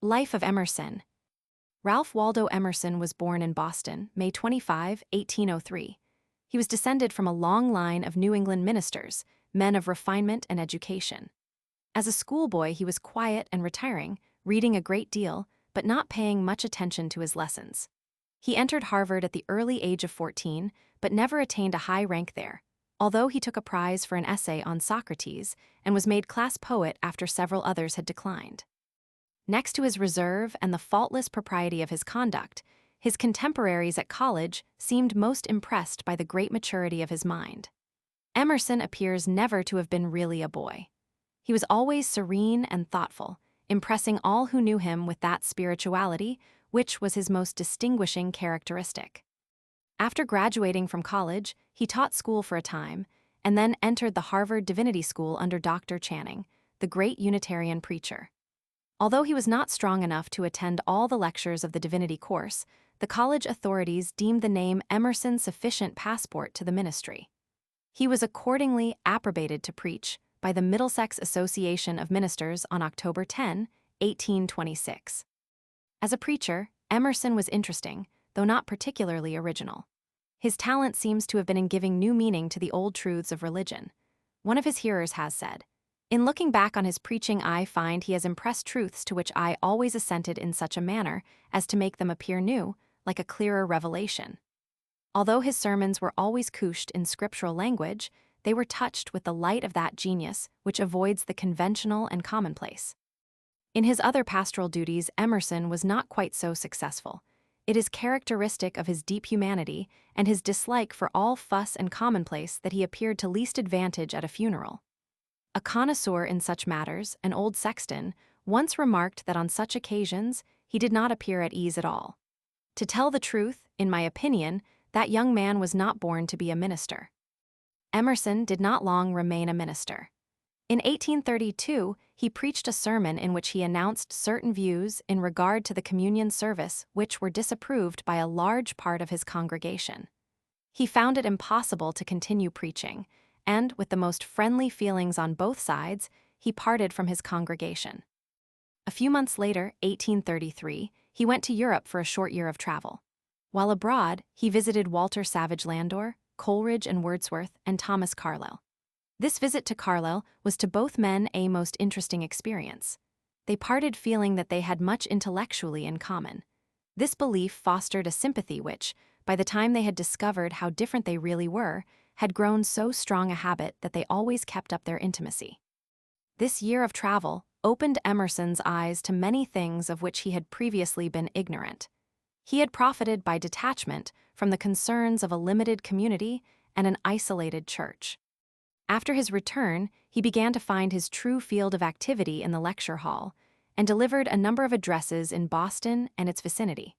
Life of Emerson. Ralph Waldo Emerson was born in Boston, May 25, 1803. He was descended from a long line of New England ministers, men of refinement and education. As a schoolboy, he was quiet and retiring, reading a great deal, but not paying much attention to his lessons. He entered Harvard at the early age of 14, but never attained a high rank there, although he took a prize for an essay on Socrates and was made class poet after several others had declined. Next to his reserve and the faultless propriety of his conduct, his contemporaries at college seemed most impressed by the great maturity of his mind. Emerson appears never to have been really a boy. He was always serene and thoughtful, impressing all who knew him with that spirituality which was his most distinguishing characteristic. After graduating from college, he taught school for a time, and then entered the Harvard Divinity School under Dr. Channing, the great Unitarian preacher. Although he was not strong enough to attend all the lectures of the divinity course, the college authorities deemed the name Emerson sufficient passport to the ministry. He was accordingly approbated to preach by the Middlesex Association of Ministers on October 10, 1826. As a preacher, Emerson was interesting, though not particularly original. His talent seems to have been in giving new meaning to the old truths of religion. One of his hearers has said, "In looking back on his preaching, I find he has impressed truths to which I always assented in such a manner as to make them appear new, like a clearer revelation." Although his sermons were always couched in scriptural language, they were touched with the light of that genius which avoids the conventional and commonplace. In his other pastoral duties, Emerson was not quite so successful. It is characteristic of his deep humanity and his dislike for all fuss and commonplace that he appeared to least advantage at a funeral. A connoisseur in such matters, an old sexton, once remarked that on such occasions he did not appear at ease at all. To tell the truth, in my opinion, that young man was not born to be a minister. Emerson did not long remain a minister. In 1832, he preached a sermon in which he announced certain views in regard to the communion service which were disapproved by a large part of his congregation. He found it impossible to continue preaching, and, with the most friendly feelings on both sides, he parted from his congregation. A few months later, 1833, he went to Europe for a short year of travel. While abroad, he visited Walter Savage Landor, Coleridge and Wordsworth, and Thomas Carlyle. This visit to Carlyle was to both men a most interesting experience. They parted feeling that they had much intellectually in common. This belief fostered a sympathy which, by the time they had discovered how different they really were, had grown so strong a habit that they always kept up their intimacy. This year of travel opened Emerson's eyes to many things of which he had previously been ignorant. He had profited by detachment from the concerns of a limited community and an isolated church. After his return, he began to find his true field of activity in the lecture hall, and delivered a number of addresses in Boston and its vicinity.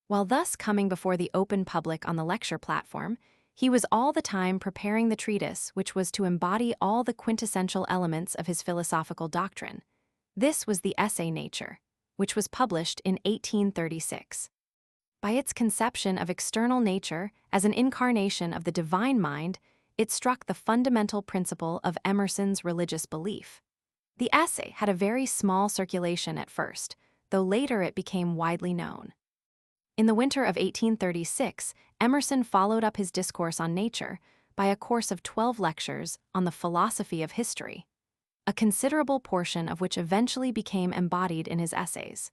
While thus coming before the open public on the lecture platform, he was all the time preparing the treatise which was to embody all the quintessential elements of his philosophical doctrine. This was the essay Nature, which was published in 1836. By its conception of external nature as an incarnation of the divine mind, it struck the fundamental principle of Emerson's religious belief. The essay had a very small circulation at first, though later it became widely known. In the winter of 1836, Emerson followed up his discourse on nature by a course of 12 lectures on the philosophy of history, a considerable portion of which eventually became embodied in his essays.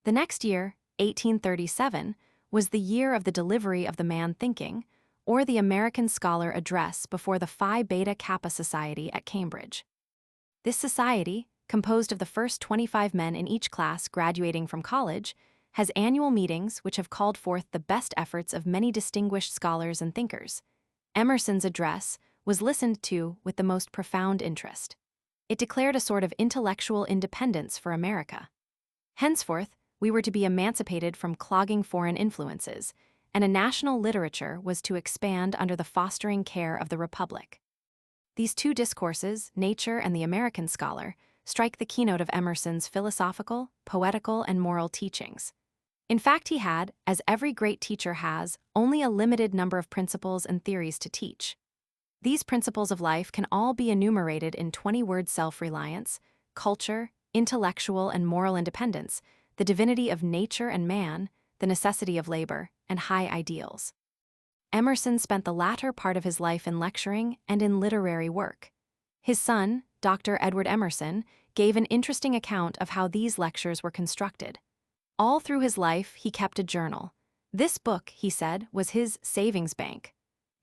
The next year, 1837, was the year of the delivery of the Man Thinking, or the American Scholar Address before the Phi Beta Kappa Society at Cambridge. This society, composed of the first 25 men in each class graduating from college, has annual meetings which have called forth the best efforts of many distinguished scholars and thinkers. Emerson's address was listened to with the most profound interest. It declared a sort of intellectual independence for America. Henceforth, we were to be emancipated from clogging foreign influences, and a national literature was to expand under the fostering care of the Republic. These two discourses, Nature and the American Scholar, strike the keynote of Emerson's philosophical, poetical, and moral teachings. In fact, he had, as every great teacher has, only a limited number of principles and theories to teach. These principles of life can all be enumerated in 20 words: self-reliance, culture, intellectual and moral independence, the divinity of nature and man, the necessity of labor, and high ideals. Emerson spent the latter part of his life in lecturing and in literary work. His son, Dr. Edward Emerson, gave an interesting account of how these lectures were constructed. All through his life, he kept a journal. This book, he said, was his savings bank.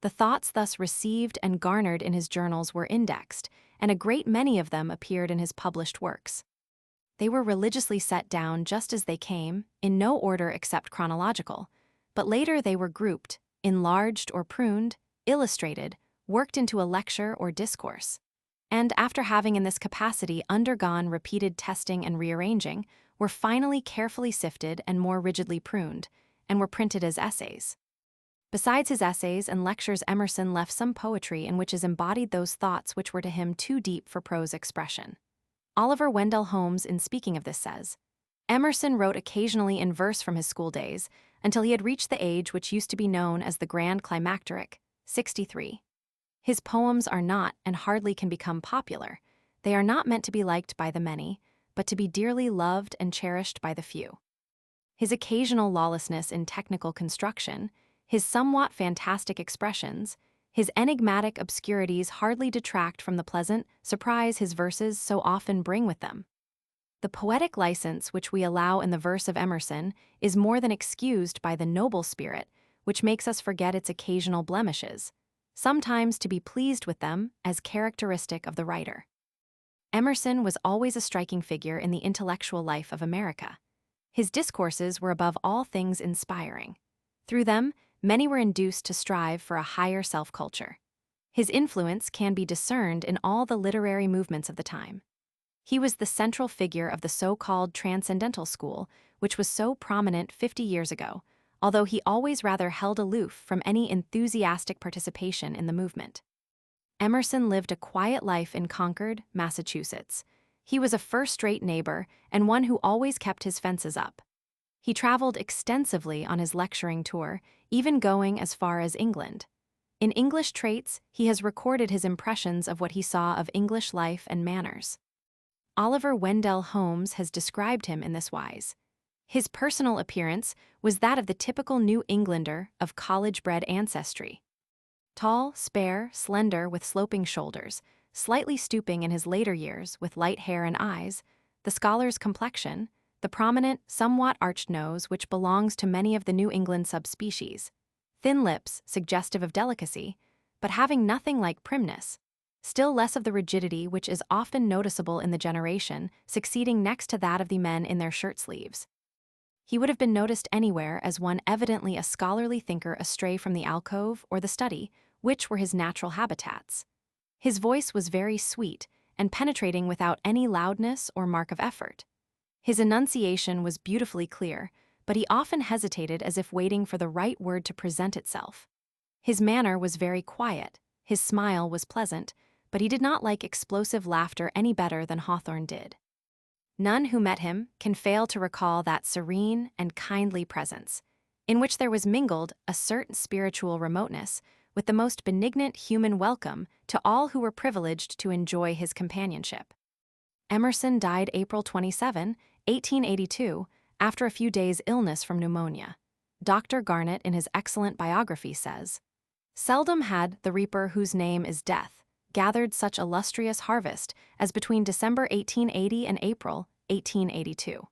The thoughts thus received and garnered in his journals were indexed, and a great many of them appeared in his published works. They were religiously set down just as they came, in no order except chronological, but later they were grouped, enlarged or pruned, illustrated, worked into a lecture or discourse. And after having in this capacity undergone repeated testing and rearranging, were finally carefully sifted and more rigidly pruned, and were printed as essays. Besides his essays and lectures, Emerson left some poetry in which is embodied those thoughts which were to him too deep for prose expression. Oliver Wendell Holmes, in speaking of this, says, Emerson wrote occasionally in verse from his school days until he had reached the age which used to be known as the grand climacteric, 63. His poems are not and hardly can become popular. They are not meant to be liked by the many, but to be dearly loved and cherished by the few. His occasional lawlessness in technical construction, his somewhat fantastic expressions, his enigmatic obscurities hardly detract from the pleasant surprise his verses so often bring with them. The poetic license which we allow in the verse of Emerson is more than excused by the noble spirit, which makes us forget its occasional blemishes, sometimes to be pleased with them as characteristic of the writer. Emerson was always a striking figure in the intellectual life of America. His discourses were above all things inspiring. Through them, many were induced to strive for a higher self-culture. His influence can be discerned in all the literary movements of the time. He was the central figure of the so-called transcendental school, which was so prominent 50 years ago, although he always rather held aloof from any enthusiastic participation in the movement. Emerson lived a quiet life in Concord, Massachusetts. He was a first-rate neighbor and one who always kept his fences up. He traveled extensively on his lecturing tour, even going as far as England. In English Traits, he has recorded his impressions of what he saw of English life and manners. Oliver Wendell Holmes has described him in this wise. His personal appearance was that of the typical New Englander of college-bred ancestry. Tall, spare, slender, with sloping shoulders, slightly stooping in his later years, with light hair and eyes, the scholar's complexion, the prominent, somewhat arched nose which belongs to many of the New England subspecies, thin lips suggestive of delicacy, but having nothing like primness, still less of the rigidity which is often noticeable in the generation succeeding next to that of the men in their shirt sleeves. He would have been noticed anywhere as one evidently a scholarly thinker astray from the alcove or the study, which were his natural habitats. His voice was very sweet and penetrating without any loudness or mark of effort. His enunciation was beautifully clear, but he often hesitated as if waiting for the right word to present itself. His manner was very quiet, his smile was pleasant, but he did not like explosive laughter any better than Hawthorne did. None who met him can fail to recall that serene and kindly presence, in which there was mingled a certain spiritual remoteness with the most benignant human welcome to all who were privileged to enjoy his companionship. Emerson died April 27, 1882, after a few days' illness from pneumonia. Dr. Garnett, in his excellent biography, says, "Seldom had the reaper whose name is Death gathered such illustrious harvest as between December 1880 and April 1882.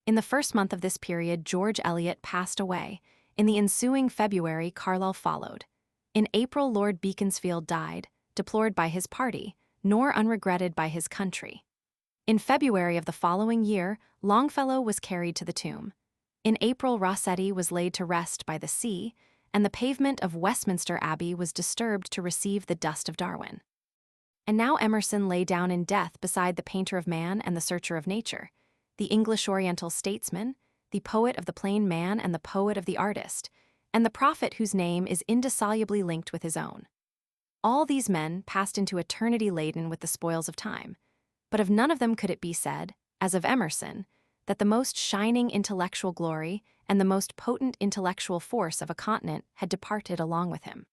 In the first month of this period, George Eliot passed away. In the ensuing February, Carlyle followed. In April, Lord Beaconsfield died, deplored by his party, nor unregretted by his country. In February of the following year, Longfellow was carried to the tomb. In April, Rossetti was laid to rest by the sea, and the pavement of Westminster Abbey was disturbed to receive the dust of Darwin. And now Emerson lay down in death beside the painter of man and the searcher of nature, the English Oriental statesman, the poet of the plain man and the poet of the artist, and the prophet whose name is indissolubly linked with his own. All these men passed into eternity laden with the spoils of time, but of none of them could it be said, as of Emerson, that the most shining intellectual glory and the most potent intellectual force of a continent had departed along with him.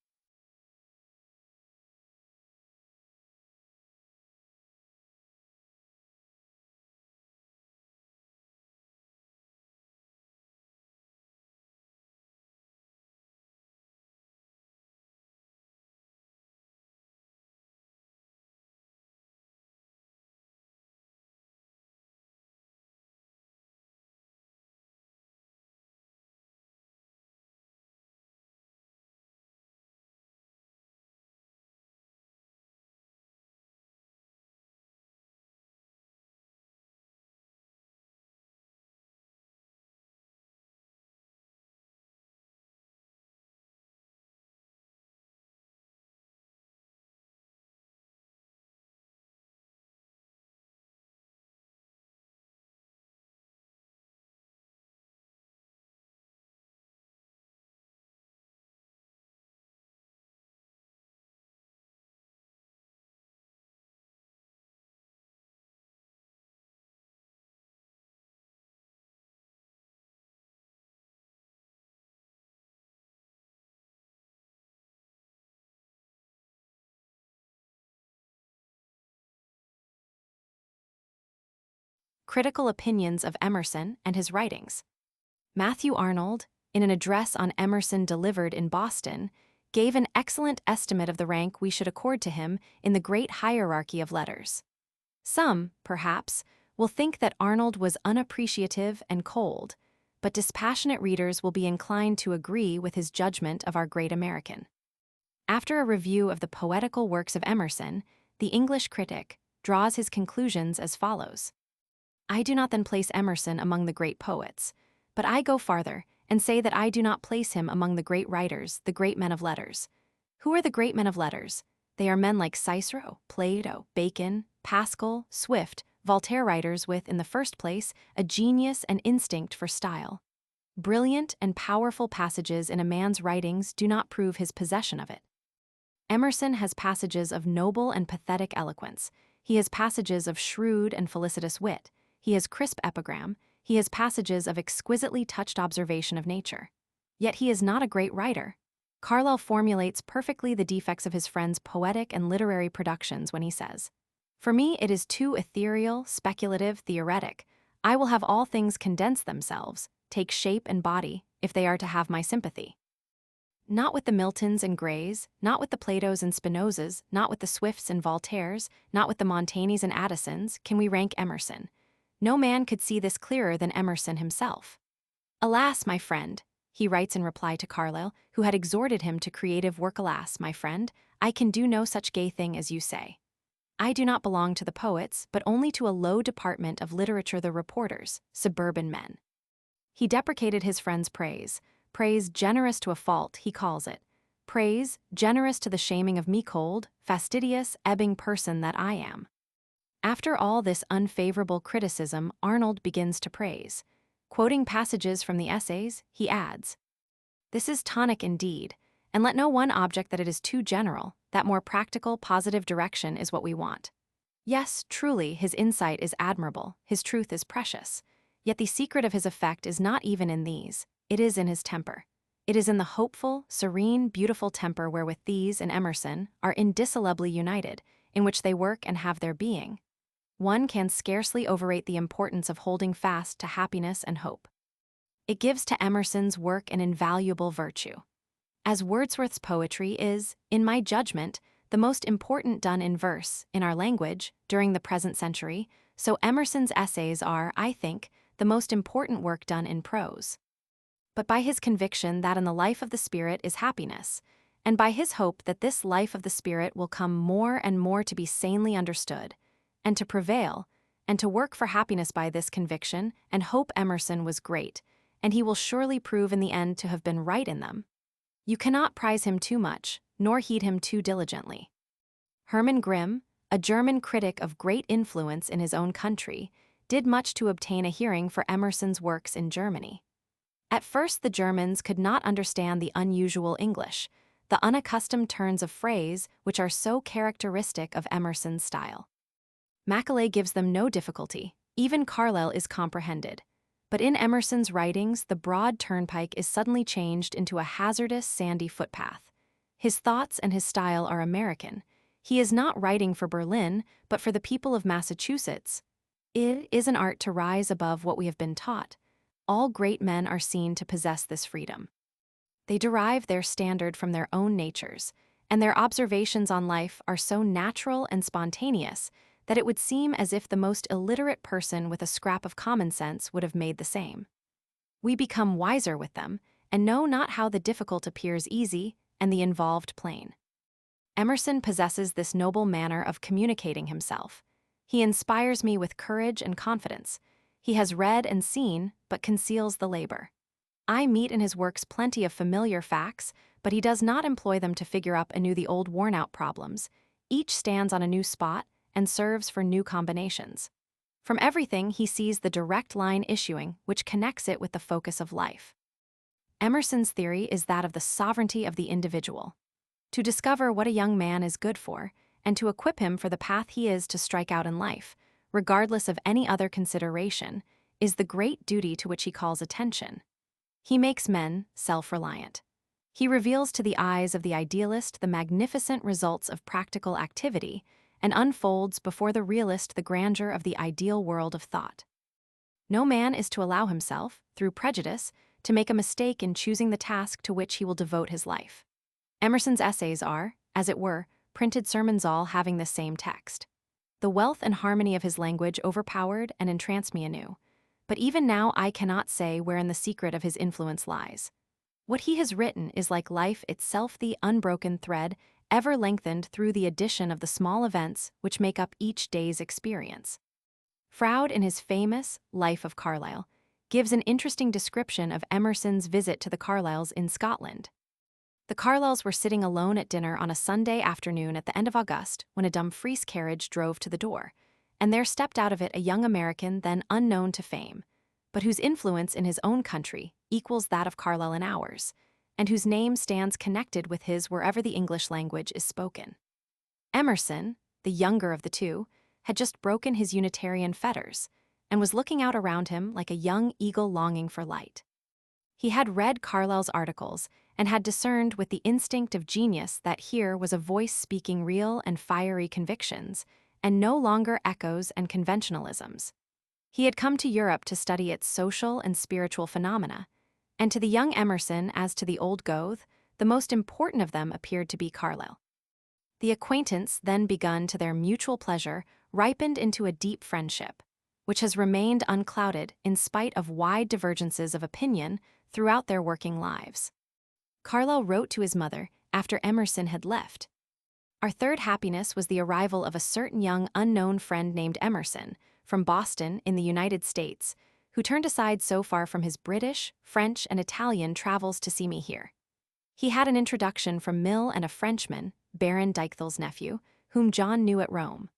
Critical Opinions of Emerson and His Writings. Matthew Arnold, in an address on Emerson delivered in Boston, gave an excellent estimate of the rank we should accord to him in the great hierarchy of letters. Some, perhaps, will think that Arnold was unappreciative and cold, but dispassionate readers will be inclined to agree with his judgment of our great American. After a review of the poetical works of Emerson, the English critic draws his conclusions as follows. I do not then place Emerson among the great poets, but I go farther and say that I do not place him among the great writers, the great men of letters. Who are the great men of letters? They are men like Cicero, Plato, Bacon, Pascal, Swift, Voltaire, writers with, in the first place, a genius and instinct for style. Brilliant and powerful passages in a man's writings do not prove his possession of it. Emerson has passages of noble and pathetic eloquence. He has passages of shrewd and felicitous wit. He has crisp epigram. He has passages of exquisitely touched observation of nature. Yet he is not a great writer. Carlyle formulates perfectly the defects of his friend's poetic and literary productions when he says, "For me it is too ethereal, speculative, theoretic. I will have all things condense themselves, take shape and body, if they are to have my sympathy." Not with the Miltons and Grays, not with the Platos and Spinozas, not with the Swifts and Voltaires, not with the Montaignes and Addisons can we rank Emerson. No man could see this clearer than Emerson himself. "Alas, my friend," he writes in reply to Carlyle, who had exhorted him to creative work, "alas, my friend, I can do no such gay thing as you say. I do not belong to the poets, but only to a low department of literature, the reporters, suburban men." He deprecated his friend's praise generous to a fault, he calls it. Praise generous to the shaming of me, cold, fastidious, ebbing person that I am. After all this unfavorable criticism, Arnold begins to praise. Quoting passages from the essays, he adds, "This is tonic indeed, and let no one object that it is too general, that more practical, positive direction is what we want. Yes, truly, his insight is admirable, his truth is precious. Yet the secret of his effect is not even in these, it is in his temper. It is in the hopeful, serene, beautiful temper wherewith these and Emerson are indissolubly united, in which they work and have their being. One can scarcely overrate the importance of holding fast to happiness and hope. It gives to Emerson's work an invaluable virtue. As Wordsworth's poetry is, in my judgment, the most important done in verse, in our language, during the present century, so Emerson's essays are, I think, the most important work done in prose. But by his conviction that in the life of the spirit is happiness, and by his hope that this life of the spirit will come more and more to be sanely understood, and to prevail, and to work for happiness by this conviction and hope, Emerson was great, and he will surely prove in the end to have been right in them. You cannot prize him too much, nor heed him too diligently. Hermann Grimm, a German critic of great influence in his own country, did much to obtain a hearing for Emerson's works in Germany. At first the Germans could not understand the unusual English, the unaccustomed turns of phrase which are so characteristic of Emerson's style. Macaulay gives them no difficulty, even Carlyle is comprehended. But in Emerson's writings the broad turnpike is suddenly changed into a hazardous sandy footpath. His thoughts and his style are American. He is not writing for Berlin, but for the people of Massachusetts. It is an art to rise above what we have been taught. All great men are seen to possess this freedom. They derive their standard from their own natures, and their observations on life are so natural and spontaneous that it would seem as if the most illiterate person with a scrap of common sense would have made the same. We become wiser with them, and know not how the difficult appears easy and the involved plain. Emerson possesses this noble manner of communicating himself. He inspires me with courage and confidence. He has read and seen, but conceals the labor. I meet in his works plenty of familiar facts, but he does not employ them to figure up anew the old worn-out problems. Each stands on a new spot and serves for new combinations. From everything he sees the direct line issuing, which connects it with the focus of life. Emerson's theory is that of the sovereignty of the individual. To discover what a young man is good for, and to equip him for the path he is to strike out in life, regardless of any other consideration, is the great duty to which he calls attention. He makes men self-reliant. He reveals to the eyes of the idealist the magnificent results of practical activity, and unfolds before the realist the grandeur of the ideal world of thought. No man is to allow himself, through prejudice, to make a mistake in choosing the task to which he will devote his life. Emerson's essays are, as it were, printed sermons all having the same text. The wealth and harmony of his language overpowered and entranced me anew. But even now I cannot say wherein the secret of his influence lies. What he has written is like life itself, the unbroken thread, ever lengthened through the addition of the small events which make up each day's experience. Froude, in his famous Life of Carlyle, gives an interesting description of Emerson's visit to the Carlyles in Scotland. The Carlyles were sitting alone at dinner on a Sunday afternoon at the end of August when a Dumfries carriage drove to the door, and there stepped out of it a young American then unknown to fame, but whose influence in his own country equals that of Carlyle in ours, and whose name stands connected with his wherever the English language is spoken. Emerson, the younger of the two, had just broken his Unitarian fetters, and was looking out around him like a young eagle longing for light. He had read Carlyle's articles and had discerned with the instinct of genius that here was a voice speaking real and fiery convictions, and no longer echoes and conventionalisms. He had come to Europe to study its social and spiritual phenomena, and to the young Emerson as to the old Goethe, the most important of them appeared to be Carlyle. The acquaintance, then begun to their mutual pleasure, ripened into a deep friendship, which has remained unclouded in spite of wide divergences of opinion throughout their working lives. Carlyle wrote to his mother after Emerson had left. Our third happiness was the arrival of a certain young unknown friend named Emerson, from Boston in the United States, who turned aside so far from his British, French, and Italian travels to see me here. He had an introduction from Mill and a Frenchman, Baron Deichthel's nephew, whom John knew at Rome.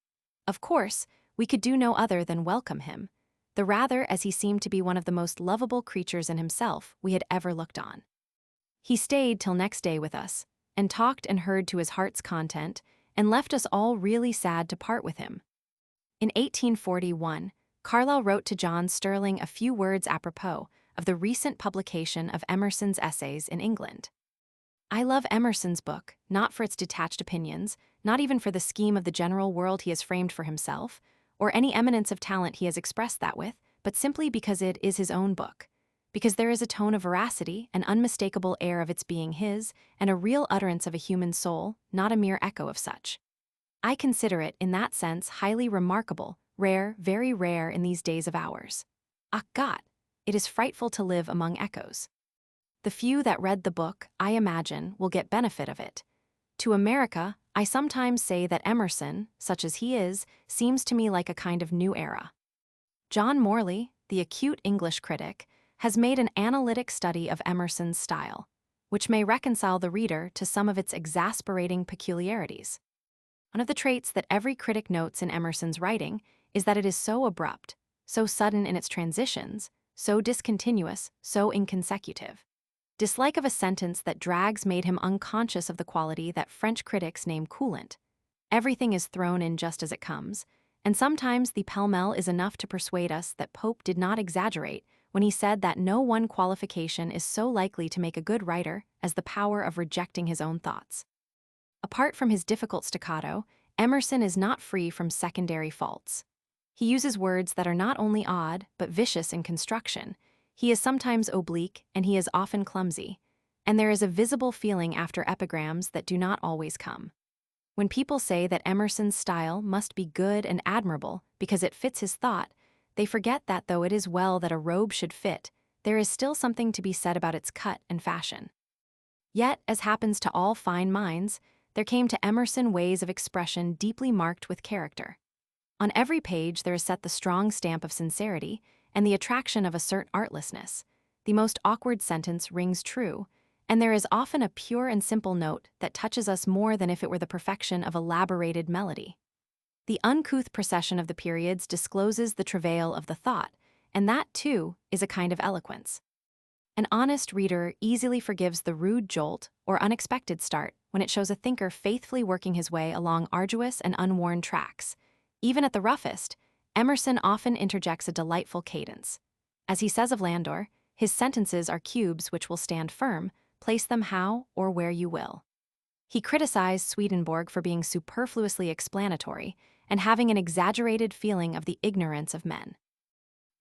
Of course, we could do no other than welcome him, the rather as he seemed to be one of the most lovable creatures in himself we had ever looked on. He stayed till next day with us, and talked and heard to his heart's content, and left us all really sad to part with him. In 1841, Carlyle wrote to John Sterling a few words apropos of the recent publication of Emerson's essays in England. I love Emerson's book, not for its detached opinions, not even for the scheme of the general world he has framed for himself, or any eminence of talent he has expressed that with, but simply because it is his own book, because there is a tone of veracity, an unmistakable air of its being his, and a real utterance of a human soul, not a mere echo of such. I consider it, in that sense, highly remarkable, rare, very rare in these days of ours. Ach Gott, it is frightful to live among echoes. The few that read the book, I imagine, will get benefit of it. To America, I sometimes say that Emerson, such as he is, seems to me like a kind of new era. John Morley, the acute English critic, has made an analytic study of Emerson's style, which may reconcile the reader to some of its exasperating peculiarities. One of the traits that every critic notes in Emerson's writing is that it is so abrupt, so sudden in its transitions, so discontinuous, so inconsecutive. Dislike of a sentence that drags made him unconscious of the quality that French critics name coolant. Everything is thrown in just as it comes, and sometimes the pell-mell is enough to persuade us that Pope did not exaggerate when he said that no one qualification is so likely to make a good writer as the power of rejecting his own thoughts. Apart from his difficult staccato, Emerson is not free from secondary faults. He uses words that are not only odd, but vicious in construction. He is sometimes oblique, and he is often clumsy, and there is a visible feeling after epigrams that do not always come. When people say that Emerson's style must be good and admirable because it fits his thought, they forget that though it is well that a robe should fit, there is still something to be said about its cut and fashion. Yet, as happens to all fine minds, there came to Emerson ways of expression deeply marked with character. On every page there is set the strong stamp of sincerity and the attraction of a certain artlessness. The most awkward sentence rings true, and there is often a pure and simple note that touches us more than if it were the perfection of elaborated melody. The uncouth procession of the periods discloses the travail of the thought, and that, too, is a kind of eloquence. An honest reader easily forgives the rude jolt or unexpected start when it shows a thinker faithfully working his way along arduous and unworn tracks. Even at the roughest, Emerson often interjects a delightful cadence. As he says of Landor, his sentences are cubes which will stand firm, place them how or where you will. He criticized Swedenborg for being superfluously explanatory and having an exaggerated feeling of the ignorance of men.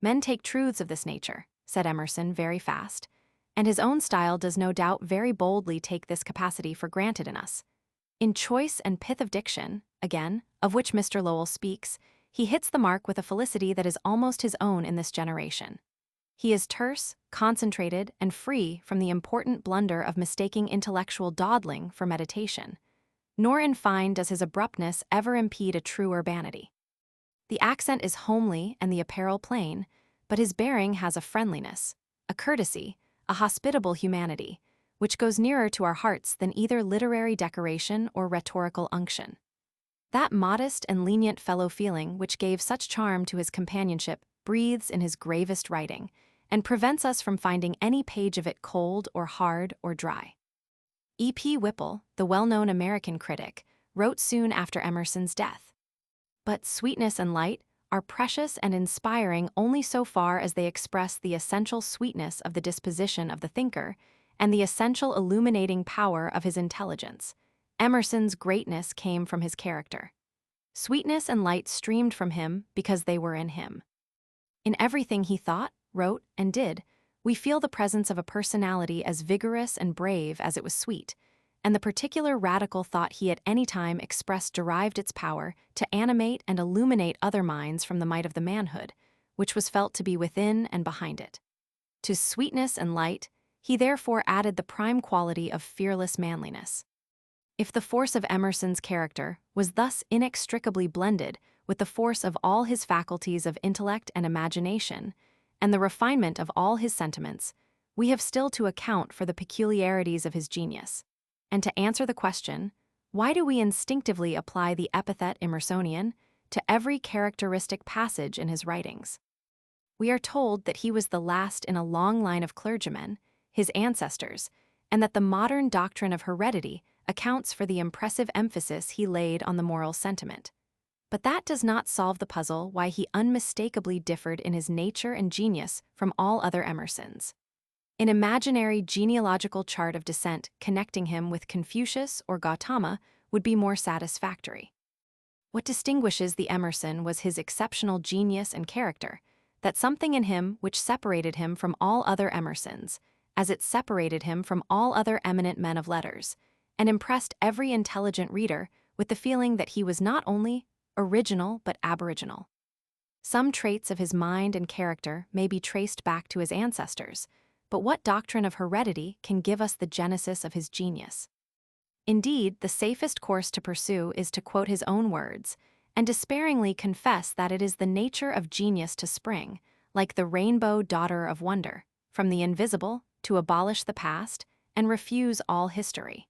Men take truths of this nature, said Emerson very fast, and his own style does no doubt very boldly take this capacity for granted in us. In choice and pith of diction, again, of which Mr. Lowell speaks, he hits the mark with a felicity that is almost his own in this generation. He is terse, concentrated, and free from the important blunder of mistaking intellectual dawdling for meditation. Nor in fine does his abruptness ever impede a true urbanity. The accent is homely and the apparel plain, but his bearing has a friendliness, a courtesy, a hospitable humanity, which goes nearer to our hearts than either literary decoration or rhetorical unction. That modest and lenient fellow-feeling which gave such charm to his companionship breathes in his gravest writing, and prevents us from finding any page of it cold or hard or dry. E.P. Whipple, the well-known American critic, wrote soon after Emerson's death, "But sweetness and light are precious and inspiring only so far as they express the essential sweetness of the disposition of the thinker and the essential illuminating power of his intelligence. Emerson's greatness came from his character. Sweetness and light streamed from him because they were in him. In everything he thought, wrote, and did, we feel the presence of a personality as vigorous and brave as it was sweet, and the particular radical thought he at any time expressed derived its power to animate and illuminate other minds from the might of the manhood, which was felt to be within and behind it. To sweetness and light, he therefore added the prime quality of fearless manliness. If the force of Emerson's character was thus inextricably blended with the force of all his faculties of intellect and imagination, and the refinement of all his sentiments, we have still to account for the peculiarities of his genius, and to answer the question, why do we instinctively apply the epithet Emersonian to every characteristic passage in his writings? We are told that he was the last in a long line of clergymen, his ancestors, and that the modern doctrine of heredity accounts for the impressive emphasis he laid on the moral sentiment. But that does not solve the puzzle why he unmistakably differed in his nature and genius from all other Emersons. An imaginary genealogical chart of descent connecting him with Confucius or Gautama would be more satisfactory. What distinguishes the Emerson was his exceptional genius and character, that something in him which separated him from all other Emersons, as it separated him from all other eminent men of letters, and impressed every intelligent reader with the feeling that he was not only original but aboriginal. Some traits of his mind and character may be traced back to his ancestors, but what doctrine of heredity can give us the genesis of his genius? Indeed, the safest course to pursue is to quote his own words, and despairingly confess that it is the nature of genius to spring, like the rainbow daughter of wonder, from the invisible, to abolish the past, and refuse all history.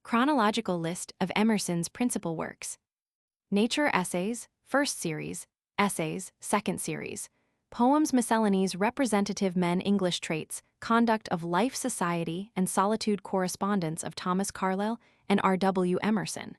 Chronological list of Emerson's principal works. Nature Essays, First Series, Essays, Second Series, Poems Miscellanies Representative Men English Traits, Conduct of Life Society and Solitude Correspondence of Thomas Carlyle and R.W. Emerson.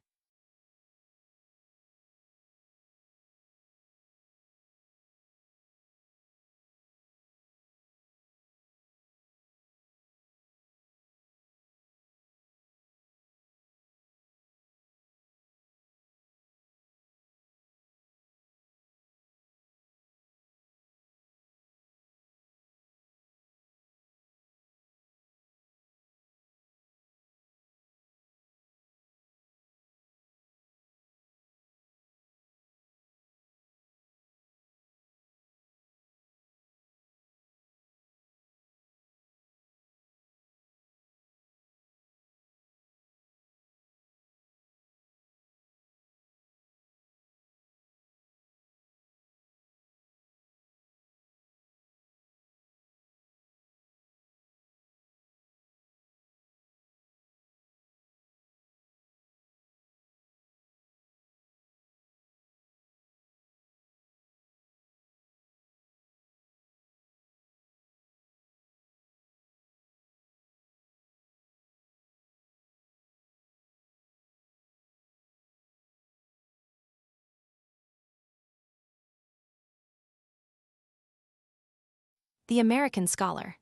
The American Scholar.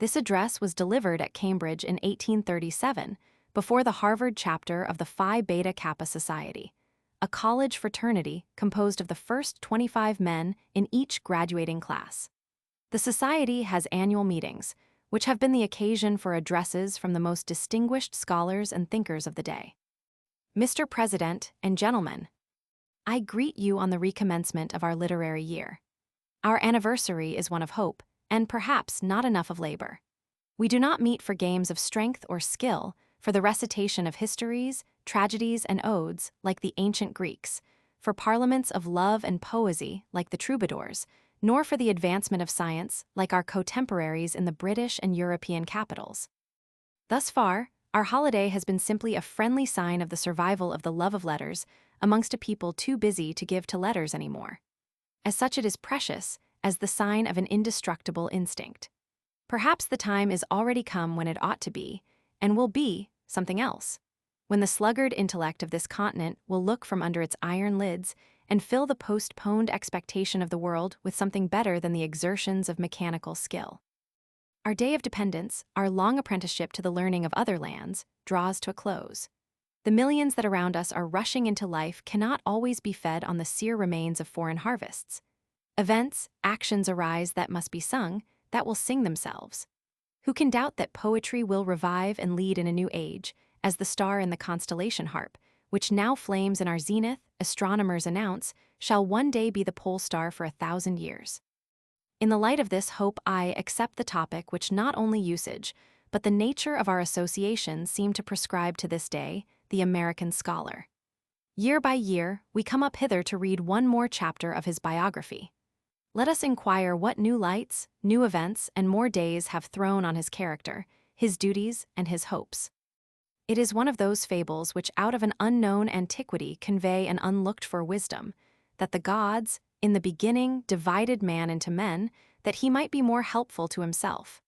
This address was delivered at Cambridge in 1837 before the Harvard chapter of the Phi Beta Kappa Society, a college fraternity composed of the first 25 men in each graduating class. The society has annual meetings, which have been the occasion for addresses from the most distinguished scholars and thinkers of the day. Mr. President and gentlemen, I greet you on the recommencement of our literary year. Our anniversary is one of hope, and perhaps not enough of labor. We do not meet for games of strength or skill, for the recitation of histories, tragedies, and odes, like the ancient Greeks, for parliaments of love and poesy, like the troubadours, nor for the advancement of science, like our contemporaries in the British and European capitals. Thus far, our holiday has been simply a friendly sign of the survival of the love of letters amongst a people too busy to give to letters anymore. As such, it is precious, as the sign of an indestructible instinct. Perhaps the time is already come when it ought to be, and will be, something else, when the sluggard intellect of this continent will look from under its iron lids and fill the postponed expectation of the world with something better than the exertions of mechanical skill. Our day of dependence, our long apprenticeship to the learning of other lands, draws to a close. The millions that around us are rushing into life cannot always be fed on the sere remains of foreign harvests. Events, actions arise that must be sung, that will sing themselves. Who can doubt that poetry will revive and lead in a new age, as the star in the constellation harp, which now flames in our zenith, astronomers announce, shall one day be the pole star for 1,000 years. In the light of this hope, I accept the topic which not only usage, but the nature of our association seem to prescribe to this day, the American Scholar. Year by year, we come up hither to read one more chapter of his biography. Let us inquire what new lights, new events, and more days have thrown on his character, his duties, and his hopes. It is one of those fables which out of an unknown antiquity convey an unlooked-for wisdom, that the gods, in the beginning, divided man into men, that he might be more helpful to himself,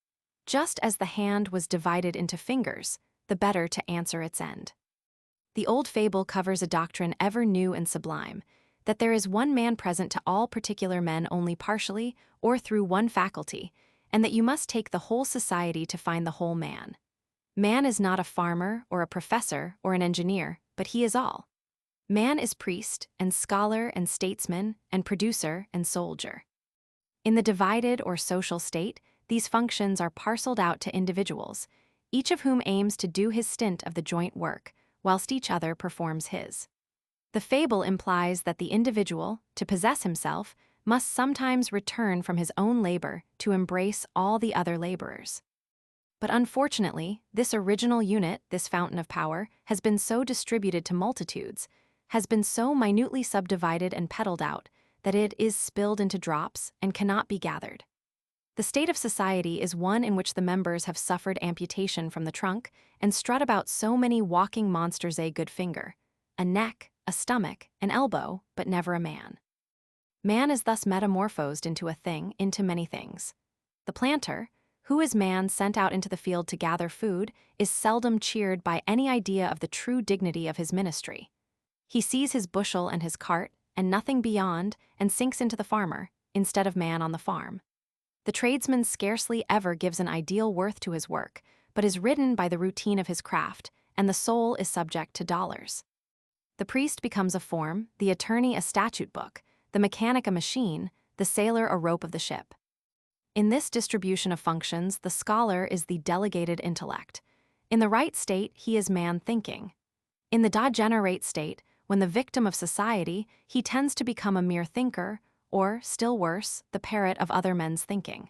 just as the hand was divided into fingers, the better to answer its end. The old fable covers a doctrine ever new and sublime, that there is one man present to all particular men only partially or through one faculty, and that you must take the whole society to find the whole man. Man is not a farmer or a professor or an engineer, but he is all. Man is priest and scholar and statesman and producer and soldier. In the divided or social state, these functions are parceled out to individuals, each of whom aims to do his stint of the joint work, whilst each other performs his. The fable implies that the individual, to possess himself, must sometimes return from his own labor to embrace all the other laborers. But unfortunately, this original unit, this fountain of power, has been so distributed to multitudes, has been so minutely subdivided and peddled out, that it is spilled into drops and cannot be gathered. The state of society is one in which the members have suffered amputation from the trunk and strut about so many walking monsters, a good finger, a neck, a stomach, an elbow, but never a man. Man is thus metamorphosed into a thing, into many things. The planter, who is man sent out into the field to gather food, is seldom cheered by any idea of the true dignity of his ministry. He sees his bushel and his cart, and nothing beyond, and sinks into the farmer, instead of man on the farm. The tradesman scarcely ever gives an ideal worth to his work, but is ridden by the routine of his craft, and the soul is subject to dollars. The priest becomes a form, the attorney a statute book, the mechanic a machine, the sailor a rope of the ship. In this distribution of functions, the scholar is the delegated intellect. In the right state, he is man thinking. In the degenerate state, when the victim of society, he tends to become a mere thinker, or, still worse, the parrot of other men's thinking.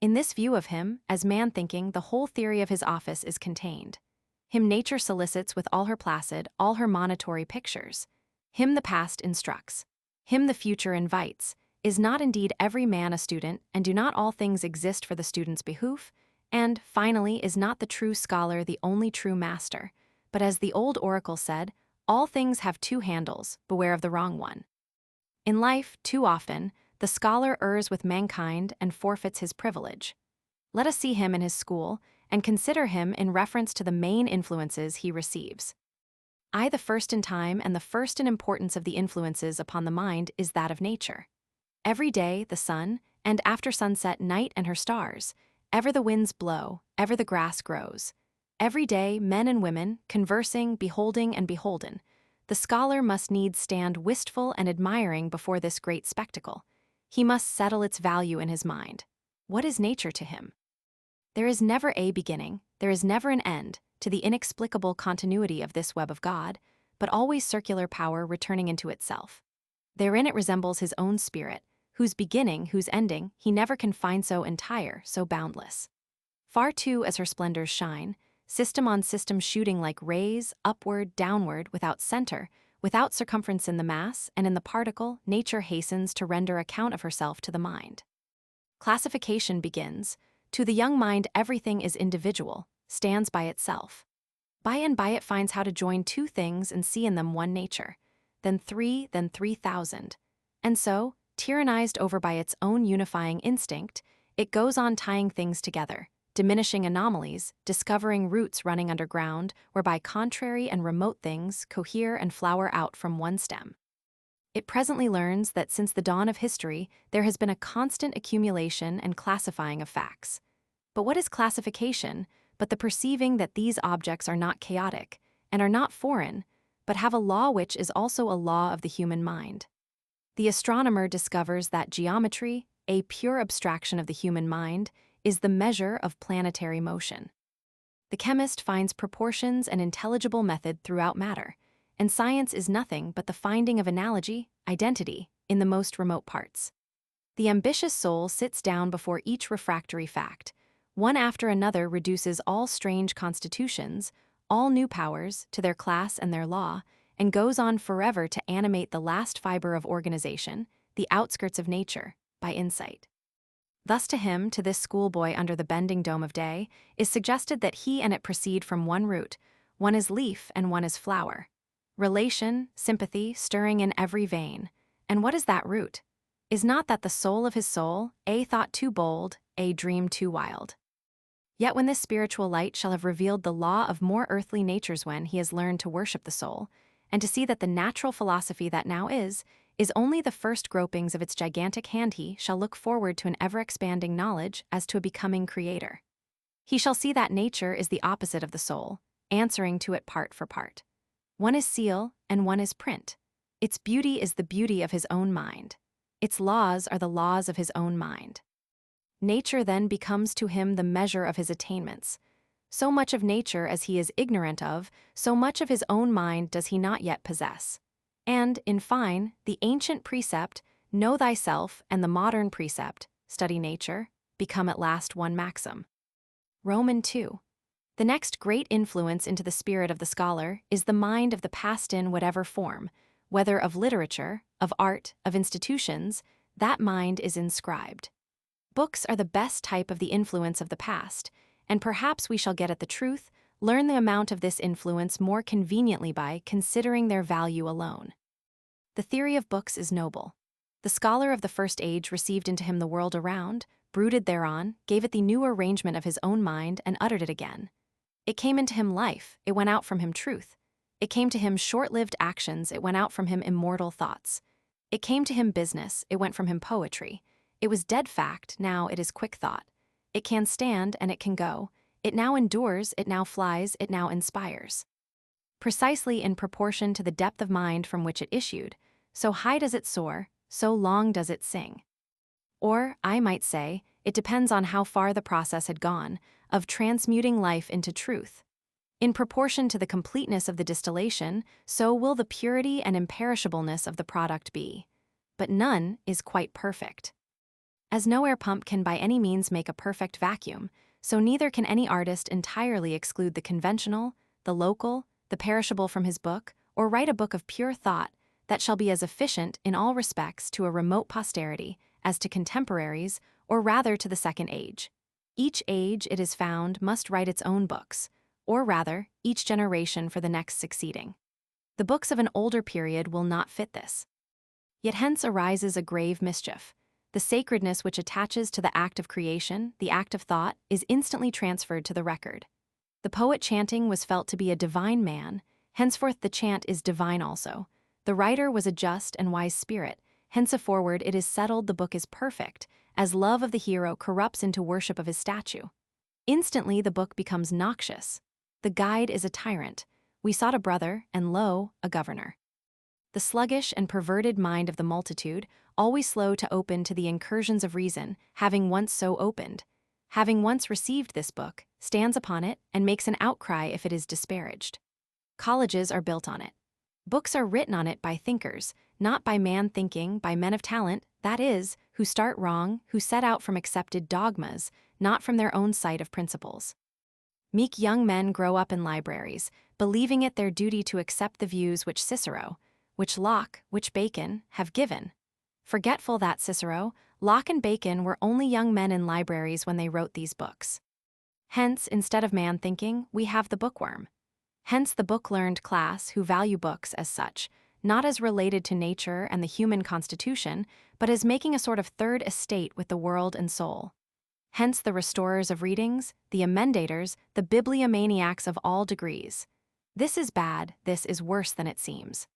In this view of him, as man thinking, the whole theory of his office is contained. Him nature solicits with all her placid, all her monitory pictures. Him the past instructs. Him the future invites. Is not indeed every man a student, and do not all things exist for the student's behoof? And, finally, is not the true scholar the only true master? But as the old oracle said, all things have two handles, beware of the wrong one. In life, too often, the scholar errs with mankind and forfeits his privilege. Let us see him in his school, and consider him in reference to the main influences he receives. The first in time and the first in importance of the influences upon the mind is that of nature. Every day, the sun, and after sunset night and her stars, ever the winds blow, ever the grass grows. Every day men and women, conversing, beholding and beholden, the scholar must needs stand wistful and admiring before this great spectacle. He must settle its value in his mind. What is nature to him? There is never a beginning, there is never an end, to the inexplicable continuity of this web of God, but always circular power returning into itself. Therein it resembles his own spirit, whose beginning, whose ending, he never can find so entire, so boundless. Far too as her splendors shine, system on system shooting like rays, upward, downward, without center, without circumference in the mass, and in the particle, nature hastens to render account of herself to the mind. Classification begins. To the young mind everything is individual, stands by itself. By and by it finds how to join two things and see in them one nature, then 3,000. And so, tyrannized over by its own unifying instinct, it goes on tying things together, diminishing anomalies, discovering roots running underground, whereby contrary and remote things cohere and flower out from one stem. It presently learns that since the dawn of history, there has been a constant accumulation and classifying of facts. But what is classification but the perceiving that these objects are not chaotic, and are not foreign, but have a law which is also a law of the human mind? The astronomer discovers that geometry, a pure abstraction of the human mind, is the measure of planetary motion. The chemist finds proportions and intelligible method throughout matter, and science is nothing but the finding of analogy, identity, in the most remote parts. The ambitious soul sits down before each refractory fact, one after another reduces all strange constitutions, all new powers, to their class and their law, and goes on forever to animate the last fiber of organization, the outskirts of nature, by insight. Thus to him, to this schoolboy under the bending dome of day, is suggested that he and it proceed from one root, one is leaf and one is flower. Relation, sympathy, stirring in every vein. And what is that root? Is not that the soul of his soul, a thought too bold, a dream too wild? Yet when this spiritual light shall have revealed the law of more earthly natures, when he has learned to worship the soul, and to see that the natural philosophy that now is only the first gropings of its gigantic hand, he shall look forward to an ever-expanding knowledge as to a becoming creator. He shall see that nature is the opposite of the soul, answering to it part for part. One is seal and one is print. Its beauty is the beauty of his own mind. Its laws are the laws of his own mind. Nature then becomes to him the measure of his attainments. So much of nature as he is ignorant of, so much of his own mind does he not yet possess. And, in fine, the ancient precept, know thyself, and the modern precept, study nature, become at last one maxim. Roman 2. The next great influence into the spirit of the scholar is the mind of the past in whatever form, whether of literature, of art, of institutions, that mind is inscribed. Books are the best type of the influence of the past, and perhaps we shall get at the truth, learn the amount of this influence more conveniently by considering their value alone. The theory of books is noble. The scholar of the first age received into him the world around, brooded thereon, gave it the new arrangement of his own mind, and uttered it again. It came into him life, it went out from him truth. It came to him short-lived actions, it went out from him immortal thoughts. It came to him business, it went from him poetry. It was dead fact, now it is quick thought. It can stand and it can go. It now endures, it now flies, it now inspires. Precisely in proportion to the depth of mind from which it issued, so high does it soar, so long does it sing. Or, I might say, it depends on how far the process had gone, of transmuting life into truth. In proportion to the completeness of the distillation, so will the purity and imperishableness of the product be. But none is quite perfect. As no air pump can by any means make a perfect vacuum, so neither can any artist entirely exclude the conventional, the local, the perishable from his book, or write a book of pure thought that shall be as efficient in all respects to a remote posterity as to contemporaries, or rather to the second age. Each age, it is found, must write its own books, or rather, each generation for the next succeeding. The books of an older period will not fit this. Yet hence arises a grave mischief. The sacredness which attaches to the act of creation, the act of thought, is instantly transferred to the record. The poet chanting was felt to be a divine man, henceforth the chant is divine also. The writer was a just and wise spirit, henceforward it is settled the book is perfect, as love of the hero corrupts into worship of his statue. Instantly, the book becomes noxious. The guide is a tyrant. We sought a brother, and lo, a governor. The sluggish and perverted mind of the multitude, always slow to open to the incursions of reason, having once so opened, having once received this book, stands upon it and makes an outcry if it is disparaged. Colleges are built on it. Books are written on it by thinkers, not by man thinking, by men of talent, that is, who start wrong, who set out from accepted dogmas, not from their own sight of principles. Meek young men grow up in libraries, believing it their duty to accept the views which Cicero, which Locke, which Bacon, have given. Forgetful that Cicero, Locke and Bacon were only young men in libraries when they wrote these books. Hence, instead of man thinking, we have the bookworm. Hence the book-learned class who value books as such, not as related to nature and the human constitution, but as making a sort of third estate with the world and soul. Hence the restorers of readings, the emendators, the bibliomaniacs of all degrees. This is bad, this is worse than it seems.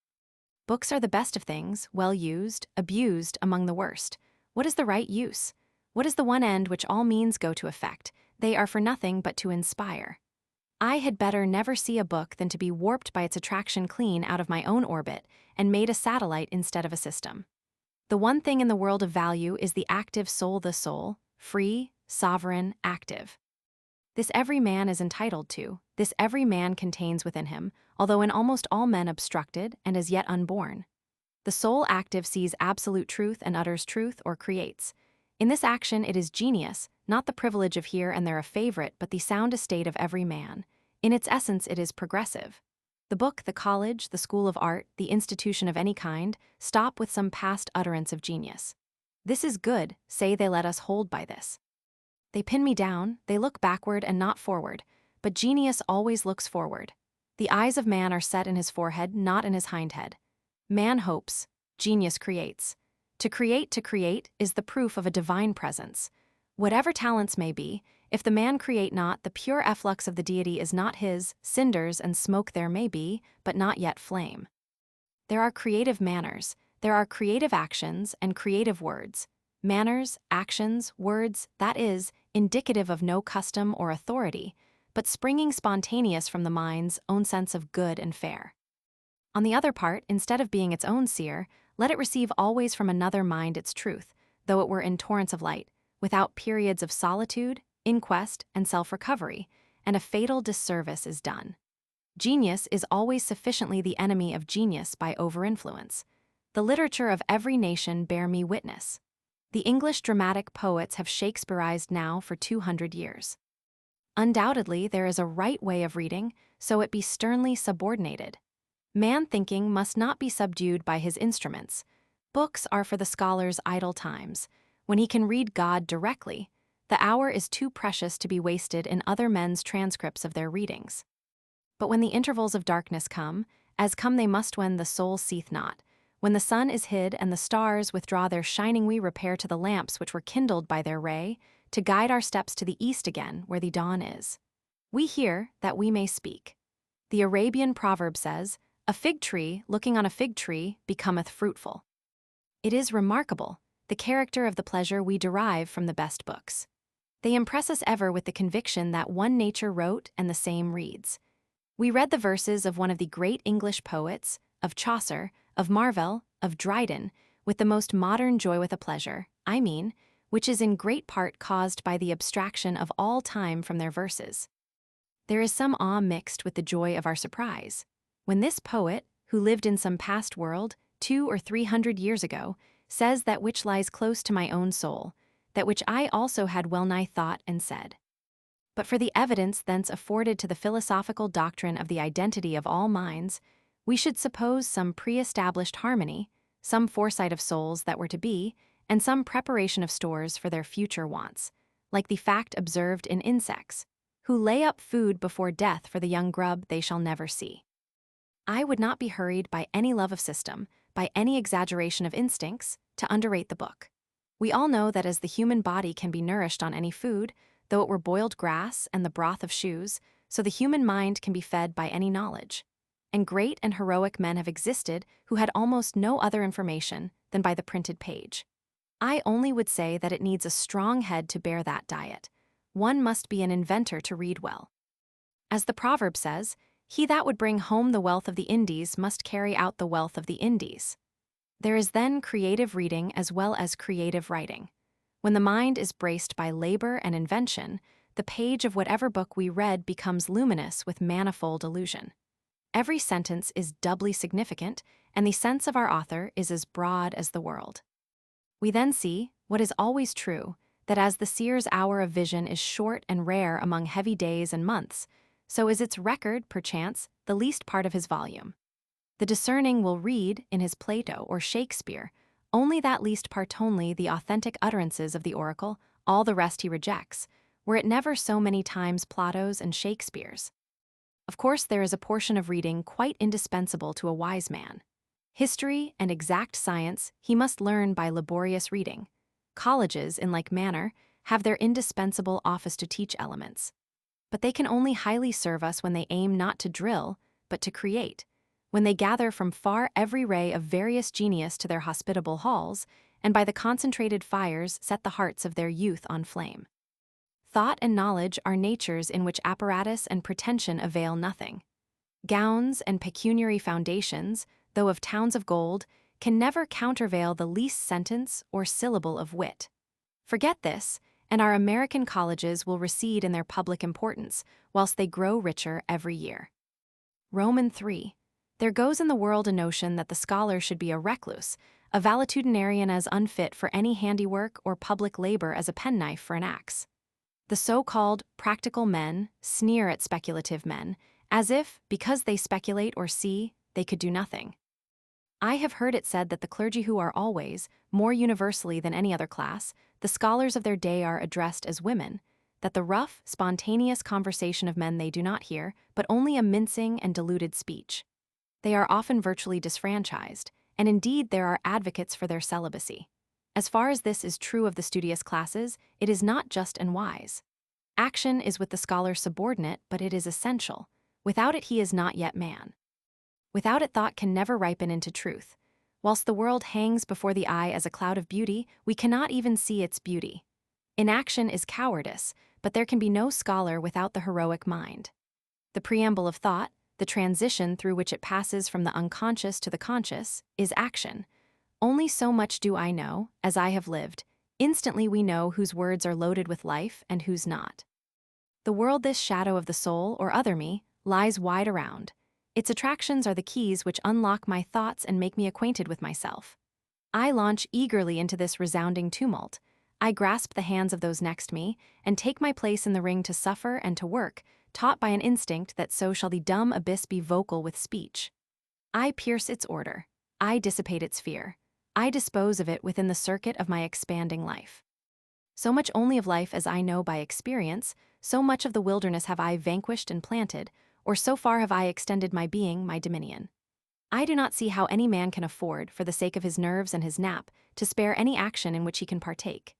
Books are the best of things, well used, abused among the worst. What is the right use? What is the one end which all means go to effect? They are for nothing but to inspire. I had better never see a book than to be warped by its attraction clean out of my own orbit and made a satellite instead of a system. The one thing in the world of value is the active soul, the soul, free, sovereign, active. This every man is entitled to, this every man contains within him, although in almost all men obstructed and as yet unborn. The soul active sees absolute truth and utters truth or creates. In this action it is genius, not the privilege of here and there a favorite, but the sound estate of every man. In its essence it is progressive. The book, the college, the school of art, the institution of any kind, stop with some past utterance of genius. This is good, say they let us hold by this. They pin me down, they look backward and not forward, but genius always looks forward. The eyes of man are set in his forehead, not in his hindhead. Man hopes, genius creates. To create is the proof of a divine presence. Whatever talents may be, if the man create not, the pure efflux of the deity is not his, cinders and smoke there may be, but not yet flame. There are creative manners, there are creative actions and creative words. Manners, actions, words, that is, indicative of no custom or authority, but springing spontaneous from the mind's own sense of good and fair. On the other part, instead of being its own seer, let it receive always from another mind its truth, though it were in torrents of light, without periods of solitude, inquest, and self-recovery, and a fatal disservice is done. Genius is always sufficiently the enemy of genius by over-influence. The literature of every nation bear me witness. The English dramatic poets have Shakespearized now for 200 years. Undoubtedly, there is a right way of reading, so it be sternly subordinated. Man thinking must not be subdued by his instruments. Books are for the scholar's idle times. When he can read God directly, the hour is too precious to be wasted in other men's transcripts of their readings. But when the intervals of darkness come, as come they must when the soul seeth not, when the sun is hid and the stars withdraw their shining, we repair to the lamps which were kindled by their ray, to guide our steps to the east again, where the dawn is. We hear, that we may speak. The Arabian proverb says, "A fig tree, looking on a fig tree, becometh fruitful." It is remarkable, the character of the pleasure we derive from the best books. They impress us ever with the conviction that one nature wrote and the same reads. We read the verses of one of the great English poets, of Chaucer, of Marvell, of Dryden, with the most modern joy, with a pleasure, I mean, which is in great part caused by the abstraction of all time from their verses. There is some awe mixed with the joy of our surprise. When this poet, who lived in some past world, 200 or 300 years ago, says that which lies close to my own soul, that which I also had well nigh thought and said. But for the evidence thence afforded to the philosophical doctrine of the identity of all minds, we should suppose some pre-established harmony, some foresight of souls that were to be, and some preparation of stores for their future wants, like the fact observed in insects, who lay up food before death for the young grub they shall never see. I would not be hurried by any love of system, by any exaggeration of instincts, to underrate the book. We all know that as the human body can be nourished on any food, though it were boiled grass and the broth of shoes, so the human mind can be fed by any knowledge. And great and heroic men have existed who had almost no other information than by the printed page. I only would say that it needs a strong head to bear that diet. One must be an inventor to read well. As the proverb says, he that would bring home the wealth of the Indies must carry out the wealth of the Indies. There is then creative reading as well as creative writing. When the mind is braced by labor and invention, the page of whatever book we read becomes luminous with manifold illusion. Every sentence is doubly significant, and the sense of our author is as broad as the world. We then see, what is always true, that as the seer's hour of vision is short and rare among heavy days and months, so is its record, perchance, the least part of his volume. The discerning will read, in his Plato or Shakespeare, only that least part only, the authentic utterances of the oracle, all the rest he rejects, were it never so many times Plato's and Shakespeare's. Of course, there is a portion of reading quite indispensable to a wise man. History and exact science he must learn by laborious reading. Colleges, in like manner, have their indispensable office to teach elements. But they can only highly serve us when they aim not to drill, but to create, when they gather from far every ray of various genius to their hospitable halls, and by the concentrated fires set the hearts of their youth on flame. Thought and knowledge are natures in which apparatus and pretension avail nothing. Gowns and pecuniary foundations, though of towns of gold, can never countervail the least sentence or syllable of wit. Forget this, and our American colleges will recede in their public importance, whilst they grow richer every year. Roman 3. There goes in the world a notion that the scholar should be a recluse, a valetudinarian as unfit for any handiwork or public labor as a penknife for an axe. The so-called practical men sneer at speculative men, as if, because they speculate or see, they could do nothing. I have heard it said that the clergy who are always, more universally than any other class, the scholars of their day are addressed as women, that the rough, spontaneous conversation of men they do not hear, but only a mincing and diluted speech. They are often virtually disfranchised, and indeed there are advocates for their celibacy. As far as this is true of the studious classes, it is not just and wise. Action is with the scholar subordinate, but it is essential. Without it he is not yet man. Without it thought can never ripen into truth. Whilst the world hangs before the eye as a cloud of beauty, we cannot even see its beauty. Inaction is cowardice, but there can be no scholar without the heroic mind. The preamble of thought, the transition through which it passes from the unconscious to the conscious, is action. Only so much do I know, as I have lived. Instantly we know whose words are loaded with life and whose not. The world, this shadow of the soul, or other me, lies wide around. Its attractions are the keys which unlock my thoughts and make me acquainted with myself. I launch eagerly into this resounding tumult. I grasp the hands of those next me, and take my place in the ring to suffer and to work, taught by an instinct that so shall the dumb abyss be vocal with speech. I pierce its order. I dissipate its fear. I dispose of it within the circuit of my expanding life. So much only of life as I know by experience, so much of the wilderness have I vanquished and planted, or so far have I extended my being, my dominion. I do not see how any man can afford, for the sake of his nerves and his nap, to spare any action in which he can partake.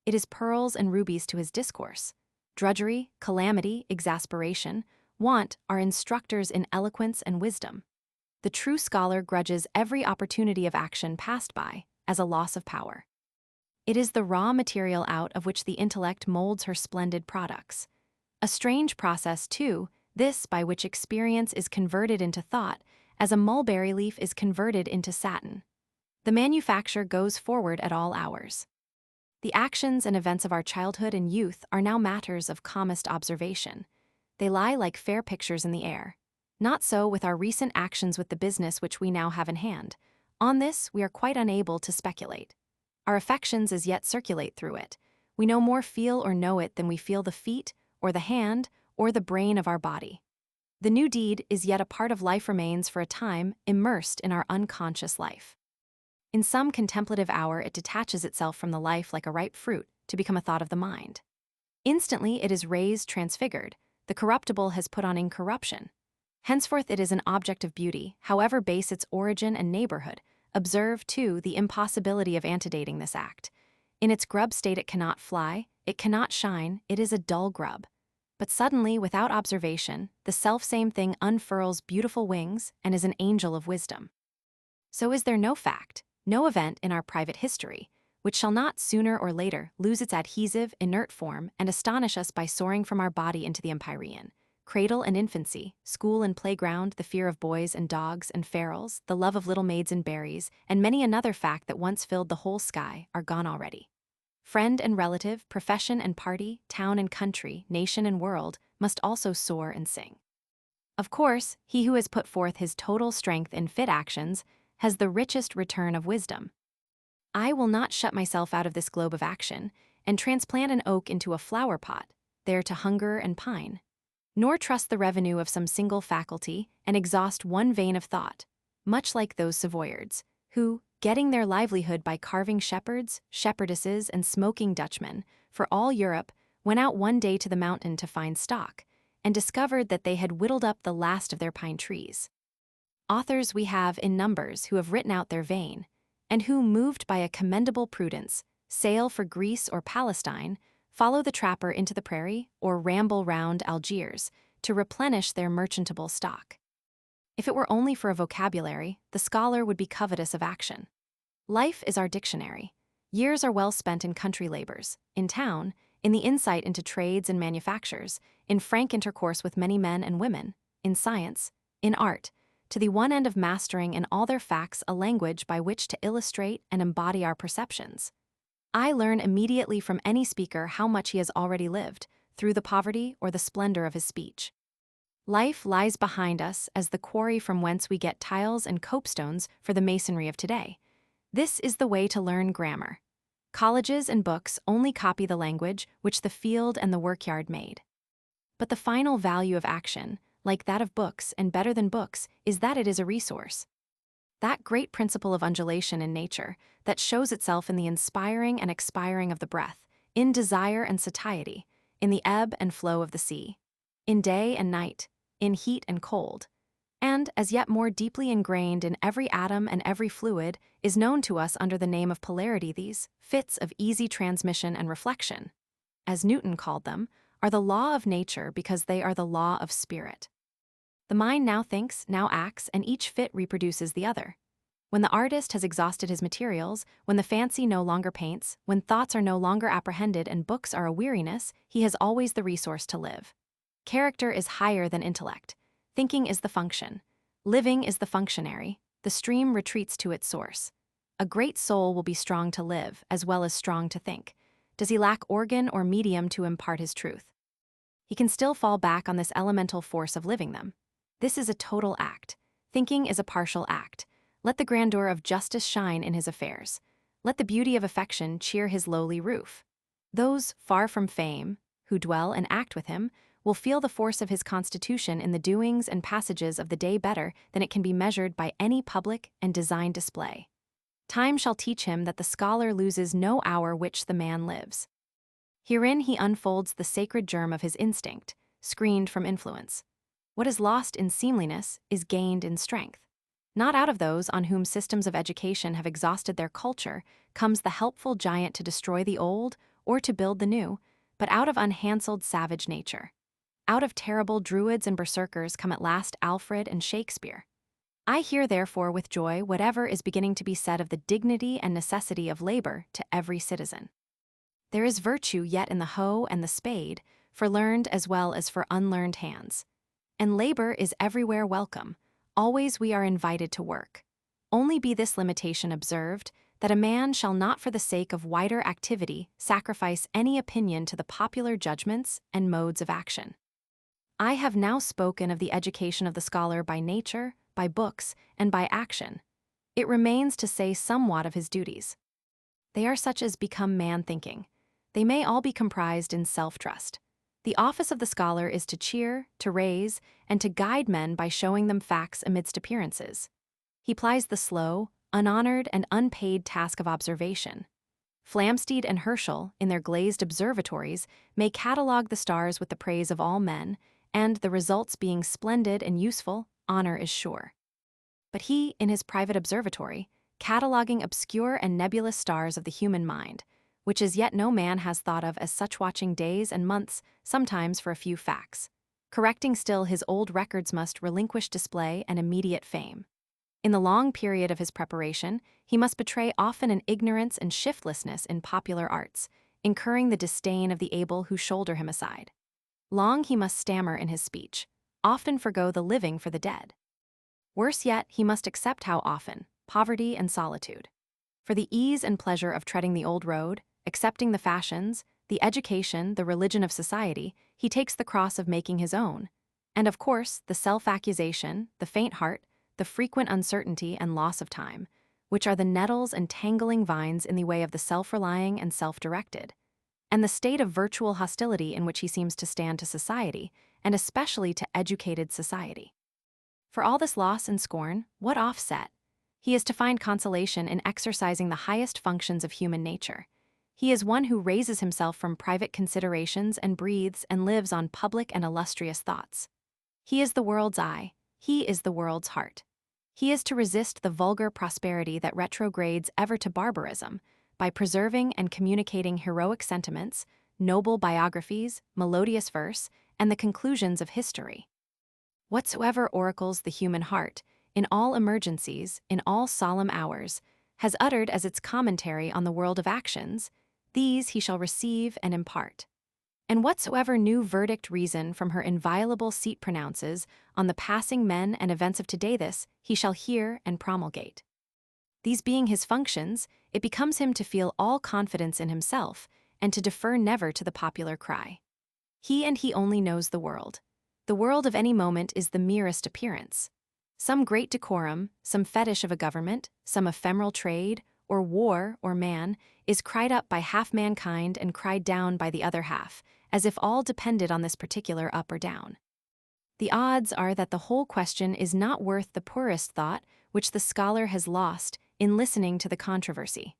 It is pearls and rubies to his discourse. Drudgery, calamity, exasperation, want are instructors in eloquence and wisdom. The true scholar grudges every opportunity of action passed by, as a loss of power. It is the raw material out of which the intellect molds her splendid products. A strange process, too, this by which experience is converted into thought, as a mulberry leaf is converted into satin. The manufacture goes forward at all hours. The actions and events of our childhood and youth are now matters of calmest observation. They lie like fair pictures in the air. Not so with our recent actions with the business which we now have in hand. On this we are quite unable to speculate. Our affections as yet circulate through it. We no more feel or know it than we feel the feet, or the hand, or the brain of our body. The new deed is yet a part of life, remains for a time immersed in our unconscious life. In some contemplative hour it detaches itself from the life like a ripe fruit to become a thought of the mind. Instantly it is raised, transfigured. The corruptible has put on incorruption. Henceforth it is an object of beauty, however base its origin and neighborhood. Observe, too, the impossibility of antedating this act. In its grub state it cannot fly, it cannot shine, it is a dull grub. But suddenly, without observation, the selfsame thing unfurls beautiful wings and is an angel of wisdom. So is there no fact, no event in our private history, which shall not sooner or later lose its adhesive, inert form and astonish us by soaring from our body into the empyrean. Cradle and infancy, school and playground, the fear of boys and dogs and ferals, the love of little maids and berries, and many another fact that once filled the whole sky are gone already. Friend and relative, profession and party, town and country, nation and world must also soar and sing. Of course, he who has put forth his total strength in fit actions has the richest return of wisdom. I will not shut myself out of this globe of action and transplant an oak into a flower pot, there to hunger and pine, nor trust the revenue of some single faculty and exhaust one vein of thought, much like those Savoyards, who, getting their livelihood by carving shepherds, shepherdesses, and smoking Dutchmen for all Europe, went out one day to the mountain to find stock, and discovered that they had whittled up the last of their pine trees. Authors we have in numbers who have written out their vein, and who, moved by a commendable prudence, sail for Greece or Palestine, follow the trapper into the prairie, or ramble round Algiers to replenish their merchantable stock. If it were only for a vocabulary, the scholar would be covetous of action. Life is our dictionary. Years are well spent in country labors, in town, in the insight into trades and manufactures, in frank intercourse with many men and women, in science, in art, to the one end of mastering in all their facts a language by which to illustrate and embody our perceptions. I learn immediately from any speaker how much he has already lived, through the poverty or the splendor of his speech. Life lies behind us as the quarry from whence we get tiles and copestones for the masonry of today. This is the way to learn grammar. Colleges and books only copy the language which the field and the workyard made. But the final value of action, like that of books and better than books, is that it is a resource. That great principle of undulation in nature that shows itself in the inspiring and expiring of the breath, in desire and satiety, in the ebb and flow of the sea, in day and night, in heat and cold, and, as yet more deeply ingrained in every atom and every fluid, is known to us under the name of polarity. These fits of easy transmission and reflection, as Newton called them, are the law of nature because they are the law of spirit. The mind now thinks, now acts, and each fit reproduces the other. When the artist has exhausted his materials, when the fancy no longer paints, when thoughts are no longer apprehended and books are a weariness, he has always the resource to live. Character is higher than intellect. Thinking is the function. Living is the functionary. The stream retreats to its source. A great soul will be strong to live, as well as strong to think. Does he lack organ or medium to impart his truth? He can still fall back on this elemental force of living them. This is a total act. Thinking is a partial act. Let the grandeur of justice shine in his affairs. Let the beauty of affection cheer his lowly roof. Those, far from fame, who dwell and act with him, will feel the force of his constitution in the doings and passages of the day better than it can be measured by any public and designed display. Time shall teach him that the scholar loses no hour which the man lives. Herein he unfolds the sacred germ of his instinct, screened from influence. What is lost in seemliness is gained in strength. Not out of those on whom systems of education have exhausted their culture comes the helpful giant to destroy the old or to build the new, but out of unhandselled savage nature. Out of terrible druids and berserkers come at last Alfred and Shakespeare. I hear therefore with joy whatever is beginning to be said of the dignity and necessity of labor to every citizen. There is virtue yet in the hoe and the spade, for learned as well as for unlearned hands. And labor is everywhere welcome. Always we are invited to work. Only be this limitation observed, that a man shall not for the sake of wider activity sacrifice any opinion to the popular judgments and modes of action. I have now spoken of the education of the scholar by nature, by books, and by action. It remains to say somewhat of his duties. They are such as become man-thinking. They may all be comprised in self-trust. The office of the scholar is to cheer, to raise, and to guide men by showing them facts amidst appearances. He plies the slow, unhonored, and unpaid task of observation. Flamsteed and Herschel, in their glazed observatories, may catalogue the stars with the praise of all men, and, the results being splendid and useful, honor is sure. But he, in his private observatory, cataloguing obscure and nebulous stars of the human mind, which as yet no man has thought of as such, watching days and months, sometimes for a few facts. Correcting still his old records must relinquish display and immediate fame. In the long period of his preparation, he must betray often an ignorance and shiftlessness in popular arts, incurring the disdain of the able who shoulder him aside. Long he must stammer in his speech, often forgo the living for the dead. Worse yet, he must accept how often, poverty and solitude. For the ease and pleasure of treading the old road, accepting the fashions, the education, the religion of society, he takes the cross of making his own. And of course, the self-accusation, the faint heart, the frequent uncertainty and loss of time, which are the nettles and tangling vines in the way of the self-relying and self-directed, and the state of virtual hostility in which he seems to stand to society, and especially to educated society. For all this loss and scorn, what offset? He is to find consolation in exercising the highest functions of human nature. He is one who raises himself from private considerations and breathes and lives on public and illustrious thoughts. He is the world's eye. He is the world's heart. He is to resist the vulgar prosperity that retrogrades ever to barbarism by preserving and communicating heroic sentiments, noble biographies, melodious verse, and the conclusions of history. Whatsoever oracles the human heart, in all emergencies, in all solemn hours, has uttered as its commentary on the world of actions, these he shall receive and impart. And whatsoever new verdict reason from her inviolable seat pronounces on the passing men and events of today, this he shall hear and promulgate. These being his functions, it becomes him to feel all confidence in himself and to defer never to the popular cry. He and he only knows the world. The world of any moment is the merest appearance. Some great decorum, some fetish of a government, some ephemeral trade, or war, or man, is cried up by half mankind and cried down by the other half, as if all depended on this particular up or down. The odds are that the whole question is not worth the poorest thought which the scholar has lost in listening to the controversy.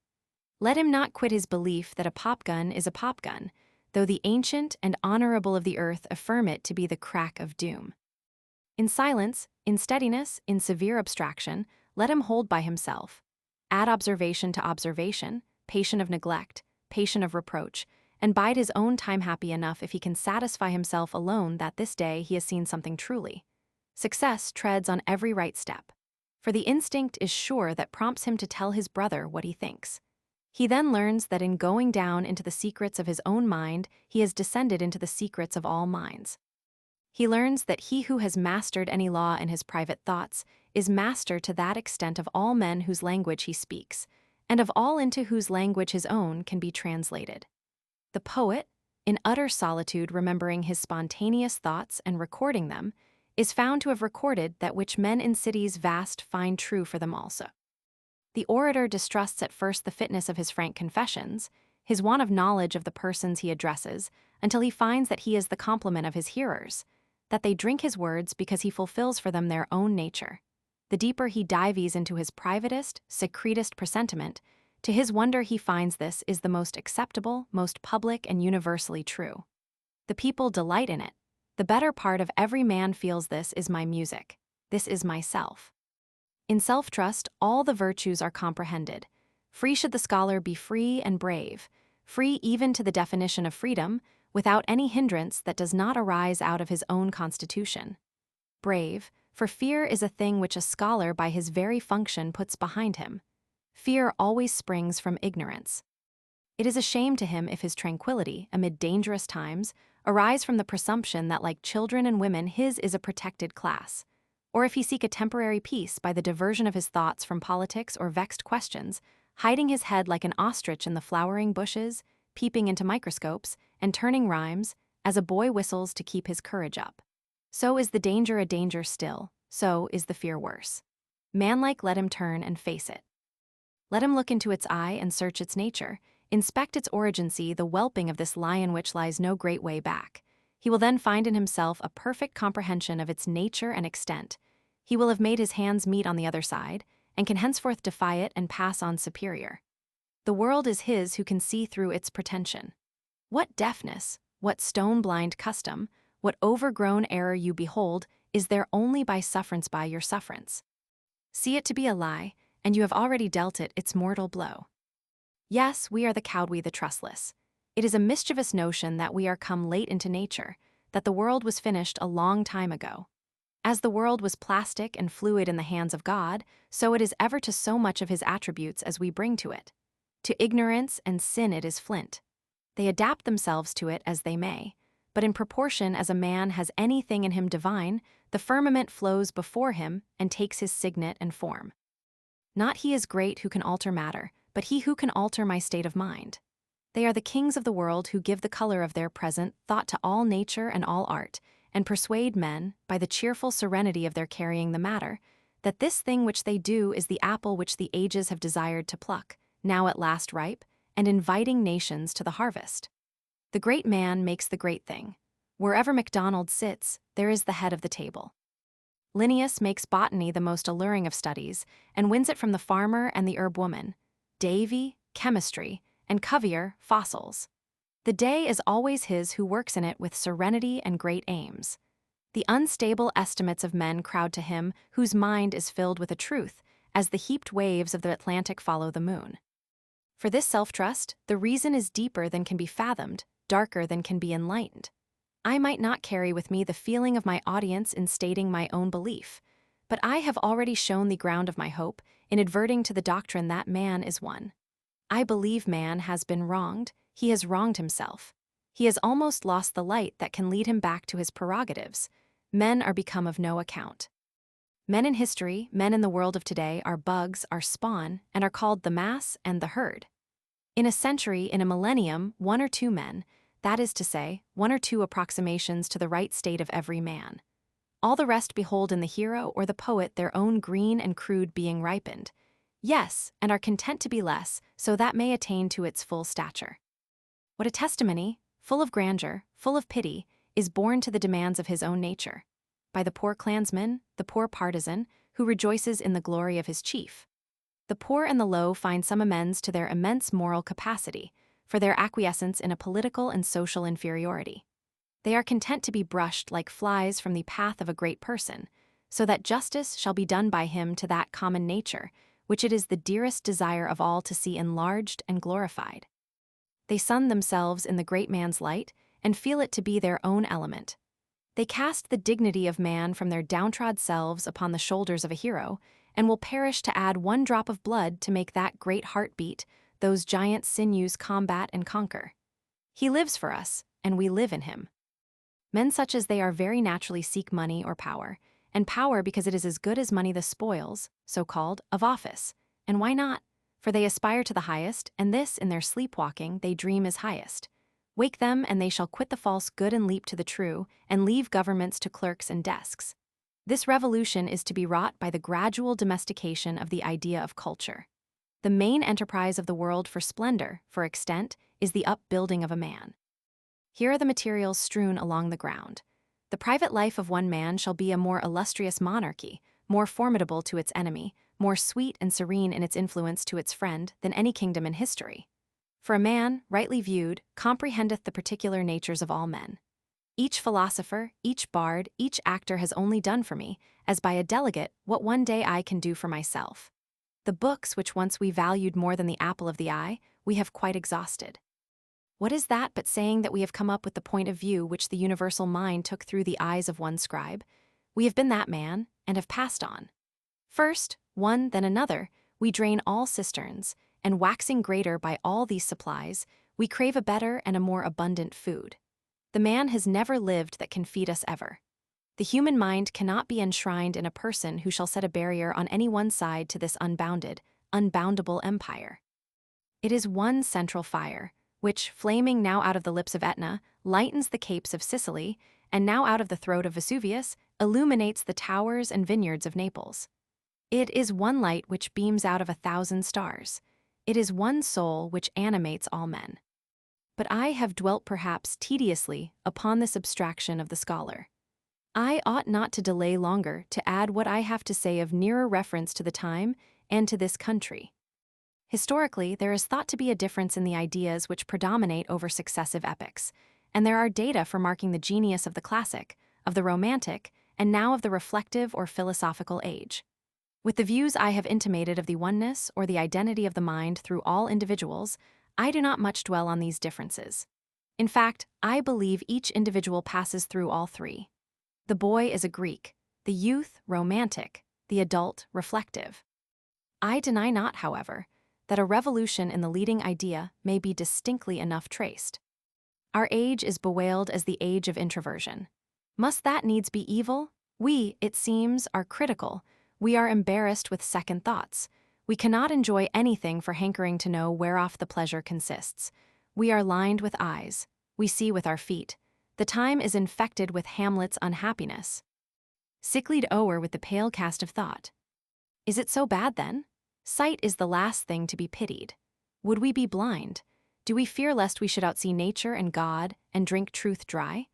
Let him not quit his belief that a pop-gun is a pop-gun, though the ancient and honorable of the earth affirm it to be the crack of doom. In silence, in steadiness, in severe abstraction, let him hold by himself. Add observation to observation, patient of neglect, patient of reproach, and bide his own time happy enough if he can satisfy himself alone that this day he has seen something truly. Success treads on every right step, for the instinct is sure that prompts him to tell his brother what he thinks. He then learns that in going down into the secrets of his own mind, he has descended into the secrets of all minds. He learns that he who has mastered any law in his private thoughts is master to that extent of all men whose language he speaks, and of all into whose language his own can be translated. The poet, in utter solitude remembering his spontaneous thoughts and recording them, is found to have recorded that which men in cities vast find true for them also. The orator distrusts at first the fitness of his frank confessions, his want of knowledge of the persons he addresses, until he finds that he is the complement of his hearers, that they drink his words because he fulfills for them their own nature. The deeper he dives into his privatest, secretest presentiment, to his wonder he finds this is the most acceptable, most public, and universally true. The people delight in it. The better part of every man feels this is my music. This is myself. In self-trust, all the virtues are comprehended. Free should the scholar be free and brave, free even to the definition of freedom, without any hindrance that does not arise out of his own constitution. Brave, for fear is a thing which a scholar by his very function puts behind him. Fear always springs from ignorance. It is a shame to him if his tranquility, amid dangerous times, arise from the presumption that like children and women his is a protected class, or if he seek a temporary peace by the diversion of his thoughts from politics or vexed questions, hiding his head like an ostrich in the flowering bushes, peeping into microscopes, and turning rhymes, as a boy whistles to keep his courage up. So is the danger a danger still, so is the fear worse. Manlike let him turn and face it. Let him look into its eye and search its nature, inspect its origincy, the whelping of this lion which lies no great way back. He will then find in himself a perfect comprehension of its nature and extent. He will have made his hands meet on the other side, and can henceforth defy it and pass on superior. The world is his who can see through its pretension. What deafness, what stone-blind custom, what overgrown error you behold, is there only by sufferance by your sufferance. See it to be a lie, and you have already dealt it its mortal blow. Yes, we are the cowed, we the trustless. It is a mischievous notion that we are come late into nature, that the world was finished a long time ago. As the world was plastic and fluid in the hands of God, so it is ever to so much of his attributes as we bring to it. To ignorance and sin it is flint. They adapt themselves to it as they may, but in proportion as a man has anything in him divine, the firmament flows before him and takes his signet and form. Not he is great who can alter matter, but he who can alter my state of mind. They are the kings of the world who give the color of their present thought to all nature and all art, and persuade men, by the cheerful serenity of their carrying the matter, that this thing which they do is the apple which the ages have desired to pluck, now at last ripe, and inviting nations to the harvest. The great man makes the great thing. Wherever MacDonald sits, there is the head of the table. Linnaeus makes botany the most alluring of studies, and wins it from the farmer and the herb woman. Davy, chemistry, and Cuvier, fossils. The day is always his who works in it with serenity and great aims. The unstable estimates of men crowd to him whose mind is filled with a truth, as the heaped waves of the Atlantic follow the moon. For this self-trust, the reason is deeper than can be fathomed, darker than can be enlightened. I might not carry with me the feeling of my audience in stating my own belief, but I have already shown the ground of my hope in adverting to the doctrine that man is one. I believe man has been wronged, he has wronged himself. He has almost lost the light that can lead him back to his prerogatives. Men are become of no account. Men in history, men in the world of today are bugs, are spawn, and are called the mass and the herd. In a century, in a millennium, one or two men, that is to say, one or two approximations to the right state of every man. All the rest behold in the hero or the poet their own green and crude being ripened. Yes, and are content to be less, so that may attain to its full stature. What a testimony, full of grandeur, full of pity, is born to the demands of his own nature, by the poor clansman, the poor partisan, who rejoices in the glory of his chief. The poor and the low find some amends to their immense moral capacity, for their acquiescence in a political and social inferiority. They are content to be brushed like flies from the path of a great person, so that justice shall be done by him to that common nature, which it is the dearest desire of all to see enlarged and glorified. They sun themselves in the great man's light, and feel it to be their own element. They cast the dignity of man from their downtrodden selves upon the shoulders of a hero, and will perish to add one drop of blood to make that great heart beat, those giant sinews combat and conquer. He lives for us, and we live in him. Men such as they are very naturally seek money or power, and power because it is as good as money the spoils, so-called, of office. And why not? For they aspire to the highest, and this, in their sleepwalking, they dream is highest. Wake them, and they shall quit the false good and leap to the true, and leave governments to clerks and desks. This revolution is to be wrought by the gradual domestication of the idea of culture. The main enterprise of the world for splendor, for extent, is the upbuilding of a man. Here are the materials strewn along the ground. The private life of one man shall be a more illustrious monarchy, more formidable to its enemy, more sweet and serene in its influence to its friend than any kingdom in history. For a man, rightly viewed, comprehendeth the particular natures of all men. Each philosopher, each bard, each actor has only done for me, as by a delegate, what one day I can do for myself. The books which once we valued more than the apple of the eye, we have quite exhausted. What is that but saying that we have come up with the point of view which the universal mind took through the eyes of one scribe? We have been that man, and have passed on. First, one, then another, we drain all cisterns, and waxing greater by all these supplies, we crave a better and a more abundant food. The man has never lived that can feed us ever. The human mind cannot be enshrined in a person who shall set a barrier on any one side to this unbounded, unboundable empire. It is one central fire, which, flaming now out of the lips of Etna, lightens the capes of Sicily, and now out of the throat of Vesuvius, illuminates the towers and vineyards of Naples. It is one light which beams out of 1,000 stars. It is one soul which animates all men. But I have dwelt perhaps tediously upon this abstraction of the scholar. I ought not to delay longer to add what I have to say of nearer reference to the time and to this country. Historically, there is thought to be a difference in the ideas which predominate over successive epochs, and there are data for marking the genius of the classic, of the romantic, and now of the reflective or philosophical age. With the views I have intimated of the oneness or the identity of the mind through all individuals, I do not much dwell on these differences. In fact, I believe each individual passes through all three. The boy is a Greek, the youth romantic, the adult reflective. I deny not, however, that a revolution in the leading idea may be distinctly enough traced. Our age is bewailed as the age of introversion. Must that needs be evil? We, it seems, are critical. We are embarrassed with second thoughts. We cannot enjoy anything for hankering to know whereof the pleasure consists. We are lined with eyes. We see with our feet. The time is infected with Hamlet's unhappiness. Sicklied o'er with the pale cast of thought. Is it so bad then? Sight is the last thing to be pitied. Would we be blind? Do we fear lest we should outsee nature and God and drink truth dry?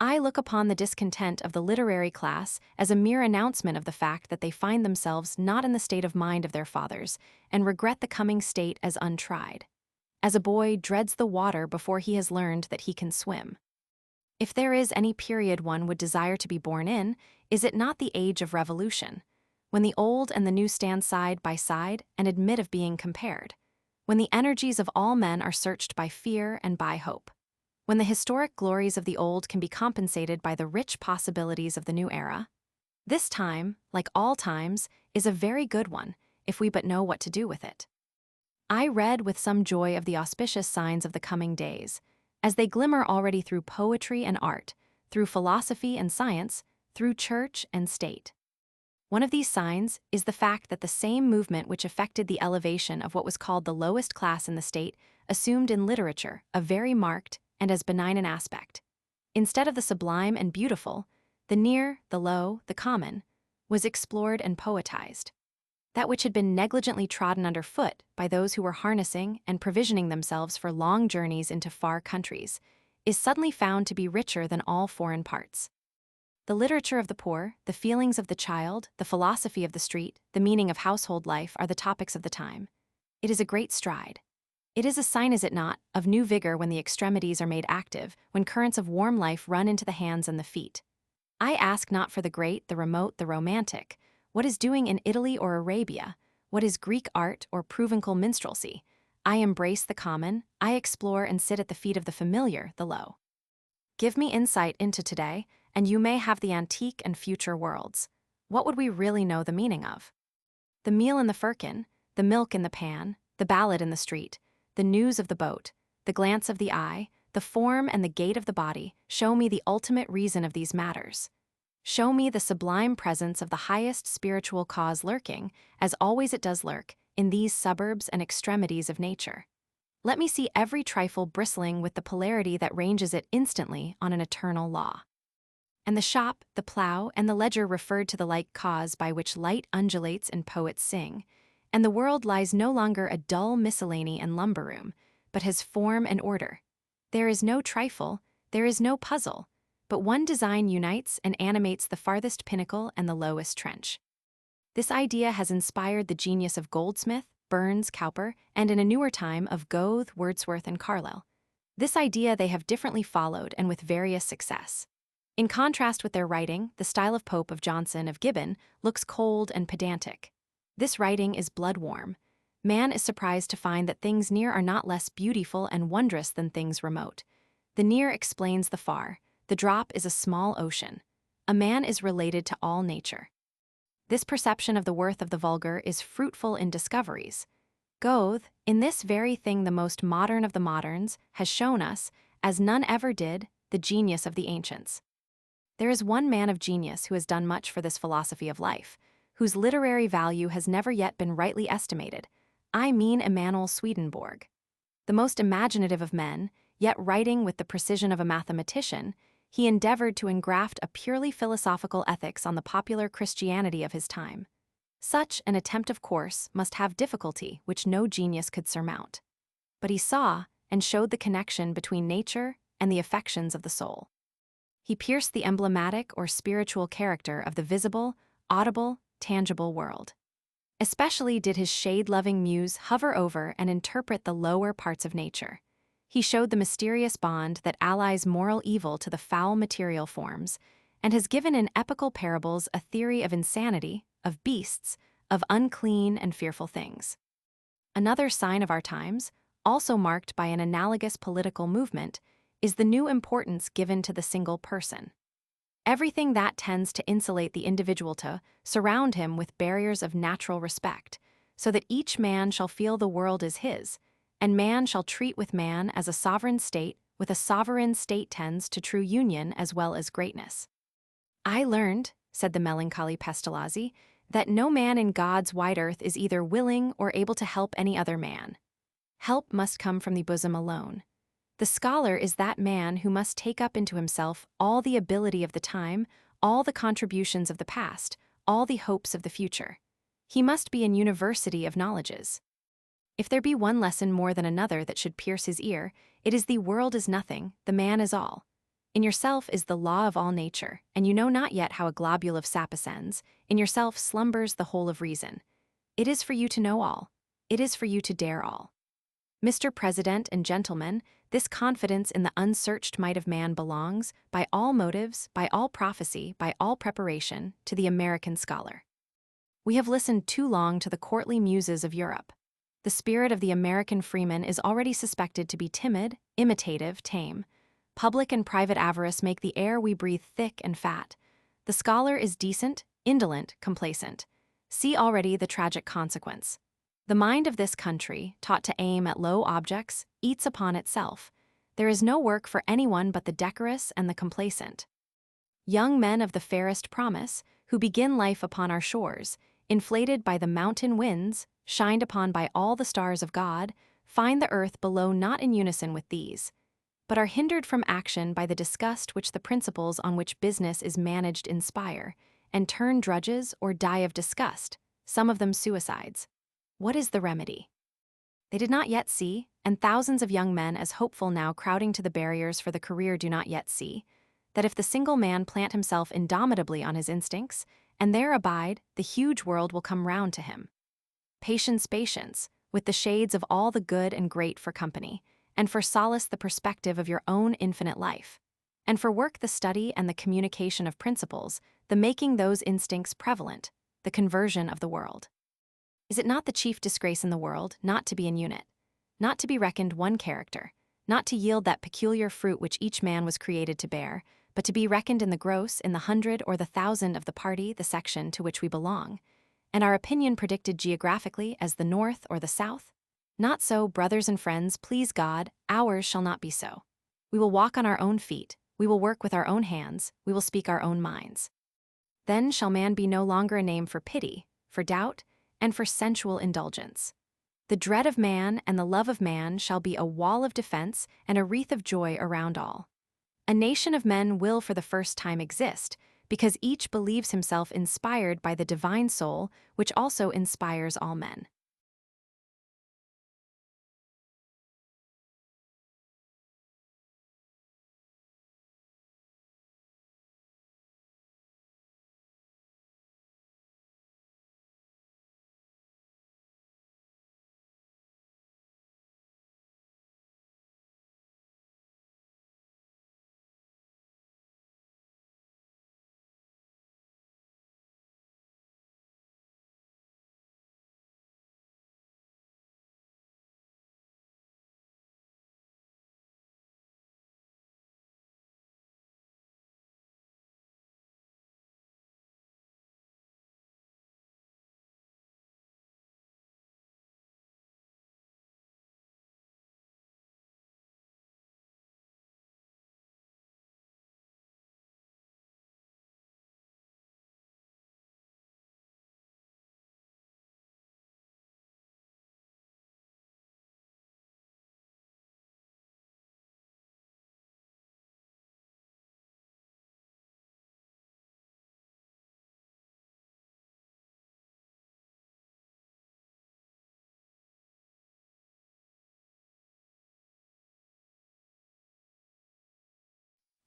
I look upon the discontent of the literary class as a mere announcement of the fact that they find themselves not in the state of mind of their fathers and regret the coming state as untried. As a boy dreads the water before he has learned that he can swim. If there is any period one would desire to be born in, is it not the age of revolution, when the old and the new stand side by side and admit of being compared, when the energies of all men are searched by fear and by hope, when the historic glories of the old can be compensated by the rich possibilities of the new era? This time, like all times, is a very good one, if we but know what to do with it. I read with some joy of the auspicious signs of the coming days, as they glimmer already through poetry and art, through philosophy and science, through church and state. One of these signs is the fact that the same movement which effected the elevation of what was called the lowest class in the state assumed in literature a very marked and as benign an aspect. Instead of the sublime and beautiful, the near, the low, the common, was explored and poetized. That which had been negligently trodden underfoot by those who were harnessing and provisioning themselves for long journeys into far countries is suddenly found to be richer than all foreign parts. The literature of the poor, the feelings of the child, the philosophy of the street, the meaning of household life are the topics of the time. It is a great stride. It is a sign, is it not, of new vigor when the extremities are made active, when currents of warm life run into the hands and the feet. I ask not for the great, the remote, the romantic, what is doing in Italy or Arabia, what is Greek art or Provencal minstrelsy. I embrace the common, I explore and sit at the feet of the familiar, the low. Give me insight into today, and you may have the antique and future worlds. What would we really know the meaning of? The meal in the firkin, the milk in the pan, the ballad in the street, the news of the boat, the glance of the eye, the form and the gait of the body show me the ultimate reason of these matters. Show me the sublime presence of the highest spiritual cause lurking, as always it does lurk, in these suburbs and extremities of nature. Let me see every trifle bristling with the polarity that ranges it instantly on an eternal law. And the shop, the plough, and the ledger referred to the like cause by which light undulates and poets sing, and the world lies no longer a dull miscellany and lumber room, but has form and order. There is no trifle, there is no puzzle, but one design unites and animates the farthest pinnacle and the lowest trench. This idea has inspired the genius of Goldsmith, Burns, Cowper, and in a newer time of Goethe, Wordsworth, and Carlyle. This idea they have differently followed and with various success. In contrast with their writing, the style of Pope, of Johnson, of Gibbon looks cold and pedantic. This writing is blood-warm. Man is surprised to find that things near are not less beautiful and wondrous than things remote. The near explains the far. The drop is a small ocean. A man is related to all nature. This perception of the worth of the vulgar is fruitful in discoveries. Goethe, in this very thing the most modern of the moderns, has shown us, as none ever did, the genius of the ancients. There is one man of genius who has done much for this philosophy of life, whose literary value has never yet been rightly estimated. I mean Emanuel Swedenborg. The most imaginative of men, yet writing with the precision of a mathematician, he endeavored to engraft a purely philosophical ethics on the popular Christianity of his time. Such an attempt, of course, must have difficulty which no genius could surmount. But he saw and showed the connection between nature and the affections of the soul. He pierced the emblematic or spiritual character of the visible, audible, tangible world. Especially did his shade-loving muse hover over and interpret the lower parts of nature. He showed the mysterious bond that allies moral evil to the foul material forms, and has given in epical parables a theory of insanity, of beasts, of unclean and fearful things. Another sign of our times, also marked by an analogous political movement, is the new importance given to the single person. everything that tends to insulate the individual to surround him with barriers of natural respect, so that each man shall feel the world is his, and man shall treat with man as a sovereign state with a sovereign state tends to true union as well as greatness. I learned, said the melancholy Pestalozzi, that no man in God's wide earth is either willing or able to help any other man. Help must come from the bosom alone. The scholar is that man who must take up into himself all the ability of the time, all the contributions of the past, all the hopes of the future. He must be an university of knowledges. If there be one lesson more than another that should pierce his ear, it is the world is nothing, the man is all. In yourself is the law of all nature, and you know not yet how a globule of sap ascends. In yourself slumbers the whole of reason. It is for you to know all. It is for you to dare all. Mr. President and gentlemen, this confidence in the unsearched might of man belongs, by all motives, by all prophecy, by all preparation, to the American scholar. We have listened too long to the courtly muses of Europe. The spirit of the American freeman is already suspected to be timid, imitative, tame. Public and private avarice make the air we breathe thick and fat. The scholar is decent, indolent, complacent. See already the tragic consequence. The mind of this country, taught to aim at low objects, eats upon itself. There is no work for anyone but the decorous and the complacent. Young men of the fairest promise, who begin life upon our shores, inflated by the mountain winds, shined upon by all the stars of God, find the earth below not in unison with these, but are hindered from action by the disgust which the principles on which business is managed inspire, and turn drudges or die of disgust, some of them suicides. What is the remedy? They did not yet see, and thousands of young men as hopeful now crowding to the barriers for the career do not yet see, that if the single man plant himself indomitably on his instincts, and there abide, the huge world will come round to him. Patience, patience, with the shades of all the good and great for company, and for solace the perspective of your own infinite life, and for work the study and the communication of principles, the making those instincts prevalent, the conversion of the world. Is it not the chief disgrace in the world not to be an unit, not to be reckoned one character, not to yield that peculiar fruit which each man was created to bear, but to be reckoned in the gross, in the 100 or the 1,000 of the party, the section to which we belong, and our opinion predicted geographically as the north or the south? Not so, brothers and friends, please God, ours shall not be so. We will walk on our own feet, we will work with our own hands, we will speak our own minds. Then shall man be no longer a name for pity, for doubt, and for sensual indulgence. The dread of man and the love of man shall be a wall of defense and a wreath of joy around all. A nation of men will for the first time exist, because each believes himself inspired by the divine soul, which also inspires all men.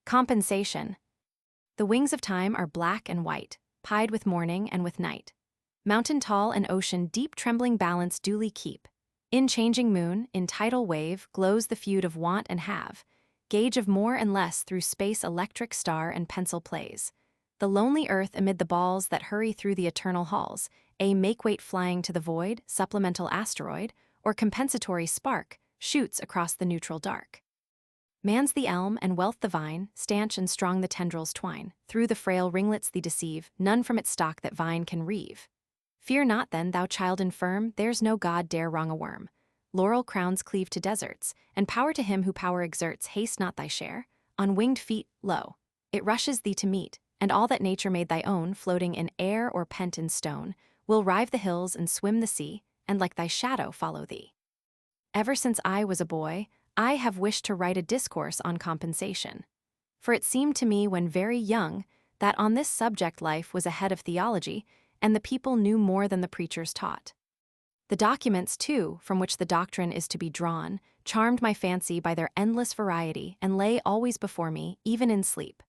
Compensation. The wings of time are black and white, pied with morning and with night. Mountain tall and ocean deep trembling balance duly keep. In changing moon, in tidal wave, glows the feud of want and have. Gauge of more and less through space electric star and pencil plays. The lonely earth amid the balls that hurry through the eternal halls, a make-weight flying to the void, supplemental asteroid, or compensatory spark, shoots across the neutral dark. Man's the elm, and wealth the vine, stanch and strong the tendrils twine. Through the frail ringlets thee deceive, none from its stalk that vine can reave. Fear not then, thou child infirm, there's no god dare wrong a worm. Laurel crowns cleave to deserts, and power to him who power exerts. Haste not thy share. On winged feet, lo, it rushes thee to meet, and all that nature made thy own, floating in air or pent in stone, will rive the hills and swim the sea, and like thy shadow follow thee. Ever since I was a boy, I have wished to write a discourse on compensation. For it seemed to me when very young that on this subject life was ahead of theology, and the people knew more than the preachers taught. The documents, too, from which the doctrine is to be drawn, charmed my fancy by their endless variety and lay always before me, even in sleep.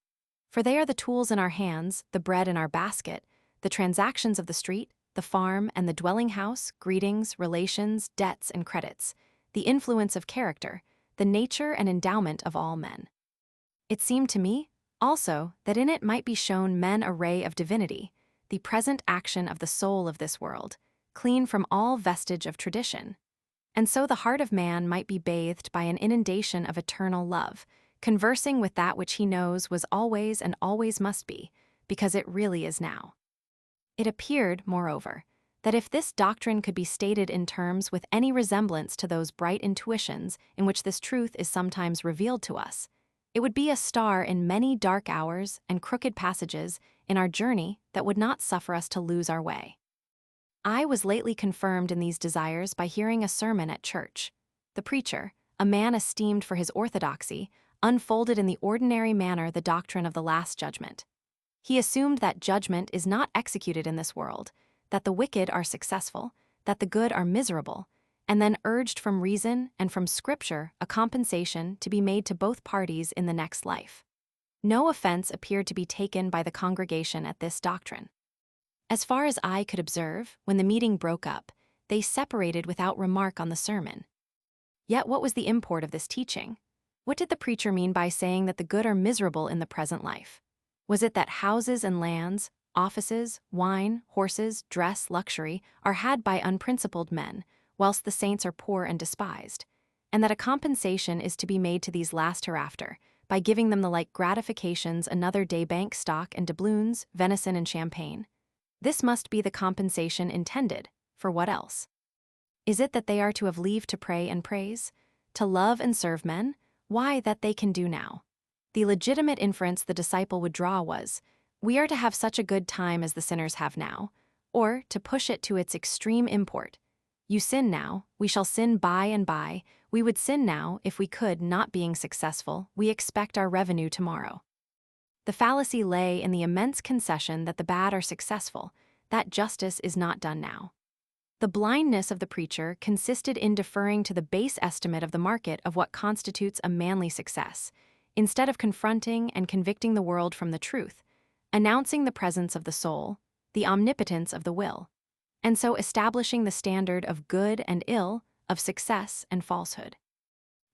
For they are the tools in our hands, the bread in our basket, the transactions of the street, the farm and the dwelling house, greetings, relations, debts and credits, the influence of character, the nature and endowment of all men. It seemed to me, also, that in it might be shown men a ray of divinity, the present action of the soul of this world, clean from all vestige of tradition. And so the heart of man might be bathed by an inundation of eternal love, conversing with that which he knows was always and always must be, because it really is now. It appeared, moreover, that if this doctrine could be stated in terms with any resemblance to those bright intuitions in which this truth is sometimes revealed to us, it would be a star in many dark hours and crooked passages in our journey that would not suffer us to lose our way. I was lately confirmed in these desires by hearing a sermon at church. The preacher, a man esteemed for his orthodoxy, unfolded in the ordinary manner the doctrine of the Last Judgment. He assumed that judgment is not executed in this world, that the wicked are successful, that the good are miserable, and then urged from reason and from Scripture a compensation to be made to both parties in the next life. No offense appeared to be taken by the congregation at this doctrine. As far as I could observe, when the meeting broke up, they separated without remark on the sermon. Yet what was the import of this teaching? What did the preacher mean by saying that the good are miserable in the present life? Was it that houses and lands, offices, wine, horses, dress, luxury are had by unprincipled men, whilst the saints are poor and despised, and that a compensation is to be made to these last hereafter, by giving them the like gratifications another day, bank stock and doubloons, venison and champagne? This must be the compensation intended, for what else? Is it that they are to have leave to pray and praise? To love and serve men? Why, that they can do now. The legitimate inference the disciple would draw was, we are to have such a good time as the sinners have now, or, to push it to its extreme import, you sin now, we shall sin by and by, we would sin now if we could, not being successful, we expect our revenue tomorrow. The fallacy lay in the immense concession that the bad are successful, that justice is not done now. The blindness of the preacher consisted in deferring to the base estimate of the market of what constitutes a manly success, instead of confronting and convicting the world from the truth, announcing the presence of the soul, the omnipotence of the will, and so establishing the standard of good and ill, of success and falsehood.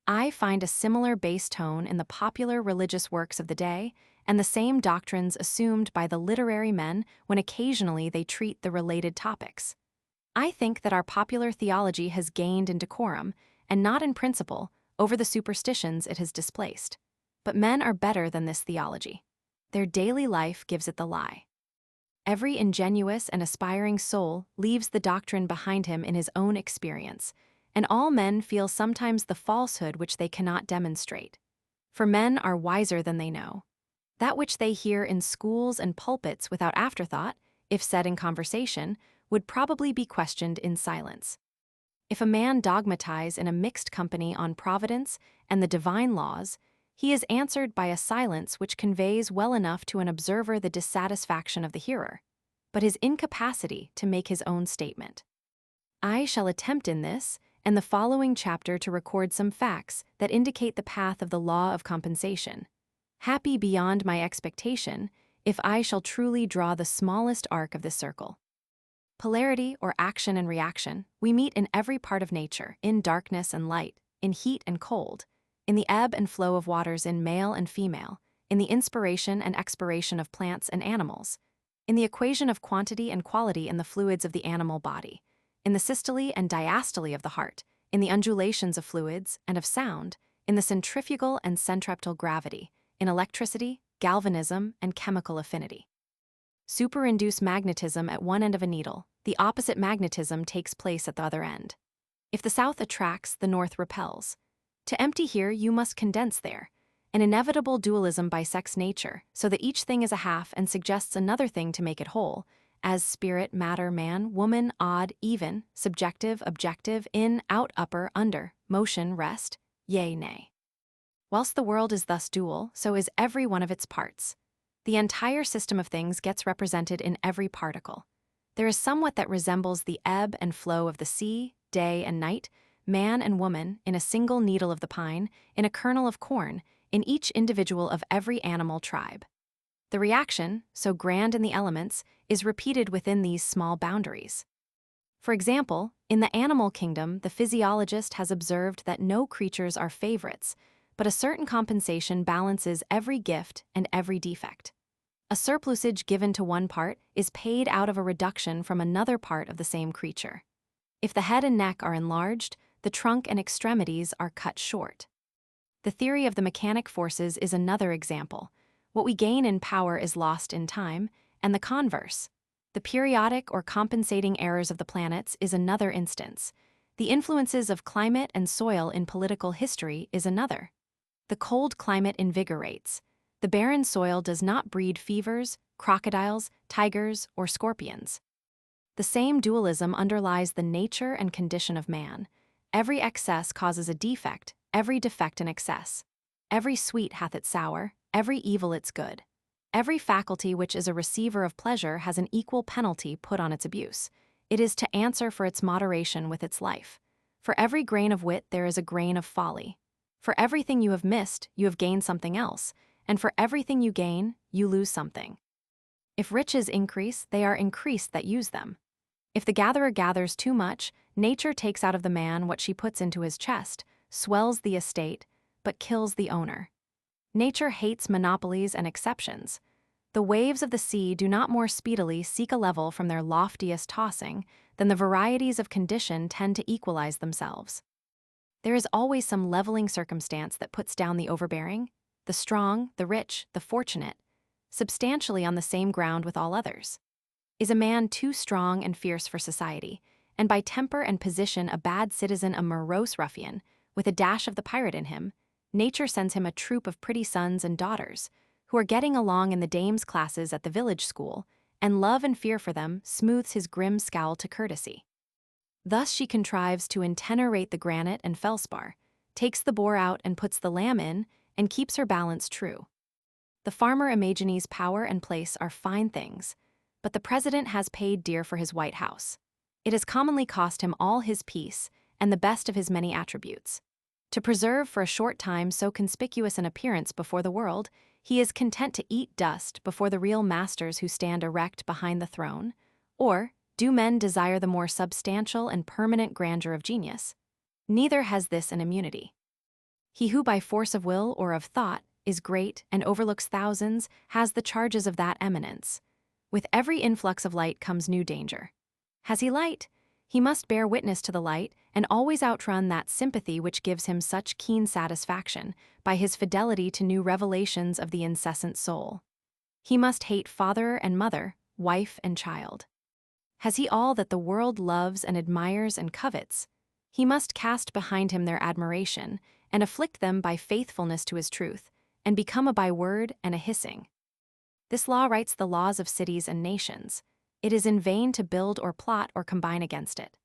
I find a similar base tone in the popular religious works of the day, and the same doctrines assumed by the literary men when occasionally they treat the related topics. I think that our popular theology has gained in decorum, and not in principle, over the superstitions it has displaced. But men are better than this theology. Their daily life gives it the lie. Every ingenuous and aspiring soul leaves the doctrine behind him in his own experience, and all men feel sometimes the falsehood which they cannot demonstrate. For men are wiser than they know. That which they hear in schools and pulpits without afterthought, if said in conversation, would probably be questioned in silence. If a man dogmatize in a mixed company on providence and the divine laws, he is answered by a silence which conveys well enough to an observer the dissatisfaction of the hearer, but his incapacity to make his own statement. I shall attempt in this and the following chapter to record some facts that indicate the path of the law of compensation. Happy beyond my expectation, if I shall truly draw the smallest arc of this circle. Polarity, or action and reaction, we meet in every part of nature, in darkness and light, in heat and cold, in the ebb and flow of waters in male and female, in the inspiration and expiration of plants and animals, in the equation of quantity and quality in the fluids of the animal body, in the systole and diastole of the heart, in the undulations of fluids and of sound, in the centrifugal and centripetal gravity, in electricity, galvanism, and chemical affinity. Superinduce magnetism at one end of a needle, the opposite magnetism takes place at the other end. If the south attracts, the north repels. To empty here, you must condense there. An inevitable dualism bisects nature, so that each thing is a half and suggests another thing to make it whole, as spirit, matter, man, woman, odd, even, subjective, objective, in, out, upper, under, motion, rest, yea, nay. Whilst the world is thus dual, so is every one of its parts. The entire system of things gets represented in every particle. There is somewhat that resembles the ebb and flow of the sea, day and night, man and woman, in a single needle of the pine, in a kernel of corn, in each individual of every animal tribe. The reaction, so grand in the elements, is repeated within these small boundaries. For example, in the animal kingdom, the physiologist has observed that no creatures are favorites, but a certain compensation balances every gift and every defect. A surplusage given to one part is paid out of a reduction from another part of the same creature. If the head and neck are enlarged, the trunk and extremities are cut short. The theory of the mechanic forces is another example. What we gain in power is lost in time, and the converse. The periodic or compensating errors of the planets is another instance. The influences of climate and soil in political history is another. The cold climate invigorates. The barren soil does not breed fevers, crocodiles, tigers, or scorpions. The same dualism underlies the nature and condition of man. Every excess causes a defect, every defect an excess. Every sweet hath its sour, every evil its good. Every faculty which is a receiver of pleasure has an equal penalty put on its abuse. It is to answer for its moderation with its life. For every grain of wit there is a grain of folly. For everything you have missed, you have gained something else, and for everything you gain, you lose something. If riches increase, they are increased that use them. If the gatherer gathers too much, nature takes out of the man what she puts into his chest, swells the estate, but kills the owner. Nature hates monopolies and exceptions. The waves of the sea do not more speedily seek a level from their loftiest tossing than the varieties of condition tend to equalize themselves. There is always some leveling circumstance that puts down the overbearing, the strong, the rich, the fortunate, substantially on the same ground with all others. Is a man too strong and fierce for society, and by temper and position a bad citizen a morose ruffian, with a dash of the pirate in him, nature sends him a troop of pretty sons and daughters, who are getting along in the dames' classes at the village school, and love and fear for them smooths his grim scowl to courtesy. Thus she contrives to intenerate the granite and felspar, takes the boar out and puts the lamb in, and keeps her balance true. The farmer imagines power and place are fine things, but the president has paid dear for his White House. It has commonly cost him all his peace and the best of his many attributes. To preserve for a short time so conspicuous an appearance before the world, he is content to eat dust before the real masters who stand erect behind the throne, or do men desire the more substantial and permanent grandeur of genius? Neither has this an immunity. He who by force of will or of thought is great and overlooks thousands has the charges of that eminence. With every influx of light comes new danger. Has he light? He must bear witness to the light and always outrun that sympathy which gives him such keen satisfaction by his fidelity to new revelations of the incessant soul. He must hate father and mother, wife and child. Has he all that the world loves and admires and covets? He must cast behind him their admiration and afflict them by faithfulness to his truth, and become a byword and a hissing. This law writes the laws of cities and nations. It is in vain to build or plot or combine against it.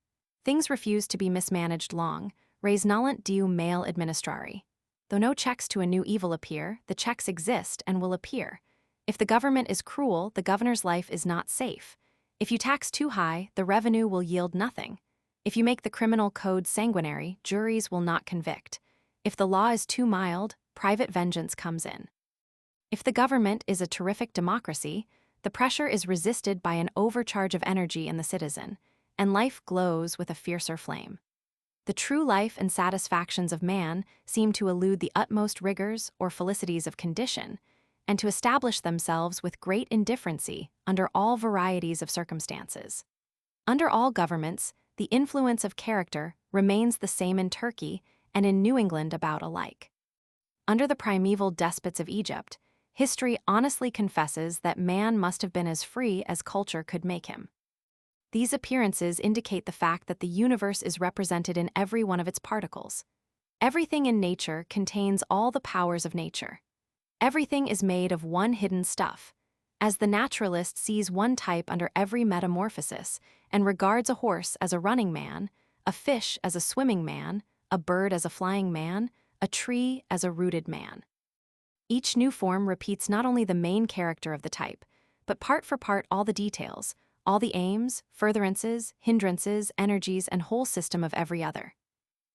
Things refuse to be mismanaged long, res nolunt diu male administrari. Though no checks to a new evil appear, the checks exist and will appear. If the government is cruel, the governor's life is not safe. If you tax too high, the revenue will yield nothing. If you make the criminal code sanguinary, juries will not convict. If the law is too mild, private vengeance comes in. If the government is a terrific democracy, the pressure is resisted by an overcharge of energy in the citizen, and life glows with a fiercer flame. The true life and satisfactions of man seem to elude the utmost rigors or felicities of condition, and to establish themselves with great indifferency under all varieties of circumstances. Under all governments, the influence of character remains the same in Turkey and in New England about alike. under the primeval despots of Egypt, history honestly confesses that man must have been as free as culture could make him. These appearances indicate the fact that the universe is represented in every one of its particles. Everything in nature contains all the powers of nature. Everything is made of one hidden stuff. As the naturalist sees one type under every metamorphosis and regards a horse as a running man, a fish as a swimming man, a bird as a flying man, a tree as a rooted man. Each new form repeats not only the main character of the type, but part for part all the details, all the aims, furtherances, hindrances, energies, and whole system of every other.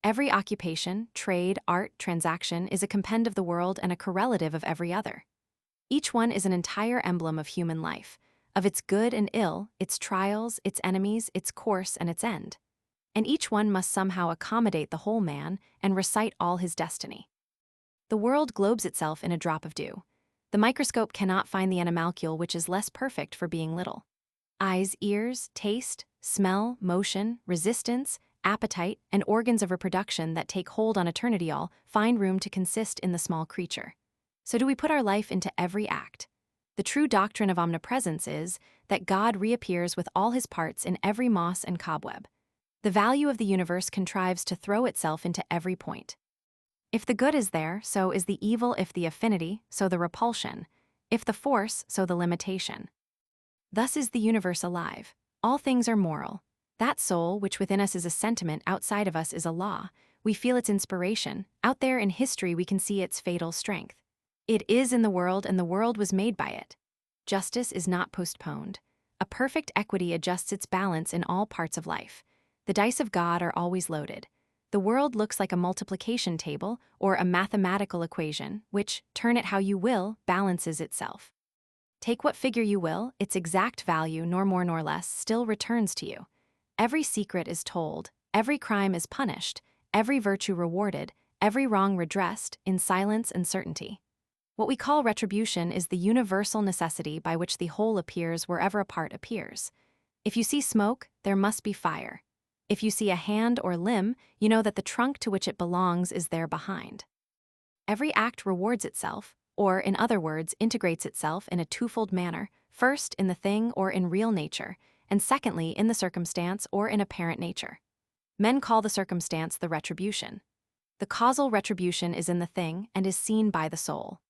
Every occupation, trade, art, transaction is a compend of the world and a correlative of every other. Each one is an entire emblem of human life, of its good and ill, its trials, its enemies, its course, and its end. And each one must somehow accommodate the whole man and recite all his destiny. The world globes itself in a drop of dew. The microscope cannot find the animalcule which is less perfect for being little. Eyes, ears, taste, smell, motion, resistance, appetite, and organs of reproduction that take hold on eternity all find room to consist in the small creature. So do we put our life into every act. The true doctrine of omnipresence is that God reappears with all his parts in every moss and cobweb. The value of the universe contrives to throw itself into every point. If the good is there, so is the evil. If the affinity, so the repulsion. If the force, so the limitation. Thus is the universe alive. All things are moral. That soul which within us is a sentiment, outside of us is a law. We feel its inspiration. Out there in history we can see its fatal strength. It is in the world, and the world was made by it. Justice is not postponed. A perfect equity adjusts its balance in all parts of life. The dice of God are always loaded. The world looks like a multiplication table or a mathematical equation, which, turn it how you will, balances itself. Take what figure you will, its exact value, nor more nor less, still returns to you. Every secret is told, every crime is punished, every virtue rewarded, every wrong redressed, in silence and certainty. What we call retribution is the universal necessity by which the whole appears wherever a part appears. If you see smoke, there must be fire. If you see a hand or limb, you know that the trunk to which it belongs is there behind. Every act rewards itself, or, in other words, integrates itself in a twofold manner, first in the thing or in real nature, and secondly in the circumstance or in apparent nature. Men call the circumstance the retribution. The causal retribution is in the thing and is seen by the soul.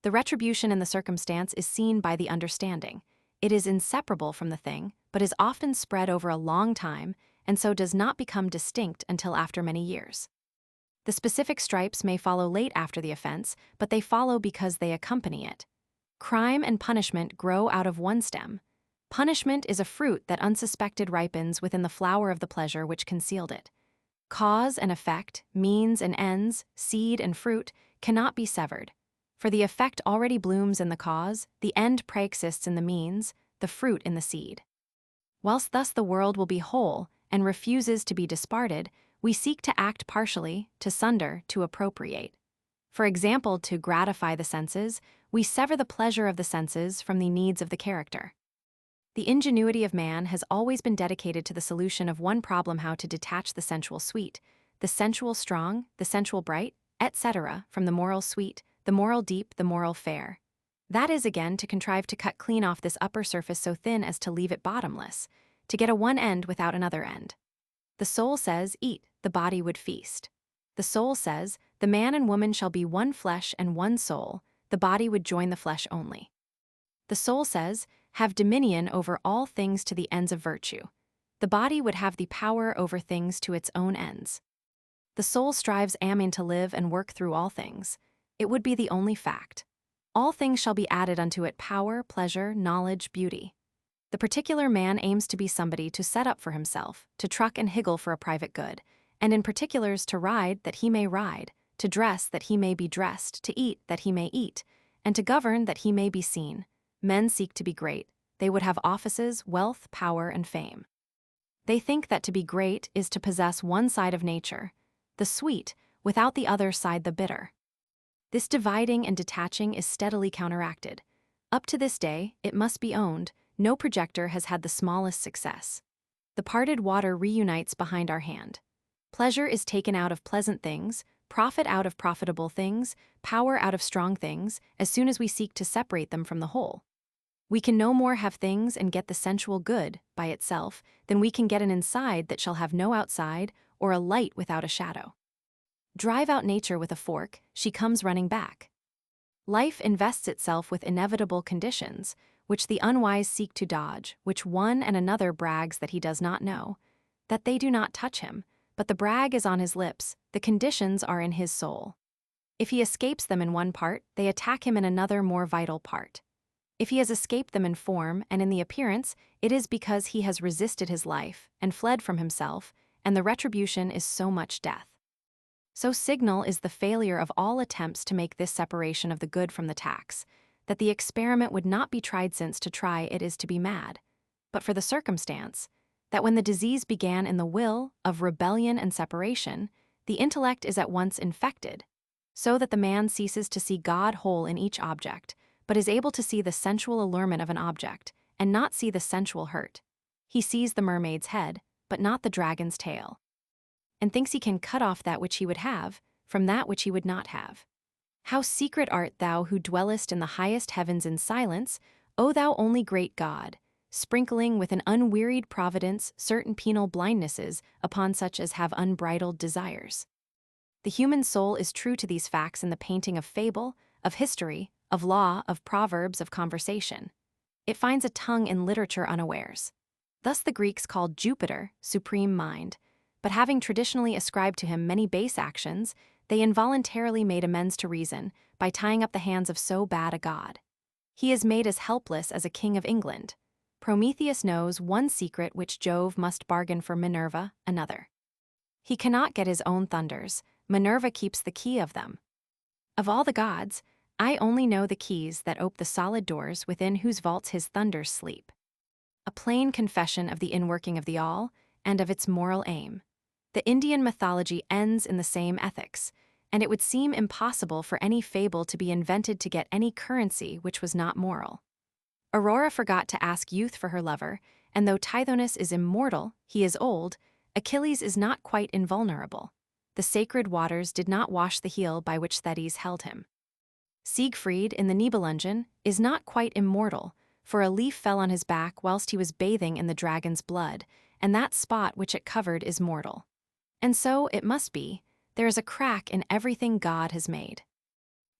The retribution in the circumstance is seen by the understanding. It is inseparable from the thing, but is often spread over a long time, and so does not become distinct until after many years. The specific stripes may follow late after the offense, but they follow because they accompany it. Crime and punishment grow out of one stem. Punishment is a fruit that unsuspected ripens within the flower of the pleasure which concealed it. Cause and effect, means and ends, seed and fruit, cannot be severed. For the effect already blooms in the cause, the end preexists in the means, the fruit in the seed. Whilst thus the world will be whole and refuses to be disparted, we seek to act partially, to sunder, to appropriate. For example, to gratify the senses, we sever the pleasure of the senses from the needs of the character. The ingenuity of man has always been dedicated to the solution of one problem: how to detach the sensual sweet, the sensual strong, the sensual bright, etc., from the moral sweet, the moral deep, the moral fair. That is, again, to contrive to cut clean off this upper surface so thin as to leave it bottomless, to get a one end without another end. The soul says, eat, the body would feast. The soul says, the man and woman shall be one flesh and one soul, the body would join the flesh only. The soul says, have dominion over all things to the ends of virtue. The body would have the power over things to its own ends. The soul strives amen to live and work through all things. It would be the only fact. All things shall be added unto it: power, pleasure, knowledge, beauty. The particular man aims to be somebody to set up for himself, to truck and higgle for a private good, and in particulars to ride that he may ride, to dress that he may be dressed, to eat that he may eat, and to govern that he may be seen. Men seek to be great. They would have offices, wealth, power, and fame. They think that to be great is to possess one side of nature, the sweet, without the other side, the bitter. This dividing and detaching is steadily counteracted. Up to this day, it must be owned, no projector has had the smallest success. The parted water reunites behind our hand. Pleasure is taken out of pleasant things, profit out of profitable things, power out of strong things, as soon as we seek to separate them from the whole. We can no more have things and get the sensual good, by itself, than we can get an inside that shall have no outside, or a light without a shadow. Drive out nature with a fork, she comes running back. Life invests itself with inevitable conditions, which the unwise seek to dodge, which one and another brags that he does not know, that they do not touch him, but the brag is on his lips, the conditions are in his soul. If he escapes them in one part, they attack him in another more vital part. If he has escaped them in form and in the appearance, it is because he has resisted his life and fled from himself, and the retribution is so much death. So signal is the failure of all attempts to make this separation of the good from the tax, that the experiment would not be tried, since to try it is to be mad, but for the circumstance that when the disease began in the will of rebellion and separation, the intellect is at once infected, so that the man ceases to see God whole in each object, but is able to see the sensual allurement of an object, and not see the sensual hurt. He sees the mermaid's head, but not the dragon's tail, and thinks he can cut off that which he would have, from that which he would not have. How secret art thou who dwellest in the highest heavens in silence, O thou only great God, sprinkling with an unwearied providence certain penal blindnesses upon such as have unbridled desires. The human soul is true to these facts in the painting of fable, of history, of law, of proverbs, of conversation. It finds a tongue in literature unawares. Thus the Greeks called Jupiter supreme mind, but having traditionally ascribed to him many base actions, they involuntarily made amends to reason by tying up the hands of so bad a god. He is made as helpless as a king of England. Prometheus knows one secret which Jove must bargain for Minerva another. He cannot get his own thunders, Minerva keeps the key of them. Of all the gods, I only know the keys that ope the solid doors within whose vaults his thunders sleep. A plain confession of the inworking of the all, and of its moral aim. The Indian mythology ends in the same ethics, and it would seem impossible for any fable to be invented to get any currency which was not moral. Aurora forgot to ask youth for her lover, and though Tithonus is immortal, he is old, Achilles is not quite invulnerable. The sacred waters did not wash the heel by which Thetis held him. Siegfried, in the Nibelungen, is not quite immortal, for a leaf fell on his back whilst he was bathing in the dragon's blood, and that spot which it covered is mortal. And so, it must be, there is a crack in everything God has made.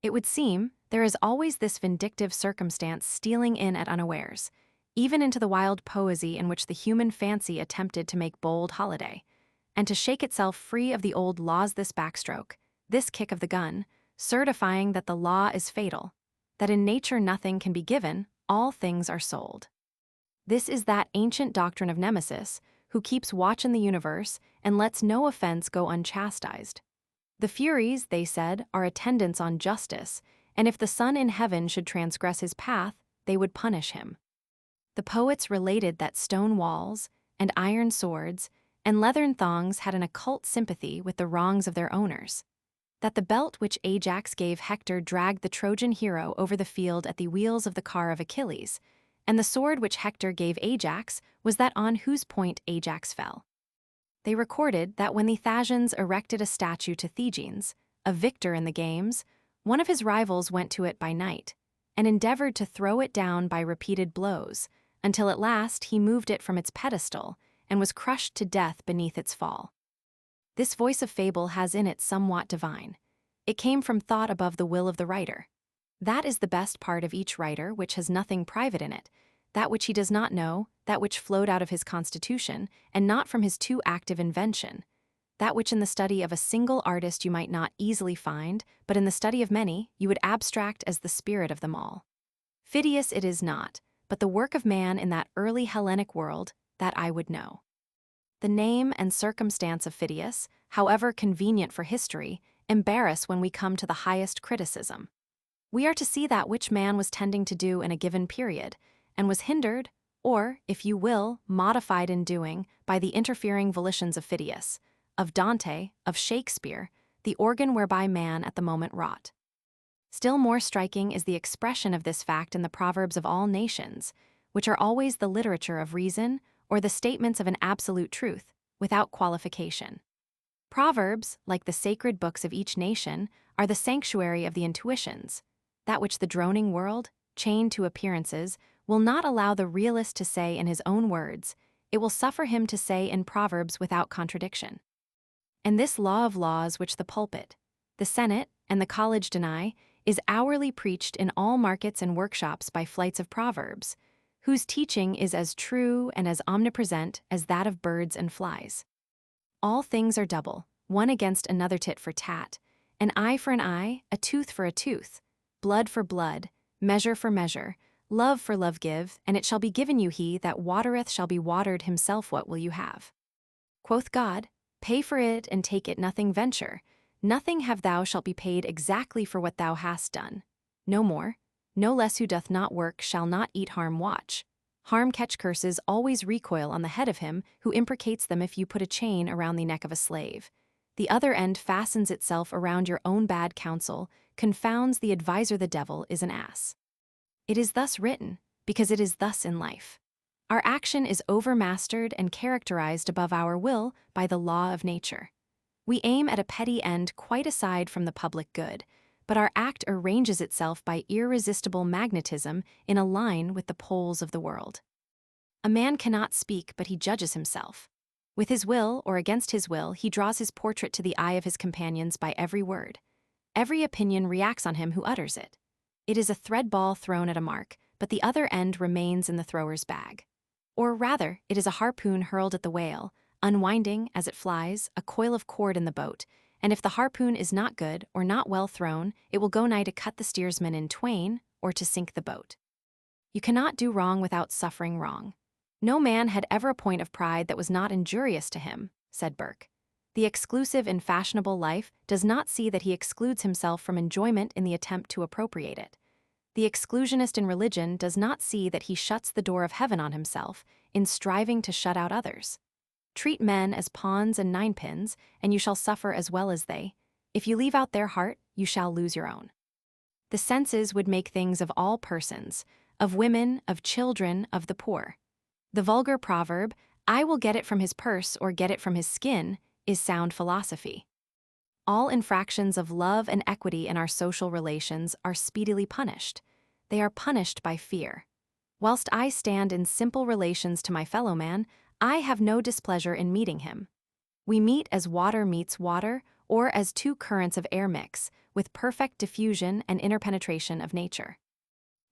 It would seem, there is always this vindictive circumstance stealing in at unawares, even into the wild poesy in which the human fancy attempted to make bold holiday, and to shake itself free of the old laws. This backstroke, this kick of the gun, certifying that the law is fatal, that in nature nothing can be given, all things are sold. This is that ancient doctrine of Nemesis, who keeps watch in the universe and lets no offense go unchastised. The Furies, they said, are attendants on justice, and if the sun in heaven should transgress his path, they would punish him. The poets related that stone walls, and iron swords, and leathern thongs had an occult sympathy with the wrongs of their owners, that the belt which Ajax gave Hector dragged the Trojan hero over the field at the wheels of the car of Achilles, and the sword which Hector gave Ajax was that on whose point Ajax fell. They recorded that when the Thasians erected a statue to Thegenes, a victor in the games, one of his rivals went to it by night, and endeavored to throw it down by repeated blows, until at last he moved it from its pedestal, and was crushed to death beneath its fall. This voice of fable has in it somewhat divine. It came from thought above the will of the writer. That is the best part of each writer which has nothing private in it, that which he does not know, that which flowed out of his constitution, and not from his too active invention, that which in the study of a single artist you might not easily find, but in the study of many you would abstract as the spirit of them all. Phidias it is not, but the work of man in that early Hellenic world, that I would know. The name and circumstance of Phidias, however convenient for history, embarrass when we come to the highest criticism. We are to see that which man was tending to do in a given period, and was hindered, or, if you will, modified in doing, by the interfering volitions of Phidias, of Dante, of Shakespeare, the organ whereby man at the moment wrought. Still more striking is the expression of this fact in the proverbs of all nations, which are always the literature of reason, or the statements of an absolute truth, without qualification. Proverbs, like the sacred books of each nation, are the sanctuary of the intuitions, that which the droning world, chained to appearances, will not allow the realist to say in his own words, it will suffer him to say in Proverbs without contradiction. And this law of laws which the pulpit, the Senate, and the college deny, is hourly preached in all markets and workshops by flights of Proverbs, whose teaching is as true and as omnipresent as that of birds and flies. All things are double, one against another tit for tat, an eye for an eye, a tooth for a tooth, blood for blood, measure for measure, love for love give, and it shall be given you he that watereth shall be watered himself what will you have? Quoth God, pay for it and take it nothing venture, nothing have thou shalt be paid exactly for what thou hast done. No more, no less who doth not work shall not eat harm watch. Harm catch curses always recoil on the head of him who imprecates them if you put a chain around the neck of a slave. The other end fastens itself around your own bad counsel, confounds the adviser the devil is an ass. It is thus written, because it is thus in life. Our action is overmastered and characterized above our will by the law of nature. We aim at a petty end quite aside from the public good, but our act arranges itself by irresistible magnetism in a line with the poles of the world. A man cannot speak, but he judges himself. With his will or against his will, he draws his portrait to the eye of his companions by every word. Every opinion reacts on him who utters it. It is a thread ball thrown at a mark, but the other end remains in the thrower's bag. Or rather, it is a harpoon hurled at the whale, unwinding, as it flies, a coil of cord in the boat, and if the harpoon is not good or not well thrown, it will go nigh to cut the steersman in twain or to sink the boat. You cannot do wrong without suffering wrong. No man had ever a point of pride that was not injurious to him, said Burke. The exclusive in fashionable life does not see that he excludes himself from enjoyment in the attempt to appropriate it. The exclusionist in religion does not see that he shuts the door of heaven on himself in striving to shut out others. Treat men as pawns and ninepins, and you shall suffer as well as they. If you leave out their heart, you shall lose your own. The senses would make things of all persons, of women, of children, of the poor. The vulgar proverb, I will get it from his purse or get it from his skin, is sound philosophy. All infractions of love and equity in our social relations are speedily punished. They are punished by fear. Whilst I stand in simple relations to my fellow man, I have no displeasure in meeting him. We meet as water meets water, or as two currents of air mix, with perfect diffusion and interpenetration of nature.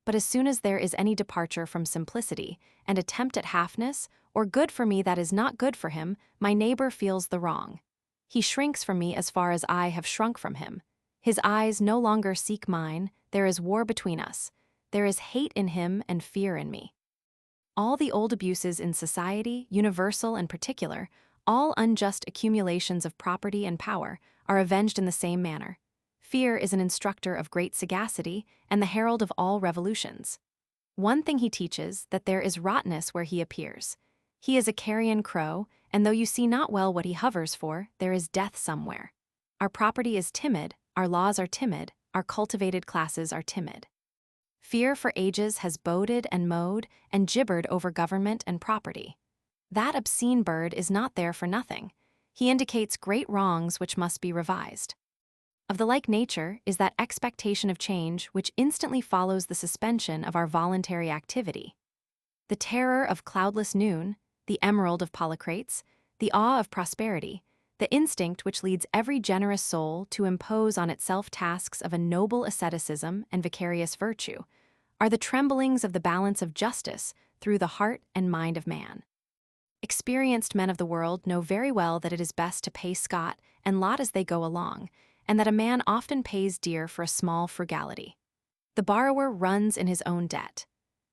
But as soon as there is any departure from simplicity, and attempt at halfness, or good for me that is not good for him, my neighbor feels the wrong. He shrinks from me as far as I have shrunk from him. His eyes no longer seek mine, there is war between us. There is hate in him and fear in me. All the old abuses in society, universal and particular, all unjust accumulations of property and power, are avenged in the same manner. Fear is an instructor of great sagacity and the herald of all revolutions. One thing he teaches, that there is rottenness where he appears. He is a carrion crow, and though you see not well what he hovers for, there is death somewhere. Our property is timid, our laws are timid, our cultivated classes are timid. Fear for ages has boded and mowed and gibbered over government and property. That obscene bird is not there for nothing. He indicates great wrongs which must be revised. Of the like nature is that expectation of change which instantly follows the suspension of our voluntary activity. The terror of cloudless noon, the emerald of Polycrates, the awe of prosperity, the instinct which leads every generous soul to impose on itself tasks of a noble asceticism and vicarious virtue, are the tremblings of the balance of justice through the heart and mind of man. Experienced men of the world know very well that it is best to pay scot and lot as they go along, and that a man often pays dear for a small frugality. The borrower runs in his own debt.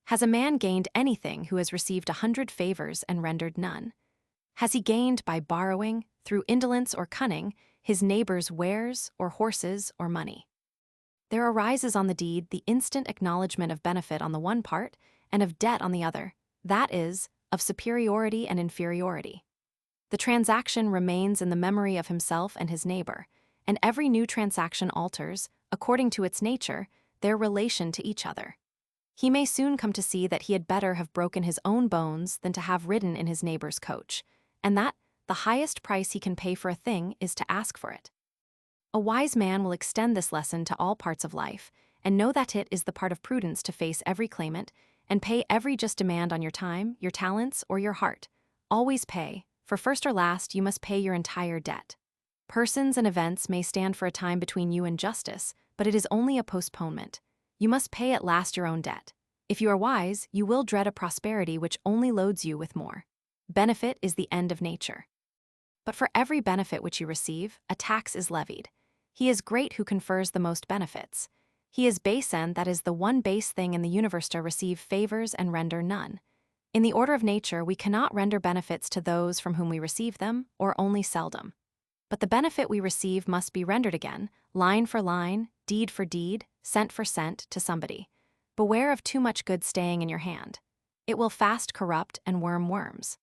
Has a man gained anything who has received 100 favors and rendered none? Has he gained by borrowing, through indolence or cunning, his neighbor's wares or horses or money? There arises on the deed the instant acknowledgement of benefit on the one part and of debt on the other, that is, of superiority and inferiority. The transaction remains in the memory of himself and his neighbor, and every new transaction alters, according to its nature, their relation to each other. He may soon come to see that he had better have broken his own bones than to have ridden in his neighbor's coach, and that, the highest price he can pay for a thing is to ask for it. A wise man will extend this lesson to all parts of life, and know that it is the part of prudence to face every claimant and pay every just demand on your time, your talents, or your heart. Always pay, for first or last you must pay your entire debt. Persons and events may stand for a time between you and justice, but it is only a postponement. You must pay at last your own debt. If you are wise, you will dread a prosperity which only loads you with more. Benefit is the end of nature. But for every benefit which you receive, a tax is levied. He is great who confers the most benefits. He is base, and that is the one base thing in the universe to receive favors and render none. In the order of nature, we cannot render benefits to those from whom we receive them, or only seldom. But the benefit we receive must be rendered again, line for line, deed for deed, cent for cent, to somebody. Beware of too much good staying in your hand. It will fast corrupt and worm worms.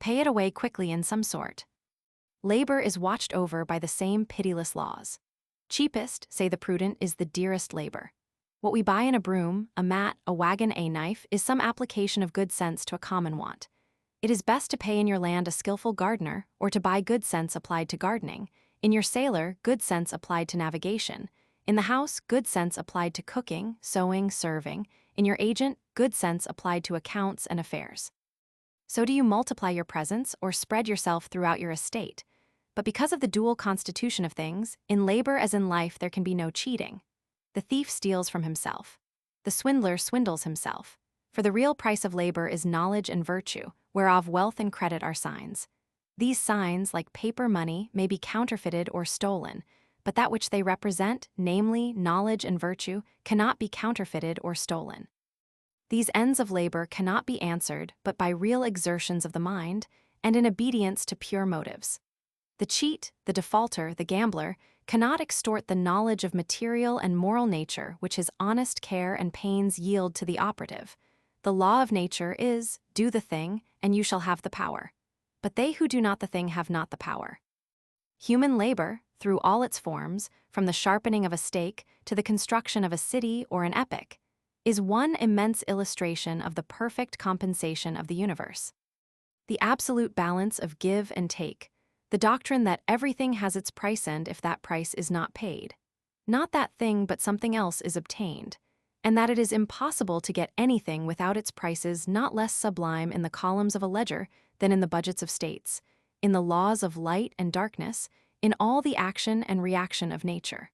Pay it away quickly in some sort. Labor is watched over by the same pitiless laws. Cheapest, say the prudent, is the dearest labor. What we buy in a broom, a mat, a wagon, a knife, is some application of good sense to a common want. It is best to pay in your land a skillful gardener, or to buy good sense applied to gardening; in your sailor, good sense applied to navigation; in the house, good sense applied to cooking, sewing, serving; in your agent, good sense applied to accounts and affairs. So do you multiply your presence or spread yourself throughout your estate. But because of the dual constitution of things, in labor as in life there can be no cheating. The thief steals from himself. The swindler swindles himself. For the real price of labor is knowledge and virtue, whereof wealth and credit are signs. These signs, like paper money, may be counterfeited or stolen, but that which they represent, namely knowledge and virtue, cannot be counterfeited or stolen. These ends of labor cannot be answered but by real exertions of the mind and in obedience to pure motives. The cheat, the defaulter, the gambler, cannot extort the knowledge of material and moral nature which his honest care and pains yield to the operative. The law of nature is, do the thing, and you shall have the power. But they who do not the thing have not the power. Human labor, through all its forms, from the sharpening of a stake to the construction of a city or an epic, is one immense illustration of the perfect compensation of the universe. The absolute balance of give and take, the doctrine that everything has its price end if that price is not paid. Not that thing but something else is obtained, and that it is impossible to get anything without its prices not less sublime in the columns of a ledger than in the budgets of states, in the laws of light and darkness, in all the action and reaction of nature.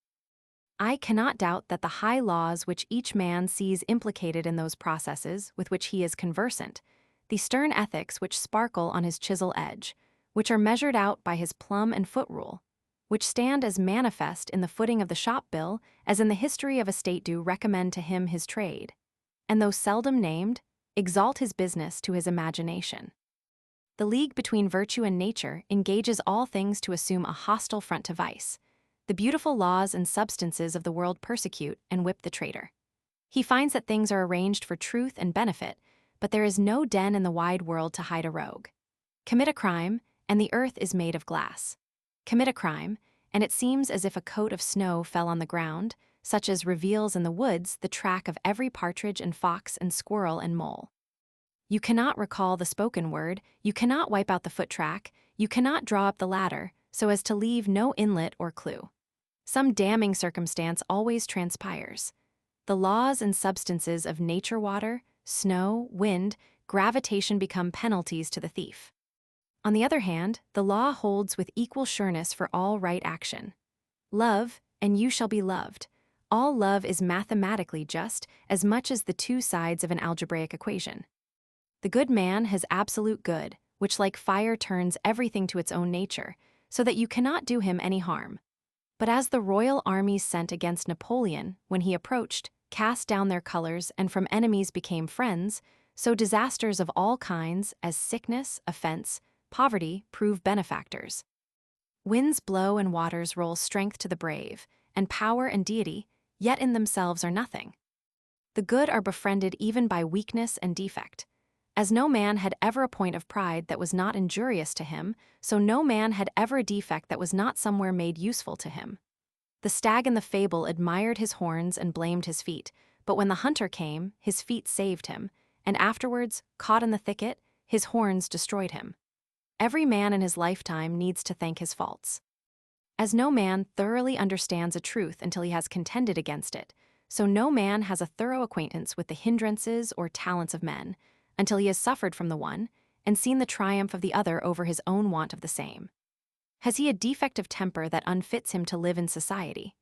I cannot doubt that the high laws which each man sees implicated in those processes with which he is conversant, the stern ethics which sparkle on his chisel edge, which are measured out by his plumb and foot rule, which stand as manifest in the footing of the shop bill as in the history of a state, do recommend to him his trade, and though seldom named, exalt his business to his imagination. The league between virtue and nature engages all things to assume a hostile front to vice. The beautiful laws and substances of the world persecute and whip the traitor. He finds that things are arranged for truth and benefit, but there is no den in the wide world to hide a rogue. Commit a crime, and the earth is made of glass. Commit a crime, and it seems as if a coat of snow fell on the ground, such as reveals in the woods the track of every partridge and fox and squirrel and mole. You cannot recall the spoken word, you cannot wipe out the foot track, you cannot draw up the ladder, so as to leave no inlet or clue. Some damning circumstance always transpires. The laws and substances of nature, water, snow, wind, gravitation become penalties to the thief. On the other hand, the law holds with equal sureness for all right action. Love, and you shall be loved. All love is mathematically just as much as the two sides of an algebraic equation. The good man has absolute good, which like fire turns everything to its own nature, so that you cannot do him any harm. But as the royal armies sent against Napoleon, when he approached, cast down their colors and from enemies became friends, so disasters of all kinds, as sickness, offense, poverty, prove benefactors. Winds blow and waters roll strength to the brave, and power and deity, yet in themselves are nothing. The good are befriended even by weakness and defect. As no man had ever a point of pride that was not injurious to him, so no man had ever a defect that was not somewhere made useful to him. The stag in the fable admired his horns and blamed his feet, but when the hunter came, his feet saved him, and afterwards, caught in the thicket, his horns destroyed him. Every man in his lifetime needs to thank his faults. As no man thoroughly understands a truth until he has contended against it, so no man has a thorough acquaintance with the hindrances or talents of men until he has suffered from the one and seen the triumph of the other over his own want of the same. Has he a defect of temper that unfits him to live in society?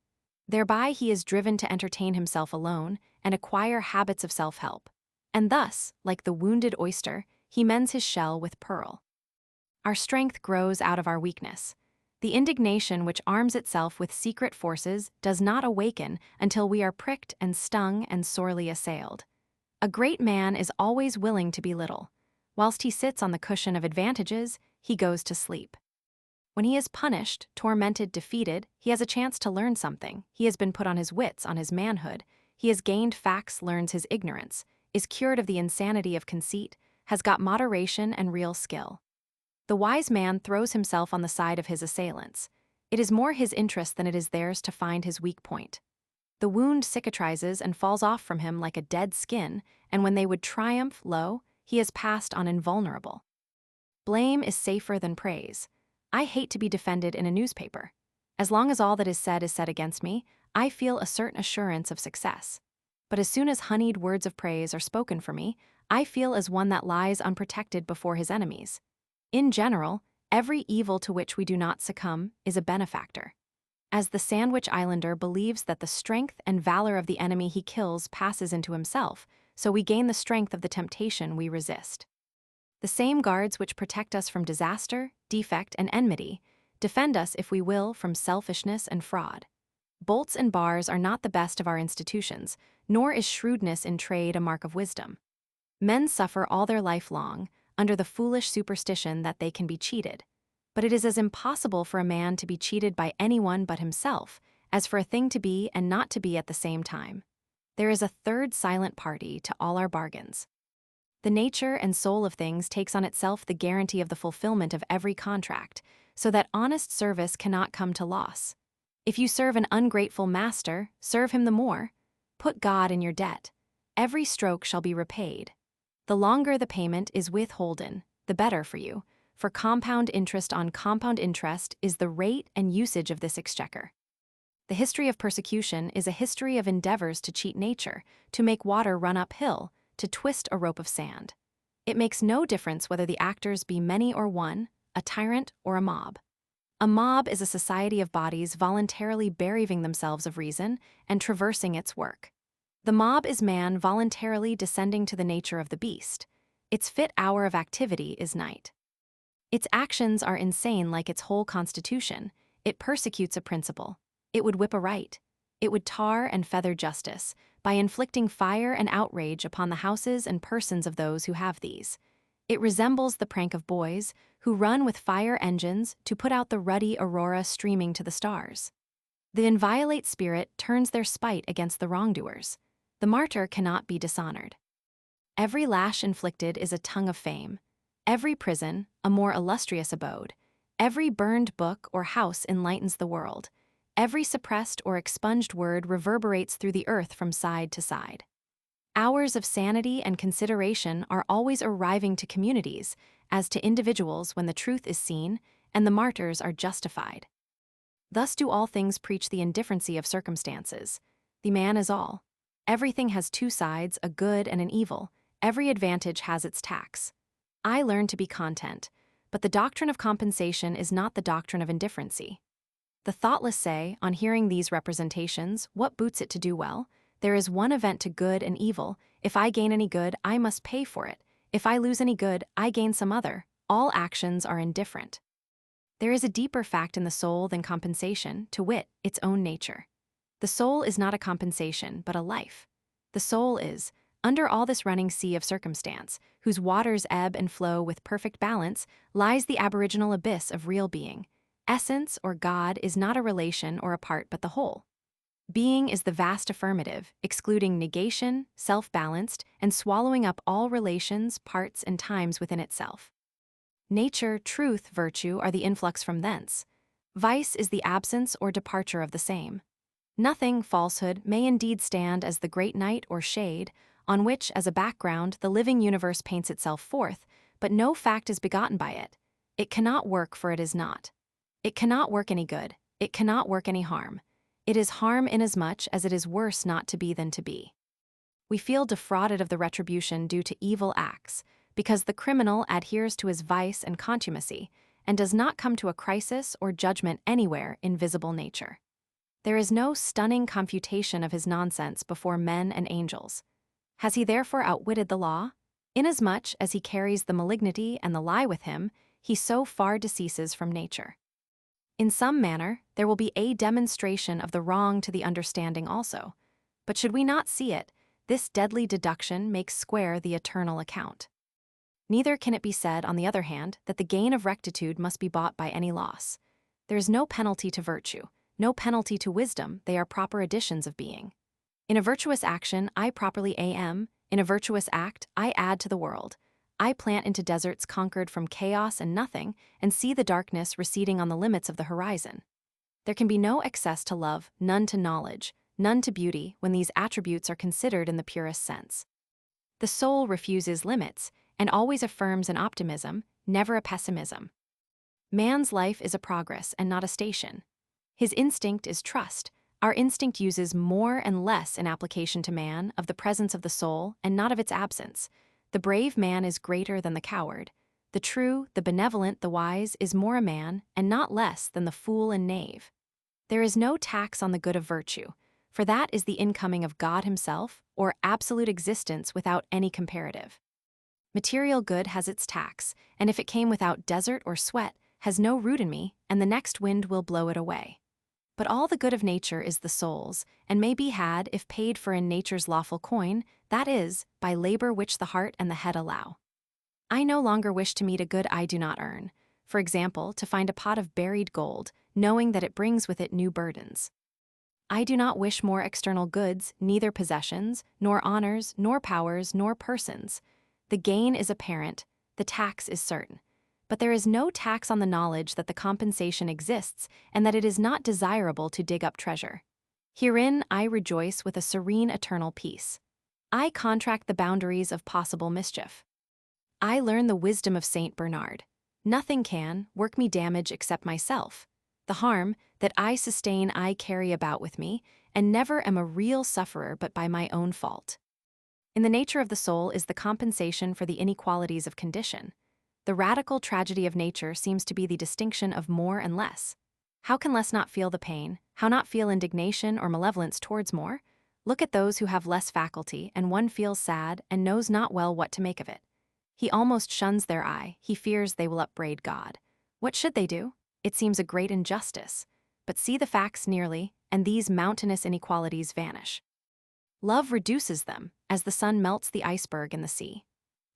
Thereby he is driven to entertain himself alone and acquire habits of self-help. And thus, like the wounded oyster, he mends his shell with pearl. Our strength grows out of our weakness. The indignation which arms itself with secret forces does not awaken until we are pricked and stung and sorely assailed. A great man is always willing to be little. Whilst he sits on the cushion of advantages, he goes to sleep. When he is punished, tormented, defeated, he has a chance to learn something. He has been put on his wits, on his manhood. He has gained facts, learns his ignorance, is cured of the insanity of conceit, has got moderation and real skill. The wise man throws himself on the side of his assailants. It is more his interest than it is theirs to find his weak point. The wound cicatrizes and falls off from him like a dead skin, and when they would triumph, lo, he has passed on invulnerable. Blame is safer than praise. I hate to be defended in a newspaper. As long as all that is said against me, I feel a certain assurance of success. But as soon as honeyed words of praise are spoken for me, I feel as one that lies unprotected before his enemies. In general, every evil to which we do not succumb is a benefactor. As the Sandwich Islander believes that the strength and valor of the enemy he kills passes into himself, so we gain the strength of the temptation we resist. The same guards which protect us from disaster, defect, and enmity defend us, if we will, from selfishness and fraud. Bolts and bars are not the best of our institutions, nor is shrewdness in trade a mark of wisdom. Men suffer all their life long, under the foolish superstition that they can be cheated. But it is as impossible for a man to be cheated by anyone but himself as for a thing to be and not to be at the same time. There is a third silent party to all our bargains. The nature and soul of things takes on itself the guarantee of the fulfillment of every contract, so that honest service cannot come to loss. If you serve an ungrateful master, serve him the more. Put God in your debt. Every stroke shall be repaid. The longer the payment is withholden, the better for you, for compound interest on compound interest is the rate and usage of this exchequer. The history of persecution is a history of endeavors to cheat nature, to make water run uphill, to twist a rope of sand. It makes no difference whether the actors be many or one, a tyrant or a mob. A mob is a society of bodies voluntarily bereaving themselves of reason and traversing its work. The mob is man voluntarily descending to the nature of the beast. Its fit hour of activity is night. Its actions are insane like its whole constitution. It persecutes a principle. It would whip a right. It would tar and feather justice by inflicting fire and outrage upon the houses and persons of those who have these. It resembles the prank of boys who run with fire engines to put out the ruddy aurora streaming to the stars. The inviolate spirit turns their spite against the wrongdoers. The martyr cannot be dishonored. Every lash inflicted is a tongue of fame. Every prison, a more illustrious abode. Every burned book or house enlightens the world. Every suppressed or expunged word reverberates through the earth from side to side. Hours of sanity and consideration are always arriving to communities, as to individuals when the truth is seen, and the martyrs are justified. Thus do all things preach the indifferency of circumstances. The man is all. Everything has two sides, a good and an evil. Every advantage has its tax. I learn to be content, but the doctrine of compensation is not the doctrine of indifferency. The thoughtless say, on hearing these representations, what boots it to do well? There is one event to good and evil. If I gain any good, I must pay for it. If I lose any good, I gain some other. All actions are indifferent. There is a deeper fact in the soul than compensation, to wit, its own nature. The soul is not a compensation, but a life. The soul is, under all this running sea of circumstance, whose waters ebb and flow with perfect balance, lies the aboriginal abyss of real being. Essence, or God, is not a relation or a part but the whole. Being is the vast affirmative, excluding negation, self-balanced, and swallowing up all relations, parts, and times within itself. Nature, truth, virtue are the influx from thence. Vice is the absence or departure of the same. Nothing, falsehood, may indeed stand as the great night or shade, on which, as a background, the living universe paints itself forth, but no fact is begotten by it. It cannot work, for it is not. It cannot work any good. It cannot work any harm. It is harm inasmuch as it is worse not to be than to be. We feel defrauded of the retribution due to evil acts, because the criminal adheres to his vice and contumacy, and does not come to a crisis or judgment anywhere in visible nature. There is no stunning confutation of his nonsense before men and angels. Has he therefore outwitted the law? Inasmuch as he carries the malignity and the lie with him, he so far deceases from nature. In some manner, there will be a demonstration of the wrong to the understanding also. But should we not see it, this deadly deduction makes square the eternal account. Neither can it be said, on the other hand, that the gain of rectitude must be bought by any loss. There is no penalty to virtue, no penalty to wisdom, they are proper additions of being. In a virtuous action, I properly am, in a virtuous act, I add to the world. I plant into deserts conquered from chaos and nothing, and see the darkness receding on the limits of the horizon. There can be no excess to love, none to knowledge, none to beauty, when these attributes are considered in the purest sense. The soul refuses limits, and always affirms an optimism, never a pessimism. Man's life is a progress and not a station. His instinct is trust. Our instinct uses more and less in application to man of the presence of the soul and not of its absence. The brave man is greater than the coward. The true, the benevolent, the wise is more a man and not less than the fool and knave. There is no tax on the good of virtue, for that is the incoming of God himself, or absolute existence without any comparative. Material good has its tax, and if it came without desert or sweat, has no root in me, and the next wind will blow it away. But all the good of nature is the soul's, and may be had if paid for in nature's lawful coin, that is, by labor which the heart and the head allow. I no longer wish to meet a good I do not earn, for example, to find a pot of buried gold, knowing that it brings with it new burdens. I do not wish more external goods, neither possessions, nor honors, nor powers, nor persons. The gain is apparent, the tax is certain. But there is no tax on the knowledge that the compensation exists and that it is not desirable to dig up treasure. Herein I rejoice with a serene eternal peace. I contract the boundaries of possible mischief. I learn the wisdom of Saint Bernard. Nothing can work me damage except myself. The harm that I sustain I carry about with me, and never am a real sufferer but by my own fault. In the nature of the soul is the compensation for the inequalities of condition. The radical tragedy of nature seems to be the distinction of more and less. How can less not feel the pain? How not feel indignation or malevolence towards more? Look at those who have less faculty, and one feels sad and knows not well what to make of it. He almost shuns their eye, he fears they will upbraid God. What should they do? It seems a great injustice. But see the facts nearly, and these mountainous inequalities vanish. Love reduces them, as the sun melts the iceberg in the sea.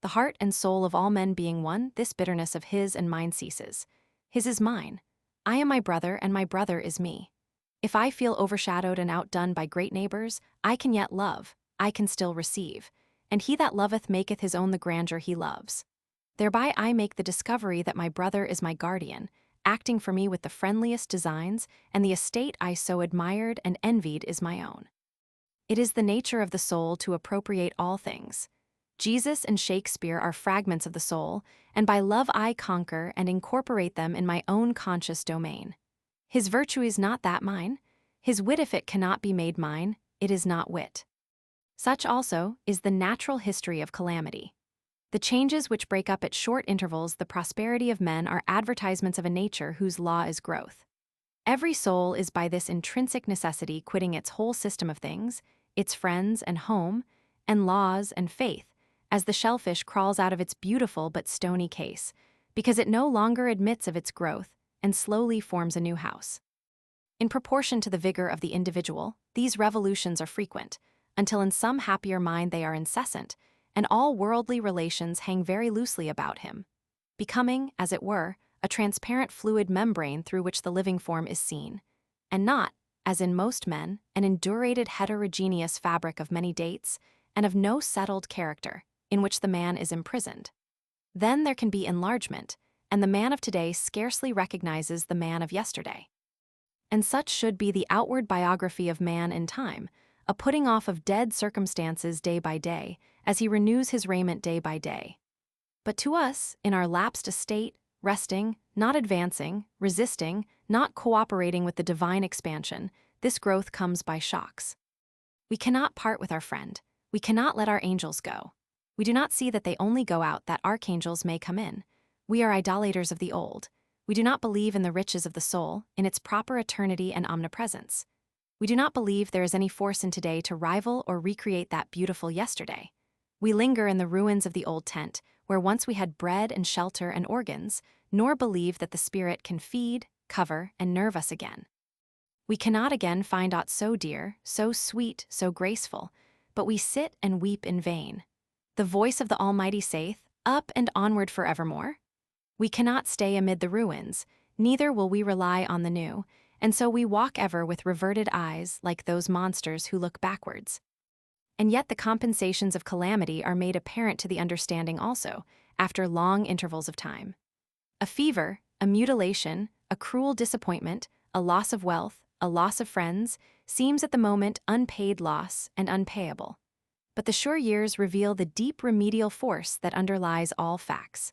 The heart and soul of all men being one, this bitterness of his and mine ceases. His is mine. I am my brother, and my brother is me. If I feel overshadowed and outdone by great neighbors, I can yet love, I can still receive. And he that loveth maketh his own the grandeur he loves. Thereby I make the discovery that my brother is my guardian, acting for me with the friendliest designs, and the estate I so admired and envied is my own. It is the nature of the soul to appropriate all things. Jesus and Shakespeare are fragments of the soul, and by love I conquer and incorporate them in my own conscious domain. His virtue is not that mine. His wit, if it cannot be made mine, it is not wit. Such also is the natural history of calamity. The changes which break up at short intervals the prosperity of men are advertisements of a nature whose law is growth. Every soul is by this intrinsic necessity quitting its whole system of things, its friends and home, and laws and faith, as the shellfish crawls out of its beautiful but stony case, because it no longer admits of its growth and slowly forms a new house. In proportion to the vigor of the individual, these revolutions are frequent, until in some happier mind they are incessant, and all worldly relations hang very loosely about him, becoming, as it were, a transparent fluid membrane through which the living form is seen, and not, as in most men, an indurated heterogeneous fabric of many dates and of no settled character, in which the man is imprisoned. Then there can be enlargement, and the man of today scarcely recognizes the man of yesterday. And such should be the outward biography of man in time, a putting off of dead circumstances day by day, as he renews his raiment day by day. But to us, in our lapsed estate, resting, not advancing, resisting, not cooperating with the divine expansion, this growth comes by shocks. We cannot part with our friend. We cannot let our angels go. We do not see that they only go out that archangels may come in. We are idolaters of the old. We do not believe in the riches of the soul, in its proper eternity and omnipresence. We do not believe there is any force in today to rival or recreate that beautiful yesterday. We linger in the ruins of the old tent, where once we had bread and shelter and organs, nor believe that the Spirit can feed, cover, and nerve us again. We cannot again find aught so dear, so sweet, so graceful, but we sit and weep in vain. The voice of the Almighty saith, "Up and onward forevermore." We cannot stay amid the ruins, neither will we rely on the new, and so we walk ever with reverted eyes like those monsters who look backwards. And yet the compensations of calamity are made apparent to the understanding also, after long intervals of time. A fever, a mutilation, a cruel disappointment, a loss of wealth, a loss of friends, seems at the moment unpaid loss and unpayable. But the sure years reveal the deep remedial force that underlies all facts.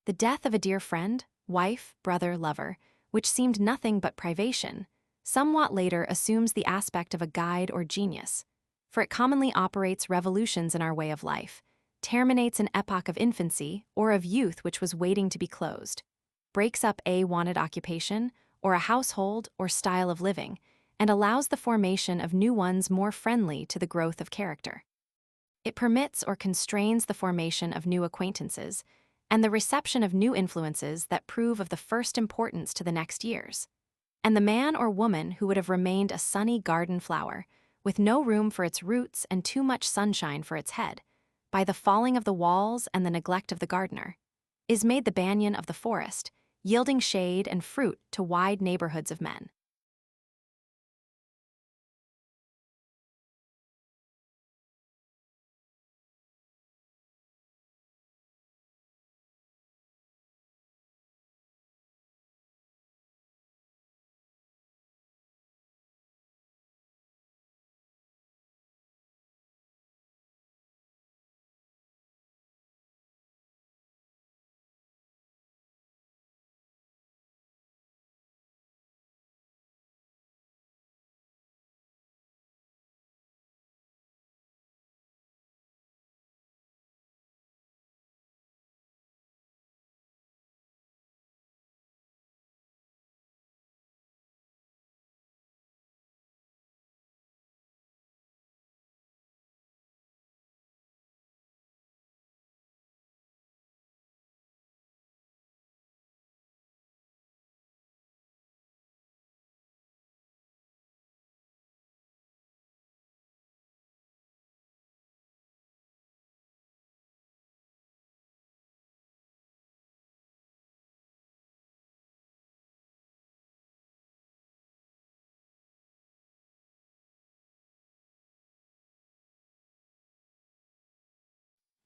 The death of a dear friend, wife, brother, lover, which seemed nothing but privation, somewhat later assumes the aspect of a guide or genius, for it commonly operates revolutions in our way of life, terminates an epoch of infancy or of youth which was waiting to be closed, breaks up a wanted occupation, or a household or style of living, and allows the formation of new ones more friendly to the growth of character. It permits or constrains the formation of new acquaintances, and the reception of new influences that prove of the first importance to the next years. And the man or woman who would have remained a sunny garden flower, with no room for its roots and too much sunshine for its head, by the falling of the walls and the neglect of the gardener, is made the banyan of the forest, yielding shade and fruit to wide neighborhoods of men.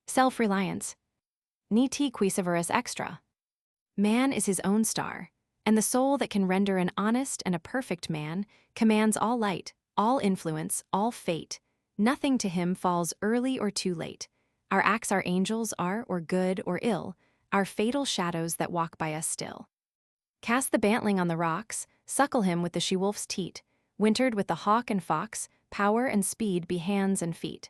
Self-Reliance. Niti qui severus extra. Man is his own star, and the soul that can render an honest and a perfect man commands all light, all influence, all fate. Nothing to him falls early or too late. Our acts are angels are or good or ill, our fatal shadows that walk by us still. Cast the bantling on the rocks, suckle him with the she-wolf's teat, wintered with the hawk and fox, power and speed be hands and feet.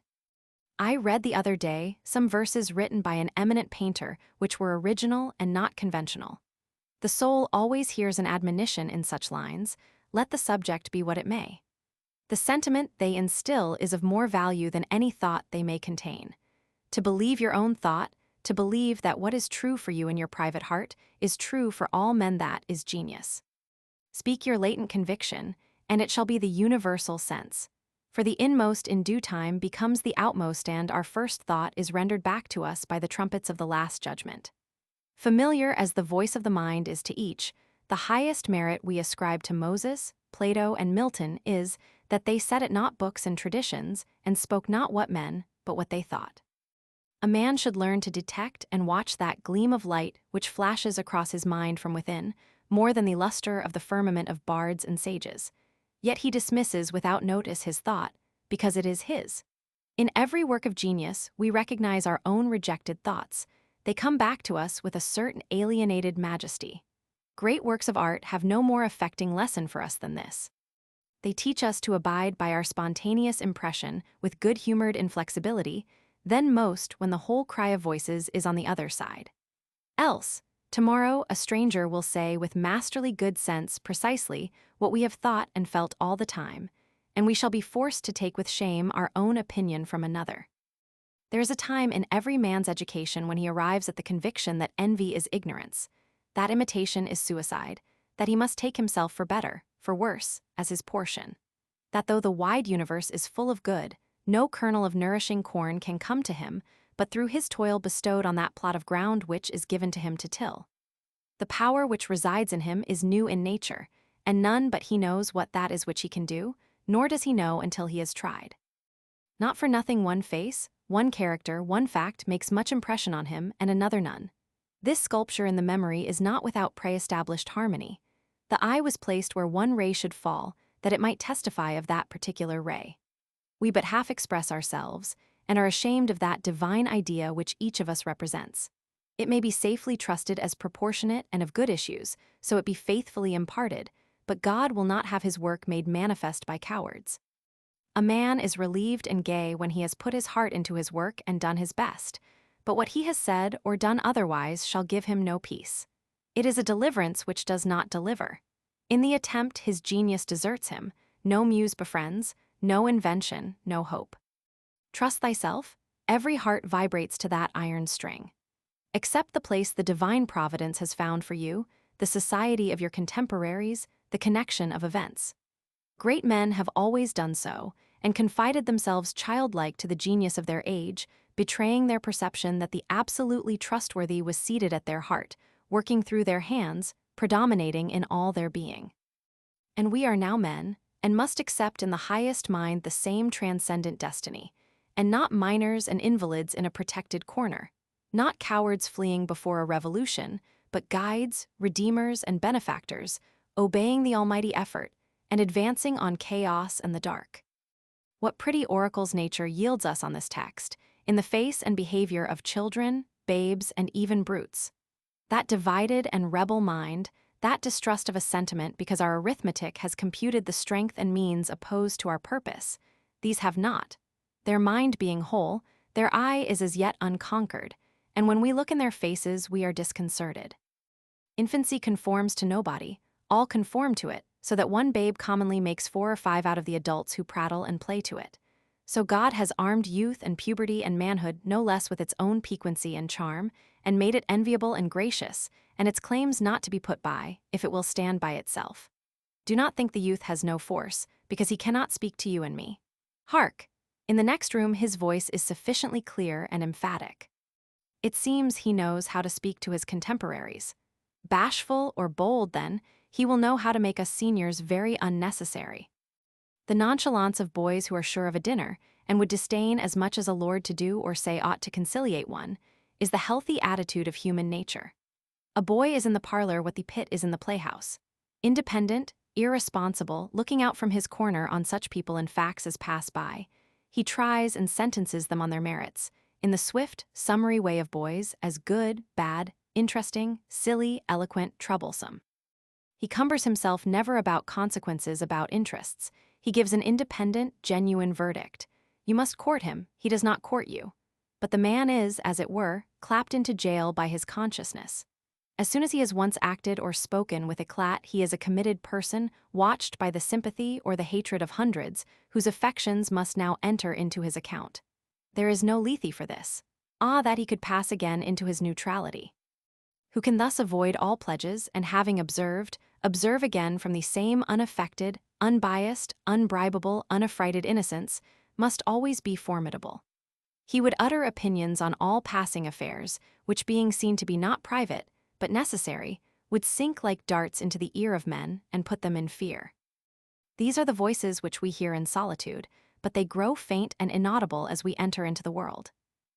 I read the other day some verses written by an eminent painter which were original and not conventional. The soul always hears an admonition in such lines, let the subject be what it may. The sentiment they instill is of more value than any thought they may contain. To believe your own thought, to believe that what is true for you in your private heart is true for all men, that is genius. Speak your latent conviction, and it shall be the universal sense. For the inmost in due time becomes the outmost, and our first thought is rendered back to us by the trumpets of the last judgment. Familiar as the voice of the mind is to each, the highest merit we ascribe to Moses, Plato, and Milton is that they set at naught books and traditions, and spoke not what men, but what they thought. A man should learn to detect and watch that gleam of light which flashes across his mind from within, more than the luster of the firmament of bards and sages. Yet he dismisses without notice his thought, because it is his. In every work of genius, we recognize our own rejected thoughts. They come back to us with a certain alienated majesty. Great works of art have no more affecting lesson for us than this. They teach us to abide by our spontaneous impression with good-humored inflexibility, then most when the whole cry of voices is on the other side. Else, tomorrow a stranger will say with masterly good sense precisely what we have thought and felt all the time, and we shall be forced to take with shame our own opinion from another. There is a time in every man's education when he arrives at the conviction that envy is ignorance, that imitation is suicide, that he must take himself for better, for worse, as his portion. That though the wide universe is full of good, no kernel of nourishing corn can come to him, but through his toil bestowed on that plot of ground which is given to him to till. The power which resides in him is new in nature, and none but he knows what that is which he can do, nor does he know until he has tried. Not for nothing one face, one character, one fact makes much impression on him, and another none. This sculpture in the memory is not without pre-established harmony. The eye was placed where one ray should fall, that it might testify of that particular ray. We but half express ourselves, and are ashamed of that divine idea which each of us represents. It may be safely trusted as proportionate and of good issues, so it be faithfully imparted, but God will not have his work made manifest by cowards. A man is relieved and gay when he has put his heart into his work and done his best, but what he has said or done otherwise shall give him no peace. It is a deliverance which does not deliver. In the attempt his genius deserts him, no muse befriends, no invention, no hope. Trust thyself, every heart vibrates to that iron string. Accept the place the divine providence has found for you, the society of your contemporaries, the connection of events. Great men have always done so, and confided themselves childlike to the genius of their age, betraying their perception that the absolutely trustworthy was seated at their heart, working through their hands, predominating in all their being. And we are now men, and must accept in the highest mind the same transcendent destiny, and not minors and invalids in a protected corner, not cowards fleeing before a revolution, but guides, redeemers, and benefactors, obeying the almighty effort, and advancing on chaos and the dark. What pretty oracles nature yields us on this text, in the face and behavior of children, babes, and even brutes. That divided and rebel mind, that distrust of a sentiment because our arithmetic has computed the strength and means opposed to our purpose, these have not. Their mind being whole, their eye is as yet unconquered, and when we look in their faces we are disconcerted. Infancy conforms to nobody, all conform to it, so that one babe commonly makes 4 or 5 out of the adults who prattle and play to it. So God has armed youth and puberty and manhood no less with its own piquancy and charm, and made it enviable and gracious, and its claims not to be put by, if it will stand by itself. Do not think the youth has no force, because he cannot speak to you and me. Hark! In the next room his voice is sufficiently clear and emphatic. It seems he knows how to speak to his contemporaries. Bashful or bold, then, he will know how to make us seniors very unnecessary. The nonchalance of boys who are sure of a dinner, and would disdain as much as a lord to do or say ought to conciliate one, is the healthy attitude of human nature. A boy is in the parlor what the pit is in the playhouse. Independent, irresponsible, looking out from his corner on such people and facts as pass by, he tries and sentences them on their merits, in the swift, summary way of boys, as good, bad, interesting, silly, eloquent, troublesome. He cumbers himself never about consequences, about interests. He gives an independent, genuine verdict. You must court him, he does not court you. But the man is, as it were, clapped into jail by his consciousness. As soon as he has once acted or spoken with eclat, he is a committed person, watched by the sympathy or the hatred of hundreds, whose affections must now enter into his account. There is no Lethe for this. Ah, that he could pass again into his neutrality. Who can thus avoid all pledges, and having observed, observe again from the same unaffected, unbiased, unbribable, unaffrighted innocence, must always be formidable. He would utter opinions on all passing affairs, which being seen to be not private, but necessary, would sink like darts into the ear of men, and put them in fear. These are the voices which we hear in solitude, but they grow faint and inaudible as we enter into the world.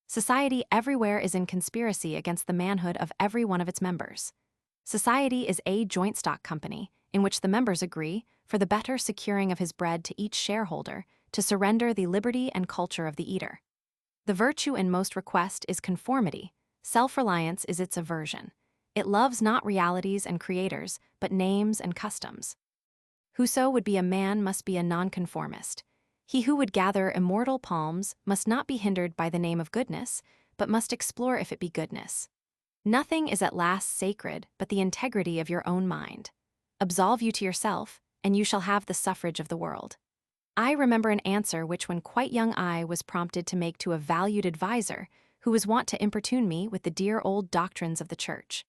Society everywhere is in conspiracy against the manhood of every one of its members. Society is a joint stock company, in which the members agree, for the better securing of his bread to each shareholder, to surrender the liberty and culture of the eater. The virtue in most request is conformity, Self-reliance is its aversion. It loves not realities and creators, but names and customs. Whoso would be a man must be a nonconformist. He who would gather immortal palms must not be hindered by the name of goodness, but must explore if it be goodness. Nothing is at last sacred but the integrity of your own mind. Absolve you to yourself, and you shall have the suffrage of the world. I remember an answer which when quite young I was prompted to make to a valued adviser who was wont to importune me with the dear old doctrines of the church.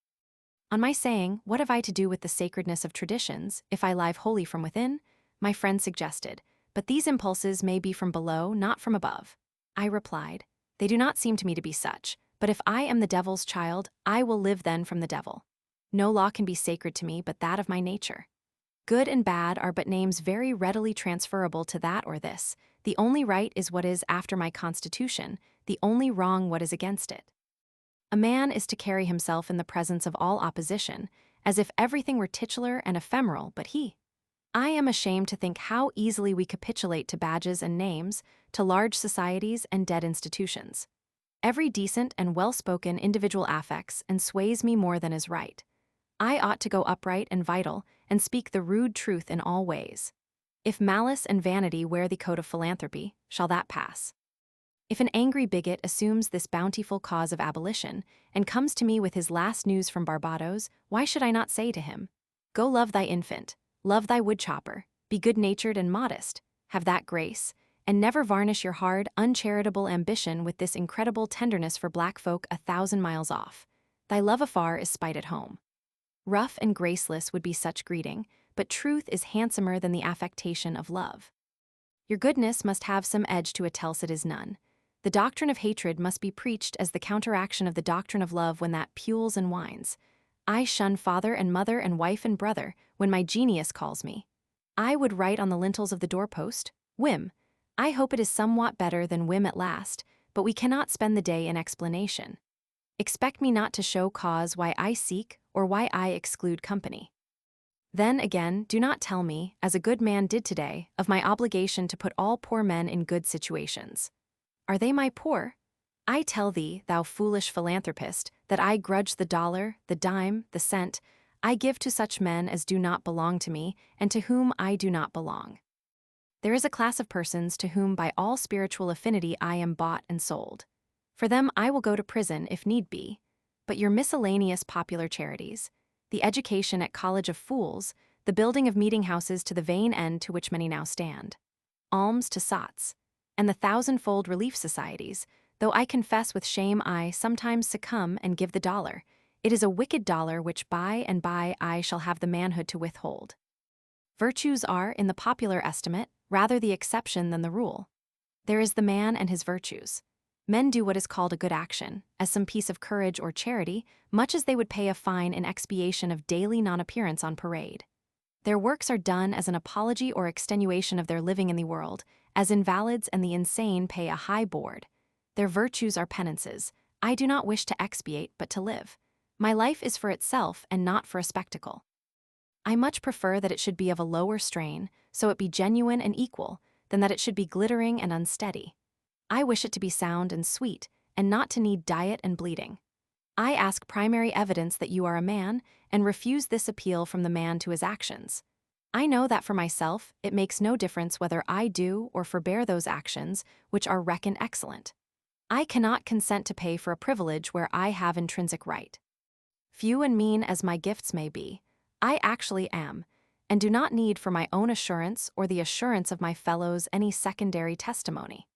On my saying, "What have I to do with the sacredness of traditions, if I live wholly from within?" my friend suggested, "But these impulses may be from below, not from above." I replied, "They do not seem to me to be such, but if I am the devil's child, I will live then from the devil. No law can be sacred to me but that of my nature. Good and bad are but names very readily transferable to that or this. The only right is what is after my constitution, the only wrong what is against it. A man is to carry himself in the presence of all opposition, as if everything were titular and ephemeral but he. I am ashamed to think how easily we capitulate to badges and names, to large societies and dead institutions. Every decent and well-spoken individual affects and sways me more than is right. I ought to go upright and vital, and speak the rude truth in all ways. If malice and vanity wear the coat of philanthropy, shall that pass? If an angry bigot assumes this bountiful cause of abolition, and comes to me with his last news from Barbados, why should I not say to him, "Go love thy infant, love thy woodchopper, be good-natured and modest, have that grace, and never varnish your hard, uncharitable ambition with this incredible tenderness for black folk 1,000 miles off. Thy love afar is spite at home." Rough and graceless would be such greeting, but truth is handsomer than the affectation of love. Your goodness must have some edge to it else it is none. The doctrine of hatred must be preached as the counteraction of the doctrine of love when that pules and whines. I shun father and mother and wife and brother when my genius calls me. I would write on the lintels of the doorpost, "Whim." I hope it is somewhat better than whim at last, but we cannot spend the day in explanation. Expect me not to show cause why I seek or why I exclude company. Then again, do not tell me, as a good man did today, of my obligation to put all poor men in good situations. Are they my poor? I tell thee, thou foolish philanthropist, that I grudge the dollar, the dime, the cent I give to such men as do not belong to me and to whom I do not belong. There is a class of persons to whom by all spiritual affinity I am bought and sold. For them I will go to prison if need be, but your miscellaneous popular charities, the education at college of fools, the building of meeting houses to the vain end to which many now stand, alms to sots, and the thousandfold relief societies, though I confess with shame I sometimes succumb and give the dollar, it is a wicked dollar which by and by I shall have the manhood to withhold. Virtues are, in the popular estimate, rather the exception than the rule. There is the man and his virtues. Men do what is called a good action, as some piece of courage or charity, much as they would pay a fine in expiation of daily non-appearance on parade. Their works are done as an apology or extenuation of their living in the world, as invalids and the insane pay a high board. Their virtues are penances. I do not wish to expiate, but to live. My life is for itself and not for a spectacle. I much prefer that it should be of a lower strain, so it be genuine and equal, than that it should be glittering and unsteady. I wish it to be sound and sweet, and not to need diet and bleeding. I ask primary evidence that you are a man, and refuse this appeal from the man to his actions. I know that for myself, it makes no difference whether I do or forbear those actions which are reckoned excellent. I cannot consent to pay for a privilege where I have intrinsic right. Few and mean as my gifts may be, I actually am, and do not need for my own assurance or the assurance of my fellows any secondary testimony.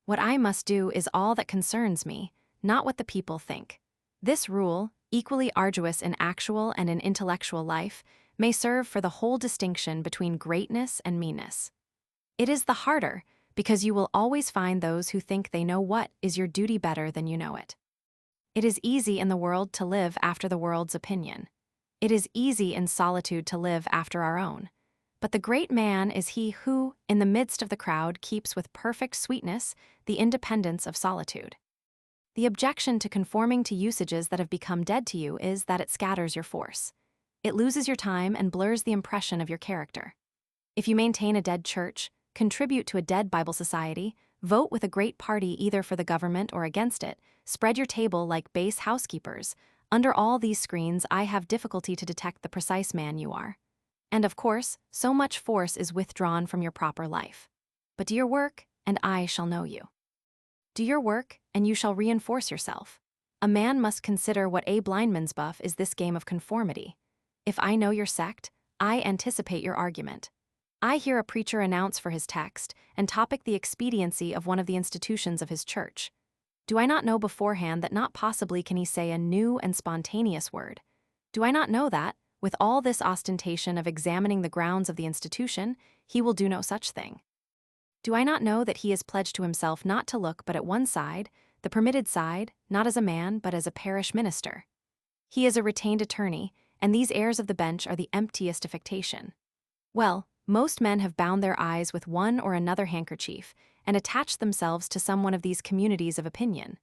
What I must do is all that concerns me, not what the people think. This rule, equally arduous in actual and in intellectual life, may serve for the whole distinction between greatness and meanness. It is the harder, because you will always find those who think they know what is your duty better than you know it. It is easy in the world to live after the world's opinion. It is easy in solitude to live after our own. But the great man is he who, in the midst of the crowd, keeps with perfect sweetness the independence of solitude. The objection to conforming to usages that have become dead to you is that it scatters your force. It loses your time and blurs the impression of your character. If you maintain a dead church, contribute to a dead Bible society, Vote with a great party either for the government or against it. Spread your table like base housekeepers. Under all these screens, I have difficulty to detect the precise man you are. And of course, so much force is withdrawn from your proper life. But do your work, and I shall know you. Do your work, and you shall reinforce yourself. A man must consider what A. Blindmansbuff is this game of conformity. If I know your sect, I anticipate your argument. I hear a preacher announce for his text and topic the expediency of one of the institutions of his church. Do I not know beforehand that not possibly can he say a new and spontaneous word? Do I not know that, with all this ostentation of examining the grounds of the institution, he will do no such thing? Do I not know that he has pledged to himself not to look but at one side, the permitted side, not as a man but as a parish minister? He is a retained attorney, and these airs of the bench are the emptiest affectation. Well, most men have bound their eyes with one or another handkerchief and attached themselves to some one of these communities of opinion.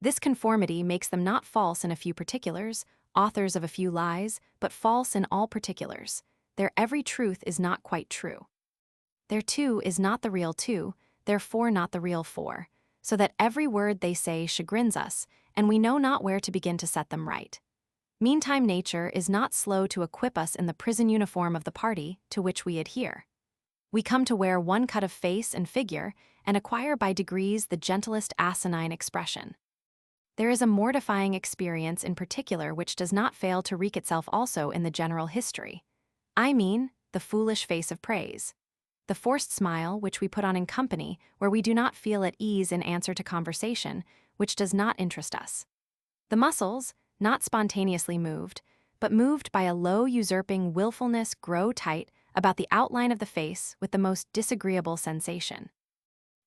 This conformity makes them not false in a few particulars, authors of a few lies, but false in all particulars. Their every truth is not quite true. Their two is not the real two, therefore not the real four, so that every word they say chagrins us, and we know not where to begin to set them right. Meantime, nature is not slow to equip us in the prison uniform of the party to which we adhere. We come to wear one cut of face and figure, and acquire by degrees the gentlest asinine expression. There is a mortifying experience in particular which does not fail to wreak itself also in the general history. I mean, the foolish face of praise. The forced smile which we put on in company where we do not feel at ease in answer to conversation, which does not interest us. The muscles, not spontaneously moved, but moved by a low usurping willfulness, grow tight about the outline of the face with the most disagreeable sensation.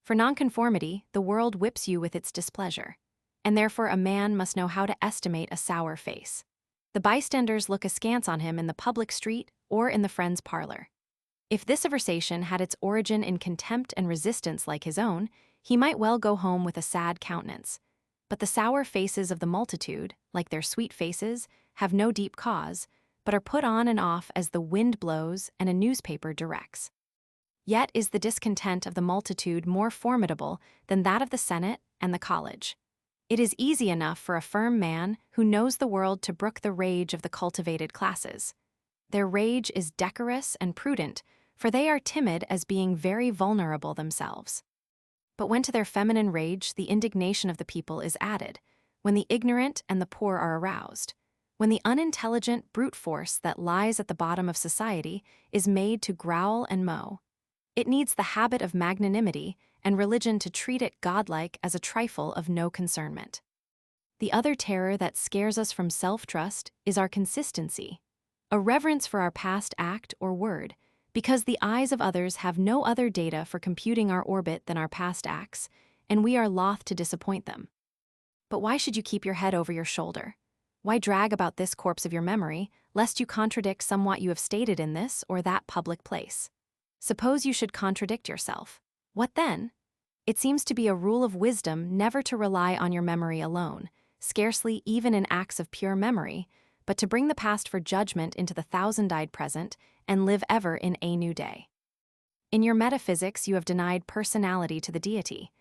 For nonconformity, the world whips you with its displeasure, and therefore a man must know how to estimate a sour face. The bystanders look askance on him in the public street or in the friend's parlor. If this conversation had its origin in contempt and resistance like his own, he might well go home with a sad countenance. But the sour faces of the multitude, like their sweet faces, have no deep cause, but are put on and off as the wind blows and a newspaper directs. Yet is the discontent of the multitude more formidable than that of the Senate and the college. It is easy enough for a firm man who knows the world to brook the rage of the cultivated classes. Their rage is decorous and prudent, for they are timid as being very vulnerable themselves. But when to their feminine rage the indignation of the people is added, when the ignorant and the poor are aroused, when the unintelligent brute force that lies at the bottom of society is made to growl and mow, it needs the habit of magnanimity and religion to treat it godlike as a trifle of no concernment. The other terror that scares us from self-trust is our consistency, a reverence for our past act or word, because the eyes of others have no other data for computing our orbit than our past acts, and we are loth to disappoint them. But why should you keep your head over your shoulder? Why drag about this corpse of your memory, lest you contradict somewhat you have stated in this or that public place? Suppose you should contradict yourself. What then? It seems to be a rule of wisdom never to rely on your memory alone, scarcely even in acts of pure memory, but to bring the past for judgment into the thousand-eyed present and live ever in a new day. In your metaphysics you have denied personality to the deity.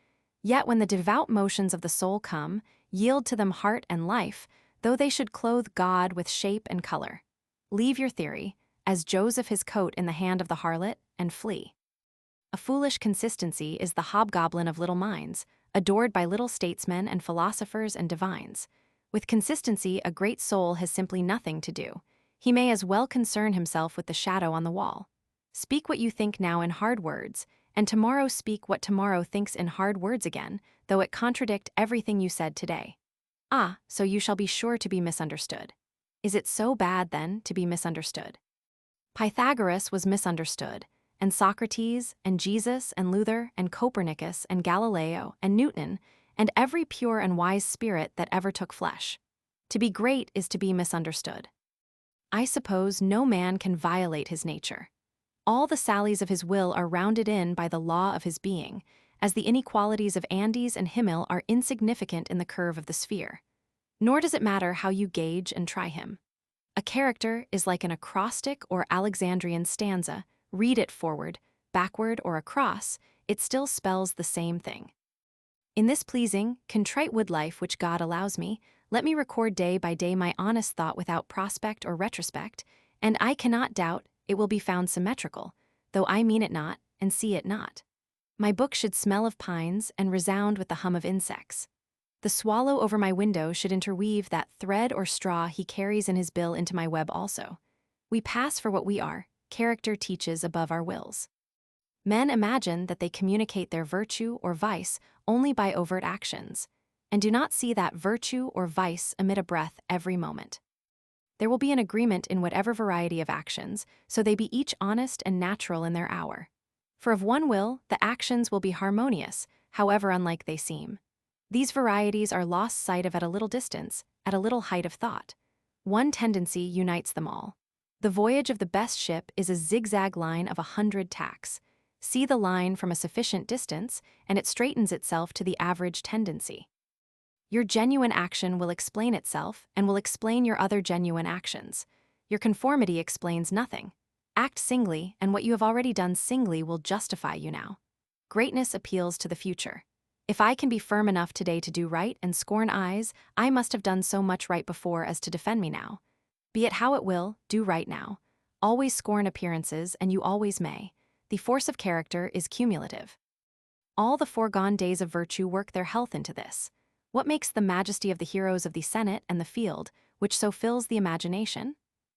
Yet when the devout motions of the soul come, yield to them heart and life, though they should clothe God with shape and color. Leave your theory, as Joseph his coat in the hand of the harlot, and flee. A foolish consistency is the hobgoblin of little minds, adored by little statesmen and philosophers and divines. With consistency, a great soul has simply nothing to do. He may as well concern himself with the shadow on the wall. Speak what you think now in hard words, and tomorrow speak what tomorrow thinks in hard words again, though it contradict everything you said today. Ah, so you shall be sure to be misunderstood. Is it so bad, then, to be misunderstood? Pythagoras was misunderstood, and Socrates, and Jesus, and Luther, and Copernicus, and Galileo, and Newton, and every pure and wise spirit that ever took flesh. To be great is to be misunderstood. I suppose no man can violate his nature. All the sallies of his will are rounded in by the law of his being, as the inequalities of Andes and Himmel are insignificant in the curve of the sphere. Nor does it matter how you gauge and try him. A character is like an acrostic or Alexandrian stanza. Read it forward, backward, or across, it still spells the same thing. In this pleasing, contrite wood life which God allows me, let me record day by day my honest thought without prospect or retrospect, and I cannot doubt it will be found symmetrical, though I mean it not and see it not. My book should smell of pines and resound with the hum of insects. The swallow over my window should interweave that thread or straw he carries in his bill into my web also. We pass for what we are, character teaches above our wills. Men imagine that they communicate their virtue or vice only by overt actions, and do not see that virtue or vice emit a breath every moment. There will be an agreement in whatever variety of actions, so they be each honest and natural in their hour. For of one will, the actions will be harmonious, however unlike they seem. These varieties are lost sight of at a little distance, at a little height of thought. One tendency unites them all. The voyage of the best ship is a zigzag line of 100 tacks. See the line from a sufficient distance, and it straightens itself to the average tendency. Your genuine action will explain itself and will explain your other genuine actions. Your conformity explains nothing. Act singly, and what you have already done singly will justify you now. Greatness appeals to the future. If I can be firm enough today to do right and scorn eyes, I must have done so much right before as to defend me now. Be it how it will, do right now. Always scorn appearances, and you always may. The force of character is cumulative. All the foregone days of virtue work their health into this. What makes the majesty of the heroes of the Senate and the field, which so fills the imagination?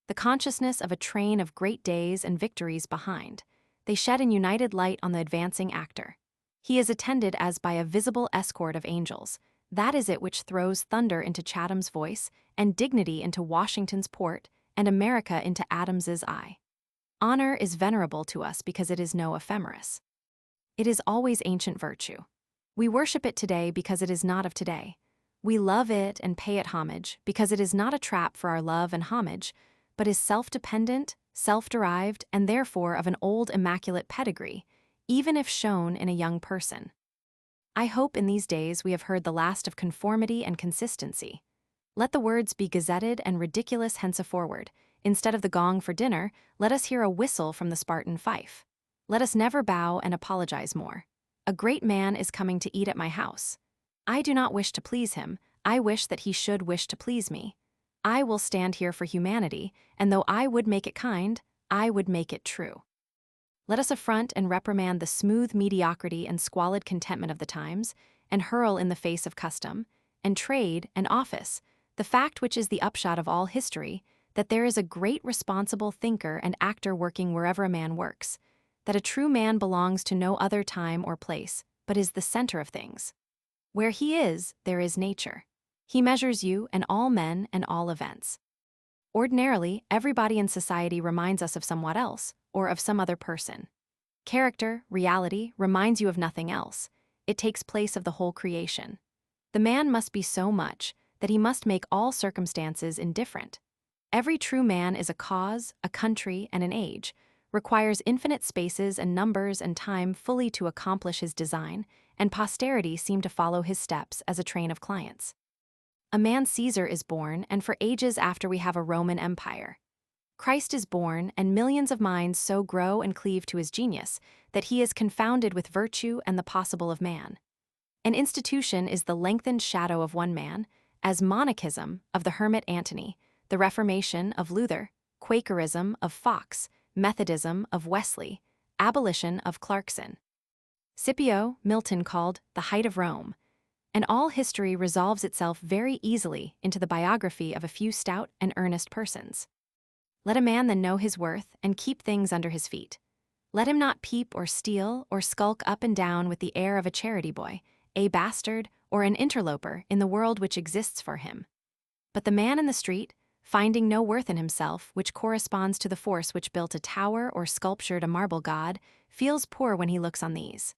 The consciousness of a train of great days and victories behind. They shed an united light on the advancing actor. He is attended as by a visible escort of angels. That is it which throws thunder into Chatham's voice, and dignity into Washington's port, and America into Adams's eye. Honor is venerable to us because it is no ephemeris. It is always ancient virtue. We worship it today because it is not of today. We love it and pay it homage because it is not a trap for our love and homage, but is self-dependent, self-derived, and therefore of an old immaculate pedigree, even if shown in a young person. I hope in these days we have heard the last of conformity and consistency. Let the words be gazetted and ridiculous henceforward. Instead of the gong for dinner, let us hear a whistle from the Spartan fife. Let us never bow and apologize more. A great man is coming to eat at my house. I do not wish to please him, I wish that he should wish to please me. I will stand here for humanity, and though I would make it kind, I would make it true. Let us affront and reprimand the smooth mediocrity and squalid contentment of the times, and hurl in the face of custom, and trade, and office, the fact which is the upshot of all history, that there is a great responsible thinker and actor working wherever a man works, that a true man belongs to no other time or place, but is the center of things. Where he is, there is nature. He measures you and all men and all events. Ordinarily, everybody in society reminds us of somewhat else, or of some other person. Character, reality, reminds you of nothing else. It takes place of the whole creation. The man must be so much that he must make all circumstances indifferent. Every true man is a cause, a country, and an age, requires infinite spaces and numbers and time fully to accomplish his design, and posterity seem to follow his steps as a train of clients. A man Caesar is born, and for ages after we have a Roman Empire. Christ is born, and millions of minds so grow and cleave to his genius that he is confounded with virtue and the possible of man. An institution is the lengthened shadow of one man, as monachism of the hermit Antony, the Reformation of Luther, Quakerism of Fox, Methodism of Wesley, abolition of Clarkson. Scipio, Milton called the height of Rome, and all history resolves itself very easily into the biography of a few stout and earnest persons. Let a man then know his worth and keep things under his feet. Let him not peep or steal or skulk up and down with the air of a charity boy, a bastard, or an interloper in the world which exists for him. But the man in the street, finding no worth in himself which corresponds to the force which built a tower or sculptured a marble god, feels poor when he looks on these.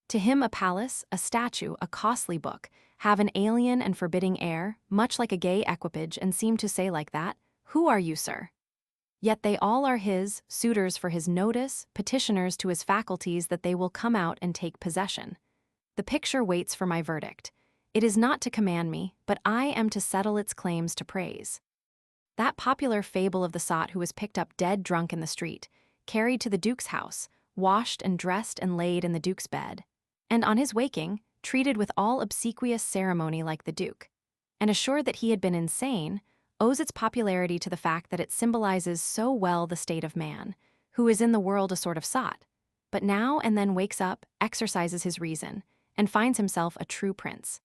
To him a palace, a statue, a costly book, have an alien and forbidding air, much like a gay equipage, and seem to say like that, "Who are you, sir?" Yet they all are his, suitors for his notice, petitioners to his faculties that they will come out and take possession. The picture waits for my verdict. It is not to command me, but I am to settle its claims to praise. That popular fable of the sot who was picked up dead drunk in the street, carried to the Duke's house, washed and dressed and laid in the duke's bed, and on his waking, treated with all obsequious ceremony like the duke, and assured that he had been insane, owes its popularity to the fact that it symbolizes so well the state of man, who is in the world a sort of sot, but now and then wakes up, exercises his reason, and finds himself a true prince.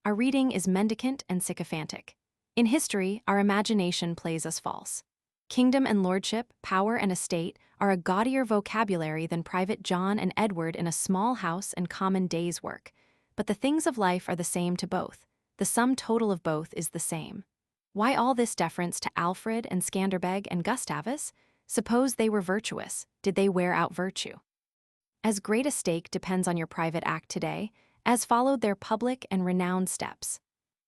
Our reading is mendicant and sycophantic. In history, our imagination plays us false. Kingdom and lordship, power and estate are a gaudier vocabulary than Private John and Edward in a small house and common day's work. But the things of life are the same to both. The sum total of both is the same. Why all this deference to Alfred and Scanderbeg and Gustavus? Suppose they were virtuous, did they wear out virtue? As great a stake depends on your private act today, as followed their public and renowned steps.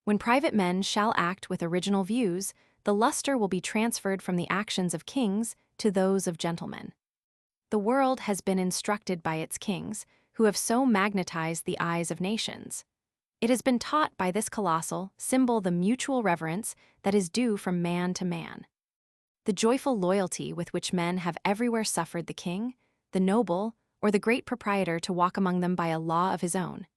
When private men shall act with original views, the luster will be transferred from the actions of kings to those of gentlemen. The world has been instructed by its kings, who have so magnetized the eyes of nations. It has been taught by this colossal symbol the mutual reverence that is due from man to man. The joyful loyalty with which men have everywhere suffered the king, the noble, or the great proprietor to walk among them by a law of his own,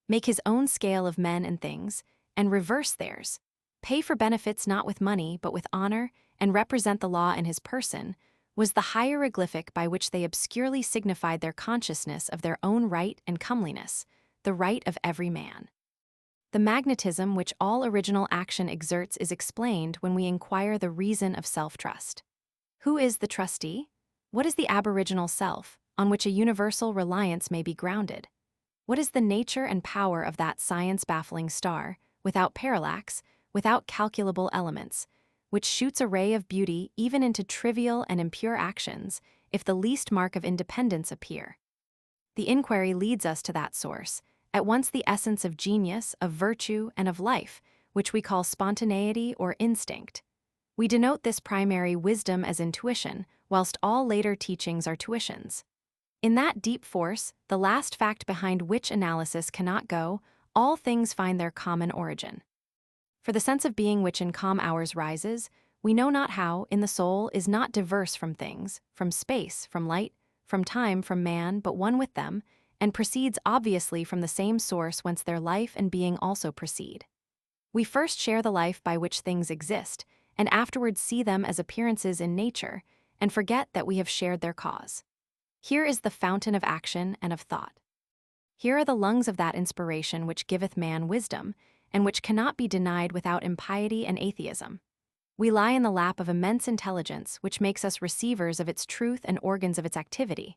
make his own scale of men and things, and reverse theirs, pay for benefits not with money but with honor, and represent the law in his person, was the hieroglyphic by which they obscurely signified their consciousness of their own right and comeliness, the right of every man. The magnetism which all original action exerts is explained when we inquire the reason of self-trust. Who is the trustee? What is the aboriginal self, on which a universal reliance may be grounded? What is the nature and power of that science-baffling star, without parallax, without calculable elements, which shoots a ray of beauty even into trivial and impure actions, if the least mark of independence appear? The inquiry leads us to that source, at once the essence of genius, of virtue, and of life, which we call spontaneity or instinct. We denote this primary wisdom as intuition, whilst all later teachings are tuitions. In that deep force, the last fact behind which analysis cannot go, all things find their common origin. For the sense of being which in calm hours rises, we know not how, in the soul, is not diverse from things, from space, from light, from time, from man, but one with them, and proceeds obviously from the same source whence their life and being also proceed. We first share the life by which things exist, and afterwards see them as appearances in nature, and forget that we have shared their cause. Here is the fountain of action and of thought. Here are the lungs of that inspiration which giveth man wisdom, and which cannot be denied without impiety and atheism. We lie in the lap of immense intelligence, which makes us receivers of its truth and organs of its activity.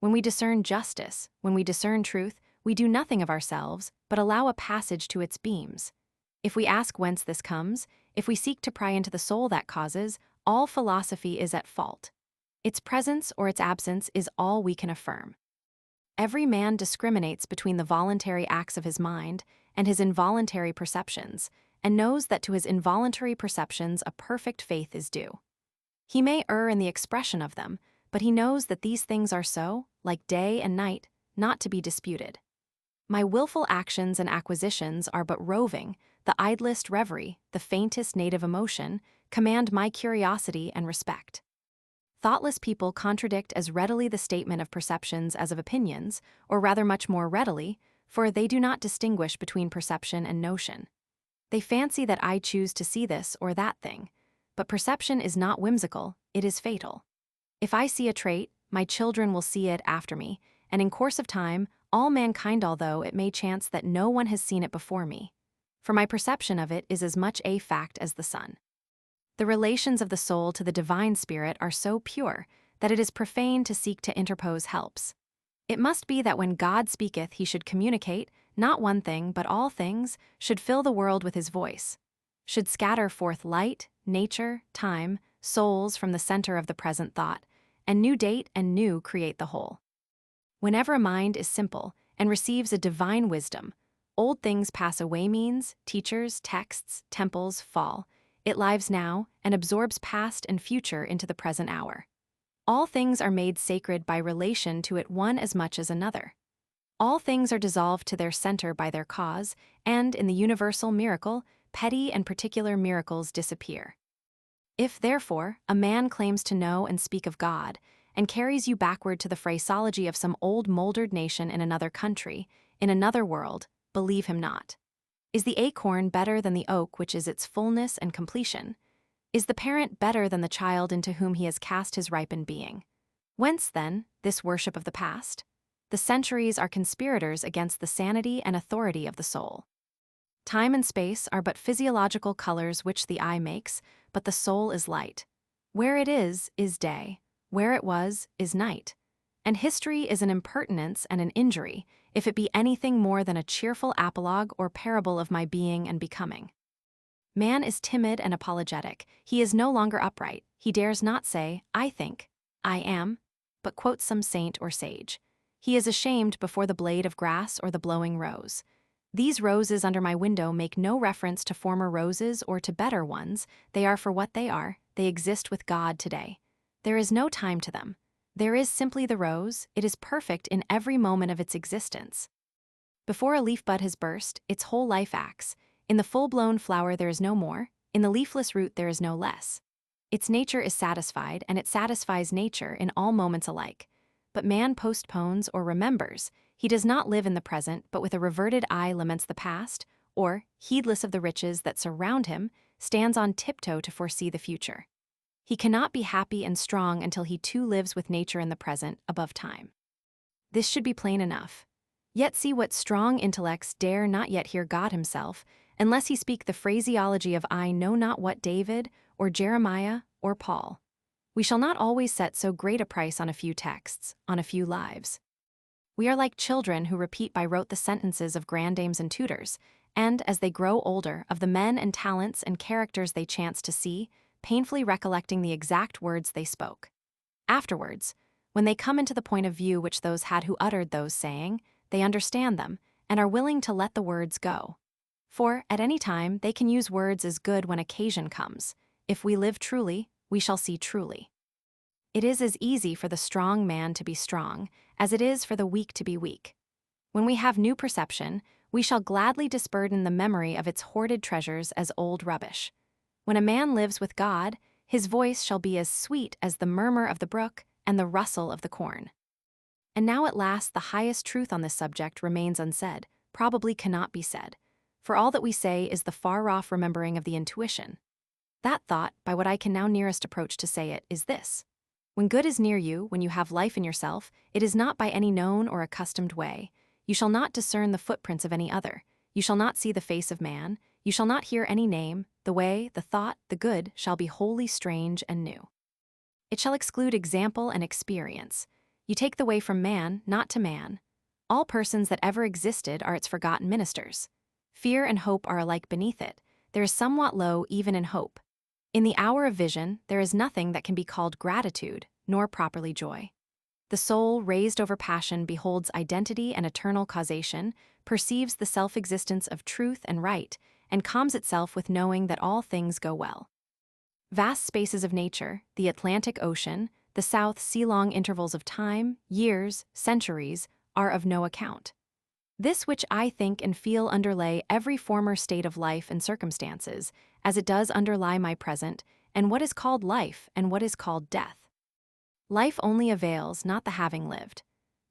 When we discern justice, when we discern truth, we do nothing of ourselves, but allow a passage to its beams. If we ask whence this comes, if we seek to pry into the soul that causes, all philosophy is at fault. Its presence or its absence is all we can affirm. Every man discriminates between the voluntary acts of his mind and his involuntary perceptions, and knows that to his involuntary perceptions a perfect faith is due. He may err in the expression of them, but he knows that these things are so, like day and night, not to be disputed. My willful actions and acquisitions are but roving, the idlest reverie, the faintest native emotion, command my curiosity and respect. Thoughtless people contradict as readily the statement of perceptions as of opinions, or rather much more readily, for they do not distinguish between perception and notion. They fancy that I choose to see this or that thing, but perception is not whimsical, it is fatal. If I see a trait, my children will see it after me, and in course of time, all mankind, although it may chance that no one has seen it before me. For my perception of it is as much a fact as the sun. The relations of the soul to the divine spirit are so pure that it is profane to seek to interpose helps. It must be that when God speaketh he should communicate, not one thing, but all things, should fill the world with his voice, should scatter forth light, nature, time, souls from the center of the present thought, and new date and new create the whole. Whenever a mind is simple and receives a divine wisdom, old things pass away means, teachers, texts, temples fall. It lives now and absorbs past and future into the present hour. All things are made sacred by relation to it one as much as another. All things are dissolved to their center by their cause, and in the universal miracle, petty and particular miracles disappear. If, therefore, a man claims to know and speak of God, and carries you backward to the phraseology of some old mouldered nation in another country, in another world, believe him not. Is the acorn better than the oak which is its fullness and completion? Is the parent better than the child into whom he has cast his ripened being? Whence, then, this worship of the past? The centuries are conspirators against the sanity and authority of the soul. Time and space are but physiological colors which the eye makes, but the soul is light. Where it is day. Where it was, is night. And history is an impertinence and an injury, if it be anything more than a cheerful apologue or parable of my being and becoming. Man is timid and apologetic. He is no longer upright. He dares not say, I think, I am, but quotes some saint or sage. He is ashamed before the blade of grass or the blowing rose. These roses under my window make no reference to former roses or to better ones. They are for what they are. They exist with God today. There is no time to them. There is simply the rose. It is perfect in every moment of its existence. Before a leaf bud has burst, its whole life acts. In the full-blown flower there is no more. In the leafless root there is no less. Its nature is satisfied, and it satisfies nature in all moments alike. But man postpones or remembers. He does not live in the present, but with a reverted eye laments the past, or, heedless of the riches that surround him, stands on tiptoe to foresee the future. He cannot be happy and strong until he too lives with nature in the present, above time. This should be plain enough. Yet see what strong intellects dare not yet hear God himself, unless he speak the phraseology of I know not what David, or Jeremiah, or Paul. We shall not always set so great a price on a few texts, on a few lives. We are like children who repeat by rote the sentences of grandames and tutors, and, as they grow older, of the men and talents and characters they chance to see, painfully recollecting the exact words they spoke. Afterwards, when they come into the point of view which those had who uttered those saying, they understand them, and are willing to let the words go. For, at any time, they can use words as good when occasion comes. If we live truly, we shall see truly. It is as easy for the strong man to be strong, as it is for the weak to be weak. When we have new perception, we shall gladly disburden the memory of its hoarded treasures as old rubbish. When a man lives with God, his voice shall be as sweet as the murmur of the brook and the rustle of the corn. And now at last the highest truth on this subject remains unsaid, probably cannot be said, for all that we say is the far-off remembering of the intuition. That thought, by what I can now nearest approach to say it, is this. When good is near you, when you have life in yourself, it is not by any known or accustomed way. You shall not discern the footprints of any other. You shall not see the face of man. You shall not hear any name. The way, the thought, the good shall be wholly strange and new. It shall exclude example and experience. You take the way from man, not to man. All persons that ever existed are its forgotten ministers. Fear and hope are alike beneath it. There is somewhat low even in hope. In the hour of vision, there is nothing that can be called gratitude, nor properly joy. The soul, raised over passion, beholds identity and eternal causation, perceives the self-existence of truth and right, and calms itself with knowing that all things go well. Vast spaces of nature, the Atlantic Ocean, the South Sea-long intervals of time, years, centuries, are of no account. This which I think and feel underlay every former state of life and circumstances, as it does underlie my present, and what is called life and what is called death. Life only avails, not the having lived.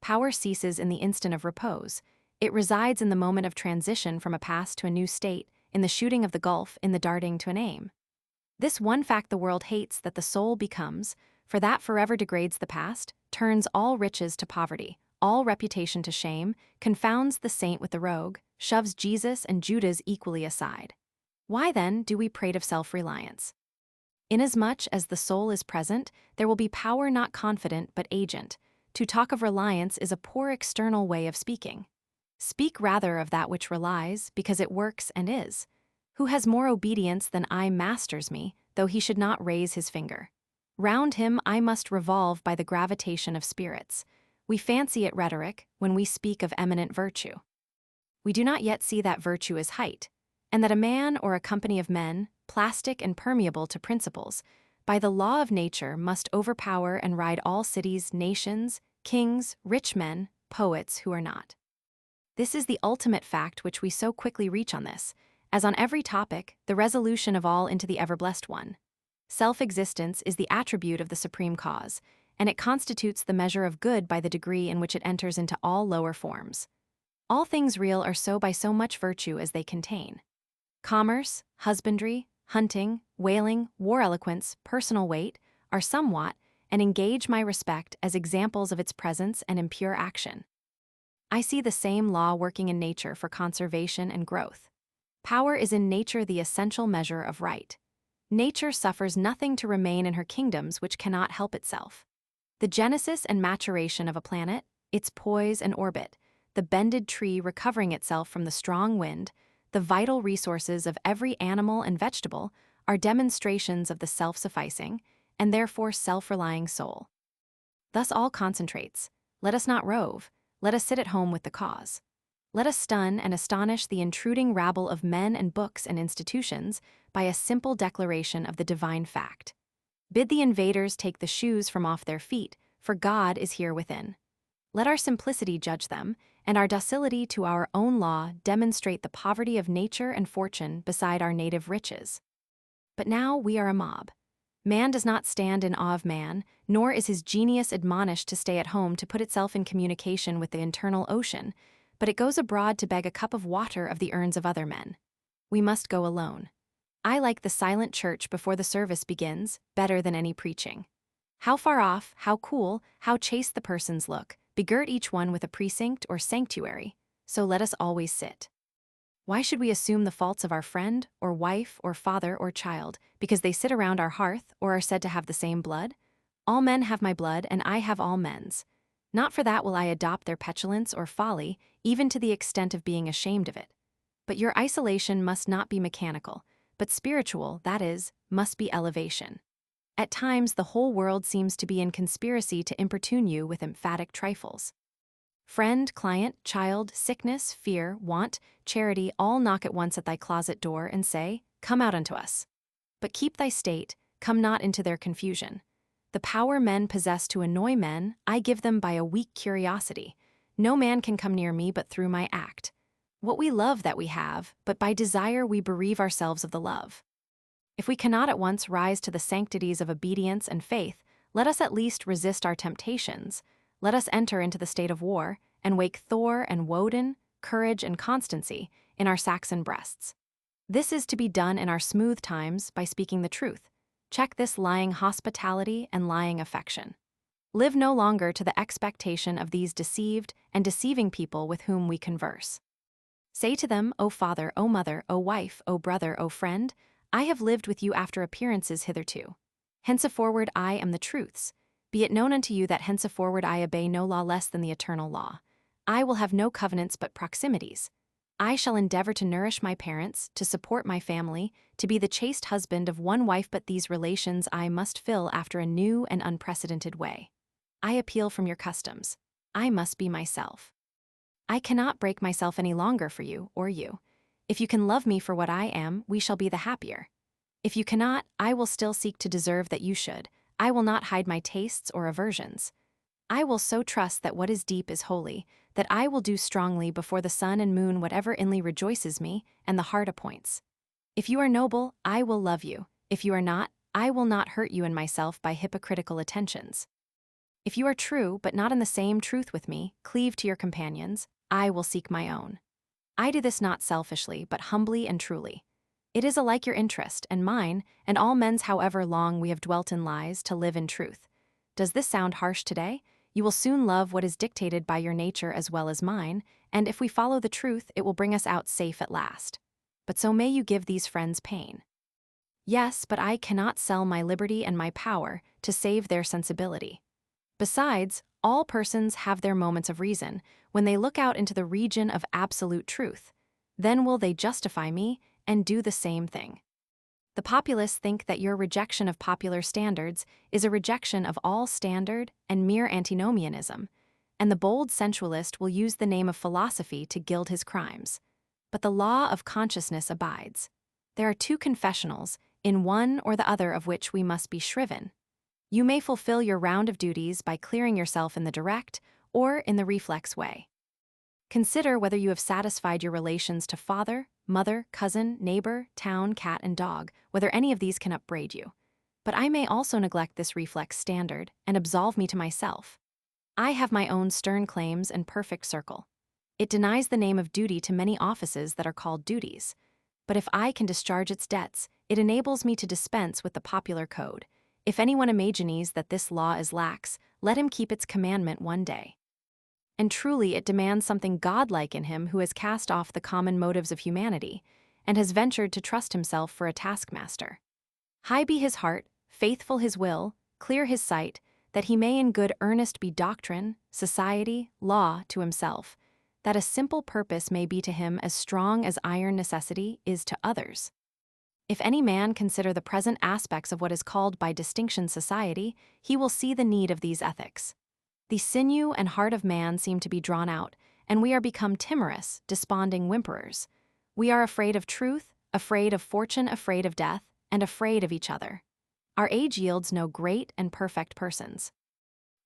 Power ceases in the instant of repose. It resides in the moment of transition from a past to a new state, in the shooting of the gulf, in the darting to an aim. This one fact the world hates that the soul becomes, for that forever degrades the past, turns all riches to poverty, all reputation to shame, confounds the saint with the rogue, shoves Jesus and Judas equally aside. Why then do we prate of self-reliance? Inasmuch as the soul is present, there will be power not confident but agent. To talk of reliance is a poor external way of speaking. Speak rather of that which relies, because it works and is. Who has more obedience than I masters me, though he should not raise his finger? Round him I must revolve by the gravitation of spirits. We fancy it rhetoric when we speak of eminent virtue. We do not yet see that virtue is height, and that a man or a company of men, plastic and permeable to principles, by the law of nature must overpower and ride all cities, nations, kings, rich men, poets who are not. This is the ultimate fact which we so quickly reach on this, as on every topic, the resolution of all into the ever-blessed one. Self-existence is the attribute of the supreme cause, and it constitutes the measure of good by the degree in which it enters into all lower forms. All things real are so by so much virtue as they contain. Commerce, husbandry, hunting, whaling, war eloquence, personal weight, are somewhat, and engage my respect as examples of its presence and impure action. I see the same law working in nature for conservation and growth. Power is in nature the essential measure of right. Nature suffers nothing to remain in her kingdoms which cannot help itself. The genesis and maturation of a planet, its poise and orbit, the bended tree recovering itself from the strong wind, the vital resources of every animal and vegetable are demonstrations of the self-sufficing, and therefore self-relying soul. Thus all concentrates. Let us not rove, let us sit at home with the cause. Let us stun and astonish the intruding rabble of men and books and institutions by a simple declaration of the divine fact. Bid the invaders take the shoes from off their feet, for God is here within. Let our simplicity judge them, and our docility to our own law demonstrate the poverty of nature and fortune beside our native riches. But now we are a mob. Man does not stand in awe of man, nor is his genius admonished to stay at home to put itself in communication with the internal ocean, but it goes abroad to beg a cup of water of the urns of other men. We must go alone. I like the silent church before the service begins better than any preaching. How far off, how cool, how chaste the persons look, begirt each one with a precinct or sanctuary, so let us always sit. Why should we assume the faults of our friend, or wife, or father, or child, because they sit around our hearth, or are said to have the same blood? All men have my blood, and I have all men's. Not for that will I adopt their petulance or folly, even to the extent of being ashamed of it. But your isolation must not be mechanical, but spiritual, that is, must be elevation. At times the whole world seems to be in conspiracy to importune you with emphatic trifles. Friend, client, child, sickness, fear, want, charity all knock at once at thy closet door and say, Come out unto us. But keep thy state, come not into their confusion. The power men possess to annoy men, I give them by a weak curiosity. No man can come near me but through my act. What we love that we have, but by desire we bereave ourselves of the love. If we cannot at once rise to the sanctities of obedience and faith, let us at least resist our temptations. Let us enter into the state of war, and wake Thor and Woden, courage and constancy, in our Saxon breasts. This is to be done in our smooth times by speaking the truth. Check this lying hospitality and lying affection. Live no longer to the expectation of these deceived and deceiving people with whom we converse. Say to them, O father, O mother, O wife, O brother, O friend, I have lived with you after appearances hitherto. Henceforward I am the truth's. Be it known unto you that henceforward I obey no law less than the eternal law. I will have no covenants but proximities. I shall endeavor to nourish my parents, to support my family, to be the chaste husband of one wife, but these relations I must fill after a new and unprecedented way. I appeal from your customs. I must be myself. I cannot break myself any longer for you or you. If you can love me for what I am, we shall be the happier. If you cannot, I will still seek to deserve that you should. I will not hide my tastes or aversions. I will so trust that what is deep is holy, that I will do strongly before the sun and moon whatever inly rejoices me and the heart appoints. If you are noble, I will love you. If you are not, I will not hurt you and myself by hypocritical attentions. If you are true, but not in the same truth with me, cleave to your companions, I will seek my own. I do this not selfishly, but humbly and truly. It is alike your interest and mine, and all men's however long we have dwelt in lies, to live in truth. Does this sound harsh today? You will soon love what is dictated by your nature as well as mine, and if we follow the truth, it will bring us out safe at last. But so may you give these friends pain. Yes, but I cannot sell my liberty and my power to save their sensibility. Besides, all persons have their moments of reason when they look out into the region of absolute truth. Then will they justify me and do the same thing. The populace think that your rejection of popular standards is a rejection of all standard and mere antinomianism, and the bold sensualist will use the name of philosophy to gild his crimes. But the law of consciousness abides. There are two confessionals, in one or the other of which we must be shriven. You may fulfill your round of duties by clearing yourself in the direct or in the reflex way. Consider whether you have satisfied your relations to father, mother, cousin, neighbor, town, cat, and dog, whether any of these can upbraid you. but I may also neglect this reflex standard and absolve me to myself. I have my own stern claims and perfect circle. It denies the name of duty to many offices that are called duties. But if I can discharge its debts, it enables me to dispense with the popular code. If anyone imagines that this law is lax, let him keep its commandment one day. And truly it demands something godlike in him who has cast off the common motives of humanity, and has ventured to trust himself for a taskmaster. High be his heart, faithful his will, clear his sight, that he may in good earnest be doctrine, society, law to himself, that a simple purpose may be to him as strong as iron necessity is to others. If any man consider the present aspects of what is called by distinction society, he will see the need of these ethics. The sinew and heart of man seem to be drawn out, and we are become timorous, desponding whimperers. We are afraid of truth, afraid of fortune, afraid of death, and afraid of each other. Our age yields no great and perfect persons.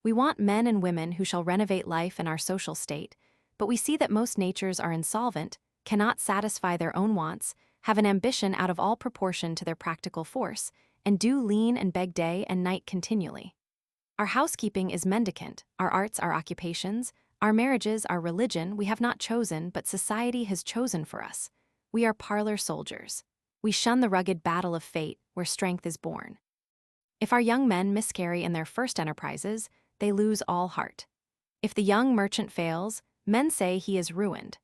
We want men and women who shall renovate life and our social state, but we see that most natures are insolvent, cannot satisfy their own wants, have an ambition out of all proportion to their practical force, and do lean and beg day and night continually. Our housekeeping is mendicant, our arts our occupations, our marriages our religion we have not chosen but society has chosen for us. We are parlor soldiers. We shun the rugged battle of fate where strength is born. If our young men miscarry in their first enterprises, they lose all heart. If the young merchant fails, men say he is ruined.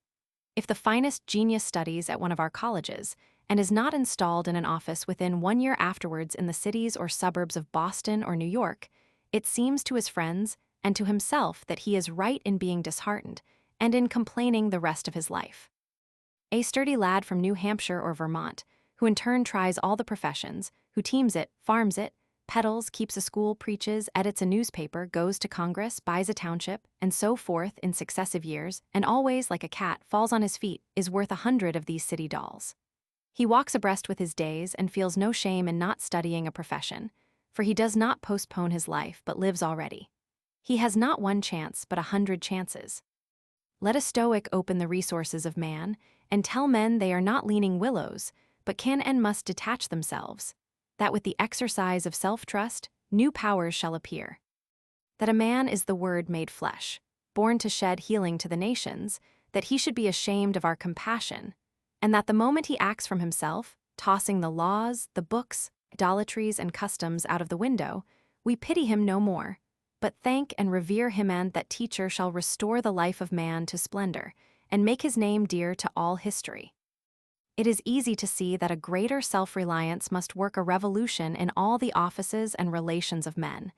If the finest genius studies at one of our colleges, and is not installed in an office within 1 year afterwards in the cities or suburbs of Boston or New York, it seems to his friends and to himself that he is right in being disheartened and in complaining the rest of his life. A sturdy lad from New Hampshire or Vermont, who in turn tries all the professions, who teams it, farms it, peddles, keeps a school, preaches, edits a newspaper, goes to Congress, buys a township, and so forth in successive years, and always, like a cat, falls on his feet, is worth 100 of these city dolls. He walks abreast with his days and feels no shame in not studying a profession, for he does not postpone his life but lives already. He has not one chance but 100 chances. Let a Stoic open the resources of man, and tell men they are not leaning willows, but can and must detach themselves, that with the exercise of self-trust, new powers shall appear. That a man is the Word made flesh, born to shed healing to the nations, that he should be ashamed of our compassion, and that the moment he acts from himself, tossing the laws, the books, idolatries, and customs out of the window, we pity him no more, but thank and revere him, and that teacher shall restore the life of man to splendor, and make his name dear to all history. It is easy to see that a greater self-reliance must work a revolution in all the offices and relations of men,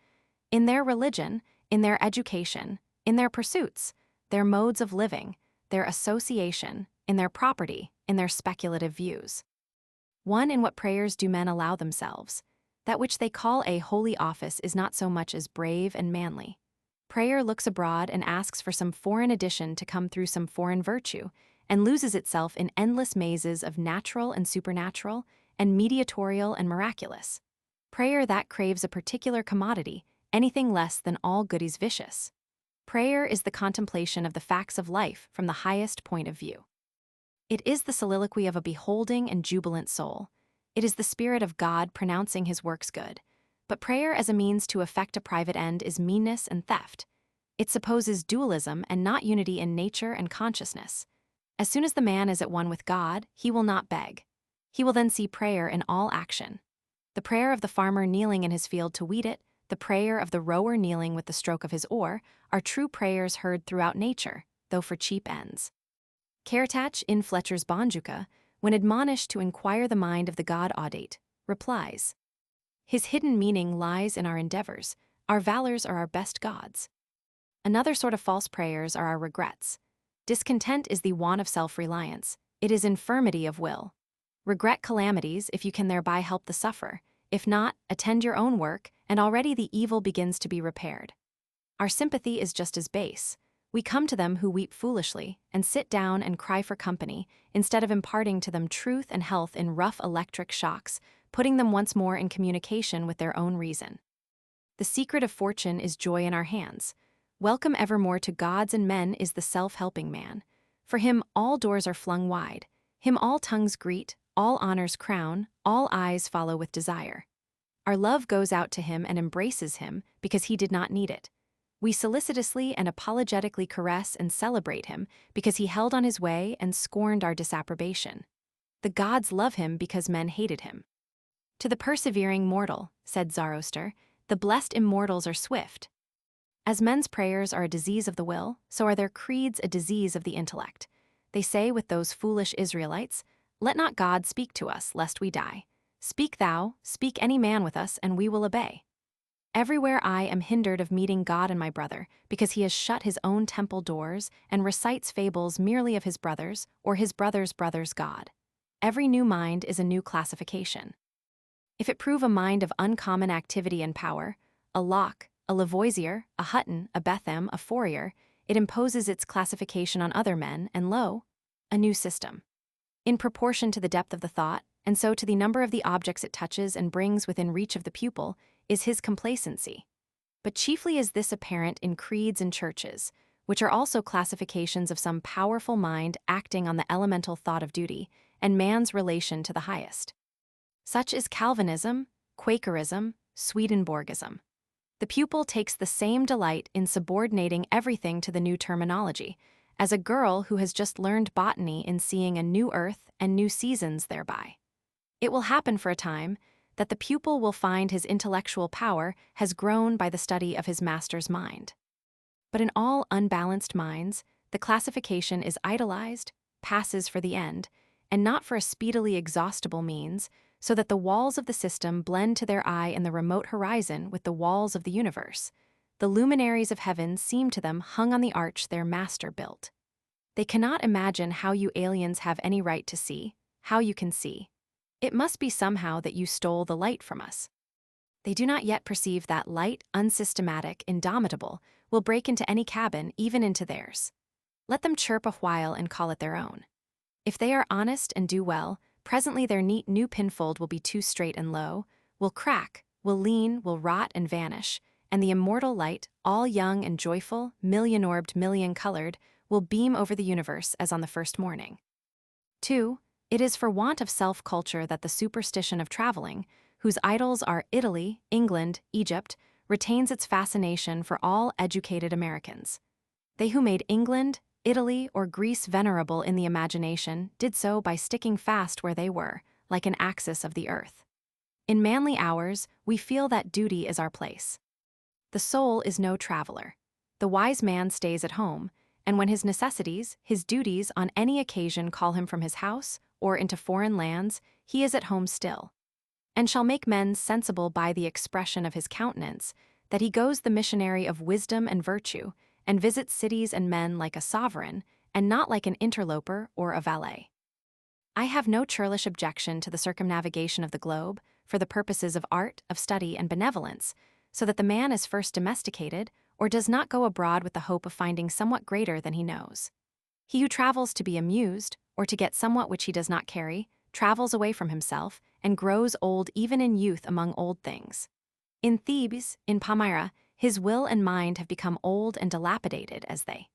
in their religion, in their education, in their pursuits, their modes of living, their association, in their property, in their speculative views. One, in what prayers do men allow themselves? That which they call a holy office is not so much as brave and manly. Prayer looks abroad and asks for some foreign addition to come through some foreign virtue, and loses itself in endless mazes of natural and supernatural, and mediatorial and miraculous. Prayer that craves a particular commodity, anything less than all goodies vicious. Prayer is the contemplation of the facts of life from the highest point of view. It is the soliloquy of a beholding and jubilant soul. It is the Spirit of God pronouncing his works good. But prayer as a means to effect a private end is meanness and theft. It supposes dualism and not unity in nature and consciousness. As soon as the man is at one with God, he will not beg. He will then see prayer in all action. The prayer of the farmer kneeling in his field to weed it, the prayer of the rower kneeling with the stroke of his oar, are true prayers heard throughout nature, though for cheap ends. Caratach in Fletcher's Bonjuka, when admonished to inquire the mind of the God audate, replies, "His hidden meaning lies in our endeavors, our valors are our best gods." Another sort of false prayers are our regrets. Discontent is the want of self-reliance. It is infirmity of will. Regret calamities if you can thereby help the sufferer. If not, attend your own work, and already the evil begins to be repaired. Our sympathy is just as base. We come to them who weep foolishly, and sit down and cry for company, instead of imparting to them truth and health in rough electric shocks, putting them once more in communication with their own reason. The secret of fortune is joy in our hands. Welcome evermore to gods and men is the self-helping man. For him all doors are flung wide, him all tongues greet, all honors crown, all eyes follow with desire. Our love goes out to him and embraces him because he did not need it. We solicitously and apologetically caress and celebrate him because he held on his way and scorned our disapprobation. The gods love him because men hated him. To the persevering mortal, said Zoroaster, the blessed immortals are swift. As men's prayers are a disease of the will, so are their creeds a disease of the intellect. They say with those foolish Israelites, "Let not God speak to us, lest we die. Speak thou, speak any man with us, and we will obey." Everywhere I am hindered of meeting God and my brother, because he has shut his own temple doors and recites fables merely of his brother's or his brother's brother's God. Every new mind is a new classification. If it prove a mind of uncommon activity and power, a Locke, a Lavoisier, a Hutton, a Bentham, a Fourier, it imposes its classification on other men, and lo, a new system. In proportion to the depth of the thought, and so to the number of the objects it touches and brings within reach of the pupil, is his complacency. But chiefly is this apparent in creeds and churches, which are also classifications of some powerful mind acting on the elemental thought of duty and man's relation to the highest. Such is Calvinism, Quakerism, Swedenborgism. The pupil takes the same delight in subordinating everything to the new terminology, as a girl who has just learned botany in seeing a new earth and new seasons thereby. It will happen for a time that the pupil will find his intellectual power has grown by the study of his master's mind. But in all unbalanced minds, the classification is idolized, passes for the end, and not for a speedily exhaustible means, so that the walls of the system blend to their eye in the remote horizon with the walls of the universe. The luminaries of heaven seem to them hung on the arch their master built. They cannot imagine how you aliens have any right to see, how you can see. It must be somehow that you stole the light from us. They do not yet perceive that light, unsystematic, indomitable, will break into any cabin, even into theirs. Let them chirp a while and call it their own. If they are honest and do well, presently their neat new pinfold will be too straight and low, will crack, will lean, will rot and vanish, and the immortal light, all young and joyful, million-orbed, million-colored, will beam over the universe as on the first morning. 2. It is for want of self-culture that the superstition of traveling, whose idols are Italy, England, Egypt, retains its fascination for all educated Americans. They who made England, Italy, or Greece venerable in the imagination did so by sticking fast where they were, like an axis of the earth. In manly hours, we feel that duty is our place. The soul is no traveler. The wise man stays at home, and when his necessities, his duties on any occasion call him from his house or into foreign lands, he is at home still, and shall make men sensible by the expression of his countenance that he goes the missionary of wisdom and virtue, and visits cities and men like a sovereign, and not like an interloper or a valet. I have no churlish objection to the circumnavigation of the globe for the purposes of art, of study, and benevolence, so that the man is first domesticated, or does not go abroad with the hope of finding somewhat greater than he knows. He who travels to be amused, or to get somewhat which he does not carry, travels away from himself, and grows old even in youth among old things. In Thebes, in Palmyra, his will and mind have become old and dilapidated as they.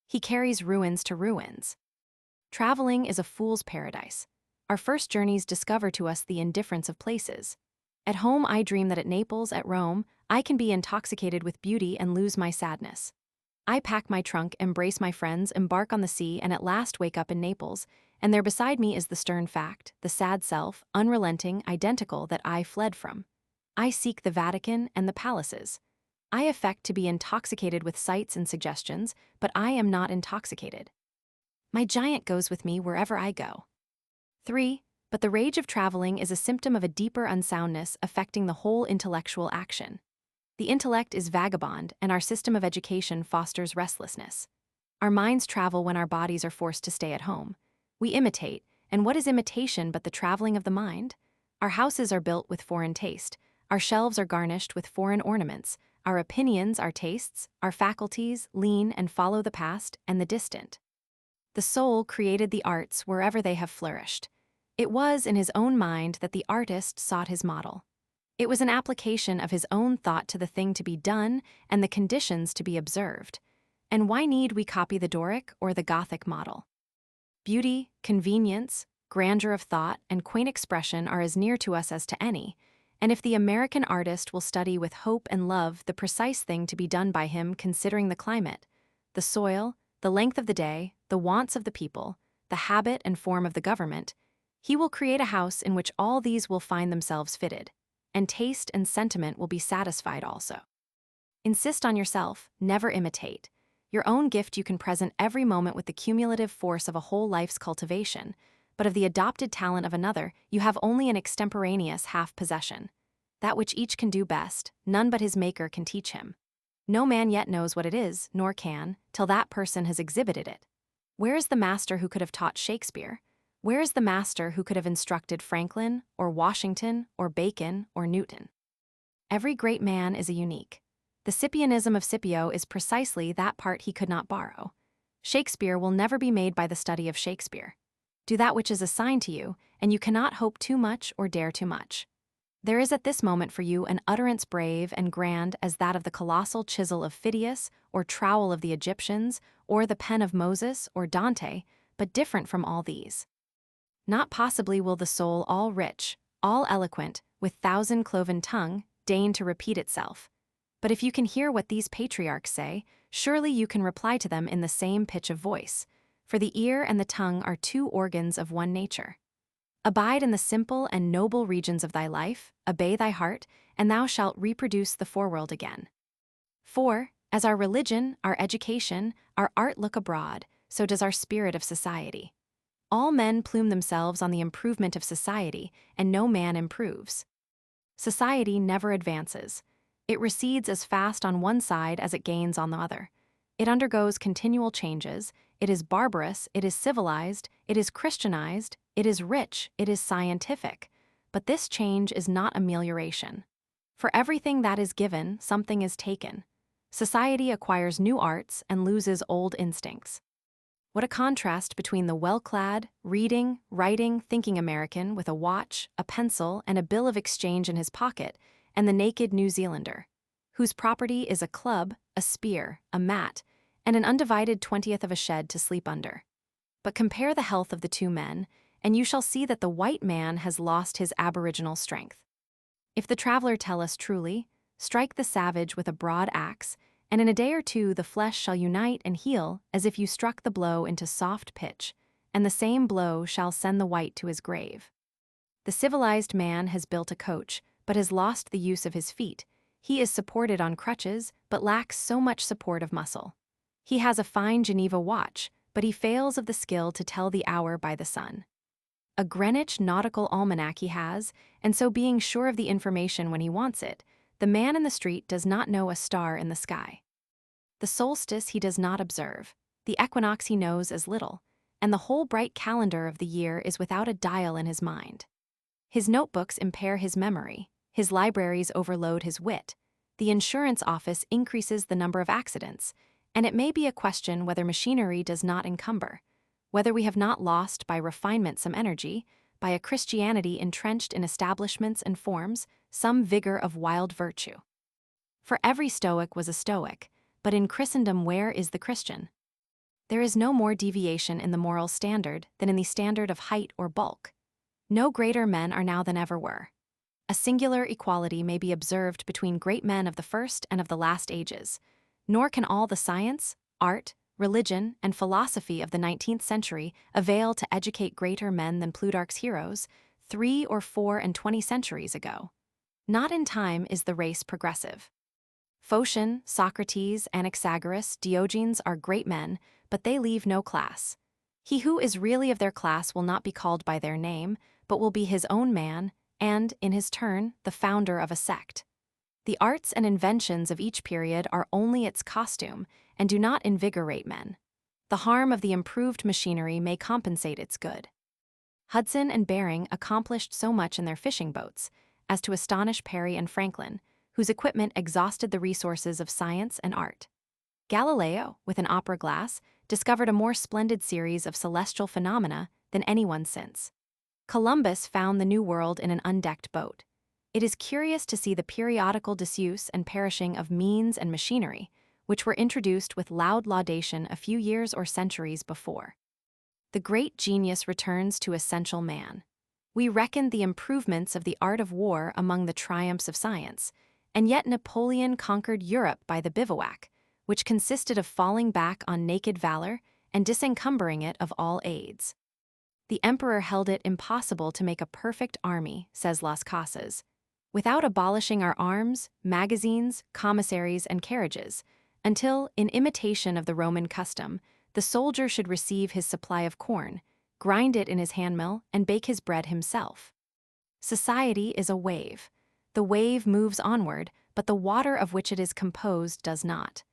He carries ruins to ruins. Traveling is a fool's paradise. Our first journeys discover to us the indifference of places. At home I dream that at Naples, at Rome, I can be intoxicated with beauty and lose my sadness. I pack my trunk, embrace my friends, embark on the sea, and at last wake up in Naples, and there beside me is the stern fact, the sad self, unrelenting, identical, that I fled from. I seek the Vatican and the palaces. I affect to be intoxicated with sights and suggestions, but I am not intoxicated. My giant goes with me wherever I go. 3. But the rage of traveling is a symptom of a deeper unsoundness affecting the whole intellectual action. The intellect is vagabond, and our system of education fosters restlessness. Our minds travel when our bodies are forced to stay at home. We imitate, and what is imitation but the traveling of the mind? Our houses are built with foreign taste. Our shelves are garnished with foreign ornaments. Our opinions, our tastes, our faculties lean and follow the past and the distant. The soul created the arts wherever they have flourished. It was in his own mind that the artist sought his model. It was an application of his own thought to the thing to be done and the conditions to be observed. And why need we copy the Doric or the Gothic model? Beauty, convenience, grandeur of thought, and quaint expression are as near to us as to any, and if the American artist will study with hope and love the precise thing to be done by him considering the climate, the soil, the length of the day, the wants of the people, the habit and form of the government, he will create a house in which all these will find themselves fitted, and taste and sentiment will be satisfied also. Insist on yourself, never imitate. Your own gift you can present every moment with the cumulative force of a whole life's cultivation, but of the adopted talent of another, you have only an extemporaneous half-possession. That which each can do best, none but his Maker can teach him. No man yet knows what it is, nor can, till that person has exhibited it. Where is the master who could have taught Shakespeare? Where is the master who could have instructed Franklin, or Washington, or Bacon, or Newton? Every great man is a unique. The Scipianism of Scipio is precisely that part he could not borrow. Shakespeare will never be made by the study of Shakespeare. Do that which is assigned to you, and you cannot hope too much or dare too much. There is at this moment for you an utterance brave and grand as that of the colossal chisel of Phidias, or trowel of the Egyptians, or the pen of Moses, or Dante, but different from all these. Not possibly will the soul all rich, all eloquent, with thousand-cloven tongue, deign to repeat itself. But if you can hear what these patriarchs say, surely you can reply to them in the same pitch of voice, for the ear and the tongue are two organs of one nature. Abide in the simple and noble regions of thy life, obey thy heart, and thou shalt reproduce the foreworld again. For, as our religion, our education, our art look abroad, so does our spirit of society. All men plume themselves on the improvement of society, and no man improves. Society never advances. It recedes as fast on one side as it gains on the other. It undergoes continual changes. It is barbarous, it is civilized, it is Christianized, it is rich, it is scientific. But this change is not amelioration. For everything that is given, something is taken. Society acquires new arts and loses old instincts. What a contrast between the well-clad, reading, writing, thinking American with a watch, a pencil, and a bill of exchange in his pocket, and the naked New Zealander, whose property is a club, a spear, a mat, and an undivided 20th of a shed to sleep under. But compare the health of the two men, and you shall see that the white man has lost his aboriginal strength. If the traveler tell us truly, strike the savage with a broad axe, and in a day or two the flesh shall unite and heal as if you struck the blow into soft pitch, and the same blow shall send the white to his grave. The civilized man has built a coach, but has lost the use of his feet. He is supported on crutches, but lacks so much support of muscle. He has a fine Geneva watch, but he fails of the skill to tell the hour by the sun. A Greenwich nautical almanac he has, and so being sure of the information when he wants it, the man in the street does not know a star in the sky. The solstice he does not observe, the equinox he knows as little, and the whole bright calendar of the year is without a dial in his mind. His notebooks impair his memory, his libraries overload his wit, the insurance office increases the number of accidents, and it may be a question whether machinery does not encumber, whether we have not lost by refinement some energy, by a Christianity entrenched in establishments and forms, some vigor of wild virtue. For every Stoic was a Stoic, but in Christendom where is the Christian? There is no more deviation in the moral standard than in the standard of height or bulk. No greater men are now than ever were. A singular equality may be observed between great men of the first and of the last ages, nor can all the science, art, religion, and philosophy of the 19th century avail to educate greater men than Plutarch's heroes 3 or 4 and 20 centuries ago. Not in time is the race progressive. Phocion, Socrates, Anaxagoras, Diogenes are great men, but they leave no class. He who is really of their class will not be called by their name, but will be his own man, and, in his turn, the founder of a sect. The arts and inventions of each period are only its costume, and do not invigorate men. The harm of the improved machinery may compensate its good. Hudson and Bering accomplished so much in their fishing boats as to astonish Parry and Franklin, whose equipment exhausted the resources of science and art. Galileo, with an opera glass, discovered a more splendid series of celestial phenomena than anyone since. Columbus found the New World in an undecked boat. It is curious to see the periodical disuse and perishing of means and machinery, which were introduced with loud laudation a few years or centuries before. The great genius returns to essential man. We reckon the improvements of the art of war among the triumphs of science, and yet Napoleon conquered Europe by the bivouac, which consisted of falling back on naked valor and disencumbering it of all aids. The emperor held it impossible to make a perfect army, says Las Casas, without abolishing our arms, magazines, commissaries, and carriages, until, in imitation of the Roman custom, the soldier should receive his supply of corn, grind it in his handmill, and bake his bread himself. Society is a wave. The wave moves onward, but the water of which it is composed does not.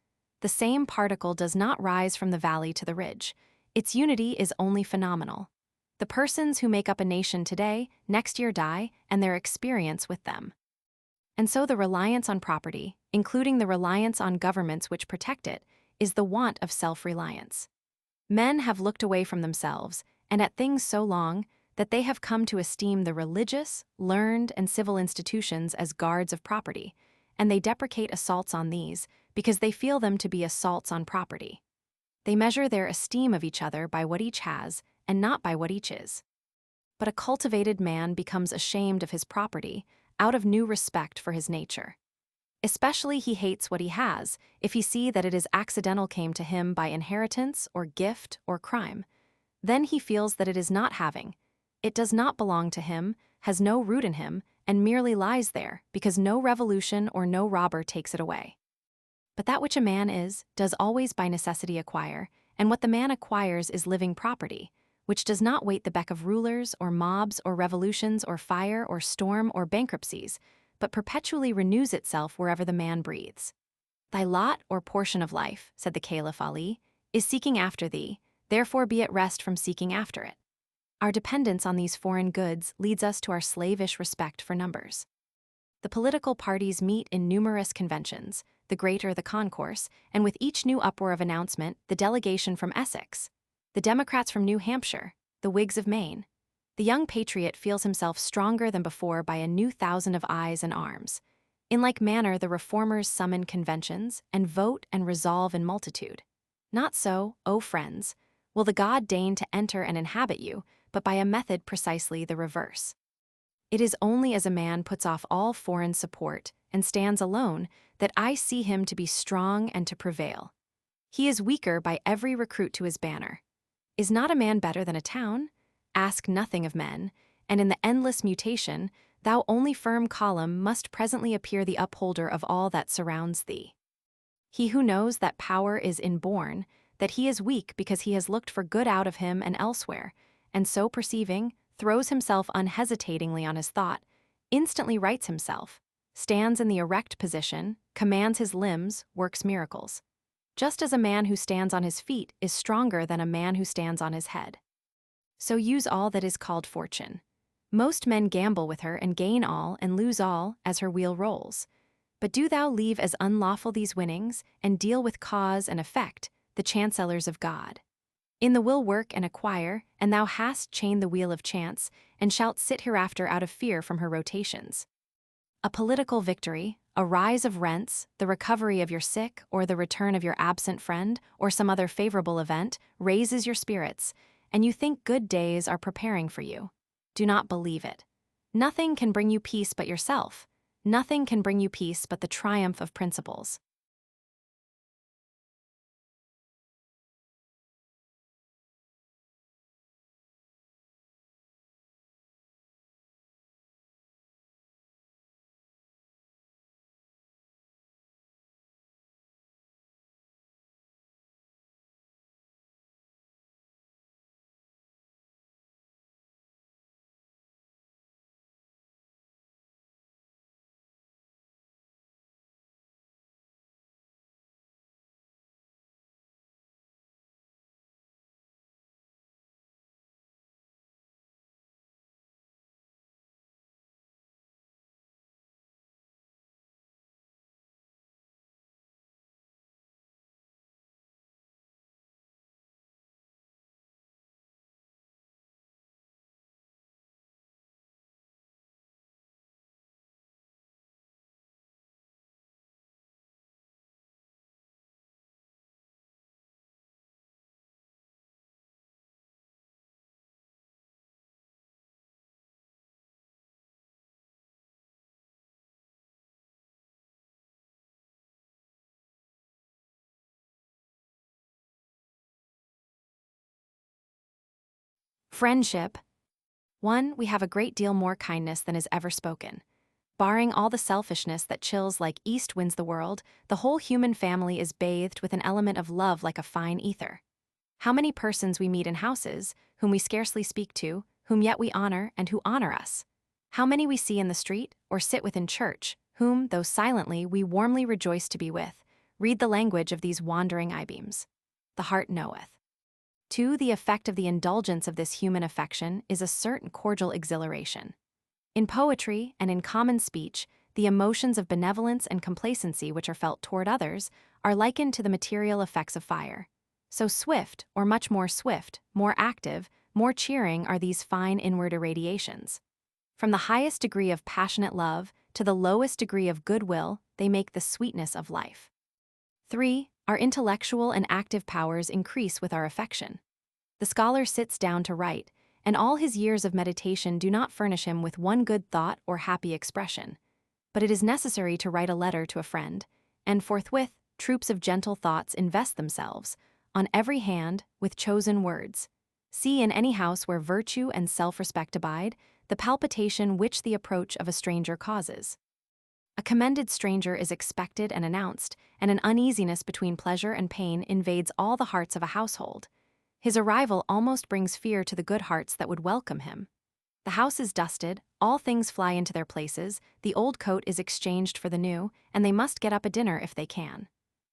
The same particle does not rise from the valley to the ridge. Its unity is only phenomenal. The persons who make up a nation today, next year die, and their experience with them. And so the reliance on property, including the reliance on governments which protect it, is the want of self-reliance. Men have looked away from themselves, and at things so long, that they have come to esteem the religious, learned, and civil institutions as guards of property, and they deprecate assaults on these because they feel them to be assaults on property. They measure their esteem of each other by what each has, and not by what each is. But a cultivated man becomes ashamed of his property out of new respect for his nature. Especially he hates what he has if he see that it is accidental came to him by inheritance or gift or crime. Then he feels that it is not having. It does not belong to him, has no root in him, and merely lies there because no revolution or no robber takes it away. But that which a man is, does always by necessity acquire, and what the man acquires is living property, which does not wait the beck of rulers or mobs or revolutions or fire or storm or bankruptcies, but perpetually renews itself wherever the man breathes. Thy lot or portion of life, said the Caliph Ali, is seeking after thee, therefore be at rest from seeking after it. Our dependence on these foreign goods leads us to our slavish respect for numbers. The political parties meet in numerous conventions, the greater the concourse, and with each new uproar of announcement, the delegation from Essex, the Democrats from New Hampshire, the Whigs of Maine. The young patriot feels himself stronger than before by a new thousand of eyes and arms. In like manner, the reformers summon conventions and vote and resolve in multitude. Not so, O friends, will the God deign to enter and inhabit you, but by a method precisely the reverse. It is only as a man puts off all foreign support and stands alone that I see him to be strong and to prevail. He is weaker by every recruit to his banner. Is not a man better than a town? Ask nothing of men, and in the endless mutation, thou only firm column must presently appear the upholder of all that surrounds thee. He who knows that power is inborn, that he is weak because he has looked for good out of him and elsewhere, and so perceiving, throws himself unhesitatingly on his thought, instantly rights himself, stands in the erect position, commands his limbs, works miracles. Just as a man who stands on his feet is stronger than a man who stands on his head. So use all that is called fortune. Most men gamble with her and gain all and lose all as her wheel rolls. But do thou leave as unlawful these winnings, and deal with cause and effect, the chancellors of God. In the will work and acquire, and thou hast chained the wheel of chance, and shalt sit hereafter out of fear from her rotations. A political victory, a rise of rents, the recovery of your sick, or the return of your absent friend, or some other favorable event, raises your spirits, and you think good days are preparing for you. Do not believe it. Nothing can bring you peace but yourself. Nothing can bring you peace but the triumph of principles. Friendship. 1. We have a great deal more kindness than is ever spoken. Barring all the selfishness that chills like east winds the world, the whole human family is bathed with an element of love like a fine ether. How many persons we meet in houses, whom we scarcely speak to, whom yet we honor and who honor us? How many we see in the street, or sit with in church, whom, though silently, we warmly rejoice to be with? Read the language of these wandering eye-beams. The heart knoweth. 2. The effect of the indulgence of this human affection is a certain cordial exhilaration. In poetry and in common speech, the emotions of benevolence and complacency which are felt toward others are likened to the material effects of fire. So swift, or much more swift, more active, more cheering are these fine inward irradiations. From the highest degree of passionate love to the lowest degree of goodwill, they make the sweetness of life. 3. Our intellectual and active powers increase with our affection. The scholar sits down to write, and all his years of meditation do not furnish him with one good thought or happy expression. But it is necessary to write a letter to a friend, and forthwith troops of gentle thoughts invest themselves, on every hand, with chosen words. See in any house where virtue and self-respect abide, the palpitation which the approach of a stranger causes. A commended stranger is expected and announced, and an uneasiness between pleasure and pain invades all the hearts of a household. His arrival almost brings fear to the good hearts that would welcome him. The house is dusted, all things fly into their places, the old coat is exchanged for the new, and they must get up a dinner if they can.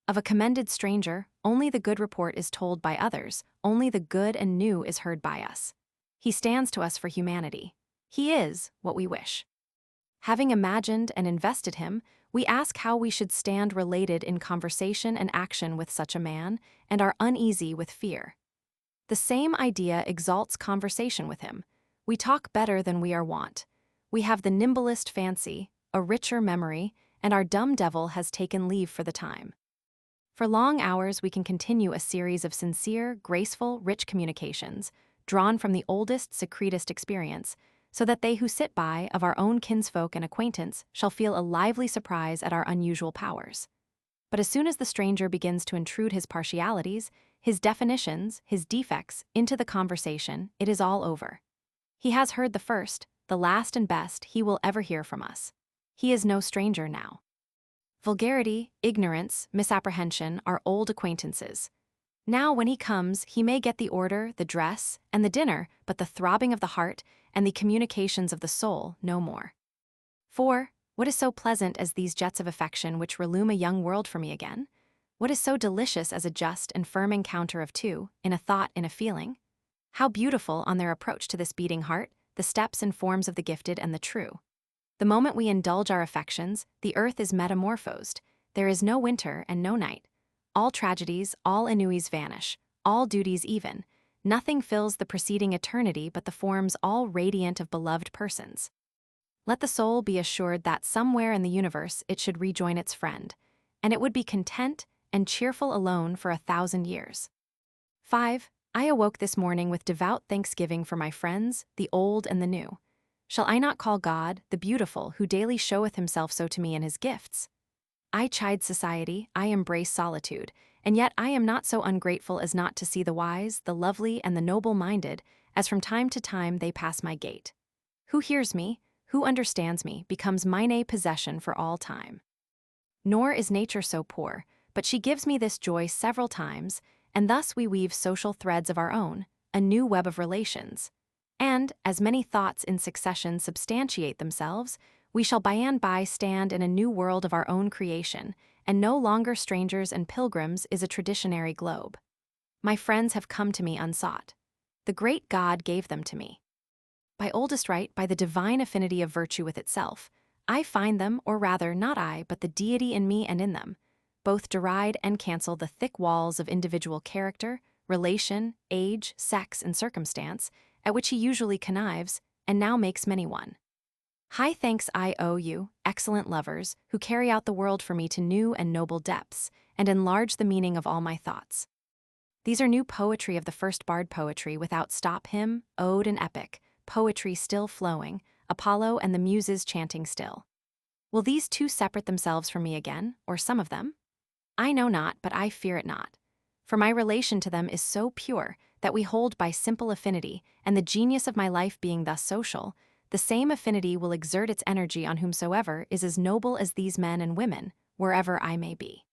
Of a commended stranger, only the good report is told by others, only the good and new is heard by us. He stands to us for humanity. He is what we wish. Having imagined and invested him, we ask how we should stand related in conversation and action with such a man, and are uneasy with fear. The same idea exalts conversation with him. We talk better than we are wont. We have the nimblest fancy, a richer memory, and our dumb devil has taken leave for the time. For long hours we can continue a series of sincere, graceful, rich communications, drawn from the oldest, secretest experience, so that they who sit by, of our own kinsfolk and acquaintance, shall feel a lively surprise at our unusual powers. But as soon as the stranger begins to intrude his partialities, his definitions, his defects, into the conversation, it is all over. He has heard the first, the last and best he will ever hear from us. He is no stranger now. Vulgarity, ignorance, misapprehension are old acquaintances. Now when he comes, he may get the order, the dress, and the dinner, but the throbbing of the heart and the communications of the soul no more. 4. What is so pleasant as these jets of affection which relume a young world for me again? What is so delicious as a just and firm encounter of two, in a thought, in a feeling? How beautiful, on their approach to this beating heart, the steps and forms of the gifted and the true. The moment we indulge our affections, the earth is metamorphosed. There is no winter and no night. All tragedies, all ennuis vanish, all duties even. Nothing fills the preceding eternity but the forms all radiant of beloved persons. Let the soul be assured that somewhere in the universe it should rejoin its friend, and it would be content and cheerful alone for 1,000 years. 5. I awoke this morning with devout thanksgiving for my friends, the old and the new. Shall I not call God, the beautiful, who daily showeth himself so to me in his gifts? I chide society, I embrace solitude, and yet I am not so ungrateful as not to see the wise, the lovely, and the noble-minded, as from time to time they pass my gate. Who hears me, who understands me, becomes mine possession for all time. Nor is nature so poor, but she gives me this joy several times, and thus we weave social threads of our own, a new web of relations. And, as many thoughts in succession substantiate themselves, we shall by and by stand in a new world of our own creation, and no longer strangers and pilgrims is a traditionary globe. My friends have come to me unsought. The great God gave them to me. By oldest right, by the divine affinity of virtue with itself, I find them, or rather, not I, but the deity in me and in them, both deride and cancel the thick walls of individual character, relation, age, sex, and circumstance, at which he usually connives, and now makes many one. High thanks I owe you, excellent lovers, who carry out the world for me to new and noble depths, and enlarge the meaning of all my thoughts. These are new poetry of the first bard poetry without stop hymn, ode, and epic, poetry still flowing, Apollo and the Muses chanting still. Will these two separate themselves from me again, or some of them? I know not, but I fear it not. For my relation to them is so pure that we hold by simple affinity, and the genius of my life being thus social, the same affinity will exert its energy on whomsoever is as noble as these men and women, wherever I may be.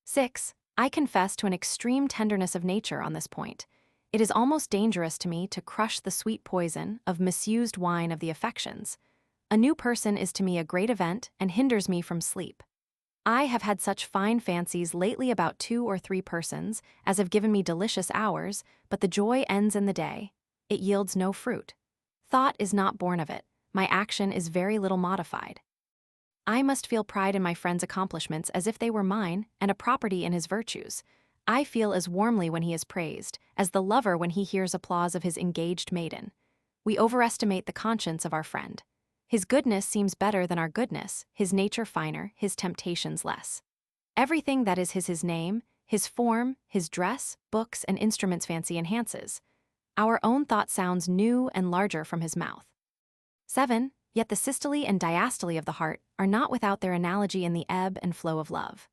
6. I confess to an extreme tenderness of nature on this point. It is almost dangerous to me to crush the sweet poison of misused wine of the affections. A new person is to me a great event and hinders me from sleep. I have had such fine fancies lately about 2 or 3 persons as have given me delicious hours, but the joy ends in the day. It yields no fruit. Thought is not born of it. My action is very little modified. I must feel pride in my friend's accomplishments as if they were mine, and a property in his virtues. I feel as warmly when he is praised, as the lover when he hears applause of his engaged maiden. We overestimate the conscience of our friend. His goodness seems better than our goodness, his nature finer, his temptations less. Everything that is his name, his form, his dress, books, and instruments fancy enhances. Our own thought sounds new and larger from his mouth. 7. Yet the systole and diastole of the heart are not without their analogy in the ebb and flow of love.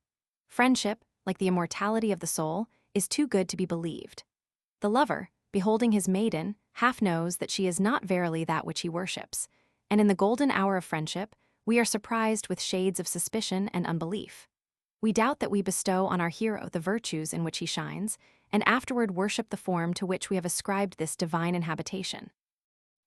Friendship, like the immortality of the soul, is too good to be believed. The lover, beholding his maiden, half knows that she is not verily that which he worships, and in the golden hour of friendship, we are surprised with shades of suspicion and unbelief. We doubt that we bestow on our hero the virtues in which he shines, and afterward worship the form to which we have ascribed this divine inhabitation.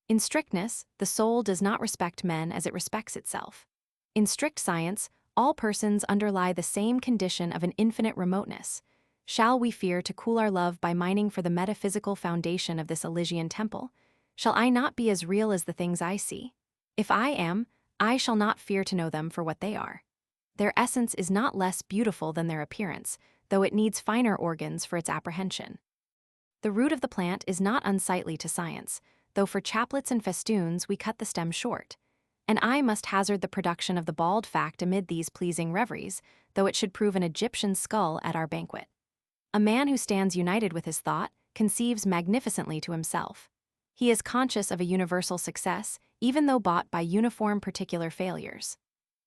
In strictness, the soul does not respect men as it respects itself. In strict science, all persons underlie the same condition of an infinite remoteness. Shall we fear to cool our love by mining for the metaphysical foundation of this Elysian temple? Shall I not be as real as the things I see? If I am, I shall not fear to know them for what they are. Their essence is not less beautiful than their appearance, though it needs finer organs for its apprehension. The root of the plant is not unsightly to science, though for chaplets and festoons we cut the stem short. And I must hazard the production of the bald fact amid these pleasing reveries, though it should prove an Egyptian skull at our banquet. A man who stands united with his thought conceives magnificently to himself. He is conscious of a universal success, even though bought by uniform particular failures.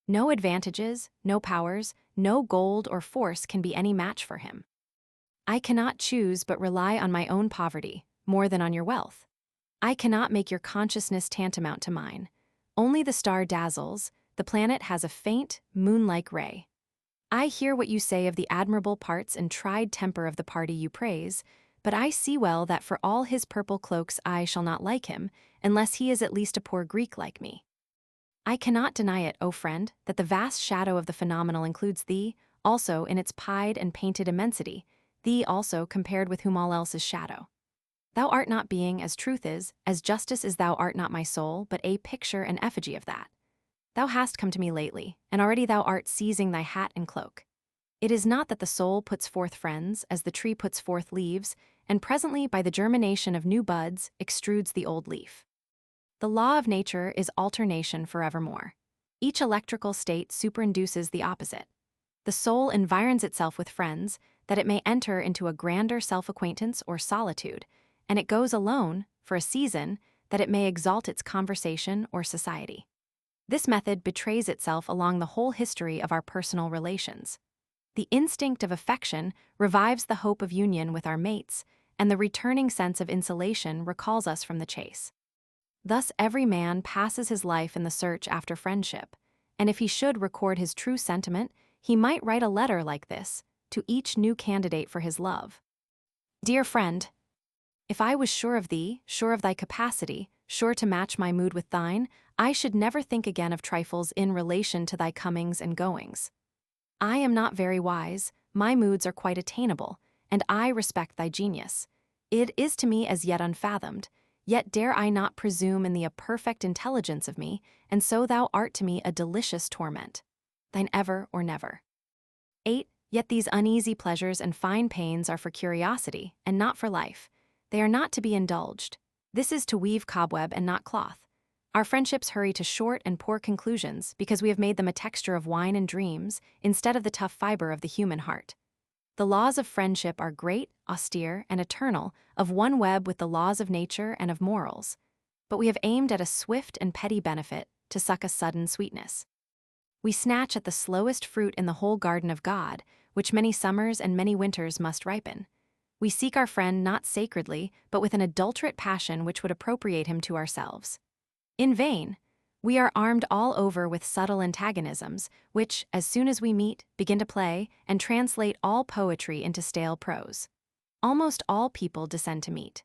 No advantages, no powers, no gold or force can be any match for him. I cannot choose but rely on my own poverty, more than on your wealth. I cannot make your consciousness tantamount to mine. Only the star dazzles, the planet has a faint, moon-like ray. I hear what you say of the admirable parts and tried temper of the party you praise, but I see well that for all his purple cloaks I shall not like him, unless he is at least a poor Greek like me. I cannot deny it, O friend, that the vast shadow of the phenomenal includes thee, also in its pied and painted immensity, thee also compared with whom all else is shadow. Thou art not being as truth is, as justice is thou art not my soul, but a picture and effigy of that. Thou hast come to me lately, and already thou art seizing thy hat and cloak. It is not that the soul puts forth friends, as the tree puts forth leaves, and presently by the germination of new buds extrudes the old leaf. The law of nature is alternation forevermore. Each electrical state superinduces the opposite. The soul environs itself with friends, that it may enter into a grander self-acquaintance or solitude, and it goes alone, for a season, that it may exalt its conversation or society. This method betrays itself along the whole history of our personal relations. The instinct of affection revives the hope of union with our mates, and the returning sense of insulation recalls us from the chase. Thus every man passes his life in the search after friendship, and if he should record his true sentiment, he might write a letter like this to each new candidate for his love. Dear friend, if I was sure of thee, sure of thy capacity, sure to match my mood with thine, I should never think again of trifles in relation to thy comings and goings. I am not very wise, my moods are quite attainable, and I respect thy genius. It is to me as yet unfathomed, yet dare I not presume in the perfect intelligence of me, and so thou art to me a delicious torment. Thine ever or never. 8. Yet these uneasy pleasures and fine pains are for curiosity, and not for life. They are not to be indulged. This is to weave cobweb and not cloth. Our friendships hurry to short and poor conclusions because we have made them a texture of wine and dreams instead of the tough fiber of the human heart. The laws of friendship are great, austere, and eternal, of one web with the laws of nature and of morals. But we have aimed at a swift and petty benefit to suck a sudden sweetness. We snatch at the slowest fruit in the whole garden of God, which many summers and many winters must ripen. We seek our friend not sacredly, but with an adulterate passion which would appropriate him to ourselves. In vain. We are armed all over with subtle antagonisms, which, as soon as we meet, begin to play and translate all poetry into stale prose. Almost all people descend to meet.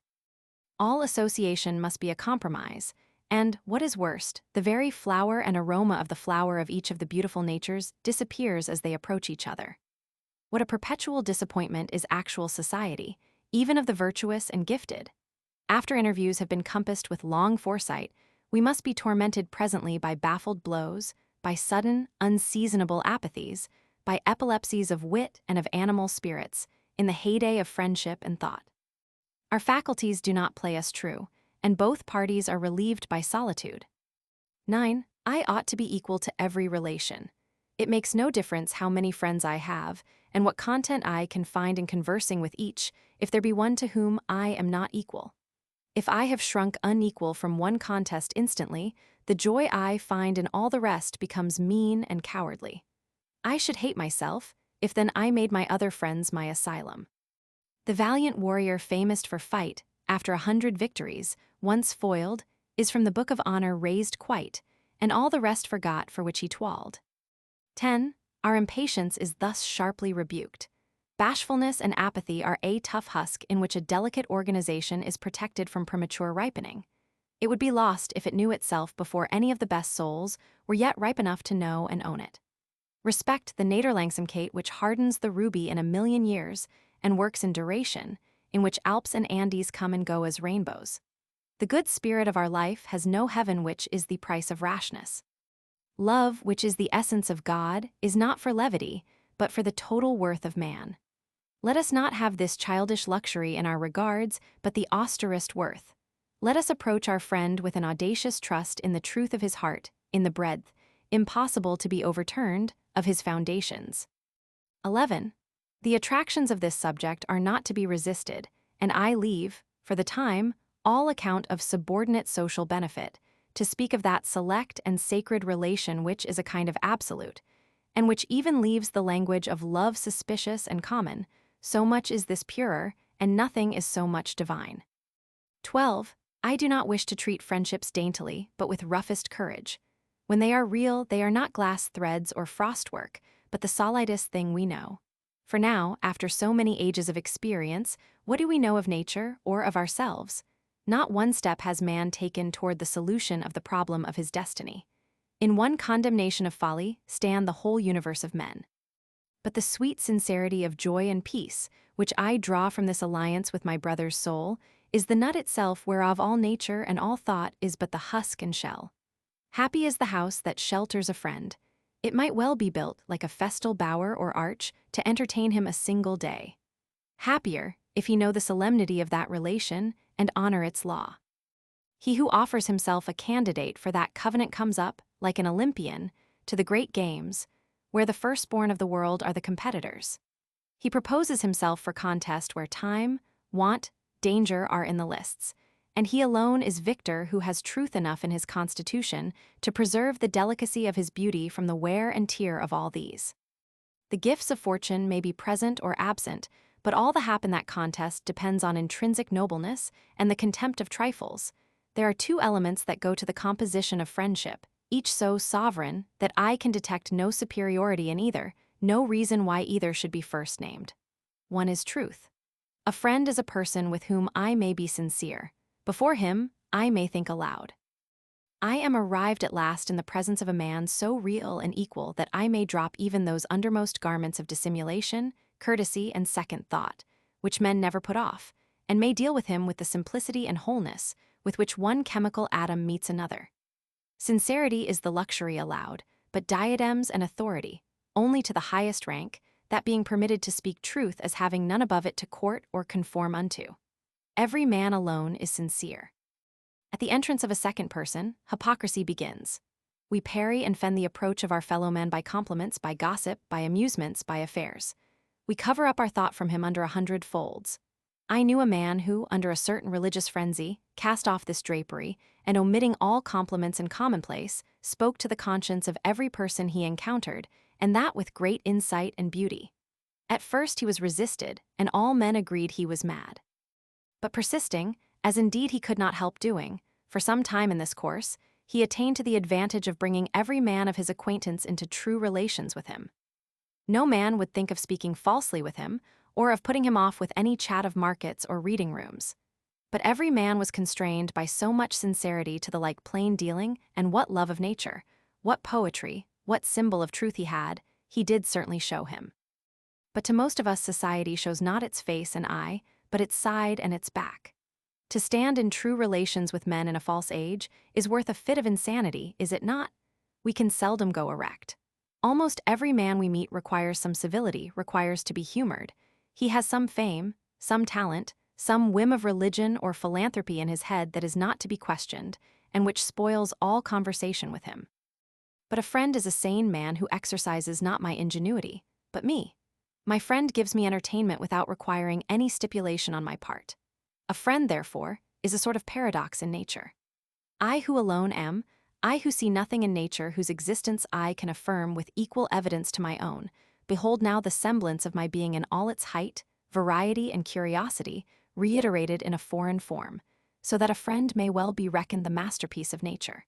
All association must be a compromise, and, what is worst, the very flower and aroma of the flower of each of the beautiful natures disappears as they approach each other. What a perpetual disappointment is actual society, even of the virtuous and gifted. After interviews have been compassed with long foresight, we must be tormented presently by baffled blows, by sudden, unseasonable apathies, by epilepsies of wit and of animal spirits, in the heyday of friendship and thought. Our faculties do not play us true, and both parties are relieved by solitude. 9. I ought to be equal to every relation. It makes no difference how many friends I have, and what content I can find in conversing with each, if there be one to whom I am not equal. If I have shrunk unequal from one contest instantly, the joy I find in all the rest becomes mean and cowardly. I should hate myself, if then I made my other friends my asylum. The valiant warrior famous for fight, after 100 victories, once foiled, is from the book of honor raised quite, and all the rest forgot for which he toiled. 10. Our impatience is thus sharply rebuked. Bashfulness and apathy are a tough husk in which a delicate organization is protected from premature ripening. It would be lost if it knew itself before any of the best souls were yet ripe enough to know and own it. Respect the Naderlangsamkeit which hardens the ruby in 1,000,000 years and works in duration, in which Alps and Andes come and go as rainbows. The good spirit of our life has no heaven which is the price of rashness. Love, which is the essence of God, is not for levity, but for the total worth of man. Let us not have this childish luxury in our regards, but the austerest worth. Let us approach our friend with an audacious trust in the truth of his heart, in the breadth, impossible to be overturned, of his foundations. 11. The attractions of this subject are not to be resisted, and I leave, for the time, all account of subordinate social benefit, to speak of that select and sacred relation which is a kind of absolute, and which even leaves the language of love suspicious and common, so much is this purer, and nothing is so much divine. 12. I do not wish to treat friendships daintily, but with roughest courage. When they are real, they are not glass threads or frostwork, but the solidest thing we know. For now, after so many ages of experience, what do we know of nature or of ourselves? Not one step has man taken toward the solution of the problem of his destiny. In one condemnation of folly stand the whole universe of men. But the sweet sincerity of joy and peace, which I draw from this alliance with my brother's soul, is the nut itself whereof all nature and all thought is but the husk and shell. Happy is the house that shelters a friend. It might well be built like a festal bower or arch to entertain him a single day. Happier, if he know the solemnity of that relation and honor its law. He who offers himself a candidate for that covenant comes up, like an Olympian, to the great games, where the firstborn of the world are the competitors. He proposes himself for contest where time, want, danger are in the lists, and he alone is victor who has truth enough in his constitution to preserve the delicacy of his beauty from the wear and tear of all these. The gifts of fortune may be present or absent, but all the hap in that contest depends on intrinsic nobleness and the contempt of trifles. There are two elements that go to the composition of friendship, each so sovereign that I can detect no superiority in either, no reason why either should be first named. One is truth. A friend is a person with whom I may be sincere. Before him, I may think aloud. I am arrived at last in the presence of a man so real and equal that I may drop even those undermost garments of dissimulation, courtesy, and second thought, which men never put off, and may deal with him with the simplicity and wholeness with which one chemical atom meets another. Sincerity is the luxury allowed, but diadems and authority, only to the highest rank, that being permitted to speak truth as having none above it to court or conform unto. Every man alone is sincere. At the entrance of a second person, hypocrisy begins. We parry and fend the approach of our fellow men by compliments, by gossip, by amusements, by affairs. We cover up our thought from him under 100 folds. I knew a man who, under a certain religious frenzy, cast off this drapery, and omitting all compliments and commonplace, spoke to the conscience of every person he encountered, and that with great insight and beauty. At first he was resisted, and all men agreed he was mad. But persisting, as indeed he could not help doing, for some time in this course, he attained to the advantage of bringing every man of his acquaintance into true relations with him. No man would think of speaking falsely with him, or of putting him off with any chat of markets or reading rooms. But every man was constrained by so much sincerity to the like plain dealing, and what love of nature, what poetry, what symbol of truth he did certainly show him. But to most of us society shows not its face and eye, but its side and its back. To stand in true relations with men in a false age is worth a fit of insanity, is it not? We can seldom go erect. Almost every man we meet requires some civility, requires to be humored. He has some fame, some talent, some whim of religion or philanthropy in his head that is not to be questioned, and which spoils all conversation with him. But a friend is a sane man who exercises not my ingenuity, but me. My friend gives me entertainment without requiring any stipulation on my part. A friend, therefore, is a sort of paradox in nature. I who alone am, I who see nothing in nature whose existence I can affirm with equal evidence to my own, behold now the semblance of my being in all its height, variety, and curiosity, reiterated in a foreign form, so that a friend may well be reckoned the masterpiece of nature.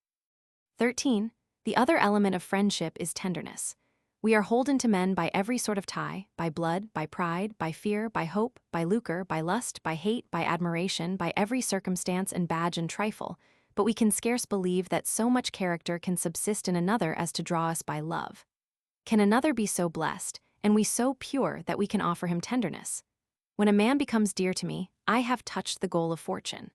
13. The other element of friendship is tenderness. We are holden to men by every sort of tie, by blood, by pride, by fear, by hope, by lucre, by lust, by hate, by admiration, by every circumstance and badge and trifle, but we can scarce believe that so much character can subsist in another as to draw us by love. Can another be so blessed, and we so pure that we can offer him tenderness? When a man becomes dear to me, I have touched the goal of fortune.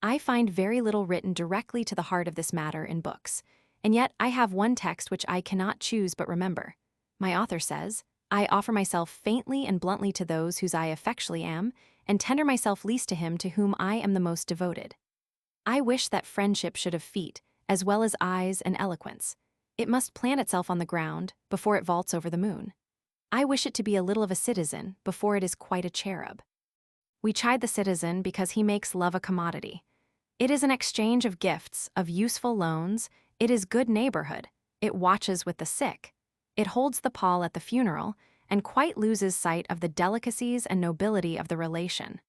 I find very little written directly to the heart of this matter in books, and yet I have one text which I cannot choose but remember. My author says, I offer myself faintly and bluntly to those whose I effectually am, and tender myself least to him to whom I am the most devoted. I wish that friendship should have feet, as well as eyes and eloquence. It must plant itself on the ground, before it vaults over the moon. I wish it to be a little of a citizen, before it is quite a cherub. We chide the citizen because he makes love a commodity. It is an exchange of gifts, of useful loans. It is good neighborhood. It watches with the sick. It holds the pall at the funeral, and quite loses sight of the delicacies and nobility of the relation.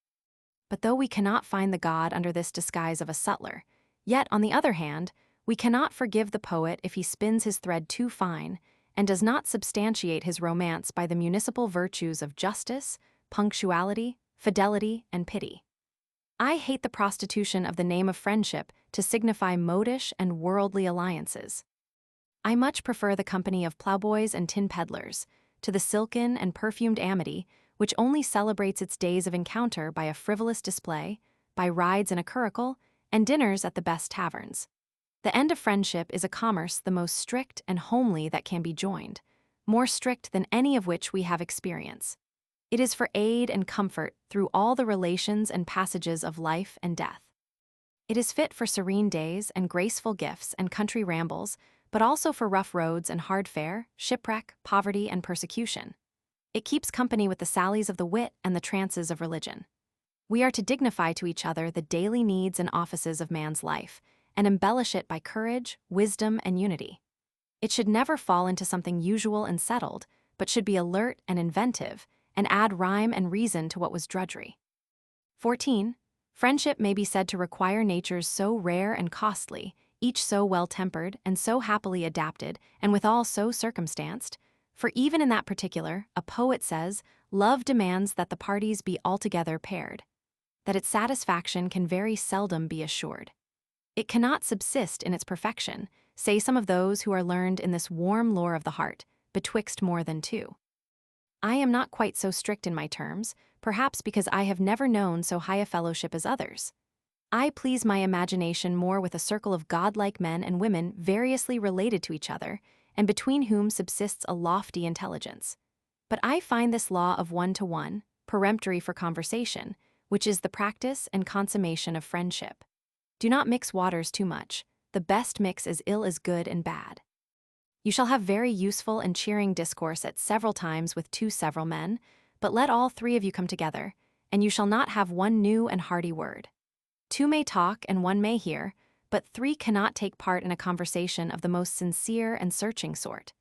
But though we cannot find the god under this disguise of a sutler, yet, on the other hand, we cannot forgive the poet if he spins his thread too fine, and does not substantiate his romance by the municipal virtues of justice, punctuality, fidelity, and pity. I hate the prostitution of the name of friendship to signify modish and worldly alliances. I much prefer the company of plowboys and tin peddlers to the silken and perfumed amity which only celebrates its days of encounter by a frivolous display, by rides in a curricle, and dinners at the best taverns. The end of friendship is a commerce the most strict and homely that can be joined, more strict than any of which we have experience. It is for aid and comfort through all the relations and passages of life and death. It is fit for serene days and graceful gifts and country rambles, but also for rough roads and hard fare, shipwreck, poverty, and persecution. It keeps company with the sallies of the wit and the trances of religion. We are to dignify to each other the daily needs and offices of man's life, and embellish it by courage, wisdom, and unity. It should never fall into something usual and settled, but should be alert and inventive, and add rhyme and reason to what was drudgery. 14. Friendship may be said to require natures so rare and costly, each so well-tempered and so happily adapted, and withal so circumstanced, for even in that particular, a poet says, love demands that the parties be altogether paired, that its satisfaction can very seldom be assured. It cannot subsist in its perfection, say some of those who are learned in this warm lore of the heart, betwixt more than two. I am not quite so strict in my terms, perhaps because I have never known so high a fellowship as others. I please my imagination more with a circle of godlike men and women variously related to each other, and between whom subsists a lofty intelligence. But I find this law of one-to-one, peremptory for conversation, which is the practice and consummation of friendship. Do not mix waters too much. The best mix is ill as good and bad. You shall have very useful and cheering discourse at several times with two several men, but let all three of you come together, and you shall not have one new and hearty word. Two may talk and one may hear, but three cannot take part in a conversation of the most sincere and searching sort.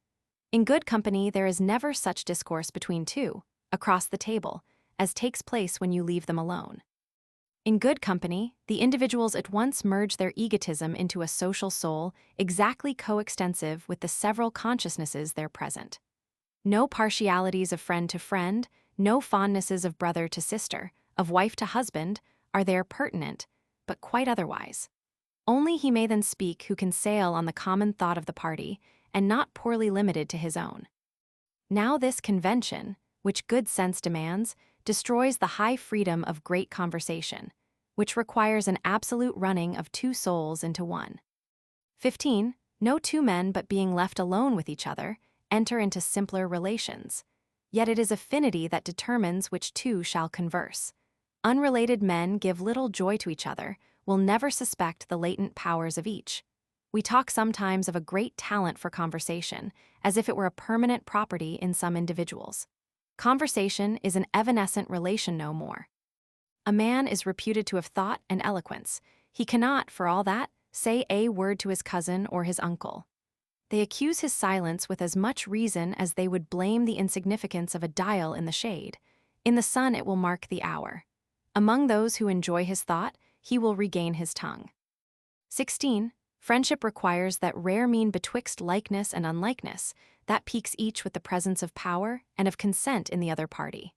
In good company, there is never such discourse between two, across the table, as takes place when you leave them alone. In good company, the individuals at once merge their egotism into a social soul exactly coextensive with the several consciousnesses there present. No partialities of friend to friend, no fondnesses of brother to sister, of wife to husband, are there pertinent, but quite otherwise. Only he may then speak who can sail on the common thought of the party, and not poorly limited to his own. Now this convention, which good sense demands, destroys the high freedom of great conversation, which requires an absolute running of two souls into one. 15. No two men, but being left alone with each other, enter into simpler relations. Yet it is affinity that determines which two shall converse. Unrelated men give little joy to each other, will never suspect the latent powers of each. We talk sometimes of a great talent for conversation, as if it were a permanent property in some individuals. Conversation is an evanescent relation no more. A man is reputed to have thought and eloquence. He cannot, for all that, say a word to his cousin or his uncle. They accuse his silence with as much reason as they would blame the insignificance of a dial in the shade. In the sun it will mark the hour. Among those who enjoy his thought, he will regain his tongue. 16. Friendship requires that rare mean betwixt likeness and unlikeness, that piques each with the presence of power and of consent in the other party.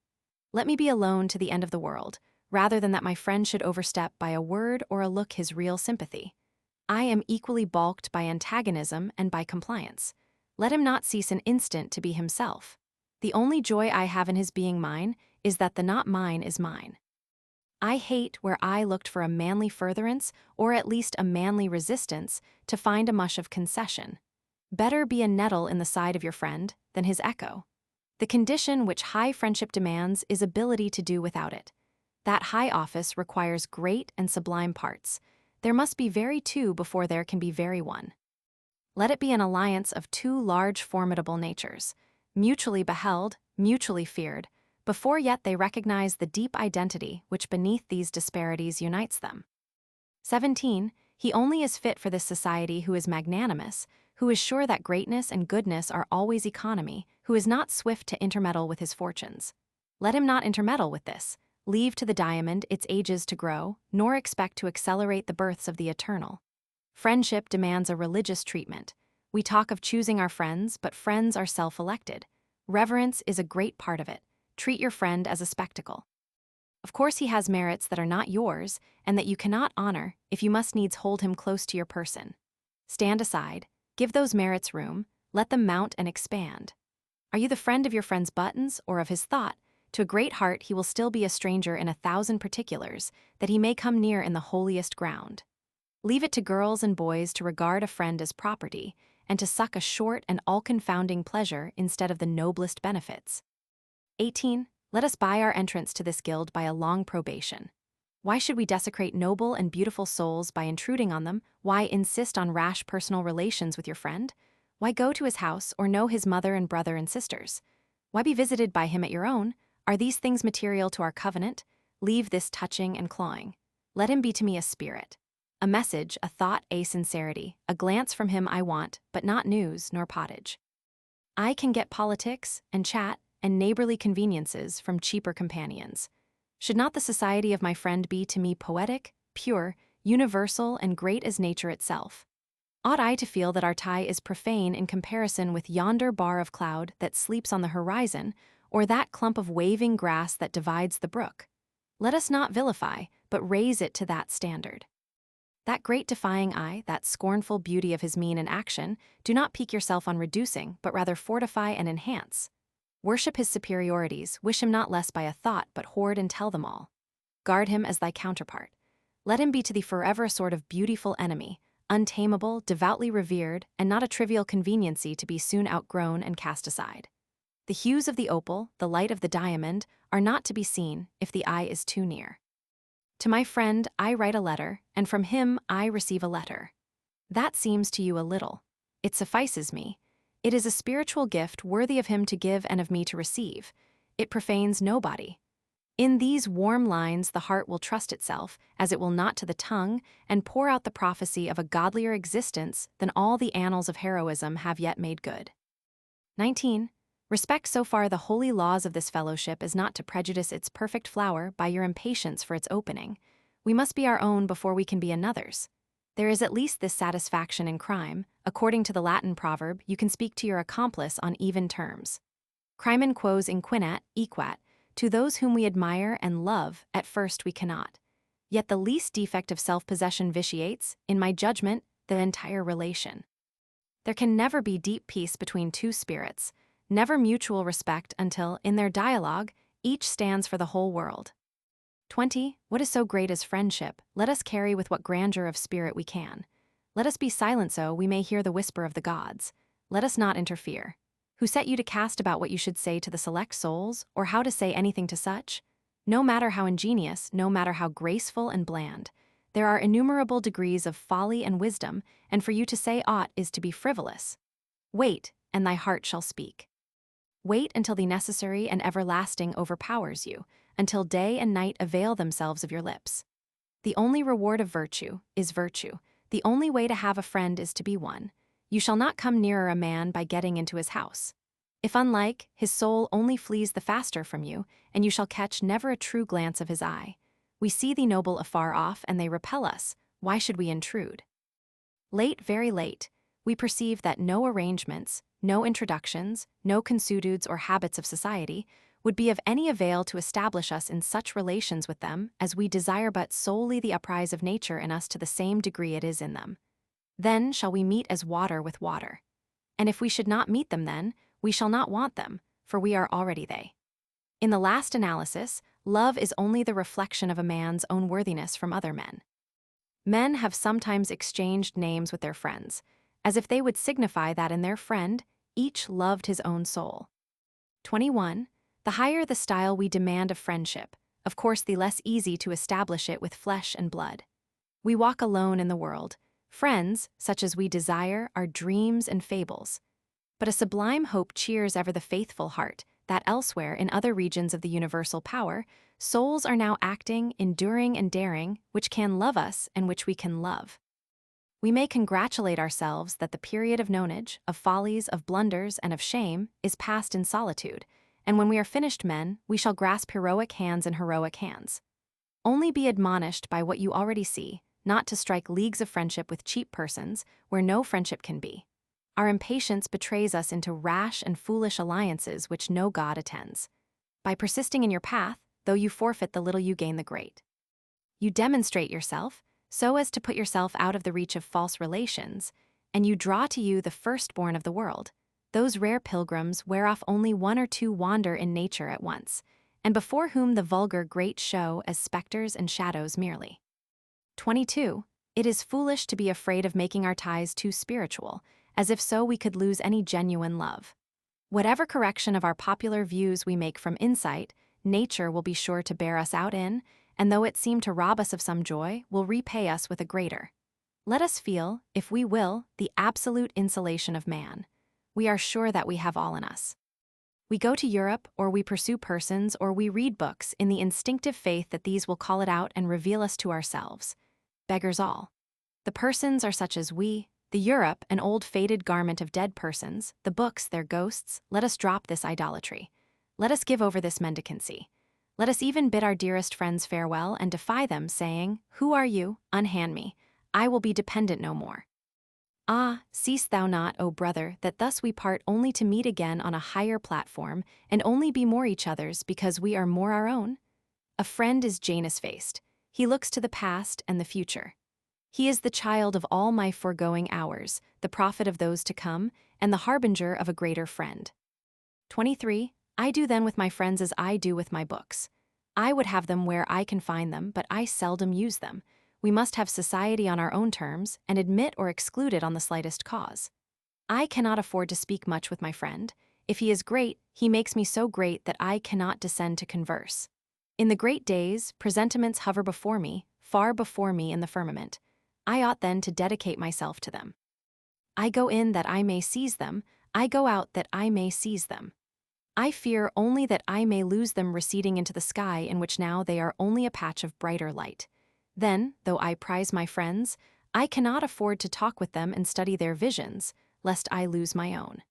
Let me be alone to the end of the world, rather than that my friend should overstep by a word or a look his real sympathy. I am equally balked by antagonism and by compliance. Let him not cease an instant to be himself. The only joy I have in his being mine is that the not mine is mine. I hate where I looked for a manly furtherance, or at least a manly resistance, to find a mush of concession. Better be a nettle in the side of your friend than his echo. The condition which high friendship demands is ability to do without it. That high office requires great and sublime parts. There must be very two before there can be very one. Let it be an alliance of two large formidable natures, mutually beheld, mutually feared, before yet they recognize the deep identity which beneath these disparities unites them. 17. He only is fit for this society who is magnanimous, who is sure that greatness and goodness are always economy, who is not swift to intermeddle with his fortunes. Let him not intermeddle with this. Leave to the diamond its ages to grow, nor expect to accelerate the births of the eternal. Friendship demands a religious treatment. We talk of choosing our friends, but friends are self-elected. Reverence is a great part of it. Treat your friend as a spectacle. Of course he has merits that are not yours, and that you cannot honor if you must needs hold him close to your person. Stand aside, give those merits room, let them mount and expand. Are you the friend of your friend's buttons or of his thought? To a great heart he will still be a stranger in 1,000 particulars, that he may come near in the holiest ground. Leave it to girls and boys to regard a friend as property, and to suck a short and all-confounding pleasure instead of the noblest benefits. 18. Let us buy our entrance to this guild by a long probation. Why should we desecrate noble and beautiful souls by intruding on them? Why insist on rash personal relations with your friend? Why go to his house or know his mother and brother and sisters? Why be visited by him at your own? Are these things material to our covenant? Leave this touching and clawing. Let him be to me a spirit, a message, a thought, a sincerity, a glance from him I want, but not news nor pottage. I can get politics and chat and neighborly conveniences from cheaper companions. Should not the society of my friend be to me poetic, pure, universal, and great as nature itself? Ought I to feel that our tie is profane in comparison with yonder bar of cloud that sleeps on the horizon, or that clump of waving grass that divides the brook? Let us not vilify, but raise it to that standard. That great defying eye, that scornful beauty of his mien and action, do not pique yourself on reducing, but rather fortify and enhance. Worship his superiorities, wish him not less by a thought, but hoard and tell them all. Guard him as thy counterpart. Let him be to thee forever a sort of beautiful enemy, untamable, devoutly revered, and not a trivial conveniency to be soon outgrown and cast aside. The hues of the opal, the light of the diamond, are not to be seen if the eye is too near. To my friend I write a letter, and from him I receive a letter. That seems to you a little. It suffices me. It is a spiritual gift worthy of him to give and of me to receive. It profanes nobody. In these warm lines the heart will trust itself, as it will not to the tongue, and pour out the prophecy of a godlier existence than all the annals of heroism have yet made good. 19. Respect so far the holy laws of this fellowship as not to prejudice its perfect flower by your impatience for its opening. We must be our own before we can be another's. There is at least this satisfaction in crime. According to the Latin proverb, you can speak to your accomplice on even terms. Crimen quos inquinat, equat. To those whom we admire and love, at first we cannot. Yet the least defect of self-possession vitiates, in my judgment, the entire relation. There can never be deep peace between two spirits, never mutual respect until, in their dialogue, each stands for the whole world. 20. What is so great as friendship? Let us carry with what grandeur of spirit we can. Let us be silent so we may hear the whisper of the gods. Let us not interfere. Who set you to cast about what you should say to the select souls, or how to say anything to such? No matter how ingenious, no matter how graceful and bland, there are innumerable degrees of folly and wisdom, and for you to say aught is to be frivolous. Wait, and thy heart shall speak. Wait until the necessary and everlasting overpowers you, until day and night avail themselves of your lips. The only reward of virtue is virtue. The only way to have a friend is to be one. You shall not come nearer a man by getting into his house. If unlike, his soul only flees the faster from you, and you shall catch never a true glance of his eye. We see the noble afar off, and they repel us. Why should we intrude? Late, very late, we perceive that no arrangements, no introductions, no consuetudes or habits of society would be of any avail to establish us in such relations with them as we desire but solely the uprise of nature in us to the same degree it is in them. Then shall we meet as water with water. And if we should not meet them then, we shall not want them, for we are already they. In the last analysis, love is only the reflection of a man's own worthiness from other men. Men have sometimes exchanged names with their friends, as if they would signify that in their friend, each loved his own soul. 21. The higher the style we demand of friendship, of course the less easy to establish it with flesh and blood. We walk alone in the world. Friends, such as we desire, are dreams and fables. But a sublime hope cheers ever the faithful heart, that elsewhere, in other regions of the universal power, souls are now acting, enduring, and daring, which can love us and which we can love. We may congratulate ourselves that the period of nonage, of follies, of blunders, and of shame is passed in solitude, and when we are finished men, we shall grasp heroic hands in heroic hands. Only be admonished by what you already see, not to strike leagues of friendship with cheap persons, where no friendship can be. Our impatience betrays us into rash and foolish alliances which no God attends. By persisting in your path, though you forfeit the little you gain the great. You demonstrate yourself, so as to put yourself out of the reach of false relations, and you draw to you the firstborn of the world, those rare pilgrims whereof only one or two wander in nature at once, and before whom the vulgar great show as specters and shadows merely. 22. It is foolish to be afraid of making our ties too spiritual, as if so we could lose any genuine love. Whatever correction of our popular views we make from insight, nature will be sure to bear us out in, and though it seem to rob us of some joy, will repay us with a greater. Let us feel, if we will, the absolute insulation of man. We are sure that we have all in us. We go to Europe, or we pursue persons, or we read books in the instinctive faith that these will call it out and reveal us to ourselves. Beggars all. The persons are such as we, the Europe, an old faded garment of dead persons, the books, their ghosts. Let us drop this idolatry. Let us give over this mendicancy. Let us even bid our dearest friends farewell and defy them, saying, Who are you? Unhand me. I will be dependent no more. Ah, seest thou not, O brother, that thus we part only to meet again on a higher platform, and only be more each other's because we are more our own? A friend is Janus-faced. He looks to the past and the future. He is the child of all my foregoing hours, the prophet of those to come, and the harbinger of a greater friend. 23. I do then with my friends as I do with my books. I would have them where I can find them, but I seldom use them. We must have society on our own terms, and admit or exclude it on the slightest cause. I cannot afford to speak much with my friend. If he is great, he makes me so great that I cannot descend to converse. In the great days, presentiments hover before me, far before me in the firmament. I ought then to dedicate myself to them. I go in that I may seize them, I go out that I may seize them. I fear only that I may lose them receding into the sky in which now they are only a patch of brighter light. Then, though I prize my friends, I cannot afford to talk with them and study their visions, lest I lose my own.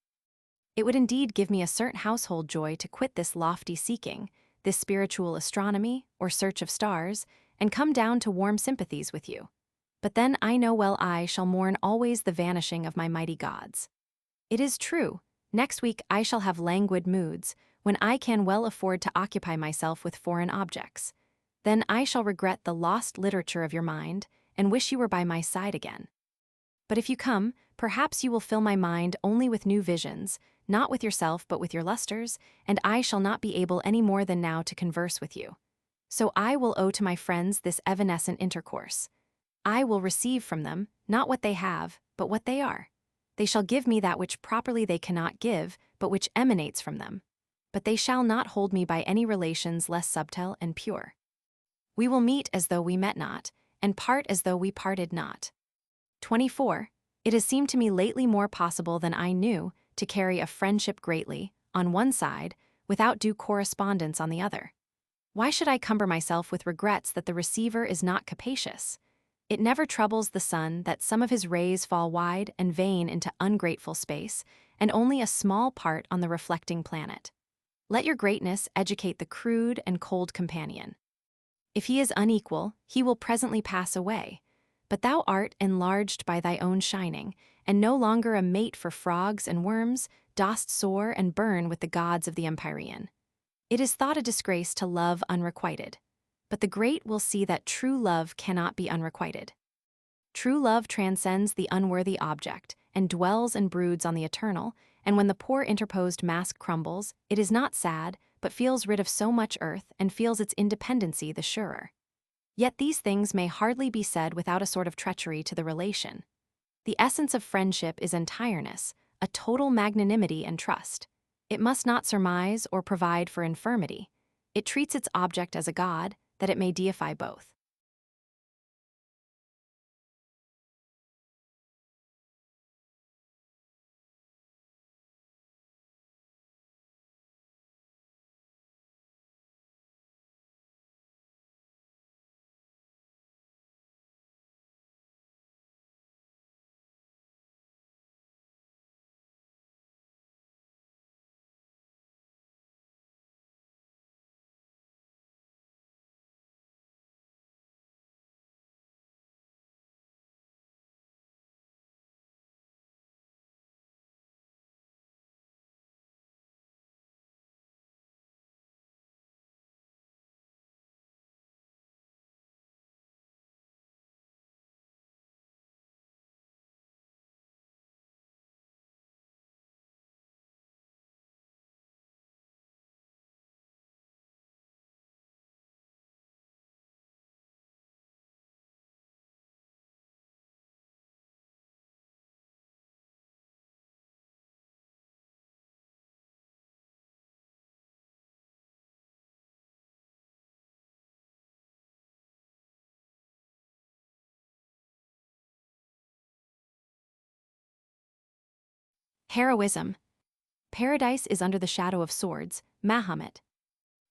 It would indeed give me a certain household joy to quit this lofty seeking, this spiritual astronomy, or search of stars, and come down to warm sympathies with you. But then I know well I shall mourn always the vanishing of my mighty gods. It is true, next week I shall have languid moods, when I can well afford to occupy myself with foreign objects. Then I shall regret the lost literature of your mind, and wish you were by my side again. But if you come, perhaps you will fill my mind only with new visions, not with yourself but with your lustres, and I shall not be able any more than now to converse with you. So I will owe to my friends this evanescent intercourse. I will receive from them, not what they have, but what they are. They shall give me that which properly they cannot give, but which emanates from them. But they shall not hold me by any relations less subtle and pure. We will meet as though we met not, and part as though we parted not. 24. It has seemed to me lately more possible than I knew to carry a friendship greatly, on one side, without due correspondence on the other. Why should I cumber myself with regrets that the receiver is not capacious? It never troubles the sun that some of his rays fall wide and vain into ungrateful space, and only a small part on the reflecting planet. Let your greatness educate the crude and cold companion. If he is unequal, he will presently pass away. But thou art enlarged by thy own shining, and no longer a mate for frogs and worms, dost soar and burn with the gods of the Empyrean. It is thought a disgrace to love unrequited, but the great will see that true love cannot be unrequited. True love transcends the unworthy object, and dwells and broods on the eternal, and when the poor interposed mask crumbles, it is not sad, but feels rid of so much earth, and feels its independency the surer. Yet these things may hardly be said without a sort of treachery to the relation. The essence of friendship is entireness, a total magnanimity and trust. It must not surmise or provide for infirmity. It treats its object as a god, that it may deify both. Heroism. Paradise is under the shadow of swords, Mahomet.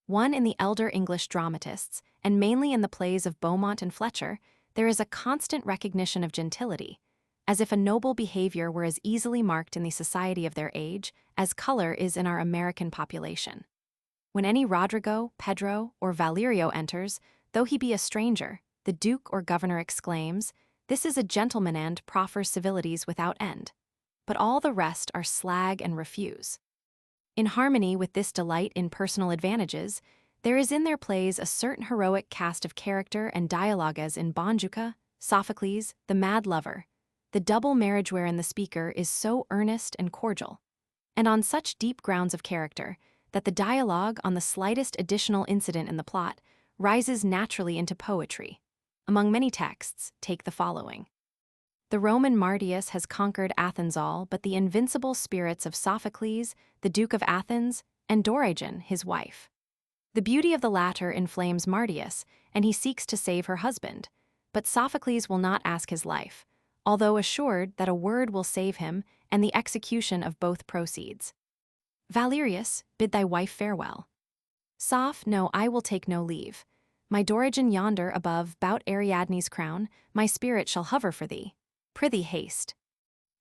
One in the elder English dramatists, and mainly in the plays of Beaumont and Fletcher, there is a constant recognition of gentility, as if a noble behavior were as easily marked in the society of their age as color is in our American population. When any Rodrigo, Pedro, or Valerio enters, though he be a stranger, the duke or governor exclaims, "This is a gentleman," and proffers civilities without end. But all the rest are slag and refuse. In harmony with this delight in personal advantages, there is in their plays a certain heroic cast of character and dialogue as in Bonjuca, Sophocles, the mad lover, the double marriage wherein the speaker is so earnest and cordial, and on such deep grounds of character that the dialogue on the slightest additional incident in the plot rises naturally into poetry. Among many texts, take the following. The Roman Mardius has conquered Athens all but the invincible spirits of Sophocles, the Duke of Athens, and Dorigen, his wife. The beauty of the latter inflames Mardius, and he seeks to save her husband, but Sophocles will not ask his life, although assured that a word will save him and the execution of both proceeds. Valerius, bid thy wife farewell. Soph, no, I will take no leave. My Dorigen yonder above bout Ariadne's crown, my spirit shall hover for thee. Prithee haste.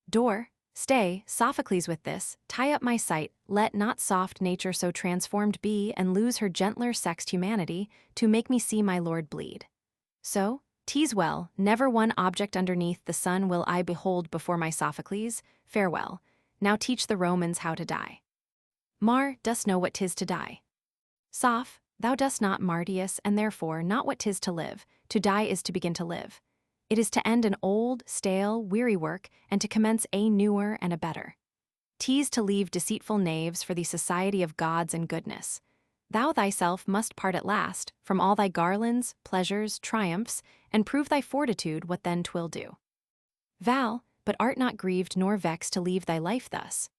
Dor, Stay, Sophocles with this, tie up my sight, let not soft nature so transformed be and lose her gentler sexed humanity, to make me see my lord bleed. So, tease well, never one object underneath the sun will I behold before my Sophocles, farewell, now teach the Romans how to die. Mar, dost know what 'tis to die? Soph, thou dost not Mardius, and therefore not what 'tis to live, to die is to begin to live. It is to end an old, stale, weary work, and to commence a newer and a better. 'Tis to leave deceitful knaves for the society of gods and goodness. Thou thyself must part at last from all thy garlands, pleasures, triumphs, and prove thy fortitude what then 'twill do. Val, but art not grieved nor vexed to leave thy life thus?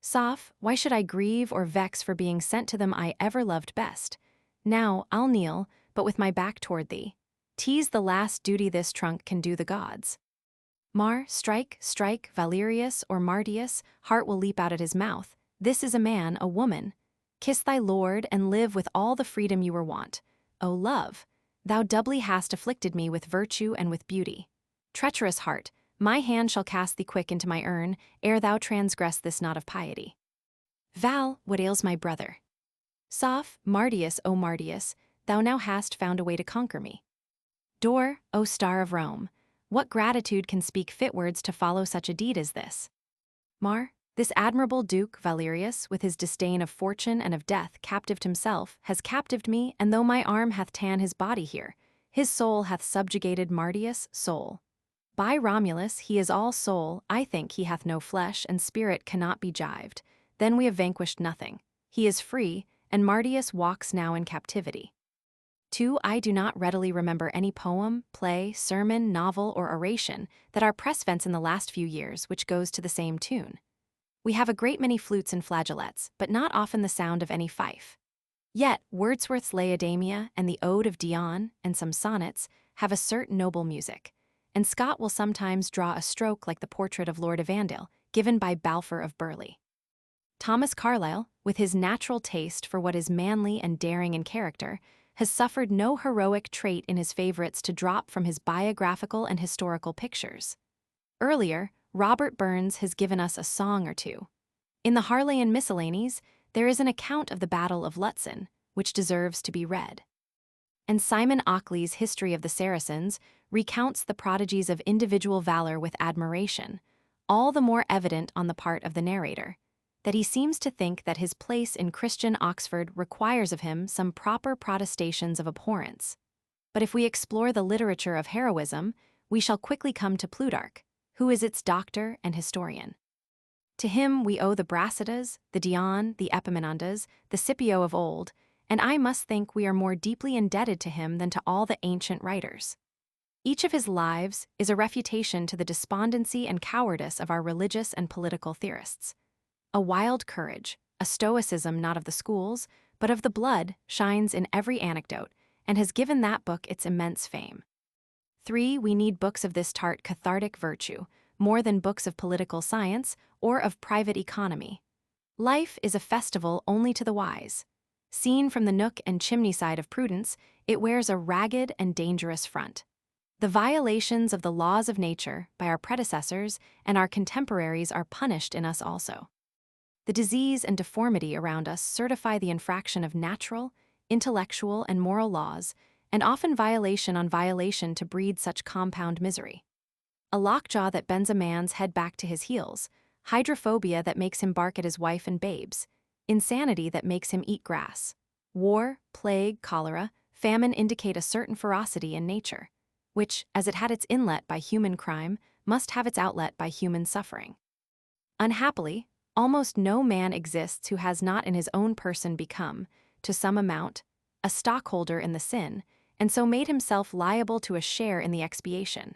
Soph, why should I grieve or vex for being sent to them I ever loved best? Now, I'll kneel, but with my back toward thee. 'Tis the last duty this trunk can do the gods. Mar, strike, strike, Valerius or Mardius, heart will leap out at his mouth. This is a man, a woman. Kiss thy lord and live with all the freedom you were wont. O love, thou doubly hast afflicted me with virtue and with beauty. Treacherous heart, my hand shall cast thee quick into my urn, ere thou transgress this knot of piety. Val, what ails my brother? Soph, Mardius, O Mardius, thou now hast found a way to conquer me. Dor, O star of Rome, what gratitude can speak fit words to follow such a deed as this? Mar, this admirable Duke Valerius, with his disdain of fortune and of death, captived himself, has captived me, and though my arm hath ta'en his body here, his soul hath subjugated Mardius' soul. By Romulus, he is all soul, I think he hath no flesh, and spirit cannot be jived. Then we have vanquished nothing. He is free, and Mardius walks now in captivity. 2. I do not readily remember any poem, play, sermon, novel, or oration that are press vents in the last few years which goes to the same tune. We have a great many flutes and flageolets, but not often the sound of any fife. Yet Wordsworth's Laodamia and the Ode of Dion, and some sonnets, have a certain noble music, and Scott will sometimes draw a stroke like the portrait of Lord Evandale, given by Balfour of Burleigh. Thomas Carlyle, with his natural taste for what is manly and daring in character, has suffered no heroic trait in his favorites to drop from his biographical and historical pictures. Earlier, Robert Burns has given us a song or two. In the Harleian Miscellanies, there is an account of the Battle of Lutzen, which deserves to be read. And Simon Ockley's History of the Saracens recounts the prodigies of individual valor with admiration, all the more evident on the part of the narrator, that he seems to think that his place in Christian Oxford requires of him some proper protestations of abhorrence. But if we explore the literature of heroism, we shall quickly come to Plutarch, who is its doctor and historian. To him we owe the Brasidas, the Dion, the Epaminondas, the Scipio of old, and I must think we are more deeply indebted to him than to all the ancient writers. Each of his lives is a refutation to the despondency and cowardice of our religious and political theorists. A wild courage, a stoicism not of the schools, but of the blood, shines in every anecdote, and has given that book its immense fame. 3. We need books of this tart cathartic virtue, more than books of political science or of private economy. Life is a festival only to the wise. Seen from the nook and chimney side of Prudence, it wears a ragged and dangerous front. The violations of the laws of nature by our predecessors and our contemporaries are punished in us also. The disease and deformity around us certify the infraction of natural, intellectual, and moral laws, and often violation on violation to breed such compound misery. A lockjaw that bends a man's head back to his heels, hydrophobia that makes him bark at his wife and babes, insanity that makes him eat grass. War, plague, cholera, famine indicate a certain ferocity in nature, which, as it had its inlet by human crime, must have its outlet by human suffering. Unhappily, almost no man exists who has not in his own person become, to some amount, a stockholder in the sin, and so made himself liable to a share in the expiation.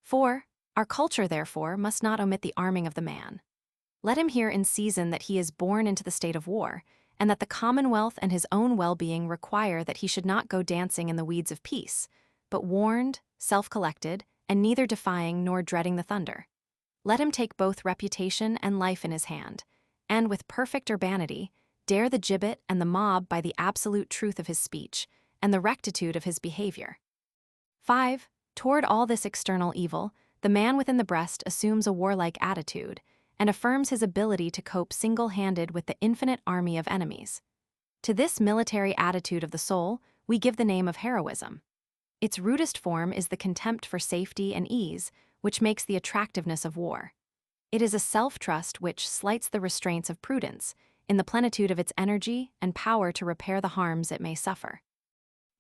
4. Our culture, therefore, must not omit the arming of the man. Let him hear in season that he is born into the state of war, and that the commonwealth and his own well-being require that he should not go dancing in the weeds of peace, but warned, self-collected, and neither defying nor dreading the thunder. Let him take both reputation and life in his hand, and with perfect urbanity, dare the gibbet and the mob by the absolute truth of his speech, and the rectitude of his behavior. 5. Toward all this external evil, the man within the breast assumes a warlike attitude, and affirms his ability to cope single-handed with the infinite army of enemies. To this military attitude of the soul, we give the name of heroism. Its rudest form is the contempt for safety and ease, which makes the attractiveness of war. It is a self-trust which slights the restraints of prudence, in the plenitude of its energy and power to repair the harms it may suffer.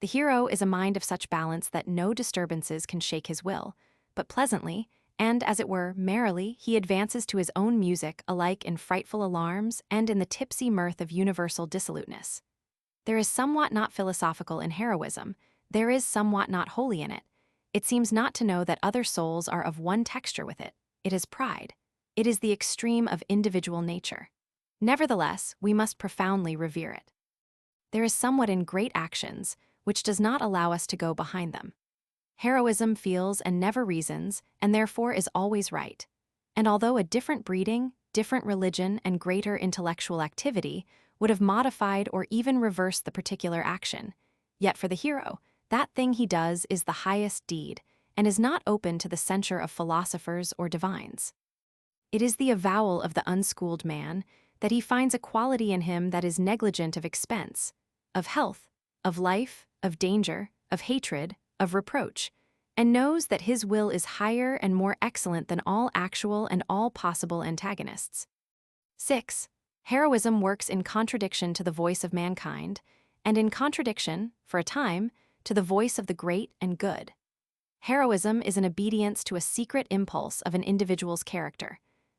The hero is a mind of such balance that no disturbances can shake his will, but pleasantly, and as it were, merrily, he advances to his own music alike in frightful alarms and in the tipsy mirth of universal dissoluteness. There is somewhat not philosophical in heroism, there is somewhat not holy in it. It seems not to know that other souls are of one texture with it. It is pride. It is the extreme of individual nature. Nevertheless, we must profoundly revere it. There is somewhat in great actions, which does not allow us to go behind them. Heroism feels and never reasons, and therefore is always right. And although a different breeding, different religion, and greater intellectual activity would have modified or even reversed the particular action, yet for the hero, that thing he does is the highest deed, and is not open to the censure of philosophers or divines. It is the avowal of the unschooled man that he finds a quality in him that is negligent of expense, of health, of life, of danger, of hatred, of reproach, and knows that his will is higher and more excellent than all actual and all possible antagonists. 6. Heroism works in contradiction to the voice of mankind, and in contradiction, for a time, to the voice of the great and good. Heroism is an obedience to a secret impulse of an individual's character.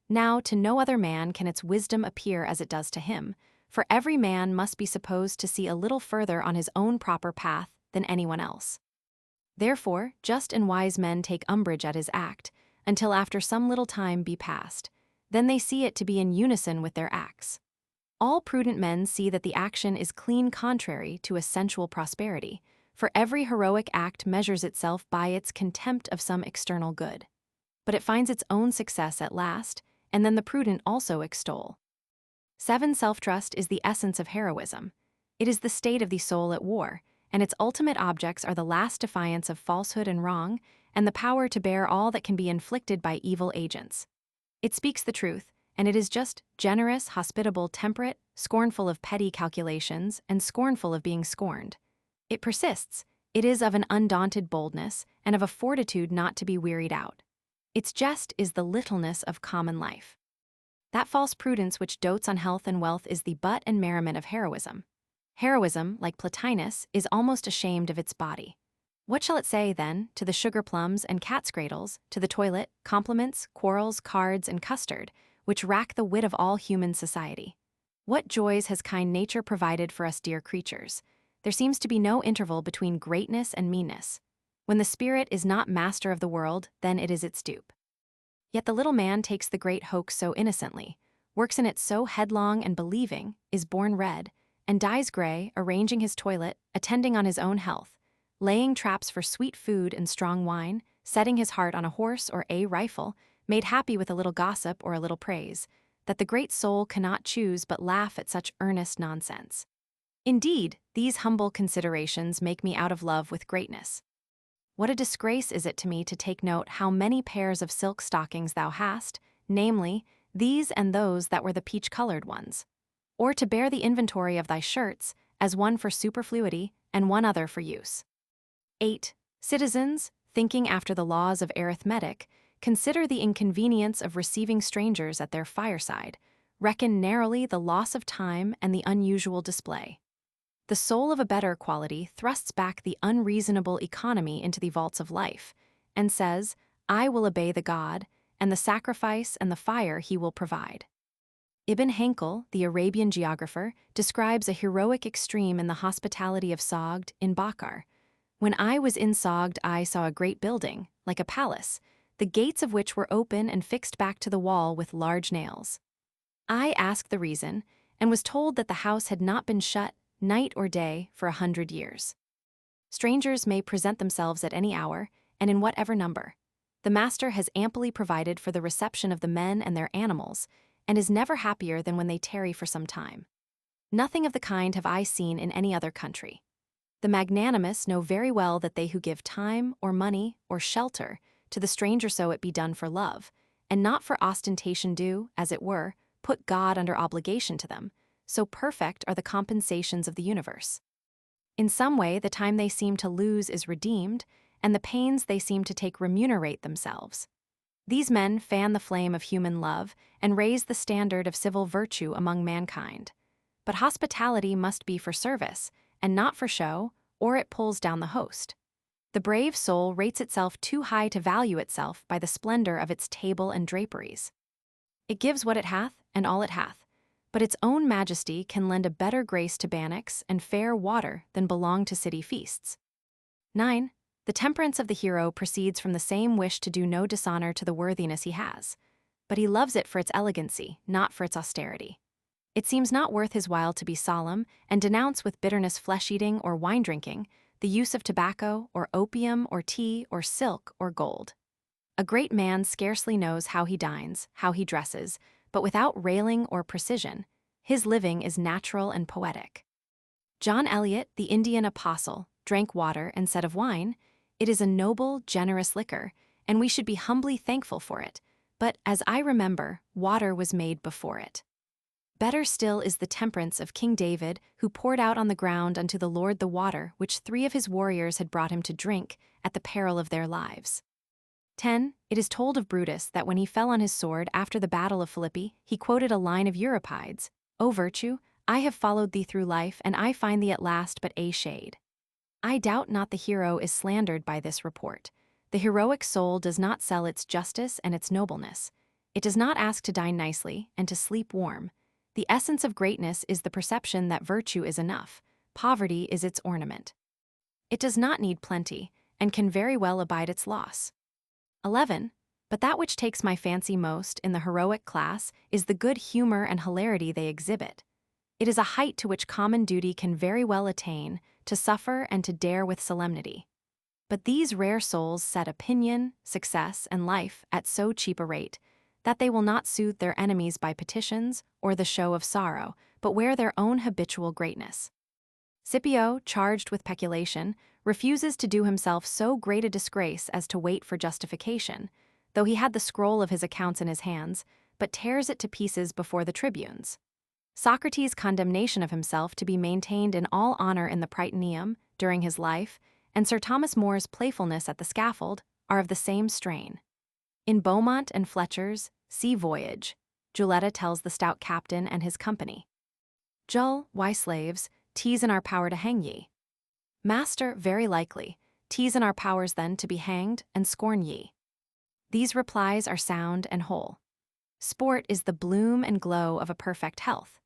Now, to no other man can its wisdom appear as it does to him, for every man must be supposed to see a little further on his own proper path than anyone else. Therefore, just and wise men take umbrage at his act, until after some little time be past. Then they see it to be in unison with their acts. All prudent men see that the action is clean contrary to a sensual prosperity, for every heroic act measures itself by its contempt of some external good. But it finds its own success at last, and then the prudent also extol. 7. Self-trust is the essence of heroism. It is the state of the soul at war, and its ultimate objects are the last defiance of falsehood and wrong, and the power to bear all that can be inflicted by evil agents. It speaks the truth, and it is just, generous, hospitable, temperate, scornful of petty calculations, and scornful of being scorned. It persists. It is of an undaunted boldness, and of a fortitude not to be wearied out. Its jest is the littleness of common life. That false prudence which dotes on health and wealth is the butt and merriment of heroism. Heroism, like Plotinus, is almost ashamed of its body. What shall it say, then, to the sugar plums and cat's cradles, to the toilet, compliments, quarrels, cards, and custard, which rack the wit of all human society? What joys has kind nature provided for us dear creatures? There seems to be no interval between greatness and meanness. When the spirit is not master of the world, then it is its dupe. Yet the little man takes the great hoax so innocently, works in it so headlong and believing, is born red, and dies gray, arranging his toilet, attending on his own health, laying traps for sweet food and strong wine, setting his heart on a horse or a rifle, made happy with a little gossip or a little praise, that the great soul cannot choose but laugh at such earnest nonsense. Indeed, these humble considerations make me out of love with greatness. What a disgrace is it to me to take note how many pairs of silk stockings thou hast, namely, these and those that were the peach-colored ones. Or to bear the inventory of thy shirts, as one for superfluity and one other for use. 8. Citizens, thinking after the laws of arithmetic, consider the inconvenience of receiving strangers at their fireside, reckon narrowly the loss of time and the unusual display. The soul of a better quality thrusts back the unreasonable economy into the vaults of life, and says, I will obey the God, and the sacrifice and the fire he will provide. Ibn Henkel, the Arabian geographer, describes a heroic extreme in the hospitality of Sogd in Bakar. When I was in Sogd, I saw a great building, like a palace, the gates of which were open and fixed back to the wall with large nails. I asked the reason, and was told that the house had not been shut, night or day, for 100 years. Strangers may present themselves at any hour, and in whatever number. The master has amply provided for the reception of the men and their animals, and is never happier than when they tarry for some time. Nothing of the kind have I seen in any other country. The magnanimous know very well that they who give time, or money, or shelter, to the stranger so it be done for love, and not for ostentation do, as it were, put God under obligation to them, so perfect are the compensations of the universe. In some way, the time they seem to lose is redeemed, and the pains they seem to take remunerate themselves. These men fan the flame of human love and raise the standard of civil virtue among mankind. But hospitality must be for service, and not for show, or it pulls down the host. The brave soul rates itself too high to value itself by the splendor of its table and draperies. It gives what it hath, and all it hath, but its own majesty can lend a better grace to bannocks and fair water than belong to city feasts. 9. The temperance of the hero proceeds from the same wish to do no dishonor to the worthiness he has, but he loves it for its elegancy, not for its austerity. It seems not worth his while to be solemn and denounce with bitterness flesh-eating or wine-drinking, the use of tobacco or opium or tea or silk or gold. A great man scarcely knows how he dines, how he dresses, but without railing or precision, his living is natural and poetic. John Eliot, the Indian apostle, drank water instead of wine. It is a noble, generous liquor, and we should be humbly thankful for it, but as I remember, water was made before it. Better still is the temperance of King David, who poured out on the ground unto the Lord the water which 3 of his warriors had brought him to drink, at the peril of their lives. 10. It is told of Brutus that when he fell on his sword after the battle of Philippi, he quoted a line of Euripides, "O virtue, I have followed thee through life, and I find thee at last but a shade." I doubt not the hero is slandered by this report. The heroic soul does not sell its justice and its nobleness. It does not ask to dine nicely and to sleep warm. The essence of greatness is the perception that virtue is enough, poverty is its ornament. It does not need plenty, and can very well abide its loss. 11. But that which takes my fancy most in the heroic class is the good humor and hilarity they exhibit. It is a height to which common duty can very well attain, to suffer and to dare with solemnity. But these rare souls set opinion, success, and life at so cheap a rate, that they will not soothe their enemies by petitions or the show of sorrow, but wear their own habitual greatness. Scipio, charged with peculation, refuses to do himself so great a disgrace as to wait for justification, though he had the scroll of his accounts in his hands, but tears it to pieces before the tribunes. Socrates' condemnation of himself to be maintained in all honor in the Prytaneum during his life, and Sir Thomas More's playfulness at the scaffold, are of the same strain. In Beaumont and Fletcher's Sea Voyage, Juletta tells the stout captain and his company, "Jull, why slaves, 'tis in our power to hang ye." "Master, very likely, 'tis in our powers then to be hanged, and scorn ye." These replies are sound and whole. Sport is the bloom and glow of a perfect health.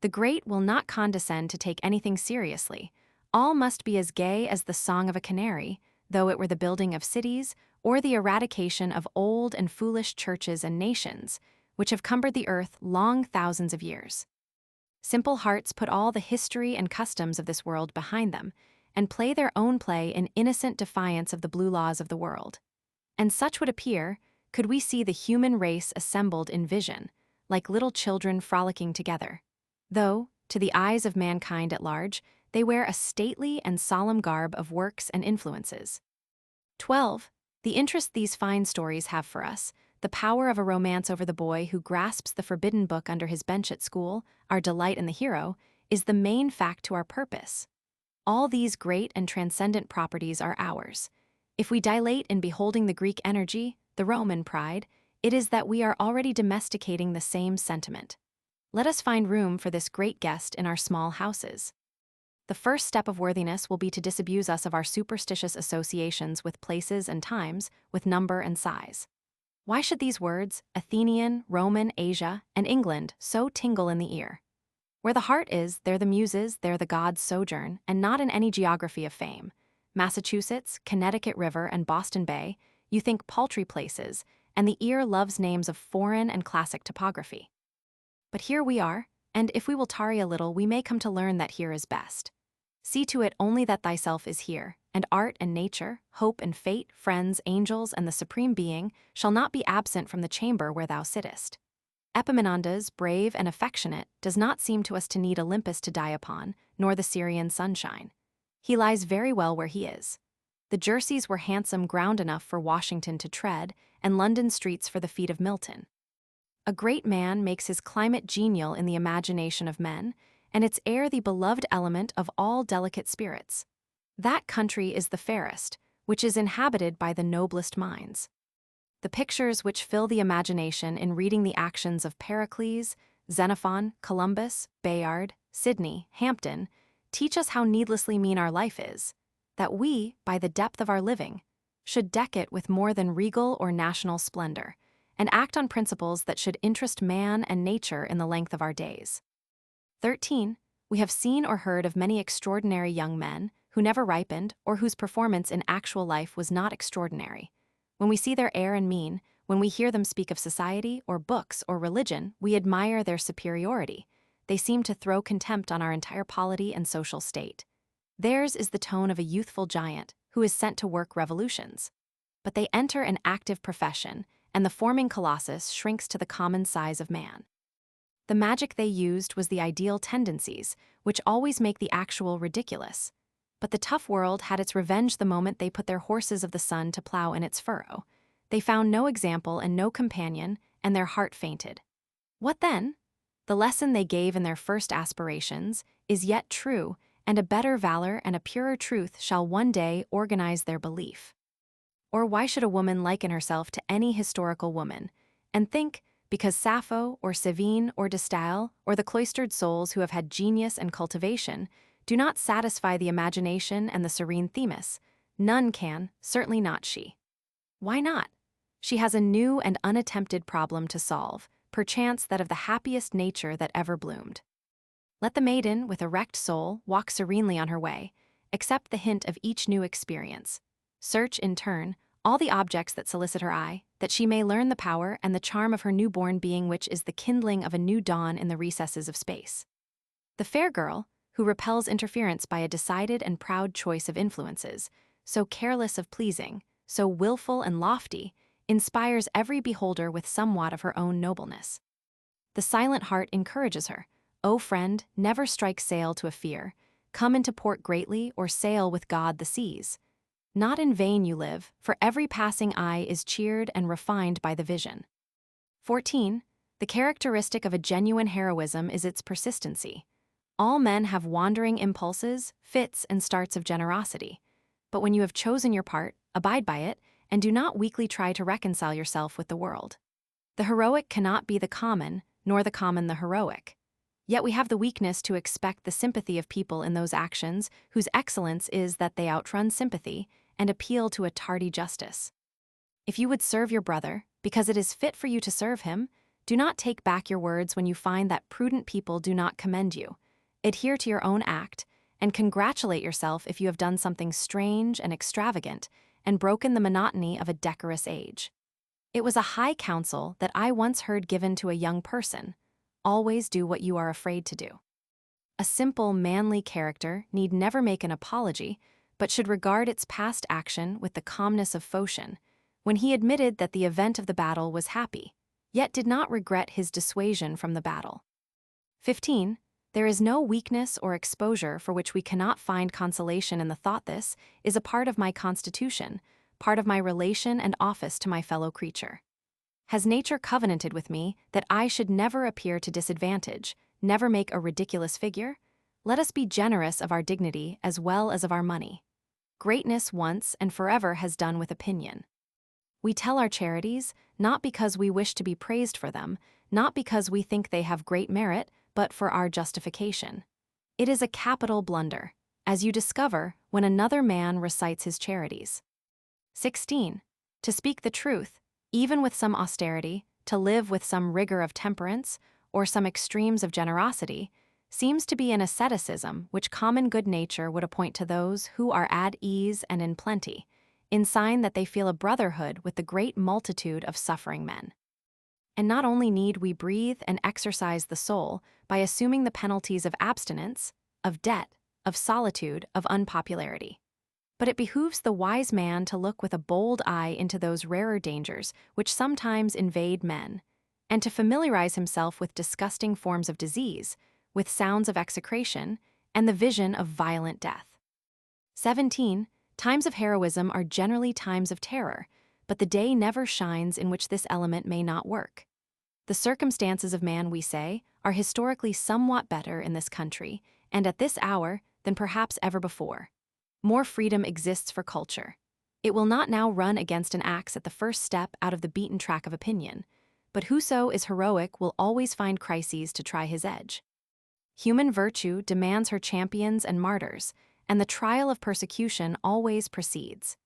The great will not condescend to take anything seriously. All must be as gay as the song of a canary, though it were the building of cities, or the eradication of old and foolish churches and nations, which have cumbered the earth long thousands of years. Simple hearts put all the history and customs of this world behind them, and play their own play in innocent defiance of the blue laws of the world. And such would appear, could we see the human race assembled in vision, like little children frolicking together, though, to the eyes of mankind at large, they wear a stately and solemn garb of works and influences. 12. The interest these fine stories have for us, the power of a romance over the boy who grasps the forbidden book under his bench at school, our delight in the hero, is the main fact to our purpose. All these great and transcendent properties are ours. If we dilate in beholding the Greek energy, the Roman pride, it is that we are already domesticating the same sentiment. Let us find room for this great guest in our small houses. The first step of worthiness will be to disabuse us of our superstitious associations with places and times, with number and size. Why should these words, Athenian, Roman, Asia, and England, so tingle in the ear? Where the heart is, there the muses, there the gods sojourn, and not in any geography of fame. Massachusetts, Connecticut River, and Boston Bay, you think paltry places, and the ear loves names of foreign and classic topography. But here we are, and if we will tarry a little, we may come to learn that here is best. See to it only that thyself is here, and art and nature, hope and fate, friends, angels, and the Supreme Being shall not be absent from the chamber where thou sittest. Epaminondas, brave and affectionate, does not seem to us to need Olympus to die upon, nor the Syrian sunshine. He lies very well where he is. The Jerseys were handsome ground enough for Washington to tread, and London streets for the feet of Milton. A great man makes his climate genial in the imagination of men, and its air the beloved element of all delicate spirits. That country is the fairest, which is inhabited by the noblest minds. The pictures which fill the imagination in reading the actions of Pericles, Xenophon, Columbus, Bayard, Sidney, Hampden, teach us how needlessly mean our life is, that we, by the depth of our living, should deck it with more than regal or national splendor, and act on principles that should interest man and nature in the length of our days. 13. We have seen or heard of many extraordinary young men who never ripened or whose performance in actual life was not extraordinary. When we see their air and mien, when we hear them speak of society or books or religion, we admire their superiority. They seem to throw contempt on our entire polity and social state. Theirs is the tone of a youthful giant who is sent to work revolutions. But they enter an active profession, and the forming colossus shrinks to the common size of man. The magic they used was the ideal tendencies, which always make the actual ridiculous. But the tough world had its revenge the moment they put their horses of the sun to plow in its furrow. They found no example and no companion, and their heart fainted. What then? The lesson they gave in their first aspirations is yet true, and a better valor and a purer truth shall one day organize their belief. Or why should a woman liken herself to any historical woman, and think, because Sappho or Sévigné or de Staël or the cloistered souls who have had genius and cultivation do not satisfy the imagination and the serene Themis, none can, certainly not she. Why not? She has a new and unattempted problem to solve, perchance that of the happiest nature that ever bloomed. Let the maiden with erect soul walk serenely on her way, accept the hint of each new experience. Search, in turn, all the objects that solicit her eye, that she may learn the power and the charm of her newborn being, which is the kindling of a new dawn in the recesses of space. The fair girl, who repels interference by a decided and proud choice of influences, so careless of pleasing, so willful and lofty, inspires every beholder with somewhat of her own nobleness. The silent heart encourages her. O friend, never strike sail to a fear, come into port greatly or sail with God the seas. Not in vain you live, for every passing eye is cheered and refined by the vision. 14. The characteristic of a genuine heroism is its persistency. All men have wandering impulses, fits, and starts of generosity. But when you have chosen your part, abide by it, and do not weakly try to reconcile yourself with the world. The heroic cannot be the common, nor the common the heroic. Yet we have the weakness to expect the sympathy of people in those actions whose excellence is that they outrun sympathy and appeal to a tardy justice. If you would serve your brother, because it is fit for you to serve him, do not take back your words when you find that prudent people do not commend you. Adhere to your own act, and congratulate yourself if you have done something strange and extravagant and broken the monotony of a decorous age. It was a high counsel that I once heard given to a young person: always do what you are afraid to do. A simple, manly character need never make an apology, but should regard its past action with the calmness of Phocion, when he admitted that the event of the battle was happy, yet did not regret his dissuasion from the battle. 15. There is no weakness or exposure for which we cannot find consolation in the thought this is a part of my constitution, part of my relation and office to my fellow creature. Has nature covenanted with me that I should never appear to disadvantage, never make a ridiculous figure? Let us be generous of our dignity as well as of our money. Greatness once and forever has done with opinion. We tell our charities, not because we wish to be praised for them, not because we think they have great merit, but for our justification. It is a capital blunder, as you discover when another man recites his charities. 16. To speak the truth, even with some austerity, to live with some rigor of temperance, or some extremes of generosity, seems to be an asceticism which common good nature would appoint to those who are at ease and in plenty, in sign that they feel a brotherhood with the great multitude of suffering men. And not only need we breathe and exercise the soul by assuming the penalties of abstinence, of debt, of solitude, of unpopularity, but it behooves the wise man to look with a bold eye into those rarer dangers which sometimes invade men, and to familiarize himself with disgusting forms of disease, with sounds of execration, and the vision of violent death. 17. Times of heroism are generally times of terror, but the day never shines in which this element may not work. The circumstances of man, we say, are historically somewhat better in this country, and at this hour, than perhaps ever before. More freedom exists for culture. It will not now run against an axe at the first step out of the beaten track of opinion, but whoso is heroic will always find crises to try his edge. Human virtue demands her champions and martyrs, and the trial of persecution always precedes.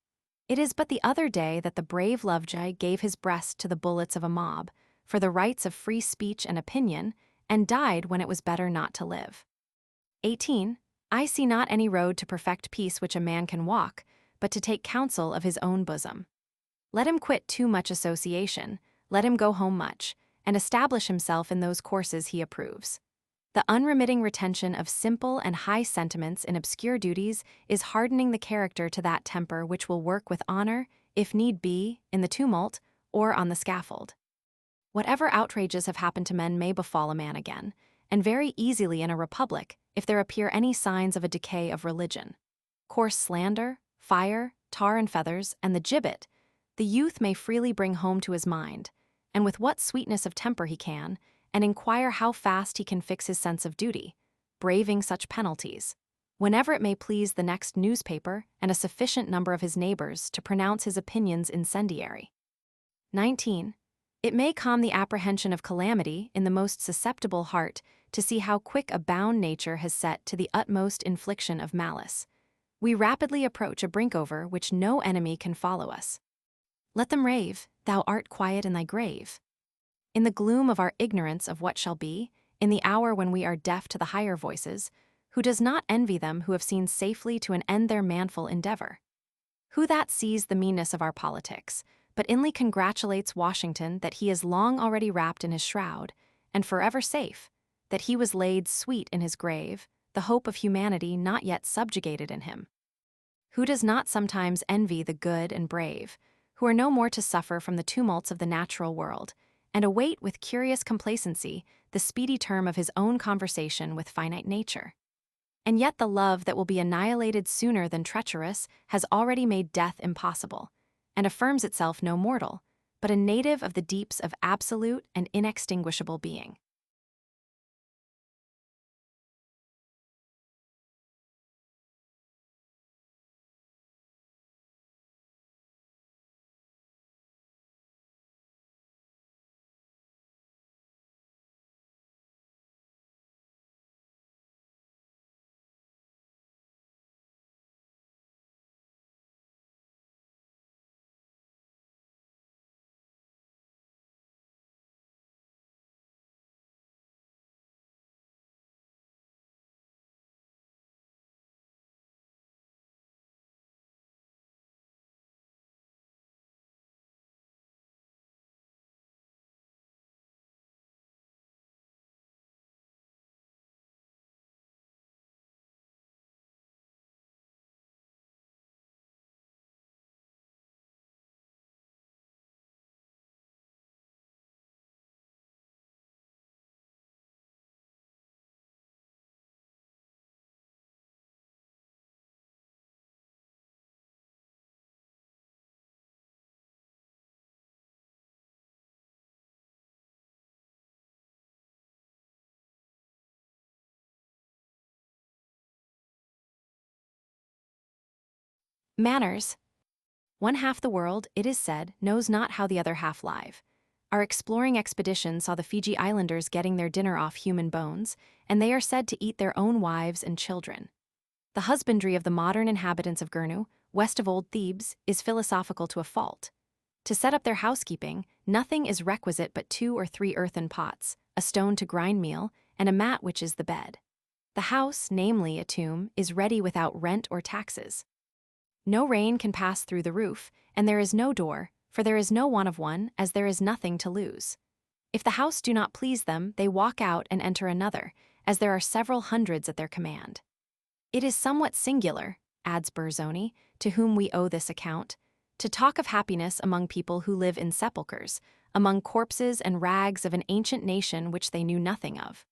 It is but the other day that the brave Lovejoy gave his breast to the bullets of a mob, for the rights of free speech and opinion, and died when it was better not to live. 18. I see not any road to perfect peace which a man can walk, but to take counsel of his own bosom. Let him quit too much association, let him go home much, and establish himself in those courses he approves. The unremitting retention of simple and high sentiments in obscure duties is hardening the character to that temper which will work with honor, if need be, in the tumult, or on the scaffold. Whatever outrages have happened to men may befall a man again, and very easily in a republic, if there appear any signs of a decay of religion. Coarse slander, fire, tar and feathers, and the gibbet, the youth may freely bring home to his mind, and with what sweetness of temper he can, and inquire how fast he can fix his sense of duty, braving such penalties, whenever it may please the next newspaper and a sufficient number of his neighbors to pronounce his opinions incendiary. 19. It may calm the apprehension of calamity in the most susceptible heart to see how quick a bound nature has set to the utmost infliction of malice. We rapidly approach a brink over which no enemy can follow us. Let them rave, thou art quiet in thy grave. In the gloom of our ignorance of what shall be, in the hour when we are deaf to the higher voices, who does not envy them who have seen safely to an end their manful endeavor? Who that sees the meanness of our politics, but inly congratulates Washington that he is long already wrapped in his shroud, and forever safe, that he was laid sweet in his grave, the hope of humanity not yet subjugated in him? Who does not sometimes envy the good and brave, who are no more to suffer from the tumults of the natural world, and await with curious complacency the speedy term of his own conversation with finite nature? And yet the love that will be annihilated sooner than treacherous has already made death impossible, and affirms itself no mortal, but a native of the deeps of absolute and inextinguishable being. Manners. One half the world, it is said, knows not how the other half live. Our exploring expedition saw the Fiji Islanders getting their dinner off human bones, and they are said to eat their own wives and children. The husbandry of the modern inhabitants of Gurnu, west of old Thebes, is philosophical to a fault. To set up their housekeeping, nothing is requisite but 2 or 3 earthen pots, a stone to grind meal, and a mat which is the bed. The house, namely a tomb, is ready without rent or taxes. No rain can pass through the roof, and there is no door, for there is no want of one, as there is nothing to lose. If the house do not please them, they walk out and enter another, as there are several hundreds at their command. It is somewhat singular, adds Berzoni, to whom we owe this account, to talk of happiness among people who live in sepulchres, among corpses and rags of an ancient nation which they knew nothing of.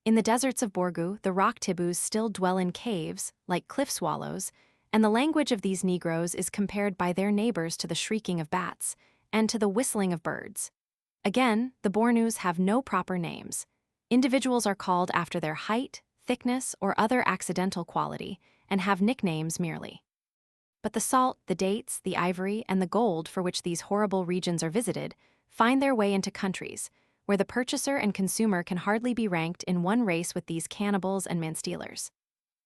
In the deserts of Borgu, the rock tibus still dwell in caves, like cliff swallows, and the language of these Negroes is compared by their neighbors to the shrieking of bats and to the whistling of birds. Again, the Bornus have no proper names. Individuals are called after their height, thickness, or other accidental quality, and have nicknames merely. But the salt, the dates, the ivory, and the gold for which these horrible regions are visited find their way into countries where the purchaser and consumer can hardly be ranked in one race with these cannibals and man-stealers.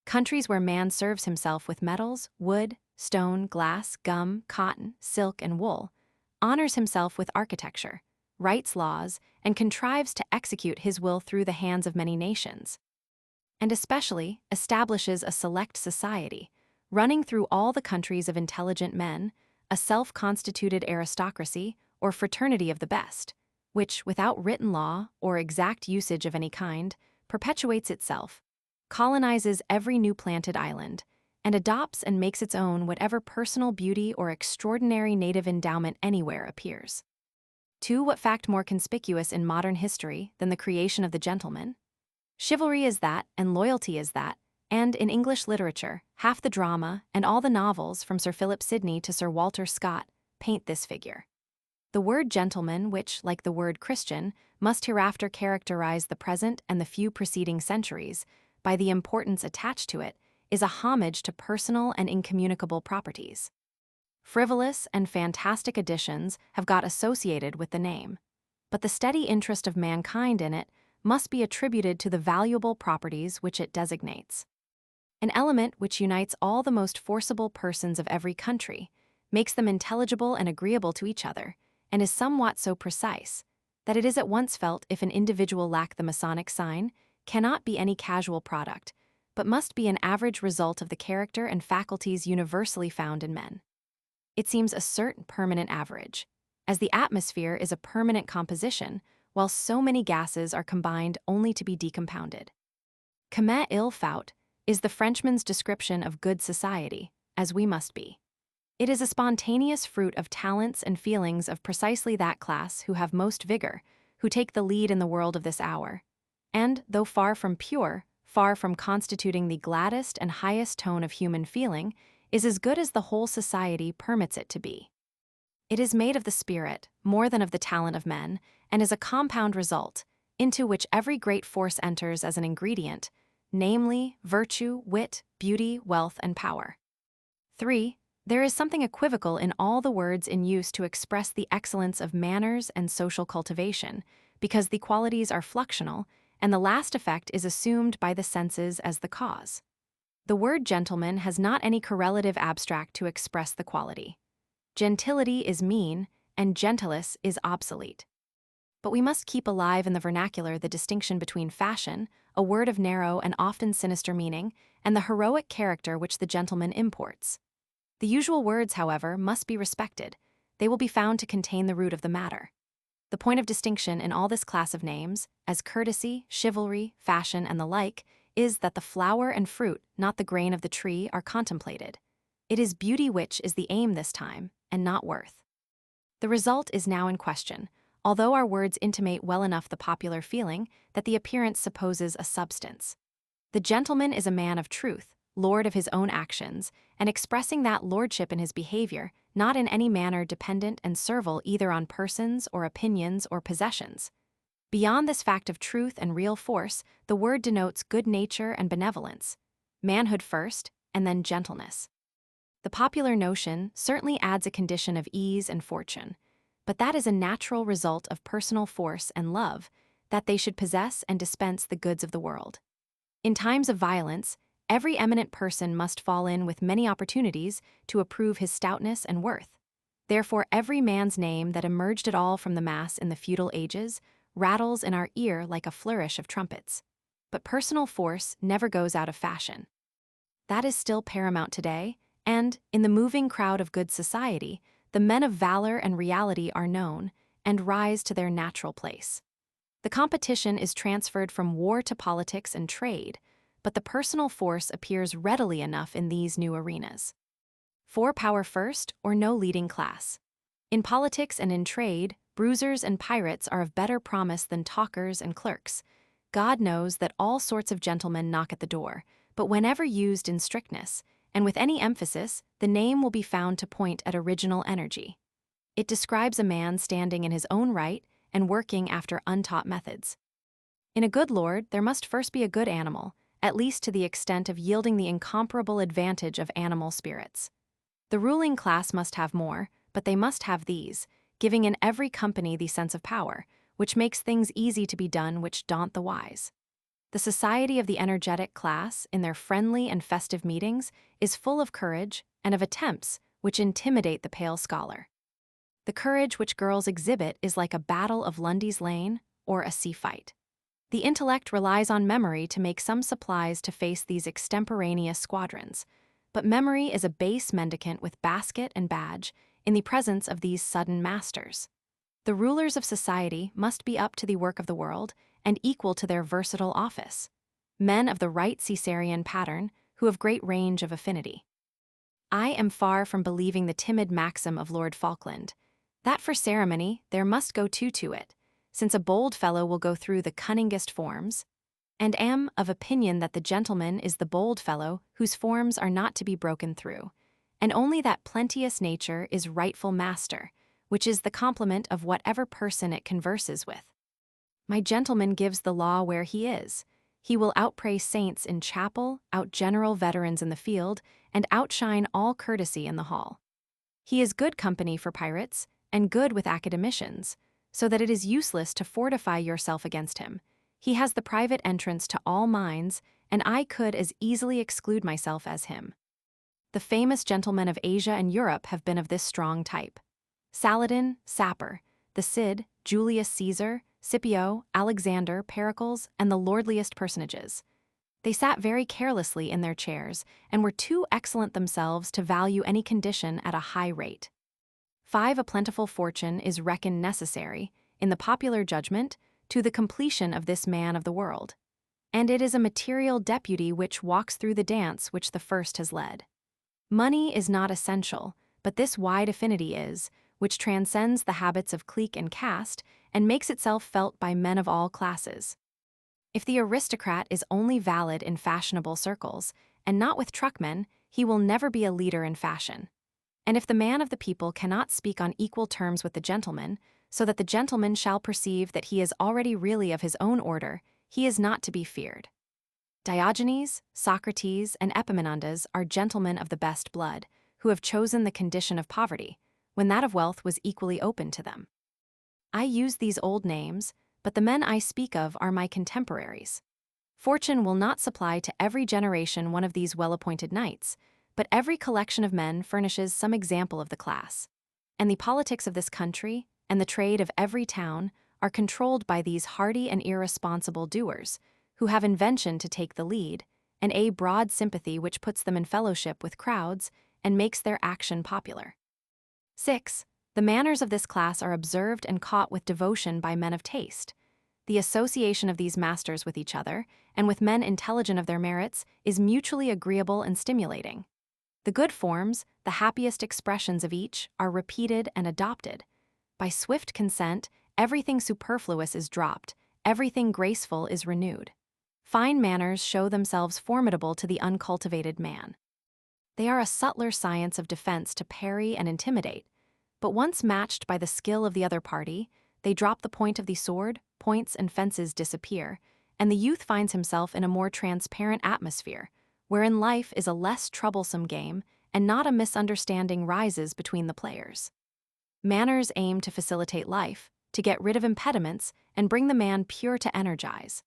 Countries where man serves himself with metals, wood, stone, glass, gum, cotton, silk, and wool, honors himself with architecture, writes laws, and contrives to execute his will through the hands of many nations, and especially establishes a select society, running through all the countries of intelligent men, a self-constituted aristocracy or fraternity of the best, which, without written law or exact usage of any kind, perpetuates itself, colonizes every new planted island, and adopts and makes its own whatever personal beauty or extraordinary native endowment anywhere appears. 2. What fact more conspicuous in modern history than the creation of the gentleman? Chivalry is that, and loyalty is that, and in English literature, half the drama and all the novels from Sir Philip Sidney to Sir Walter Scott paint this figure. The word gentleman, which, like the word Christian, must hereafter characterize the present and the few preceding centuries, by the importance attached to it, is a homage to personal and incommunicable properties. Frivolous and fantastic additions have got associated with the name, but the steady interest of mankind in it must be attributed to the valuable properties which it designates. An element which unites all the most forcible persons of every country, makes them intelligible and agreeable to each other, and is somewhat so precise that it is at once felt if an individual lack the Masonic sign, cannot be any casual product, but must be an average result of the character and faculties universally found in men. It seems a certain permanent average, as the atmosphere is a permanent composition, while so many gases are combined only to be decompounded. Comme il faut is the Frenchman's description of good society, as we must be. It is a spontaneous fruit of talents and feelings of precisely that class who have most vigor, who take the lead in the world of this hour, and, though far from pure, far from constituting the gladdest and highest tone of human feeling, is as good as the whole society permits it to be. It is made of the spirit, more than of the talent of men, and is a compound result, into which every great force enters as an ingredient, namely, virtue, wit, beauty, wealth, and power. 3. There is something equivocal in all the words in use to express the excellence of manners and social cultivation, because the qualities are fluxional, and the last effect is assumed by the senses as the cause. The word gentleman has not any correlative abstract to express the quality. Gentility is mean, and gentilis is obsolete. But we must keep alive in the vernacular the distinction between fashion, a word of narrow and often sinister meaning, and the heroic character which the gentleman imports. The usual words, however, must be respected. They will be found to contain the root of the matter. The point of distinction in all this class of names, as courtesy, chivalry, fashion, and the like, is that the flower and fruit, not the grain of the tree, are contemplated. It is beauty which is the aim this time, and not worth. The result is now in question, although our words intimate well enough the popular feeling that the appearance supposes a substance. The gentleman is a man of truth, lord of his own actions, and expressing that lordship in his behavior, not in any manner dependent and servile either on persons or opinions or possessions. Beyond this fact of truth and real force, the word denotes good nature and benevolence, manhood first, and then gentleness. The popular notion certainly adds a condition of ease and fortune, but that is a natural result of personal force and love, that they should possess and dispense the goods of the world. In times of violence, every eminent person must fall in with many opportunities to approve his stoutness and worth. Therefore, every man's name that emerged at all from the mass in the feudal ages rattles in our ear like a flourish of trumpets. But personal force never goes out of fashion. That is still paramount today, and, in the moving crowd of good society, the men of valor and reality are known and rise to their natural place. The competition is transferred from war to politics and trade, but the personal force appears readily enough in these new arenas. 4. Power first, or no leading class. In politics and in trade, bruisers and pirates are of better promise than talkers and clerks. God knows that all sorts of gentlemen knock at the door, but whenever used in strictness, and with any emphasis, the name will be found to point at original energy. It describes a man standing in his own right and working after untaught methods. In a good lord, there must first be a good animal, at least to the extent of yielding the incomparable advantage of animal spirits. The ruling class must have more, but they must have these, giving in every company the sense of power, which makes things easy to be done which daunt the wise. The society of the energetic class, in their friendly and festive meetings, is full of courage and of attempts which intimidate the pale scholar. The courage which girls exhibit is like a battle of Lundy's Lane or a sea fight. The intellect relies on memory to make some supplies to face these extemporaneous squadrons, but memory is a base mendicant with basket and badge in the presence of these sudden masters. The rulers of society must be up to the work of the world and equal to their versatile office. Men of the right Caesarean pattern who have great range of affinity. I am far from believing the timid maxim of Lord Falkland, that for ceremony there must go two to it, since a bold fellow will go through the cunningest forms, and am of opinion that the gentleman is the bold fellow whose forms are not to be broken through, and only that plenteous nature is rightful master, which is the complement of whatever person it converses with. My gentleman gives the law where he is. He will outpraise saints in chapel, outgeneral veterans in the field, and outshine all courtesy in the hall. He is good company for pirates, and good with academicians, so that it is useless to fortify yourself against him. He has the private entrance to all minds, and I could as easily exclude myself as him. The famous gentlemen of Asia and Europe have been of this strong type. Saladin, Sapor, the Cid, Julius Caesar, Scipio, Alexander, Pericles, and the lordliest personages. They sat very carelessly in their chairs and were too excellent themselves to value any condition at a high rate. 5. A plentiful fortune is reckoned necessary, in the popular judgment, to the completion of this man of the world, and it is a material deputy which walks through the dance which the first has led. Money is not essential, but this wide affinity is, which transcends the habits of clique and caste, and makes itself felt by men of all classes. If the aristocrat is only valid in fashionable circles, and not with truckmen, he will never be a leader in fashion. And if the man of the people cannot speak on equal terms with the gentleman, so that the gentleman shall perceive that he is already really of his own order, he is not to be feared. Diogenes, Socrates, and Epaminondas are gentlemen of the best blood, who have chosen the condition of poverty, when that of wealth was equally open to them. I use these old names, but the men I speak of are my contemporaries. Fortune will not supply to every generation one of these well-appointed knights, but every collection of men furnishes some example of the class, and the politics of this country and the trade of every town are controlled by these hardy and irresponsible doers, who have invention to take the lead, and a broad sympathy which puts them in fellowship with crowds and makes their action popular. 6. The manners of this class are observed and caught with devotion by men of taste. The association of these masters with each other, and with men intelligent of their merits, is mutually agreeable and stimulating. The good forms, the happiest expressions of each, are repeated and adopted. By swift consent, everything superfluous is dropped, everything graceful is renewed. Fine manners show themselves formidable to the uncultivated man. They are a subtler science of defense to parry and intimidate, but once matched by the skill of the other party, they drop the point of the sword, points and fences disappear, and the youth finds himself in a more transparent atmosphere, wherein life is a less troublesome game and not a misunderstanding rises between the players. Manners aim to facilitate life, to get rid of impediments, and bring the man pure to energize.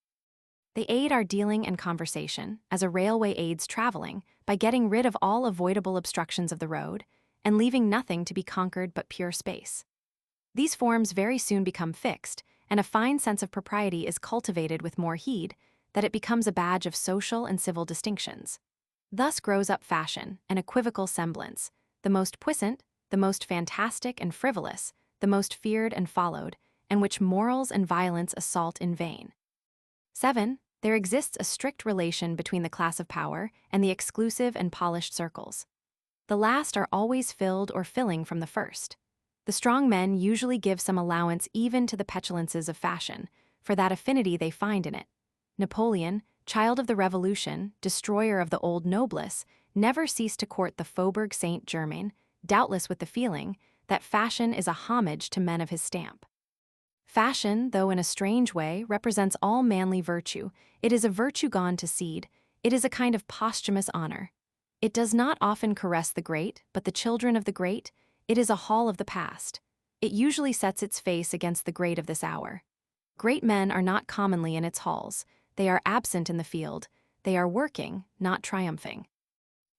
They aid our dealing and conversation, as a railway aids traveling, by getting rid of all avoidable obstructions of the road, and leaving nothing to be conquered but pure space. These forms very soon become fixed, and a fine sense of propriety is cultivated with more heed, that it becomes a badge of social and civil distinctions. Thus grows up fashion, an equivocal semblance, the most puissant, the most fantastic and frivolous, the most feared and followed, and which morals and violence assault in vain. 7. There exists a strict relation between the class of power and the exclusive and polished circles. The last are always filled or filling from the first. The strong men usually give some allowance even to the petulances of fashion, for that affinity they find in it. Napoleon, child of the Revolution, destroyer of the old noblesse, never cease to court the Faubourg Saint-Germain, doubtless with the feeling that fashion is a homage to men of his stamp. Fashion, though in a strange way, represents all manly virtue. It is a virtue gone to seed. It is a kind of posthumous honor. It does not often caress the great, but the children of the great. It is a hall of the past. It usually sets its face against the great of this hour. Great men are not commonly in its halls. They are absent in the field. They are working, not triumphing.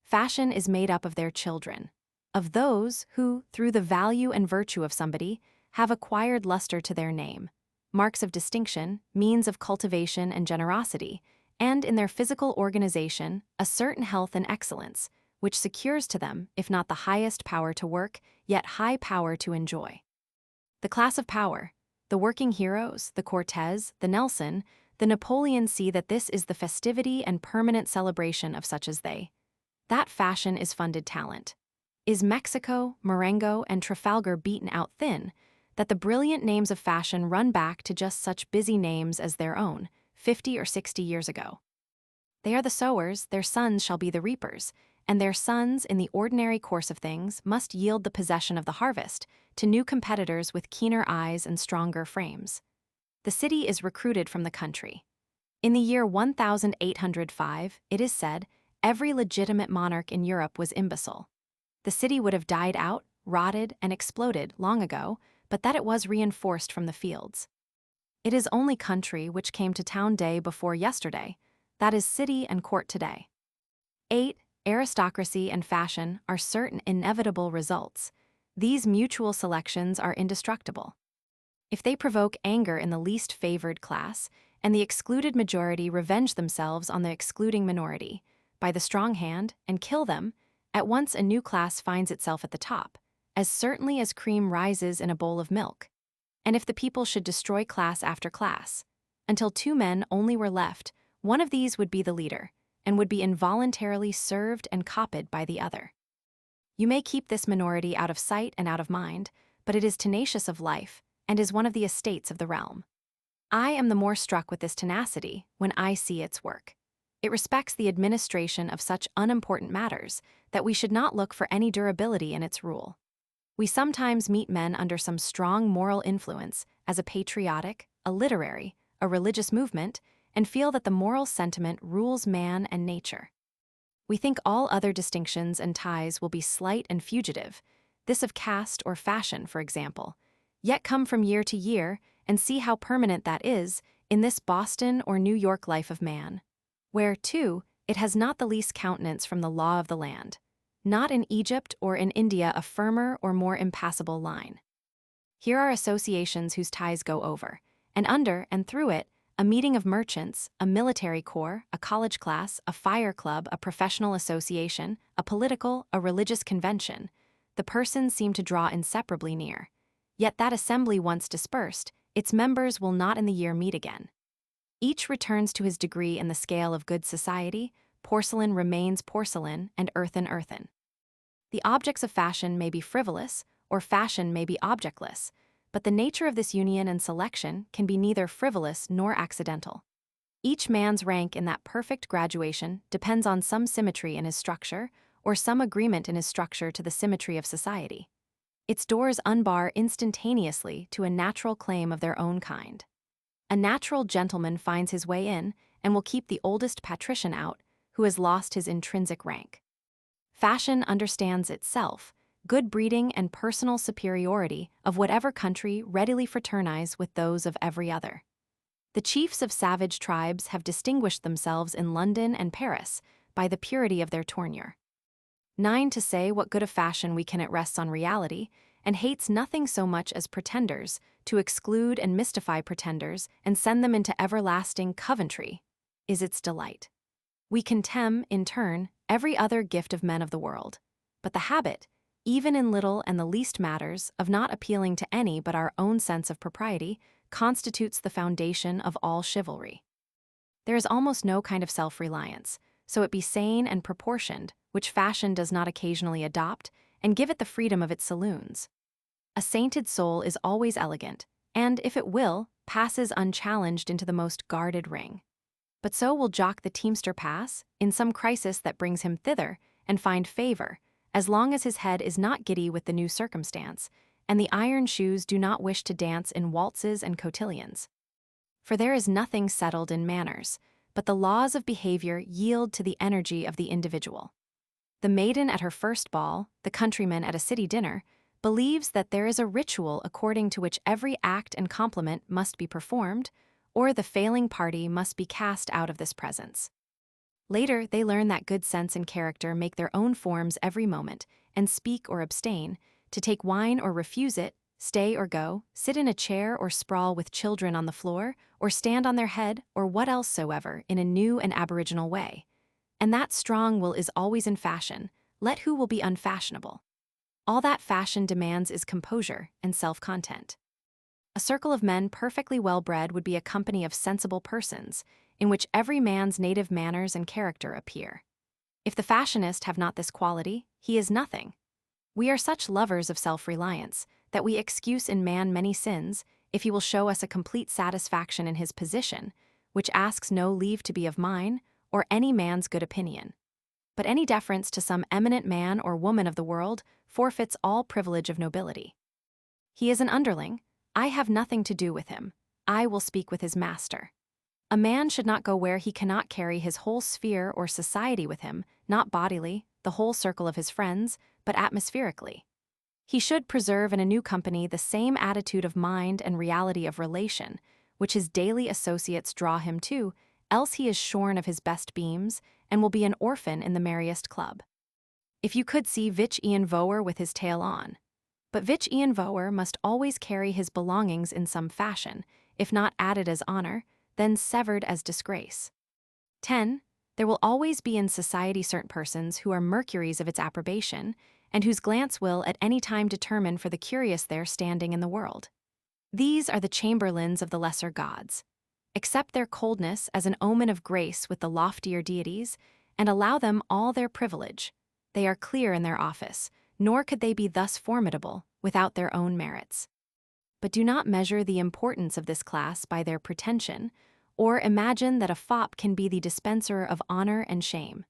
Fashion is made up of their children, of those who, through the value and virtue of somebody, have acquired luster to their name, marks of distinction, means of cultivation and generosity, and in their physical organization, a certain health and excellence, which secures to them, if not the highest power to work, yet high power to enjoy. The class of power, the working heroes, the Cortez, the Nelson, the Napoleon see that this is the festivity and permanent celebration of such as they. That fashion is funded talent. Is Mexico, Marengo, and Trafalgar beaten out thin, that the brilliant names of fashion run back to just such busy names as their own, 50 or 60 years ago. They are the sowers, their sons shall be the reapers, and their sons, in the ordinary course of things, must yield the possession of the harvest to new competitors with keener eyes and stronger frames. The city is recruited from the country. In the year 1805, it is said, every legitimate monarch in Europe was imbecile. The city would have died out, rotted, and exploded long ago, but that it was reinforced from the fields. It is only country which came to town day before yesterday, that is city and court today. 8. Aristocracy and fashion are certain inevitable results. These mutual selections are indestructible. If they provoke anger in the least favored class, and the excluded majority revenge themselves on the excluding minority, by the strong hand, and kill them, at once a new class finds itself at the top, as certainly as cream rises in a bowl of milk. And if the people should destroy class after class, until two men only were left, one of these would be the leader, and would be involuntarily served and copied by the other. You may keep this minority out of sight and out of mind, but it is tenacious of life, and is one of the estates of the realm. I am the more struck with this tenacity when I see its work. It respects the administration of such unimportant matters that we should not look for any durability in its rule. We sometimes meet men under some strong moral influence as a patriotic, a literary, a religious movement, and feel that the moral sentiment rules man and nature. We think all other distinctions and ties will be slight and fugitive, this of caste or fashion, for example, yet come from year to year and see how permanent that is in this Boston or New York life of man, where, too, it has not the least countenance from the law of the land, not in Egypt or in India a firmer or more impassable line. Here are associations whose ties go over, and under and through it, a meeting of merchants, a military corps, a college class, a fire club, a professional association, a political, a religious convention. The persons seem to draw inseparably near. Yet that assembly once dispersed, its members will not in the year meet again. Each returns to his degree in the scale of good society, porcelain remains porcelain, and earthen earthen. The objects of fashion may be frivolous, or fashion may be objectless, but the nature of this union and selection can be neither frivolous nor accidental. Each man's rank in that perfect graduation depends on some symmetry in his structure, or some agreement in his structure to the symmetry of society. Its doors unbar instantaneously to a natural claim of their own kind. A natural gentleman finds his way in, and will keep the oldest patrician out, who has lost his intrinsic rank. Fashion understands itself, good breeding and personal superiority of whatever country readily fraternize with those of every other. The chiefs of savage tribes have distinguished themselves in London and Paris by the purity of their tenure. 9. To say what good of fashion we can it rests on reality, and hates nothing so much as pretenders, to exclude and mystify pretenders and send them into everlasting coventry, is its delight. We contemn, in turn, every other gift of men of the world, but the habit, even in little and the least matters, of not appealing to any but our own sense of propriety, constitutes the foundation of all chivalry. There is almost no kind of self-reliance, so it be sane and proportioned, which fashion does not occasionally adopt, and give it the freedom of its saloons. A sainted soul is always elegant, and, if it will, passes unchallenged into the most guarded ring. But so will Jock the teamster pass, in some crisis that brings him thither, and find favor, as long as his head is not giddy with the new circumstance, and the iron shoes do not wish to dance in waltzes and cotillions. For there is nothing settled in manners, but the laws of behavior yield to the energy of the individual. The maiden at her first ball, the countryman at a city dinner, believes that there is a ritual according to which every act and compliment must be performed, or the failing party must be cast out of this presence. Later, they learn that good sense and character make their own forms every moment, and speak or abstain, to take wine or refuse it, stay or go, sit in a chair or sprawl with children on the floor, or stand on their head, or what else soever, in a new and aboriginal way. And that strong will is always in fashion, let who will be unfashionable. All that fashion demands is composure and self-content. A circle of men perfectly well-bred would be a company of sensible persons, in which every man's native manners and character appear. If the fashionist have not this quality, he is nothing. We are such lovers of self-reliance, that we excuse in man many sins, if he will show us a complete satisfaction in his position, which asks no leave to be of mine, or any man's good opinion. But any deference to some eminent man or woman of the world forfeits all privilege of nobility. He is an underling, I have nothing to do with him, I will speak with his master. A man should not go where he cannot carry his whole sphere or society with him, not bodily, the whole circle of his friends, but atmospherically. He should preserve in a new company the same attitude of mind and reality of relation, which his daily associates draw him to, else he is shorn of his best beams, and will be an orphan in the merriest club. If you could see Vich Ian Vower with his tail on. But Vich Ian Vower must always carry his belongings in some fashion, if not added as honor, then severed as disgrace. 10. There will always be in society certain persons who are mercuries of its approbation, and whose glance will at any time determine for the curious there standing in the world. These are the chamberlains of the lesser gods. Accept their coldness as an omen of grace with the loftier deities, and allow them all their privilege. They are clear in their office, nor could they be thus formidable without their own merits. But do not measure the importance of this class by their pretension, or imagine that a fop can be the dispenser of honor and shame.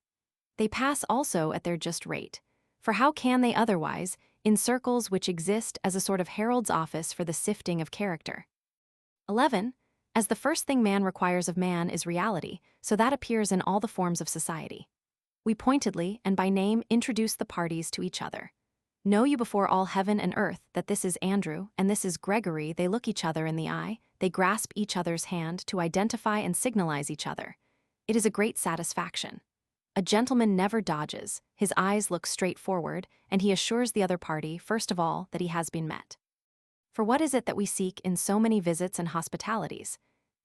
They pass also at their just rate, for how can they otherwise, in circles which exist as a sort of herald's office for the sifting of character? 11. As the first thing man requires of man is reality, so that appears in all the forms of society. We pointedly, and by name, introduce the parties to each other. Know you before all heaven and earth that this is Andrew and this is Gregory. They look each other in the eye, they grasp each other's hand to identify and signalize each other. It is a great satisfaction. A gentleman never dodges, his eyes look straight forward, and he assures the other party, first of all, that he has been met. For what is it that we seek in so many visits and hospitalities?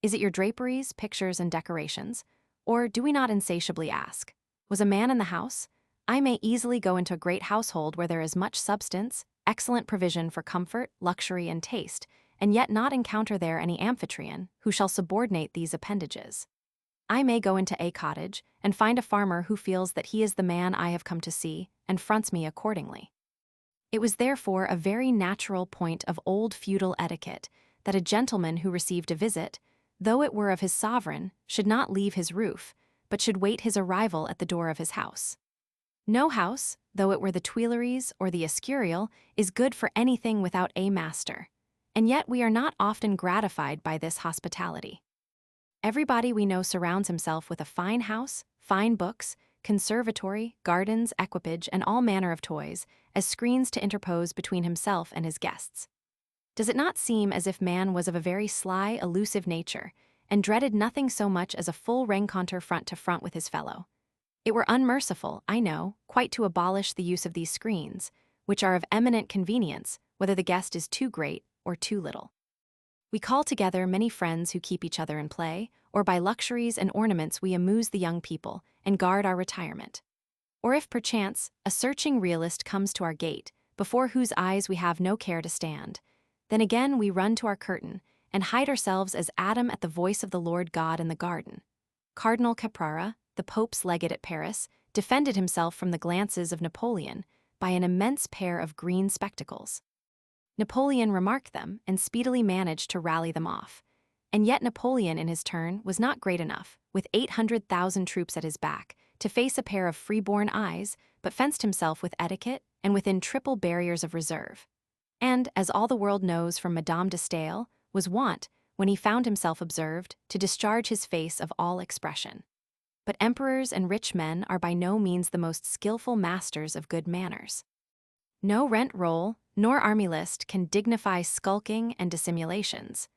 Is it your draperies, pictures, and decorations? Or do we not insatiably ask, was a man in the house? I may easily go into a great household where there is much substance, excellent provision for comfort, luxury, and taste, and yet not encounter there any amphitryon who shall subordinate these appendages. I may go into a cottage and find a farmer who feels that he is the man I have come to see and fronts me accordingly. It was therefore a very natural point of old feudal etiquette that a gentleman who received a visit, though it were of his sovereign, should not leave his roof, but should wait his arrival at the door of his house. No house, though it were the Tuileries or the Escurial, is good for anything without a master, and yet we are not often gratified by this hospitality. Everybody we know surrounds himself with a fine house, fine books, conservatory, gardens, equipage, and all manner of toys, as screens to interpose between himself and his guests. Does it not seem as if man was of a very sly, elusive nature, and dreaded nothing so much as a full rencontre front to front with his fellow? It were unmerciful, I know, quite to abolish the use of these screens, which are of eminent convenience, whether the guest is too great or too little. We call together many friends who keep each other in play, or by luxuries and ornaments we amuse the young people, and guard our retirement. Or if perchance, a searching realist comes to our gate, before whose eyes we have no care to stand, then again we run to our curtain, and hide ourselves as Adam at the voice of the Lord God in the garden. Cardinal Caprara, the Pope's legate at Paris, defended himself from the glances of Napoleon by an immense pair of green spectacles. Napoleon remarked them and speedily managed to rally them off. And yet Napoleon, in his turn, was not great enough, with 800,000 troops at his back, to face a pair of free-born eyes, but fenced himself with etiquette and within triple barriers of reserve. And, as all the world knows from Madame de Staël, was wont, when he found himself observed, to discharge his face of all expression. But emperors and rich men are by no means the most skillful masters of good manners. No rent roll, nor army list can dignify skulking and dissimulations.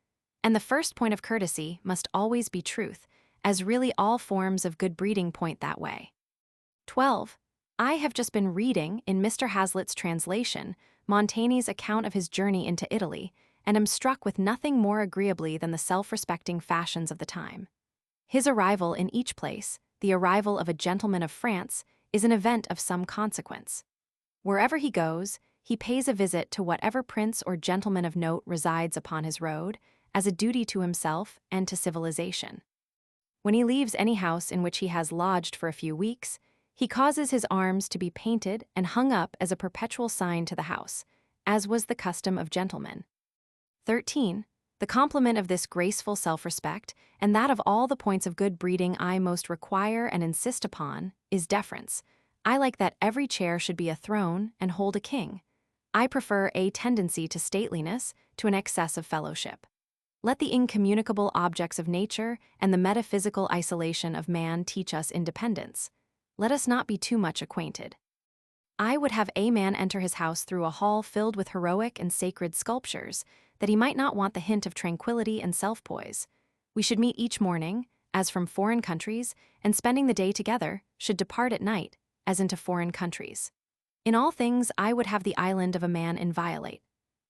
And the first point of courtesy must always be truth, as really all forms of good breeding point that way. 12. I have just been reading, in Mr. Hazlitt's translation, Montaigne's account of his journey into Italy, and am struck with nothing more agreeably than the self-respecting fashions of the time. His arrival in each place, the arrival of a gentleman of France, is an event of some consequence. Wherever he goes, he pays a visit to whatever prince or gentleman of note resides upon his road, as a duty to himself and to civilization. When he leaves any house in which he has lodged for a few weeks, he causes his arms to be painted and hung up as a perpetual sign to the house, as was the custom of gentlemen. 13. The complement of this graceful self-respect, and that of all the points of good breeding I most require and insist upon, is deference. I like that every chair should be a throne and hold a king. I prefer a tendency to stateliness to an excess of fellowship. Let the incommunicable objects of nature and the metaphysical isolation of man teach us independence. Let us not be too much acquainted. I would have a man enter his house through a hall filled with heroic and sacred sculptures, that he might not want the hint of tranquility and self-poise. We should meet each morning, as from foreign countries, and spending the day together, should depart at night, as into foreign countries. In all things I would have the island of a man inviolate.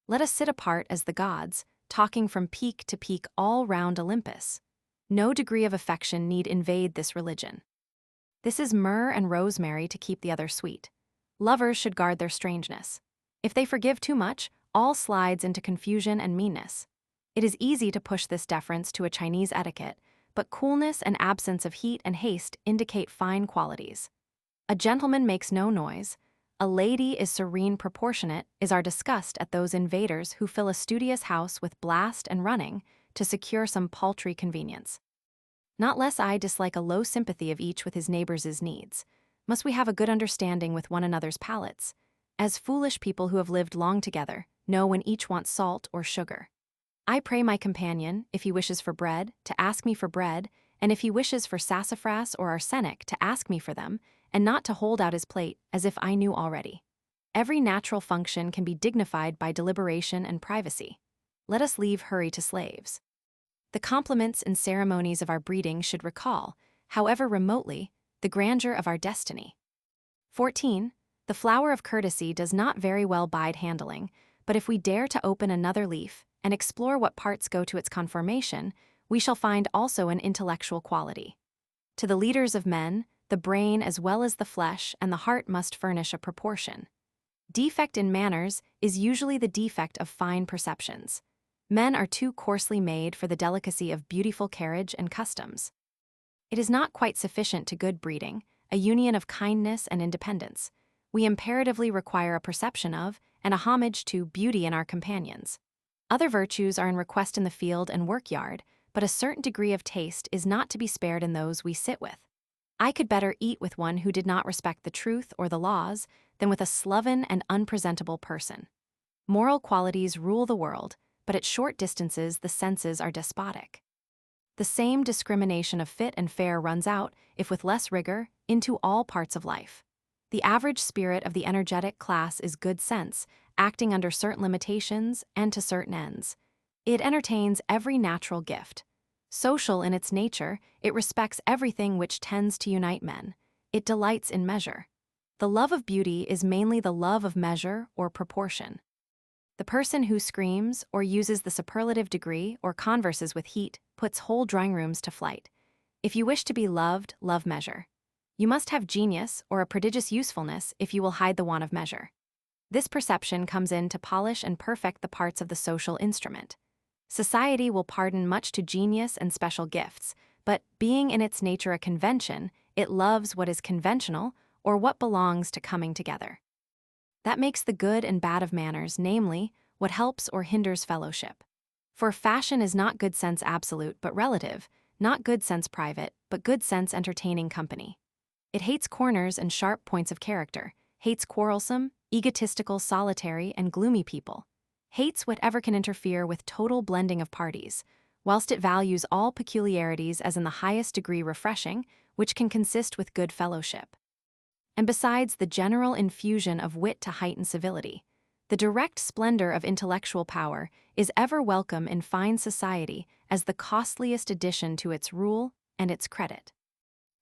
Let us sit apart as the gods, talking from peak to peak all round Olympus. No degree of affection need invade this religion. This is myrrh and rosemary to keep the other sweet. Lovers should guard their strangeness. If they forgive too much, all slides into confusion and meanness. It is easy to push this deference to a Chinese etiquette, but coolness and absence of heat and haste indicate fine qualities. A gentleman makes no noise. A lady is serene proportionate is our disgust at those invaders who fill a studious house with blast and running to secure some paltry convenience. Not less I dislike a low sympathy of each with his neighbor's needs. Must we have a good understanding with one another's palates? As foolish people who have lived long together know when each wants salt or sugar. I pray my companion, if he wishes for bread, to ask me for bread, and if he wishes for sassafras or arsenic, to ask me for them, and not to hold out his plate as if I knew already. Every natural function can be dignified by deliberation and privacy. Let us leave hurry to slaves. The compliments and ceremonies of our breeding should recall, however remotely, the grandeur of our destiny. 14. The flower of courtesy does not very well bide handling, but if we dare to open another leaf and explore what parts go to its conformation, we shall find also an intellectual quality. To the leaders of men, the brain as well as the flesh and the heart must furnish a proportion. Defect in manners is usually the defect of fine perceptions. Men are too coarsely made for the delicacy of beautiful carriage and customs. It is not quite sufficient to good breeding, a union of kindness and independence. We imperatively require a perception of, and a homage to, beauty in our companions. Other virtues are in request in the field and work-yard, but a certain degree of taste is not to be spared in those we sit with. I could better eat with one who did not respect the truth or the laws than with a sloven and unpresentable person. Moral qualities rule the world, but at short distances the senses are despotic. The same discrimination of fit and fair runs out, if with less rigor, into all parts of life. The average spirit of the energetic class is good sense, acting under certain limitations and to certain ends. It entertains every natural gift. Social in its nature, it respects everything which tends to unite men. It delights in measure. The love of beauty is mainly the love of measure or proportion. The person who screams or uses the superlative degree or converses with heat puts whole drawing-rooms to flight. If you wish to be loved, love measure. You must have genius or a prodigious usefulness if you will hide the want of measure. This perception comes in to polish and perfect the parts of the social instrument. Society will pardon much to genius and special gifts, but being in its nature a convention, it loves what is conventional or what belongs to coming together. That makes the good and bad of manners, namely, what helps or hinders fellowship. For fashion is not good sense absolute but relative, not good sense private, but good sense entertaining company. It hates corners and sharp points of character, hates quarrelsome, egotistical, solitary, and gloomy people, hates whatever can interfere with total blending of parties, whilst it values all peculiarities as in the highest degree refreshing, which can consist with good fellowship. And besides the general infusion of wit to heighten civility, the direct splendor of intellectual power is ever welcome in fine society as the costliest addition to its rule and its credit.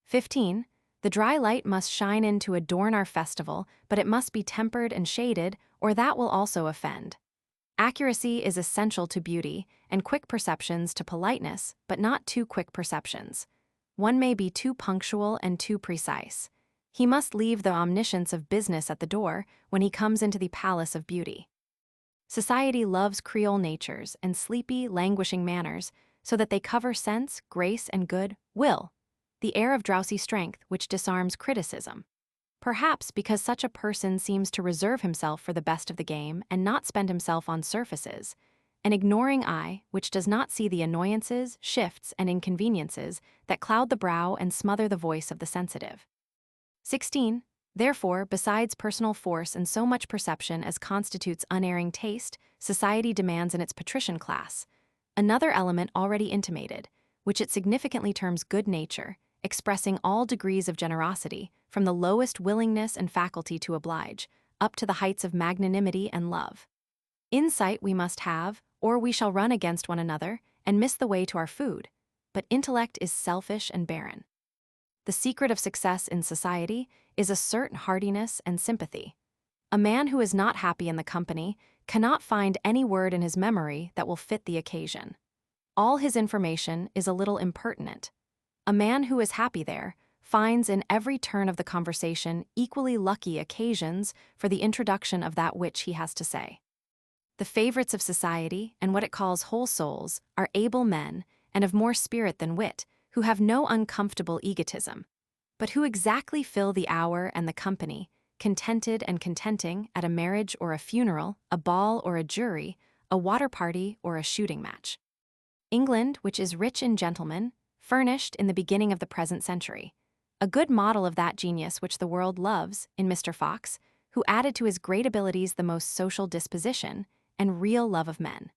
15. The dry light must shine in to adorn our festival, but it must be tempered and shaded, or that will also offend. Accuracy is essential to beauty, and quick perceptions to politeness, but not too quick perceptions. One may be too punctual and too precise. He must leave the omniscience of business at the door when he comes into the palace of beauty. Society loves Creole natures and sleepy, languishing manners, so that they cover sense, grace, and good will, the air of drowsy strength which disarms criticism. Perhaps because such a person seems to reserve himself for the best of the game and not spend himself on surfaces, an ignoring eye which does not see the annoyances, shifts, and inconveniences that cloud the brow and smother the voice of the sensitive. 16. Therefore, besides personal force and so much perception as constitutes unerring taste, society demands in its patrician class another element already intimated, which it significantly terms good nature, expressing all degrees of generosity, from the lowest willingness and faculty to oblige, up to the heights of magnanimity and love. Insight we must have, or we shall run against one another and miss the way to our food, but intellect is selfish and barren. The secret of success in society is assert hardiness and sympathy. A man who is not happy in the company cannot find any word in his memory that will fit the occasion. All his information is a little impertinent. A man who is happy there finds in every turn of the conversation equally lucky occasions for the introduction of that which he has to say. The favorites of society, and what it calls whole souls, are able men, and of more spirit than wit, who have no uncomfortable egotism, but who exactly fill the hour and the company, contented and contenting at a marriage or a funeral, a ball or a jury, a water party or a shooting match. England, which is rich in gentlemen, furnished in the beginning of the present century a good model of that genius which the world loves in Mr. Fox, who added to his great abilities the most social disposition and real love of men.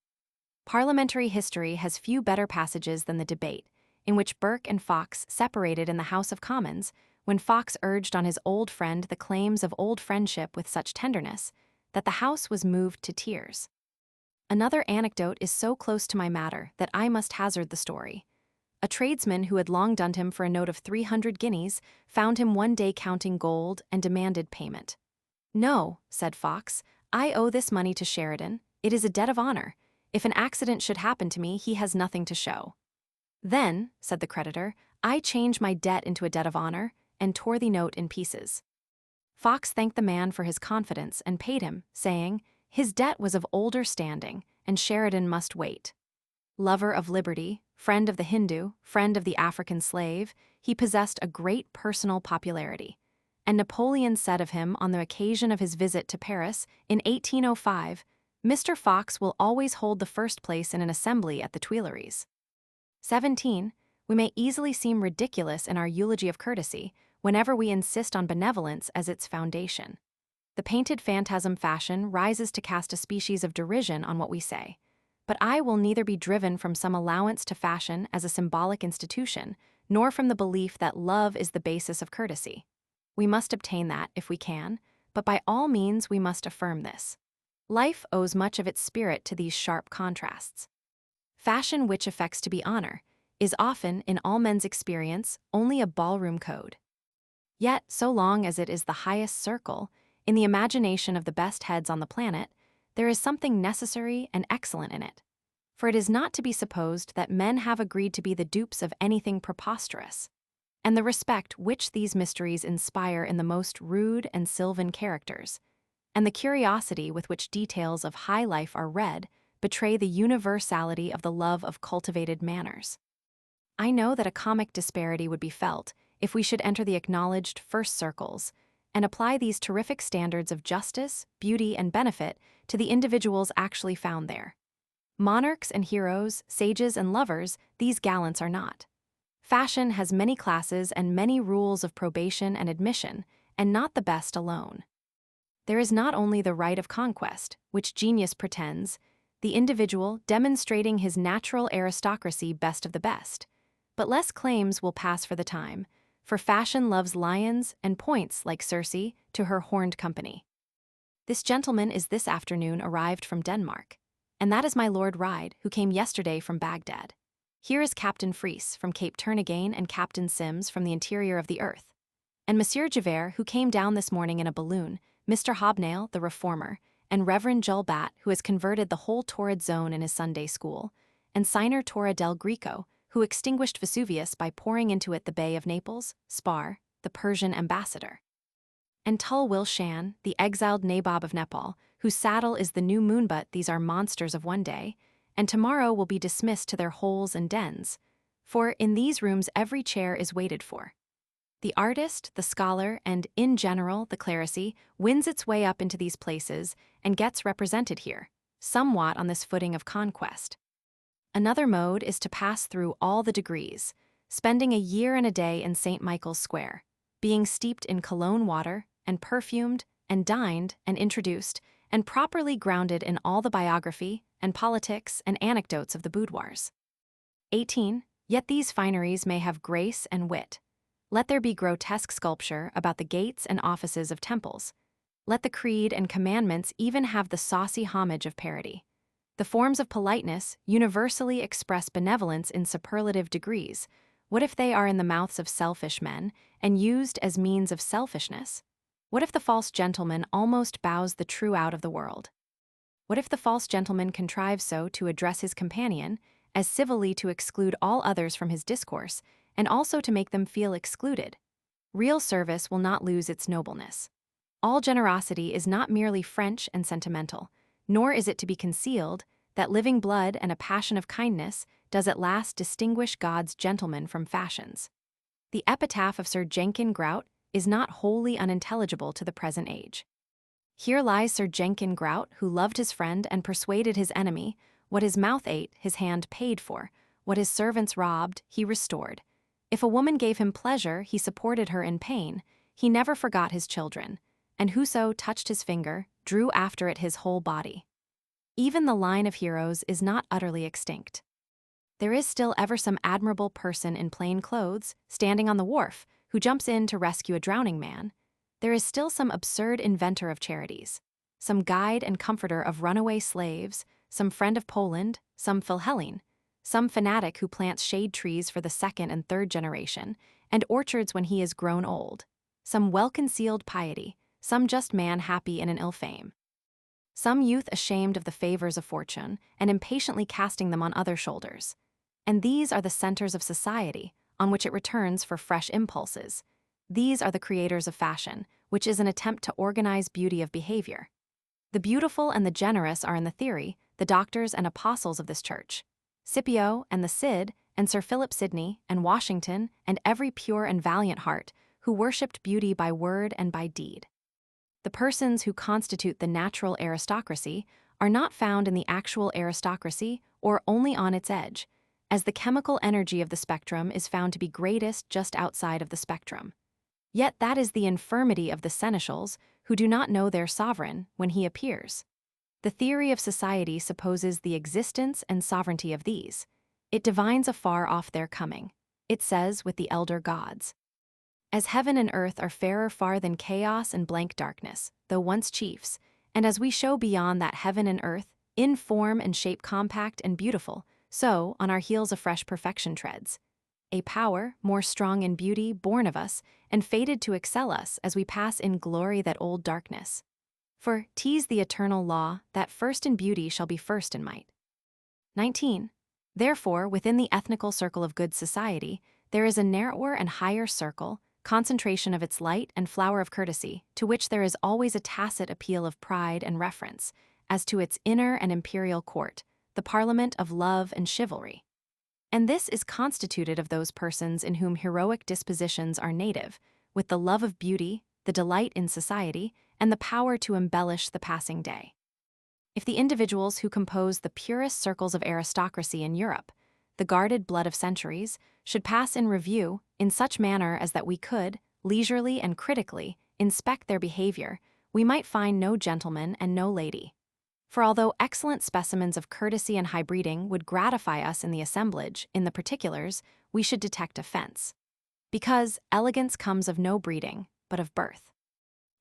Parliamentary history has few better passages than the debate, in which Burke and Fox separated in the House of Commons, when Fox urged on his old friend the claims of old friendship with such tenderness that the House was moved to tears. Another anecdote is so close to my matter that I must hazard the story. A tradesman who had long dunned him for a note of 300 guineas found him one day counting gold and demanded payment. "No," said Fox, "I owe this money to Sheridan. It is a debt of honor. If an accident should happen to me, he has nothing to show." "Then," said the creditor, "I change my debt into a debt of honor," and tore the note in pieces. Fox thanked the man for his confidence and paid him, saying, his debt was of older standing, and Sheridan must wait. Lover of liberty, friend of the Hindu, friend of the African slave, he possessed a great personal popularity. And Napoleon said of him on the occasion of his visit to Paris in 1805, "Mr. Fox will always hold the first place in an assembly at the Tuileries." 17. We may easily seem ridiculous in our eulogy of courtesy whenever we insist on benevolence as its foundation. The painted phantasm fashion rises to cast a species of derision on what we say. But I will neither be driven from some allowance to fashion as a symbolic institution, nor from the belief that love is the basis of courtesy. We must obtain that if we can, but by all means we must affirm this. Life owes much of its spirit to these sharp contrasts. Fashion which affects to be honor is often, in all men's experience, only a ballroom code. Yet, so long as it is the highest circle, in the imagination of the best heads on the planet, there is something necessary and excellent in it. For it is not to be supposed that men have agreed to be the dupes of anything preposterous. And the respect which these mysteries inspire in the most rude and sylvan characters, and the curiosity with which details of high life are read, betray the universality of the love of cultivated manners. I know that a comic disparity would be felt if we should enter the acknowledged first circles and apply these terrific standards of justice, beauty, and benefit to the individuals actually found there. Monarchs and heroes, sages and lovers, these gallants are not. Fashion has many classes and many rules of probation and admission, and not the best alone. There is not only the right of conquest, which genius pretends, the individual demonstrating his natural aristocracy best of the best, but less claims will pass for the time, for fashion loves lions and points like Circe to her horned company. This gentleman is this afternoon arrived from Denmark, and that is my Lord Ride, who came yesterday from Baghdad. Here is Captain Fries from Cape Turnagain and Captain Sims from the interior of the earth, and Monsieur Javert, who came down this morning in a balloon, Mr. Hobnail, the reformer, and Reverend Julbat, who has converted the whole torrid zone in his Sunday school, and Signer Torre del Greco, who extinguished Vesuvius by pouring into it the Bay of Naples, Spar, the Persian ambassador, and Tul Wilshan, the exiled nabob of Nepal, whose saddle is the new moon. But these are monsters of one day, and tomorrow will be dismissed to their holes and dens, for in these rooms every chair is waited for. The artist, the scholar, and, in general, the clerisy, wins its way up into these places and gets represented here, somewhat on this footing of conquest. Another mode is to pass through all the degrees, spending a year and a day in St. Michael's Square, being steeped in Cologne water, and perfumed, and dined, and introduced, and properly grounded in all the biography, and politics, and anecdotes of the boudoirs. 18. Yet these fineries may have grace and wit. Let there be grotesque sculpture about the gates and offices of temples. Let the creed and commandments even have the saucy homage of parody. The forms of politeness universally express benevolence in superlative degrees. What if they are in the mouths of selfish men, and used as means of selfishness? What if the false gentleman almost bows the true out of the world? What if the false gentleman contrives so to address his companion, as civilly to exclude all others from his discourse, and also to make them feel excluded? Real service will not lose its nobleness. All generosity is not merely French and sentimental, nor is it to be concealed that living blood and a passion of kindness does at last distinguish God's gentlemen from fashions. The epitaph of Sir Jenkin Grout is not wholly unintelligible to the present age. Here lies Sir Jenkin Grout, who loved his friend and persuaded his enemy. What his mouth ate, his hand paid for. What his servants robbed, he restored. If a woman gave him pleasure, he supported her in pain. He never forgot his children, and whoso touched his finger drew after it his whole body. Even the line of heroes is not utterly extinct. There is still ever some admirable person in plain clothes, standing on the wharf, who jumps in to rescue a drowning man. There is still some absurd inventor of charities, some guide and comforter of runaway slaves, some friend of Poland, some Philhellene, some fanatic who plants shade trees for the second and third generation, and orchards when he is grown old, some well-concealed piety, some just man happy in an ill fame, some youth ashamed of the favors of fortune and impatiently casting them on other shoulders. And these are the centers of society, on which it returns for fresh impulses. These are the creators of fashion, which is an attempt to organize beauty of behavior. The beautiful and the generous are in the theory the doctors and apostles of this church. Scipio and the Cid and Sir Philip Sidney and Washington and every pure and valiant heart who worshipped beauty by word and by deed. The persons who constitute the natural aristocracy are not found in the actual aristocracy or only on its edge, as the chemical energy of the spectrum is found to be greatest just outside of the spectrum. Yet that is the infirmity of the seneschals, who do not know their sovereign when he appears. The theory of society supposes the existence and sovereignty of these. It divines afar off their coming. It says with the elder gods, "As heaven and earth are fairer far than chaos and blank darkness, though once chiefs, and as we show beyond that heaven and earth, in form and shape compact and beautiful, so on our heels a fresh perfection treads. A power, more strong in beauty, born of us, and fated to excel us as we pass in glory that old darkness. For 'tis the eternal law that first in beauty shall be first in might." 19. Therefore, within the ethnical circle of good society, there is a narrower and higher circle, concentration of its light and flower of courtesy, to which there is always a tacit appeal of pride and reference, as to its inner and imperial court, the parliament of love and chivalry. And this is constituted of those persons in whom heroic dispositions are native, with the love of beauty, the delight in society, and the power to embellish the passing day. If the individuals who compose the purest circles of aristocracy in Europe, the guarded blood of centuries, should pass in review in such manner as that we could, leisurely and critically, inspect their behavior, we might find no gentleman and no lady. For although excellent specimens of courtesy and high breeding would gratify us in the assemblage, in the particulars, we should detect offense. Because elegance comes of no breeding, but of birth.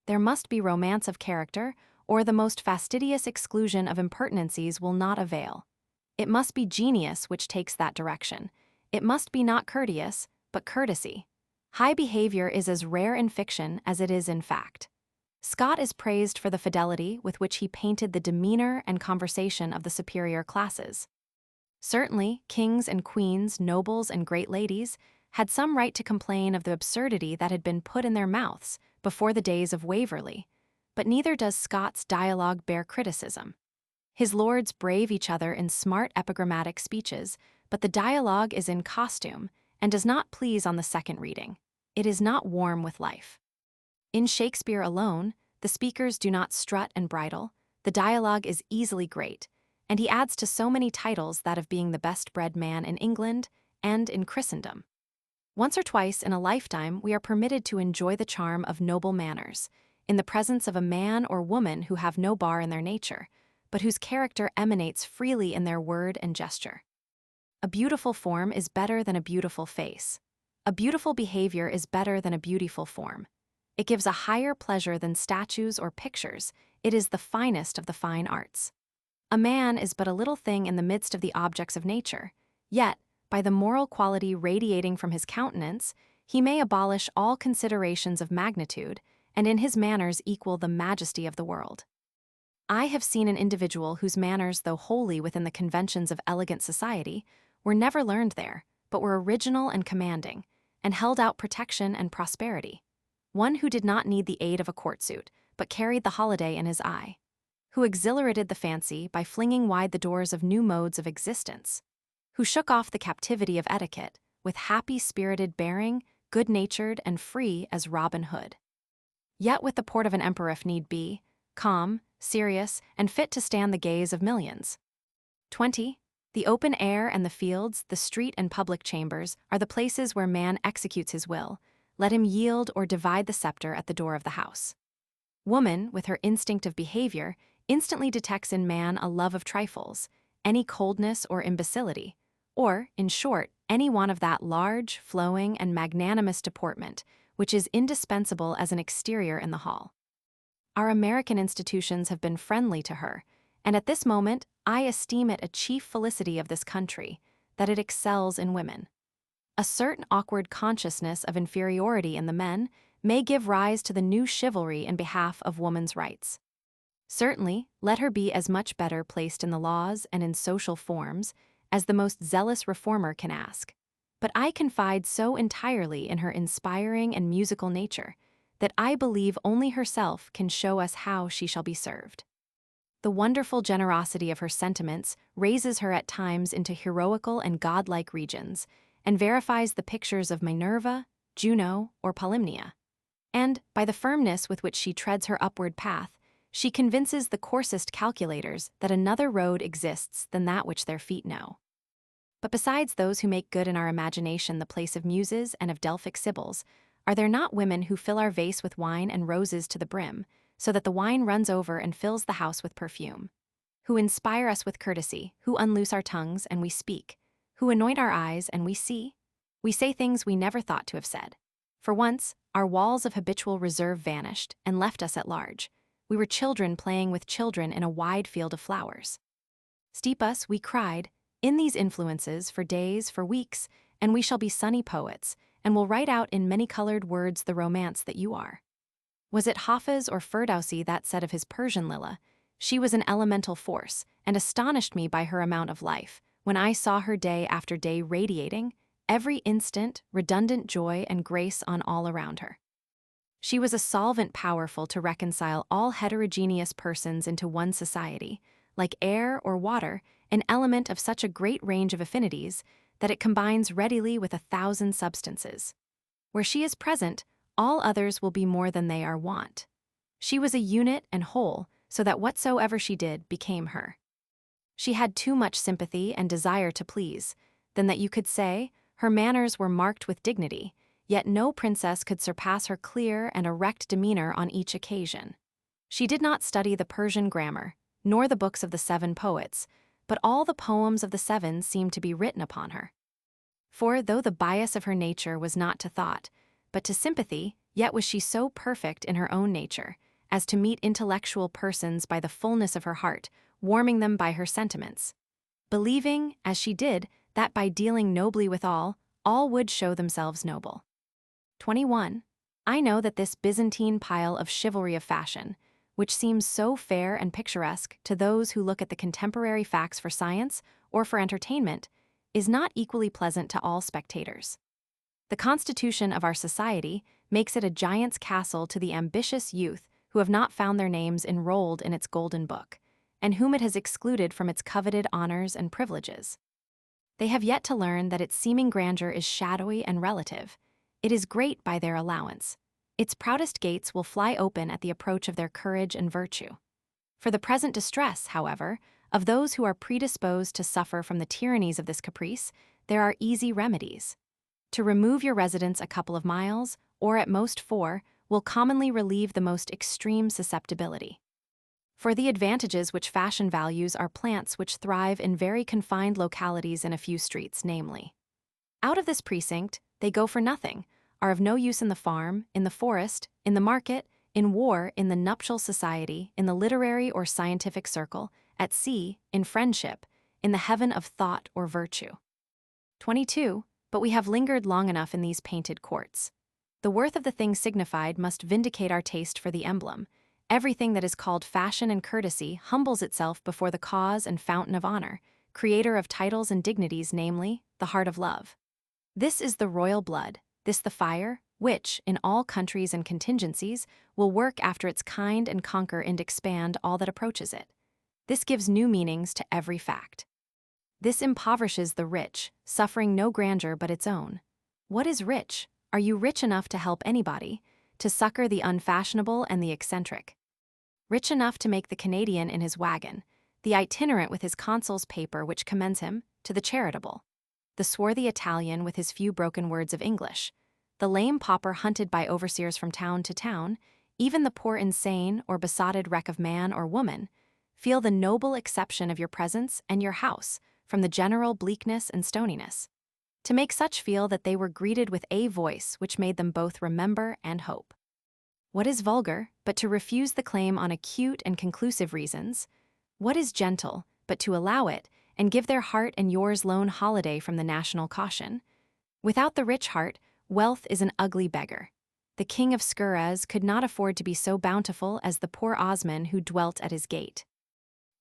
There must be romance of character, or the most fastidious exclusion of impertinencies will not avail. It must be genius which takes that direction. It must be not courteous, but courtesy. High behavior is as rare in fiction as it is in fact. Scott is praised for the fidelity with which he painted the demeanor and conversation of the superior classes. Certainly, kings and queens, nobles and great ladies, had some right to complain of the absurdity that had been put in their mouths before the days of Waverley, but neither does Scott's dialogue bear criticism. His lords brave each other in smart epigrammatic speeches, but the dialogue is in costume and does not please on the second reading. It is not warm with life. In Shakespeare alone, the speakers do not strut and bridle, the dialogue is easily great, and he adds to so many titles that of being the best-bred man in England and in Christendom. Once or twice in a lifetime we are permitted to enjoy the charm of noble manners, in the presence of a man or woman who have no bar in their nature, but whose character emanates freely in their word and gesture. A beautiful form is better than a beautiful face. A beautiful behavior is better than a beautiful form. It gives a higher pleasure than statues or pictures. It is the finest of the fine arts. A man is but a little thing in the midst of the objects of nature, yet, by the moral quality radiating from his countenance, he may abolish all considerations of magnitude, and in his manners equal the majesty of the world. I have seen an individual whose manners, though wholly within the conventions of elegant society, were never learned there, but were original and commanding, and held out protection and prosperity. One who did not need the aid of a court suit, but carried the holiday in his eye. Who exhilarated the fancy by flinging wide the doors of new modes of existence. Who shook off the captivity of etiquette, with happy-spirited bearing, good-natured and free as Robin Hood. Yet with the port of an emperor if need be, calm, serious, and fit to stand the gaze of millions. 20. The open air and the fields, the street and public chambers, are the places where man executes his will. Let him yield or divide the scepter at the door of the house. Woman, with her instinct of behavior, instantly detects in man a love of trifles, any coldness or imbecility, or, in short, any want of that large, flowing, and magnanimous deportment which is indispensable as an exterior in the hall. Our American institutions have been friendly to her, and at this moment I esteem it a chief felicity of this country that it excels in women. A certain awkward consciousness of inferiority in the men may give rise to the new chivalry in behalf of woman's rights. Certainly, let her be as much better placed in the laws and in social forms as the most zealous reformer can ask. But I confide so entirely in her inspiring and musical nature that I believe only herself can show us how she shall be served. The wonderful generosity of her sentiments raises her at times into heroical and godlike regions, and verifies the pictures of Minerva, Juno, or Polymnia. And, by the firmness with which she treads her upward path, she convinces the coarsest calculators that another road exists than that which their feet know. But besides those who make good in our imagination the place of muses and of Delphic sibyls, are there not women who fill our vase with wine and roses to the brim, so that the wine runs over and fills the house with perfume? Who inspire us with courtesy, who unloose our tongues and we speak, who anoint our eyes and we see? We say things we never thought to have said. For once, our walls of habitual reserve vanished and left us at large. We were children playing with children in a wide field of flowers. Steep us, we cried, in these influences for days, for weeks, and we shall be sunny poets, and will write out in many-colored words the romance that you are. Was it Hafiz or Ferdowsi that said of his Persian Lila, "She was an elemental force, and astonished me by her amount of life, when I saw her day after day radiating, every instant, redundant joy and grace on all around her." She was a solvent powerful to reconcile all heterogeneous persons into one society, like air or water, an element of such a great range of affinities that it combines readily with 1,000 substances. Where she is present, all others will be more than they are wont. She was a unit and whole, so that whatsoever she did became her. She had too much sympathy and desire to please. than that you could say her manners were marked with dignity, yet no princess could surpass her clear and erect demeanor on each occasion. She did not study the Persian grammar, nor the books of the 7 poets, but all the poems of the 7 seemed to be written upon her. For though the bias of her nature was not to thought, but to sympathy, yet was she so perfect in her own nature, as to meet intellectual persons by the fullness of her heart, warming them by her sentiments, believing, as she did, that by dealing nobly with all would show themselves noble. 21. I know that this Byzantine pile of chivalry of fashion, which seems so fair and picturesque to those who look at the contemporary facts for science or for entertainment, is not equally pleasant to all spectators. The constitution of our society makes it a giant's castle to the ambitious youth who have not found their names enrolled in its golden book, and whom it has excluded from its coveted honors and privileges. They have yet to learn that its seeming grandeur is shadowy and relative. It is great by their allowance. Its proudest gates will fly open at the approach of their courage and virtue. For the present distress, however, of those who are predisposed to suffer from the tyrannies of this caprice, there are easy remedies. To remove your residence a couple of miles, or at most 4, will commonly relieve the most extreme susceptibility. For the advantages which fashion values are plants which thrive in very confined localities in a few streets, namely. Out of this precinct, they go for nothing, are of no use in the farm, in the forest, in the market, in war, in the nuptial society, in the literary or scientific circle, at sea, in friendship, in the heaven of thought or virtue. 22. But we have lingered long enough in these painted courts. The worth of the thing signified must vindicate our taste for the emblem. Everything that is called fashion and courtesy humbles itself before the cause and fountain of honor, creator of titles and dignities, namely, the heart of love. This is the royal blood, this the fire, which, in all countries and contingencies, will work after its kind and conquer and expand all that approaches it. This gives new meanings to every fact. This impoverishes the rich, suffering no grandeur but its own. What is rich? Are you rich enough to help anybody, to succor the unfashionable and the eccentric? Rich enough to make the Canadian in his wagon, the itinerant with his consul's paper which commends him, to the charitable, the swarthy Italian with his few broken words of English, the lame pauper hunted by overseers from town to town, even the poor insane or besotted wreck of man or woman, feel the noble exception of your presence and your house from the general bleakness and stoniness, to make such feel that they were greeted with a voice which made them both remember and hope. What is vulgar, but to refuse the claim on acute and conclusive reasons? What is gentle, but to allow it, and give their heart and yours lone holiday from the national caution? Without the rich heart, wealth is an ugly beggar. The king of Skurez could not afford to be so bountiful as the poor Osman who dwelt at his gate.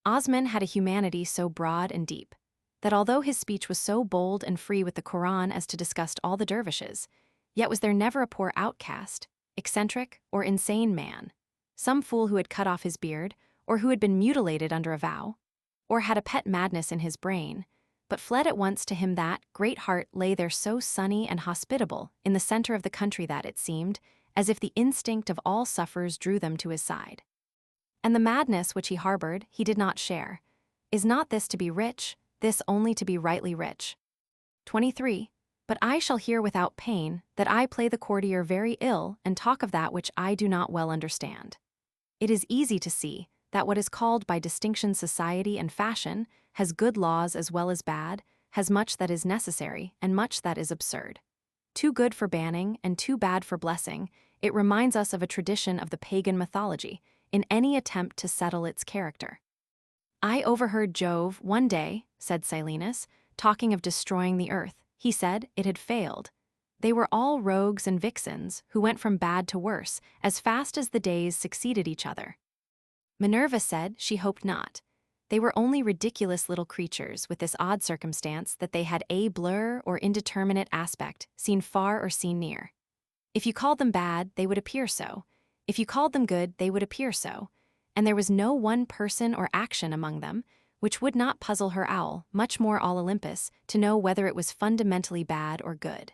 Osman had a humanity so broad and deep, that although his speech was so bold and free with the Koran as to disgust all the dervishes, yet was there never a poor outcast, eccentric, or insane man, some fool who had cut off his beard, or who had been mutilated under a vow, or had a pet madness in his brain, but fled at once to him that great heart lay there so sunny and hospitable in the center of the country that it seemed as if the instinct of all sufferers drew them to his side. And the madness which he harbored he did not share. Is not this to be rich, this only to be rightly rich? 23. But I shall hear without pain that I play the courtier very ill and talk of that which I do not well understand. It is easy to see that what is called by distinction society and fashion has good laws as well as bad, has much that is necessary and much that is absurd. Too good for banning and too bad for blessing, it reminds us of a tradition of the pagan mythology in any attempt to settle its character. I overheard Jove one day, said Silenus, talking of destroying the earth. He said it had failed. They were all rogues and vixens who went from bad to worse as fast as the days succeeded each other. Minerva said she hoped not. They were only ridiculous little creatures with this odd circumstance that they had a blur or indeterminate aspect, seen far or seen near. If you called them bad, they would appear so. If you called them good, they would appear so. And there was no one person or action among them which would not puzzle her owl, much more all Olympus, to know whether it was fundamentally bad or good.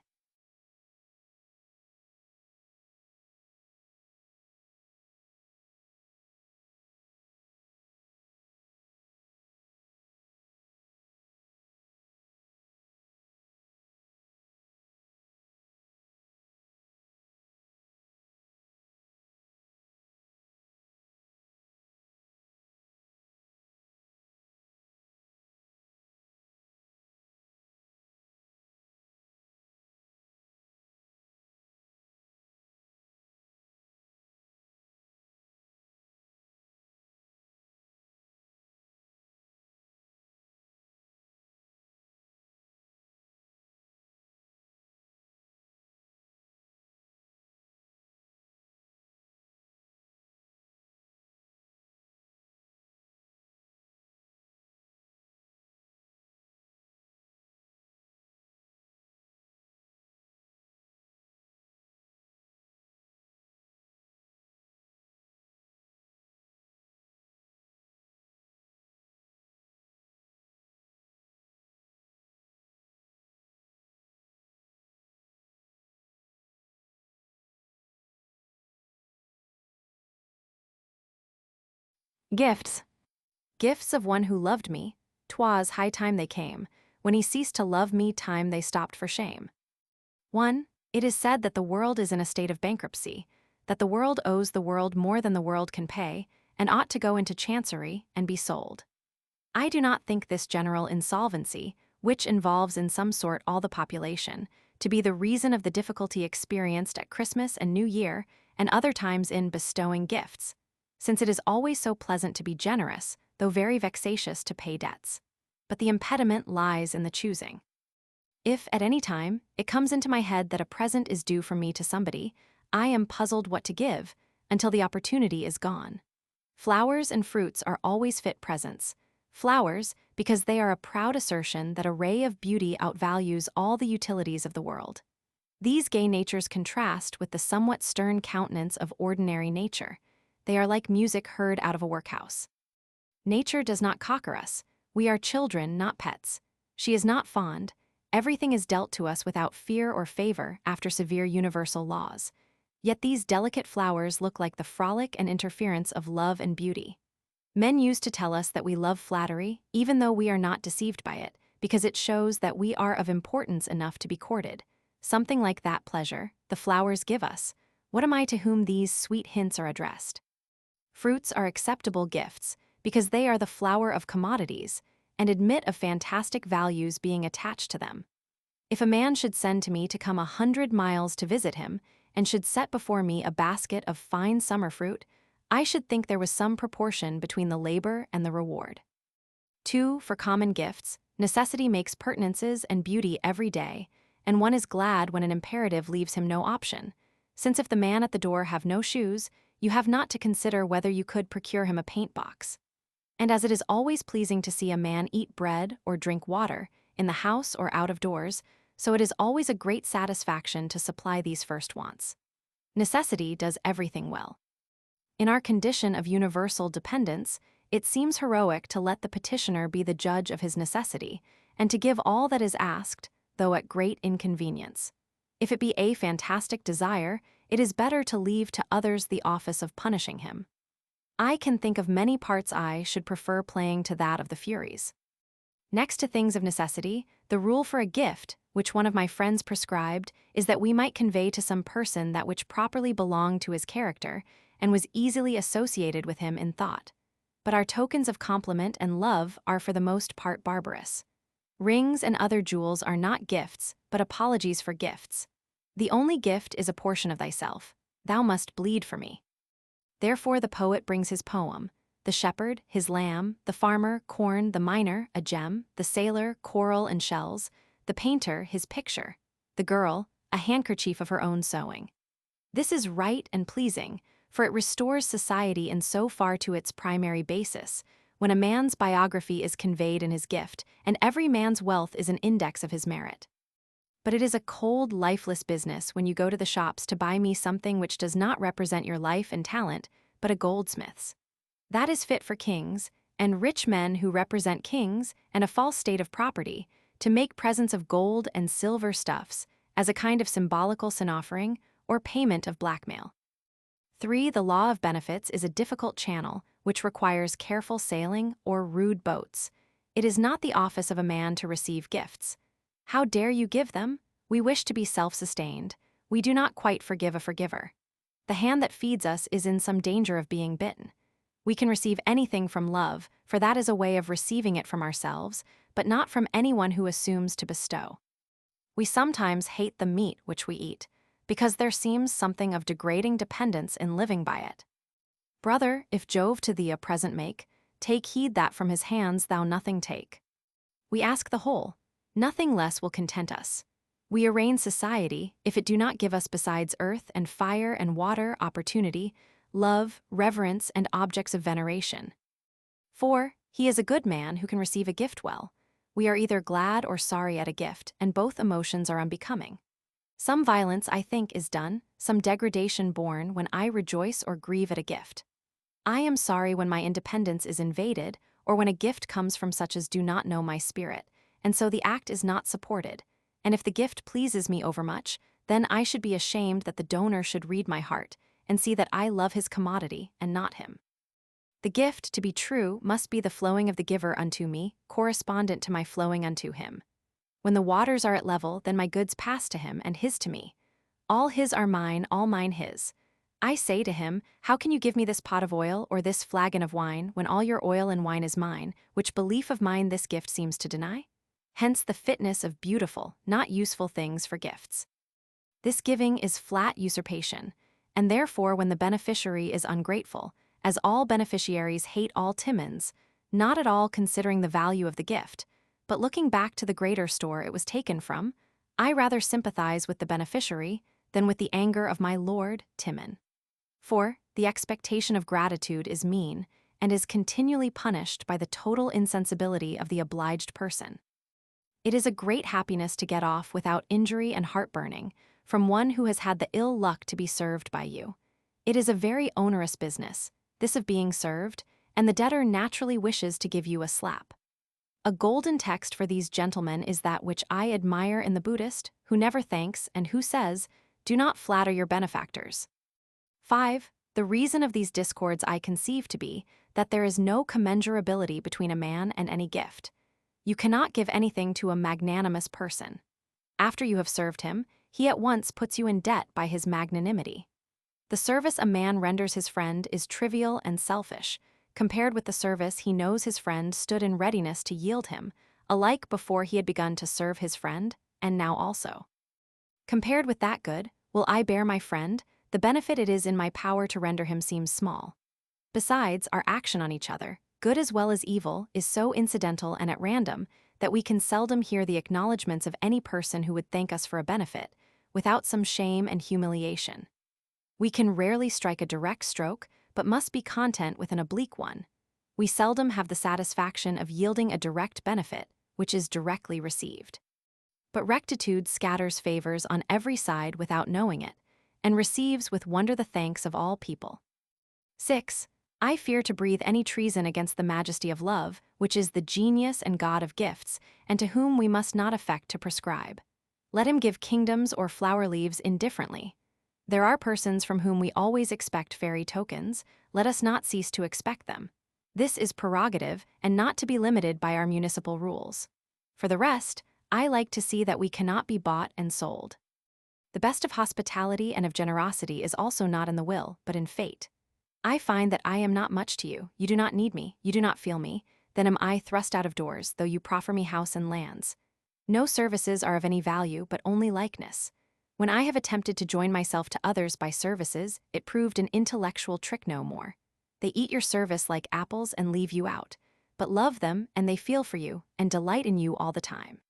Gifts. Gifts of one who loved me, 'twas high time they came. When he ceased to love me, time they stopped for shame. 1. It is said that the world is in a state of bankruptcy, that the world owes the world more than the world can pay, and ought to go into chancery and be sold. I do not think this general insolvency, which involves in some sort all the population, to be the reason of the difficulty experienced at Christmas and New Year and other times in bestowing gifts, since it is always so pleasant to be generous, though very vexatious to pay debts. But the impediment lies in the choosing. If, at any time, it comes into my head that a present is due from me to somebody, I am puzzled what to give, until the opportunity is gone. Flowers and fruits are always fit presents. Flowers, because they are a proud assertion that a ray of beauty outvalues all the utilities of the world. These gay natures contrast with the somewhat stern countenance of ordinary nature. They are like music heard out of a workhouse. Nature does not cocker us. We are children, not pets. She is not fond. Everything is dealt to us without fear or favor after severe universal laws. Yet these delicate flowers look like the frolic and interference of love and beauty. Men used to tell us that we love flattery, even though we are not deceived by it, because it shows that we are of importance enough to be courted. Something like that pleasure the flowers give us. What am I to whom these sweet hints are addressed? Fruits are acceptable gifts, because they are the flower of commodities, and admit of fantastic values being attached to them. If a man should send to me to come 100 miles to visit him, and should set before me a basket of fine summer fruit, I should think there was some proportion between the labor and the reward. 2. For common gifts, necessity makes pertinences and beauty every day, and one is glad when an imperative leaves him no option, since if the man at the door have no shoes, you have not to consider whether you could procure him a paint box. And as it is always pleasing to see a man eat bread or drink water, in the house or out of doors, so it is always a great satisfaction to supply these first wants. Necessity does everything well. In our condition of universal dependence, it seems heroic to let the petitioner be the judge of his necessity, and to give all that is asked, though at great inconvenience. If it be a fantastic desire, it is better to leave to others the office of punishing him. I can think of many parts I should prefer playing to that of the Furies. Next to things of necessity, the rule for a gift, which one of my friends prescribed, is that we might convey to some person that which properly belonged to his character, and was easily associated with him in thought. But our tokens of compliment and love are for the most part barbarous. Rings and other jewels are not gifts, but apologies for gifts. The only gift is a portion of thyself. Thou must bleed for me. Therefore the poet brings his poem, the shepherd, his lamb, the farmer, corn, the miner, a gem, the sailor, coral and shells, the painter, his picture, the girl, a handkerchief of her own sewing. This is right and pleasing, for it restores society in so far to its primary basis, when a man's biography is conveyed in his gift, and every man's wealth is an index of his merit. But it is a cold, lifeless business when you go to the shops to buy me something which does not represent your life and talent, but a goldsmith's. That is fit for kings, and rich men who represent kings and a false state of property, to make presents of gold and silver stuffs, as a kind of symbolical sin offering or payment of blackmail. 3. The law of benefits is a difficult channel, which requires careful sailing or rude boats. It is not the office of a man to receive gifts. How dare you give them? We wish to be self-sustained. We do not quite forgive a forgiver. The hand that feeds us is in some danger of being bitten. We can receive anything from love, for that is a way of receiving it from ourselves, but not from anyone who assumes to bestow. We sometimes hate the meat which we eat, because there seems something of degrading dependence in living by it. Brother, if Jove to thee a present make, take heed that from his hands thou nothing take. We ask the whole. Nothing less will content us. We arraign society, if it do not give us besides earth and fire and water opportunity, love, reverence, and objects of veneration. 4. He is a good man who can receive a gift well. We are either glad or sorry at a gift, and both emotions are unbecoming. Some violence, I think, is done, some degradation borne when I rejoice or grieve at a gift. I am sorry when my independence is invaded, or when a gift comes from such as do not know my spirit, and so the act is not supported, and if the gift pleases me overmuch, then I should be ashamed that the donor should read my heart, and see that I love his commodity and not him. The gift, to be true, must be the flowing of the giver unto me, correspondent to my flowing unto him. When the waters are at level, then my goods pass to him, and his to me. All his are mine, all mine his. I say to him, how can you give me this pot of oil, or this flagon of wine, when all your oil and wine is mine, which belief of mine this gift seems to deny? Hence the fitness of beautiful, not useful things for gifts. This giving is flat usurpation, and therefore when the beneficiary is ungrateful, as all beneficiaries hate all Timons, not at all considering the value of the gift, but looking back to the greater store it was taken from, I rather sympathize with the beneficiary than with the anger of my lord Timon. For the expectation of gratitude is mean, and is continually punished by the total insensibility of the obliged person. It is a great happiness to get off without injury and heartburning from one who has had the ill luck to be served by you. It is a very onerous business, this of being served, and the debtor naturally wishes to give you a slap. A golden text for these gentlemen is that which I admire in the Buddhist, who never thanks and who says, do not flatter your benefactors. 5. The reason of these discords I conceive to be that there is no commensurability between a man and any gift. You cannot give anything to a magnanimous person. After you have served him, he at once puts you in debt by his magnanimity. The service a man renders his friend is trivial and selfish, compared with the service he knows his friend stood in readiness to yield him, alike before he had begun to serve his friend, and now also. Compared with that good, will I bear my friend, the benefit it is in my power to render him seems small. Besides, our action on each other, good as well as evil, is so incidental and at random that we can seldom hear the acknowledgments of any person who would thank us for a benefit, without some shame and humiliation. We can rarely strike a direct stroke, but must be content with an oblique one. We seldom have the satisfaction of yielding a direct benefit, which is directly received. But rectitude scatters favors on every side without knowing it, and receives with wonder the thanks of all people. 6. I fear to breathe any treason against the majesty of love, which is the genius and God of gifts, and to whom we must not affect to prescribe. Let him give kingdoms or flower leaves indifferently. There are persons from whom we always expect fairy tokens, let us not cease to expect them. This is prerogative, and not to be limited by our municipal rules. For the rest, I like to see that we cannot be bought and sold. The best of hospitality and of generosity is also not in the will, but in fate. I find that I am not much to you, you do not need me, you do not feel me, then am I thrust out of doors, though you proffer me house and lands. No services are of any value, but only likeness. When I have attempted to join myself to others by services, it proved an intellectual trick no more. They eat your service like apples and leave you out, but love them and they feel for you and delight in you all the time.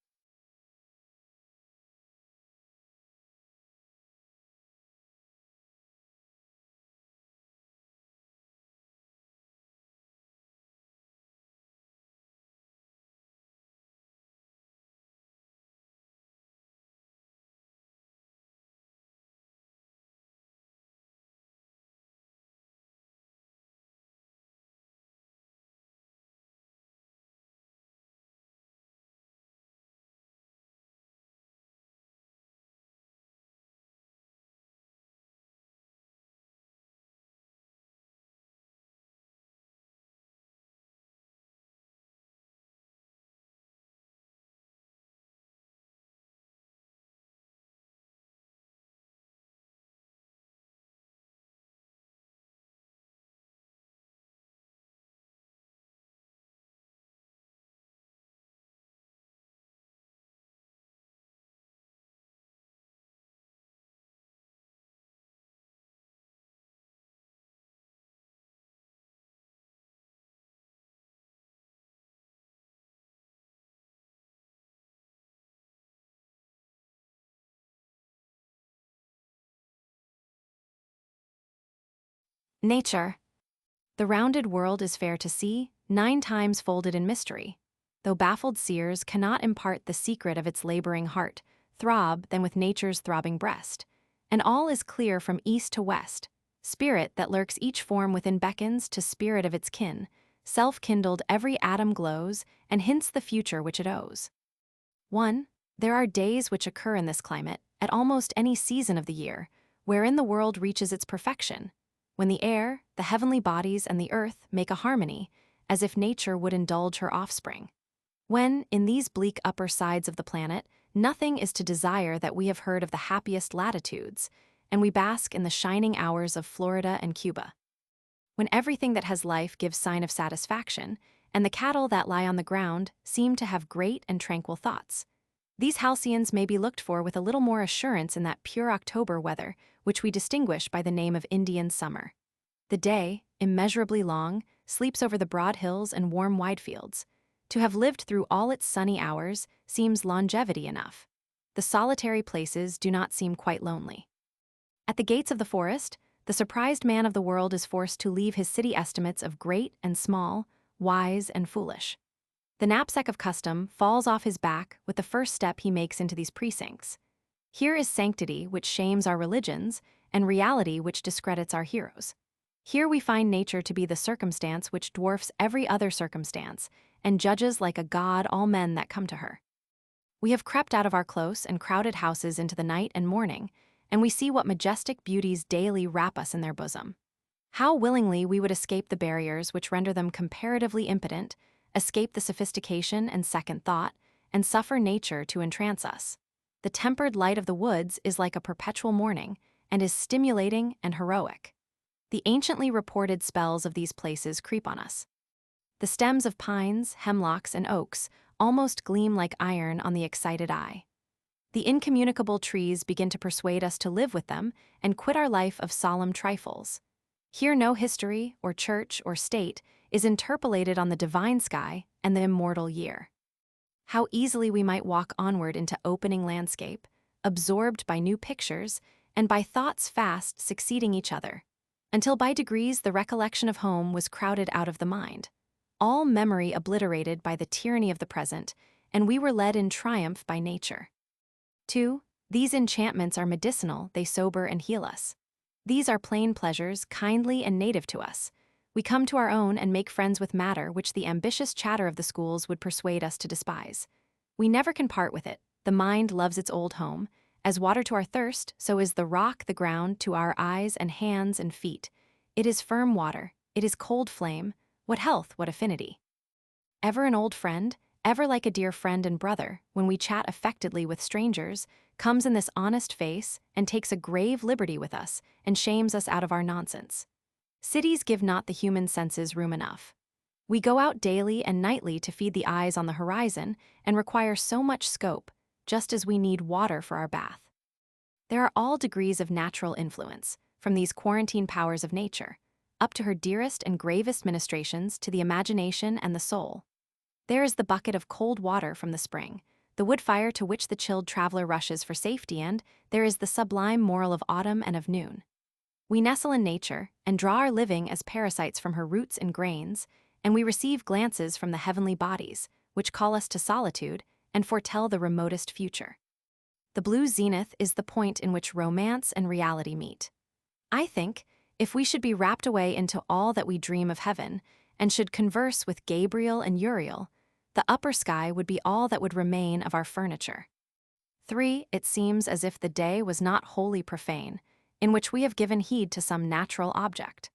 Nature. The rounded world is fair to see, 9 times folded in mystery. Though baffled seers cannot impart the secret of its laboring heart, throb than with nature's throbbing breast. And all is clear from east to west. Spirit that lurks each form within beckons to spirit of its kin. Self-kindled every atom glows, and hints the future which it owes. 1. There are days which occur in this climate, at almost any season of the year, wherein the world reaches its perfection. when the air, the heavenly bodies, and the earth make a harmony, as if nature would indulge her offspring. When, in these bleak upper sides of the planet, nothing is to desire that we have heard of the happiest latitudes, and we bask in the shining hours of Florida and Cuba. When everything that has life gives sign of satisfaction, and the cattle that lie on the ground seem to have great and tranquil thoughts. These halcyons may be looked for with a little more assurance in that pure October weather, which we distinguish by the name of Indian summer. The day, immeasurably long, sleeps over the broad hills and warm wide fields. To have lived through all its sunny hours seems longevity enough. The solitary places do not seem quite lonely. At the gates of the forest, the surprised man of the world is forced to leave his city estimates of great and small, wise and foolish. The knapsack of custom falls off his back with the first step he makes into these precincts. Here is sanctity which shames our religions, and reality which discredits our heroes. Here we find nature to be the circumstance which dwarfs every other circumstance, and judges like a god all men that come to her. We have crept out of our close and crowded houses into the night and morning, and we see what majestic beauties daily wrap us in their bosom. How willingly we would escape the barriers which render them comparatively impotent, escape the sophistication and second thought, and suffer nature to entrance us. The tempered light of the woods is like a perpetual morning, and is stimulating and heroic. The anciently reported spells of these places creep on us. The stems of pines, hemlocks, and oaks almost gleam like iron on the excited eye. The incommunicable trees begin to persuade us to live with them and quit our life of solemn trifles. Here no history, or church, or state is interpolated on the divine sky and the immortal year. How easily we might walk onward into opening landscape, absorbed by new pictures, and by thoughts fast succeeding each other, until by degrees the recollection of home was crowded out of the mind, all memory obliterated by the tyranny of the present, and we were led in triumph by nature. 2. These enchantments are medicinal, they sober and heal us. These are plain pleasures, kindly and native to us. We come to our own and make friends with matter which the ambitious chatter of the schools would persuade us to despise. We never can part with it. The mind loves its old home. As water to our thirst, so is the rock the ground to our eyes and hands and feet. It is firm water, it is cold flame. What health, what affinity. Ever an old friend, ever like a dear friend and brother, when we chat affectedly with strangers, comes in this honest face and takes a grave liberty with us and shames us out of our nonsense. Cities give not the human senses room enough. We go out daily and nightly to feed the eyes on the horizon and require so much scope, just as we need water for our bath. There are all degrees of natural influence, from these quarantine powers of nature, up to her dearest and gravest ministrations to the imagination and the soul. There is the bucket of cold water from the spring, the wood fire to which the chilled traveler rushes for safety, and there is the sublime moral of autumn and of noon. We nestle in nature and draw our living as parasites from her roots and grains, and we receive glances from the heavenly bodies, which call us to solitude and foretell the remotest future. The blue zenith is the point in which romance and reality meet. I think, if we should be wrapped away into all that we dream of heaven, and should converse with Gabriel and Uriel, the upper sky would be all that would remain of our furniture. 3. It seems as if the day was not wholly profane, in which we have given heed to some natural object.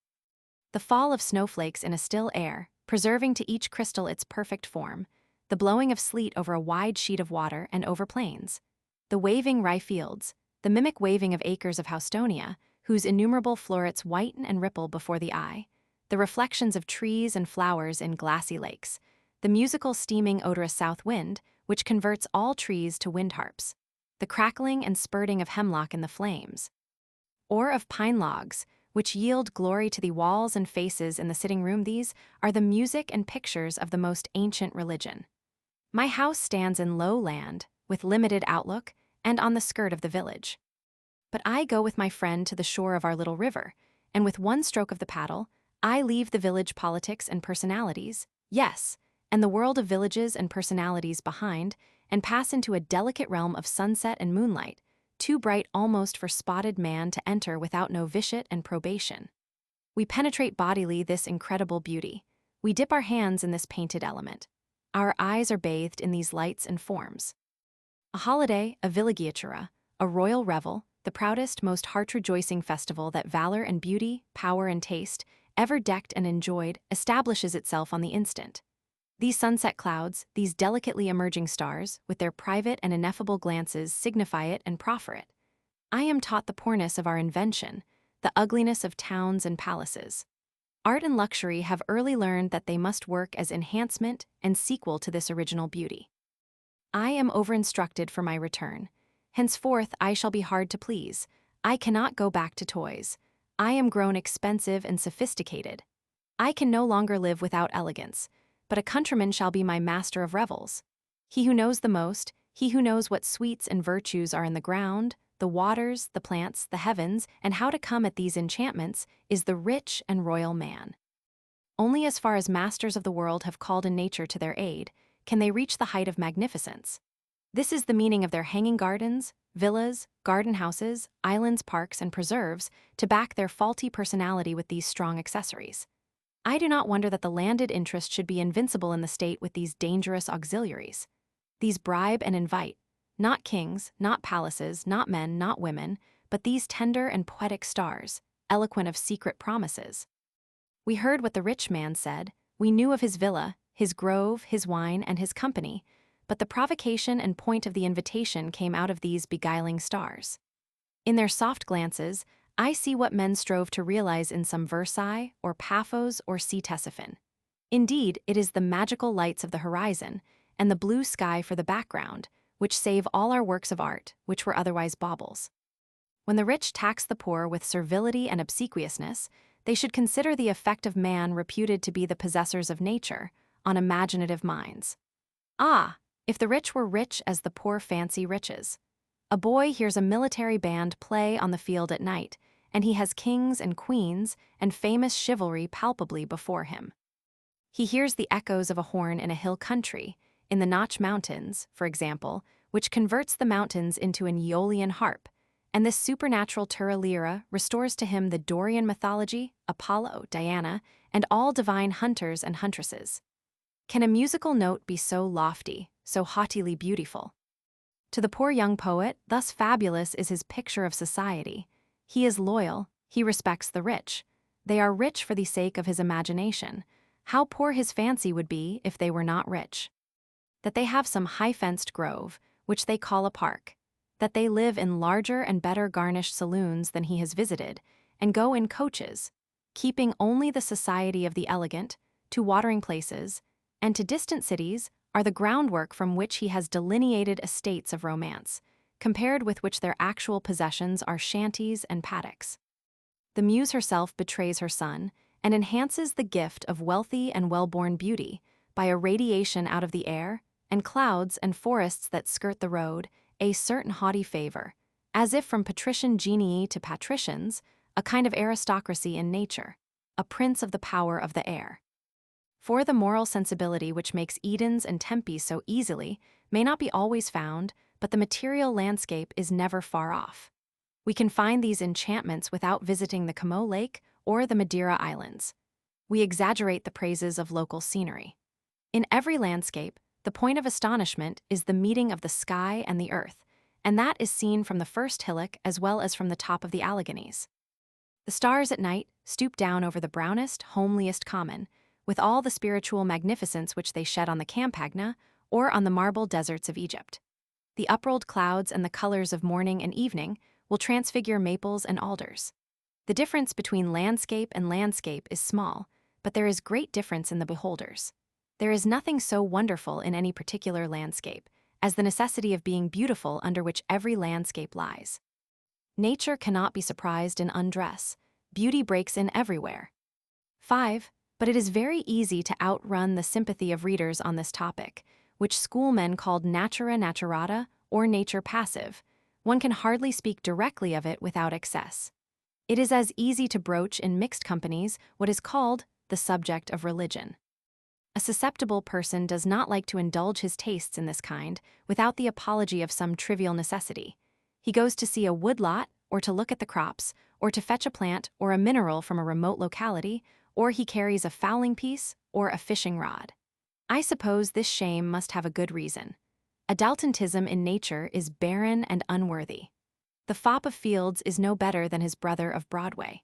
The fall of snowflakes in a still air, preserving to each crystal its perfect form, the blowing of sleet over a wide sheet of water and over plains, the waving rye fields, the mimic waving of acres of Houstonia, whose innumerable florets whiten and ripple before the eye, the reflections of trees and flowers in glassy lakes, the musical steaming odorous south wind, which converts all trees to wind harps, the crackling and spurting of hemlock in the flames, or of pine logs, which yield glory to the walls and faces in the sitting room. These are the music and pictures of the most ancient religion. My house stands in low land, with limited outlook, and on the skirt of the village. But I go with my friend to the shore of our little river, and with one stroke of the paddle, I leave the village politics and personalities, yes, and the world of villages and personalities behind, and pass into a delicate realm of sunset and moonlight, too bright almost for spotted man to enter without novitiate and probation. We penetrate bodily this incredible beauty. We dip our hands in this painted element. Our eyes are bathed in these lights and forms. A holiday, a villeggiatura, a royal revel, the proudest, most heart-rejoicing festival that valor and beauty, power and taste, ever decked and enjoyed, establishes itself on the instant. These sunset clouds, these delicately emerging stars, with their private and ineffable glances, signify it and proffer it. I am taught the poorness of our invention, the ugliness of towns and palaces. Art and luxury have early learned that they must work as enhancement and sequel to this original beauty. I am overinstructed for my return. Henceforth I shall be hard to please. I cannot go back to toys. I am grown expensive and sophisticated. I can no longer live without elegance, but a countryman shall be my master of revels. He who knows the most, he who knows what sweets and virtues are in the ground, the waters, the plants, the heavens, and how to come at these enchantments, is the rich and royal man. Only as far as masters of the world have called in nature to their aid, can they reach the height of magnificence. This is the meaning of their hanging gardens, villas, garden houses, islands, parks, and preserves, to back their faulty personality with these strong accessories. I do not wonder that the landed interest should be invincible in the state with these dangerous auxiliaries. These bribe and invite, not kings, not palaces, not men, not women, but these tender and poetic stars, eloquent of secret promises. We heard what the rich man said, we knew of his villa, his grove, his wine, and his company, but the provocation and point of the invitation came out of these beguiling stars. In their soft glances, I see what men strove to realize in some Versailles, or Paphos, or Ctesiphon. Indeed, it is the magical lights of the horizon, and the blue sky for the background, which save all our works of art, which were otherwise baubles. When the rich tax the poor with servility and obsequiousness, they should consider the effect of man reputed to be the possessors of nature, on imaginative minds. Ah, if the rich were rich as the poor fancy riches! A boy hears a military band play on the field at night, and he has kings and queens and famous chivalry palpably before him. He hears the echoes of a horn in a hill country, in the Notch Mountains, for example, which converts the mountains into an Aeolian harp, and this supernatural tura lyra restores to him the Dorian mythology, Apollo, Diana, and all divine hunters and huntresses. Can a musical note be so lofty, so haughtily beautiful? To the poor young poet, thus fabulous is his picture of society. He is loyal, he respects the rich. They are rich for the sake of his imagination. How poor his fancy would be if they were not rich. That they have some high-fenced grove, which they call a park. That they live in larger and better garnished saloons than he has visited, and go in coaches, keeping only the society of the elegant, to watering places, and to distant cities, are the groundwork from which he has delineated estates of romance, compared with which their actual possessions are shanties and paddocks. The muse herself betrays her son, and enhances the gift of wealthy and well-born beauty, by a radiation out of the air, and clouds and forests that skirt the road, a certain haughty favor, as if from patrician genii to patricians, a kind of aristocracy in nature, a prince of the power of the air. For the moral sensibility which makes Edens and Tempes so easily may not be always found, but the material landscape is never far off. We can find these enchantments without visiting the Como Lake or the Madeira Islands. We exaggerate the praises of local scenery. In every landscape, the point of astonishment is the meeting of the sky and the earth, and that is seen from the first hillock as well as from the top of the Alleghanies. The stars at night stoop down over the brownest, homeliest common, with all the spiritual magnificence which they shed on the Campagna or on the marble deserts of Egypt. The uprolled clouds and the colors of morning and evening will transfigure maples and alders. The difference between landscape and landscape is small, but there is great difference in the beholders. There is nothing so wonderful in any particular landscape as the necessity of being beautiful under which every landscape lies. Nature cannot be surprised in undress. Beauty breaks in everywhere. 5. But it is very easy to outrun the sympathy of readers on this topic, which schoolmen called natura naturata or nature passive. One can hardly speak directly of it without excess. It is as easy to broach in mixed companies what is called the subject of religion. A susceptible person does not like to indulge his tastes in this kind without the apology of some trivial necessity. He goes to see a woodlot, or to look at the crops, or to fetch a plant or a mineral from a remote locality, or he carries a fowling piece or a fishing rod. I suppose this shame must have a good reason. A dilettantism in nature is barren and unworthy. The fop of fields is no better than his brother of Broadway.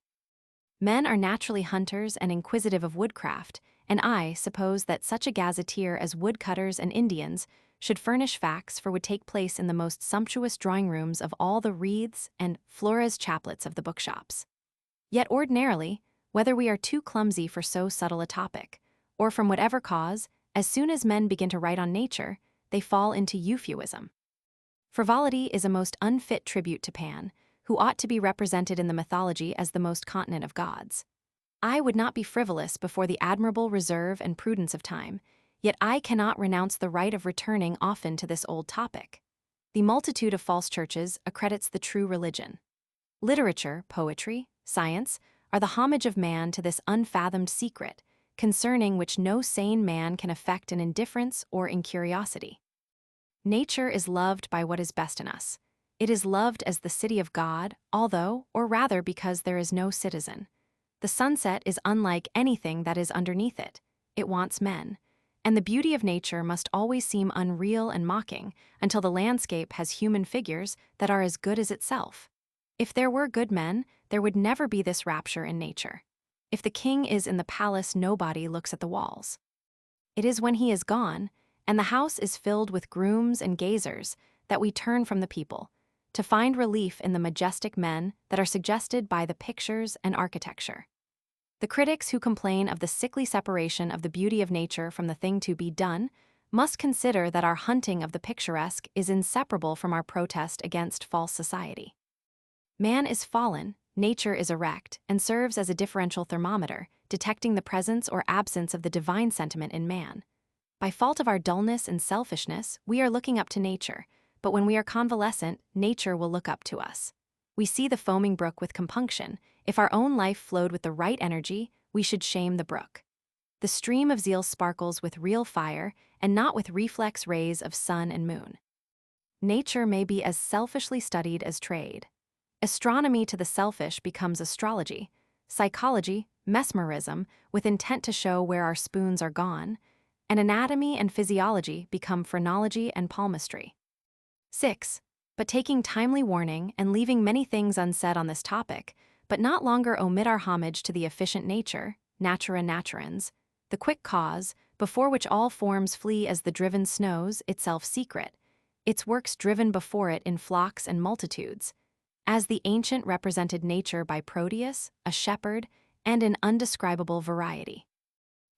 Men are naturally hunters and inquisitive of woodcraft, and I suppose that such a gazetteer as woodcutters and Indians should furnish facts for would take place in the most sumptuous drawing-rooms of all the wreaths and Flores chaplets of the bookshops. Yet ordinarily, whether we are too clumsy for so subtle a topic, or from whatever cause, as soon as men begin to write on nature, they fall into euphuism. Frivolity is a most unfit tribute to Pan, who ought to be represented in the mythology as the most continent of gods. I would not be frivolous before the admirable reserve and prudence of time, yet I cannot renounce the right of returning often to this old topic. The multitude of false churches accredits the true religion. Literature, poetry, science are the homage of man to this unfathomed secret, concerning which no sane man can affect an indifference or incuriosity. Nature is loved by what is best in us. It is loved as the city of God, although, or rather because there is no citizen. The sunset is unlike anything that is underneath it. It wants men. And the beauty of nature must always seem unreal and mocking until the landscape has human figures that are as good as itself. If there were good men, there would never be this rapture in nature. If the king is in the palace, nobody looks at the walls. It is when he is gone, and the house is filled with grooms and gazers, that we turn from the people, to find relief in the majestic men that are suggested by the pictures and architecture. The critics who complain of the sickly separation of the beauty of nature from the thing to be done must consider that our hunting of the picturesque is inseparable from our protest against false society. Man is fallen, nature is erect, and serves as a differential thermometer, detecting the presence or absence of the divine sentiment in man. By fault of our dullness and selfishness, we are looking up to nature, but when we are convalescent, nature will look up to us. We see the foaming brook with compunction. If our own life flowed with the right energy, we should shame the brook. The stream of zeal sparkles with real fire and not with reflex rays of sun and moon. Nature may be as selfishly studied as trade. Astronomy to the selfish becomes astrology, psychology, mesmerism, with intent to show where our spoons are gone, and anatomy and physiology become phrenology and palmistry. 6. But taking timely warning and leaving many things unsaid on this topic, but not longer omit our homage to the efficient nature, natura naturans, the quick cause, before which all forms flee as the driven snows, itself secret, its works driven before it in flocks and multitudes, as the ancient represented nature by Proteus, a shepherd, and in undescribable variety.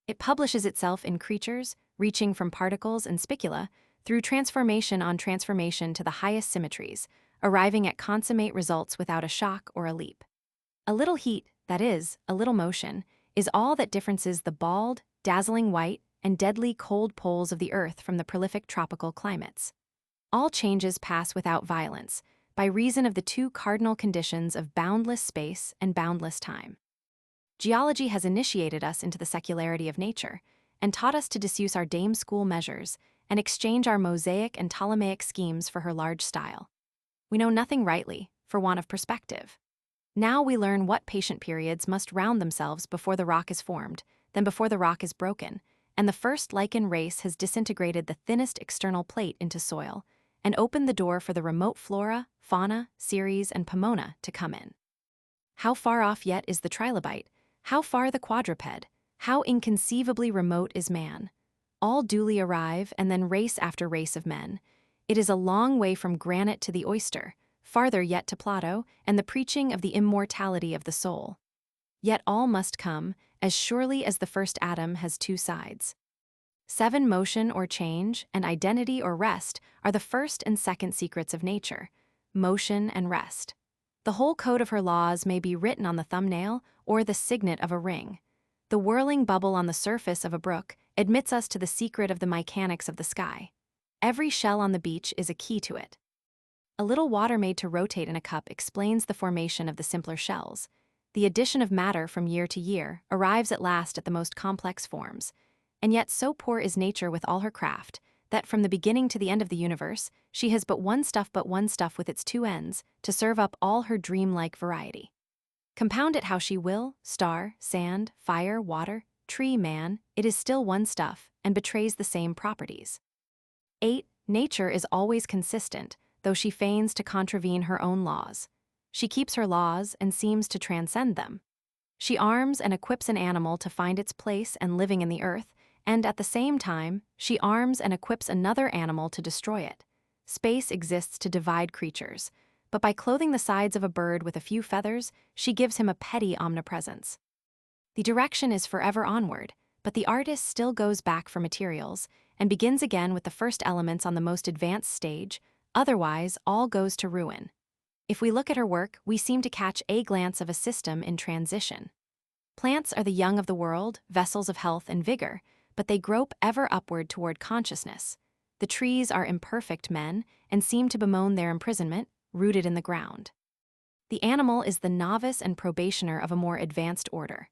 It publishes itself in creatures, reaching from particles and spicula, through transformation on transformation to the highest symmetries, arriving at consummate results without a shock or a leap. A little heat, that is, a little motion, is all that differences the bald, dazzling white, and deadly cold poles of the earth from the prolific tropical climates. All changes pass without violence, by reason of the two cardinal conditions of boundless space and boundless time. Geology has initiated us into the secularity of nature, and taught us to disuse our dame school measures, and exchange our Mosaic and Ptolemaic schemes for her large style. We know nothing rightly, for want of perspective. Now we learn what patient periods must round themselves before the rock is formed, then before the rock is broken, and the first lichen race has disintegrated the thinnest external plate into soil, and opened the door for the remote flora, fauna, Ceres, and Pomona to come in. How far off yet is the trilobite? How far the quadruped? How inconceivably remote is man? All duly arrive, and then race after race of men. It is a long way from granite to the oyster, farther yet to Plato, and the preaching of the immortality of the soul. Yet all must come, as surely as the first atom has two sides. 7 Motion or change, and identity or rest are the first and second secrets of nature. Motion and rest. The whole code of her laws may be written on the thumbnail or the signet of a ring. The whirling bubble on the surface of a brook admits us to the secret of the mechanics of the sky. Every shell on the beach is a key to it. A little water made to rotate in a cup explains the formation of the simpler shells. The addition of matter from year to year arrives at last at the most complex forms. And yet so poor is nature with all her craft, that from the beginning to the end of the universe, she has but one stuff with its two ends, to serve up all her dream-like variety. Compound it how she will, star, sand, fire, water, tree, man, it is still one stuff, and betrays the same properties. 8. Nature is always consistent, though she feigns to contravene her own laws. She keeps her laws and seems to transcend them. She arms and equips an animal to find its place and living in the earth, and at the same time, she arms and equips another animal to destroy it. Space exists to divide creatures, but by clothing the sides of a bird with a few feathers, she gives him a petty omnipresence. The direction is forever onward, but the artist still goes back for materials and begins again with the first elements on the most advanced stage, otherwise all goes to ruin. If we look at her work, we seem to catch a glance of a system in transition. Plants are the young of the world, vessels of health and vigor, but they grope ever upward toward consciousness. The trees are imperfect men and seem to bemoan their imprisonment, rooted in the ground. The animal is the novice and probationer of a more advanced order.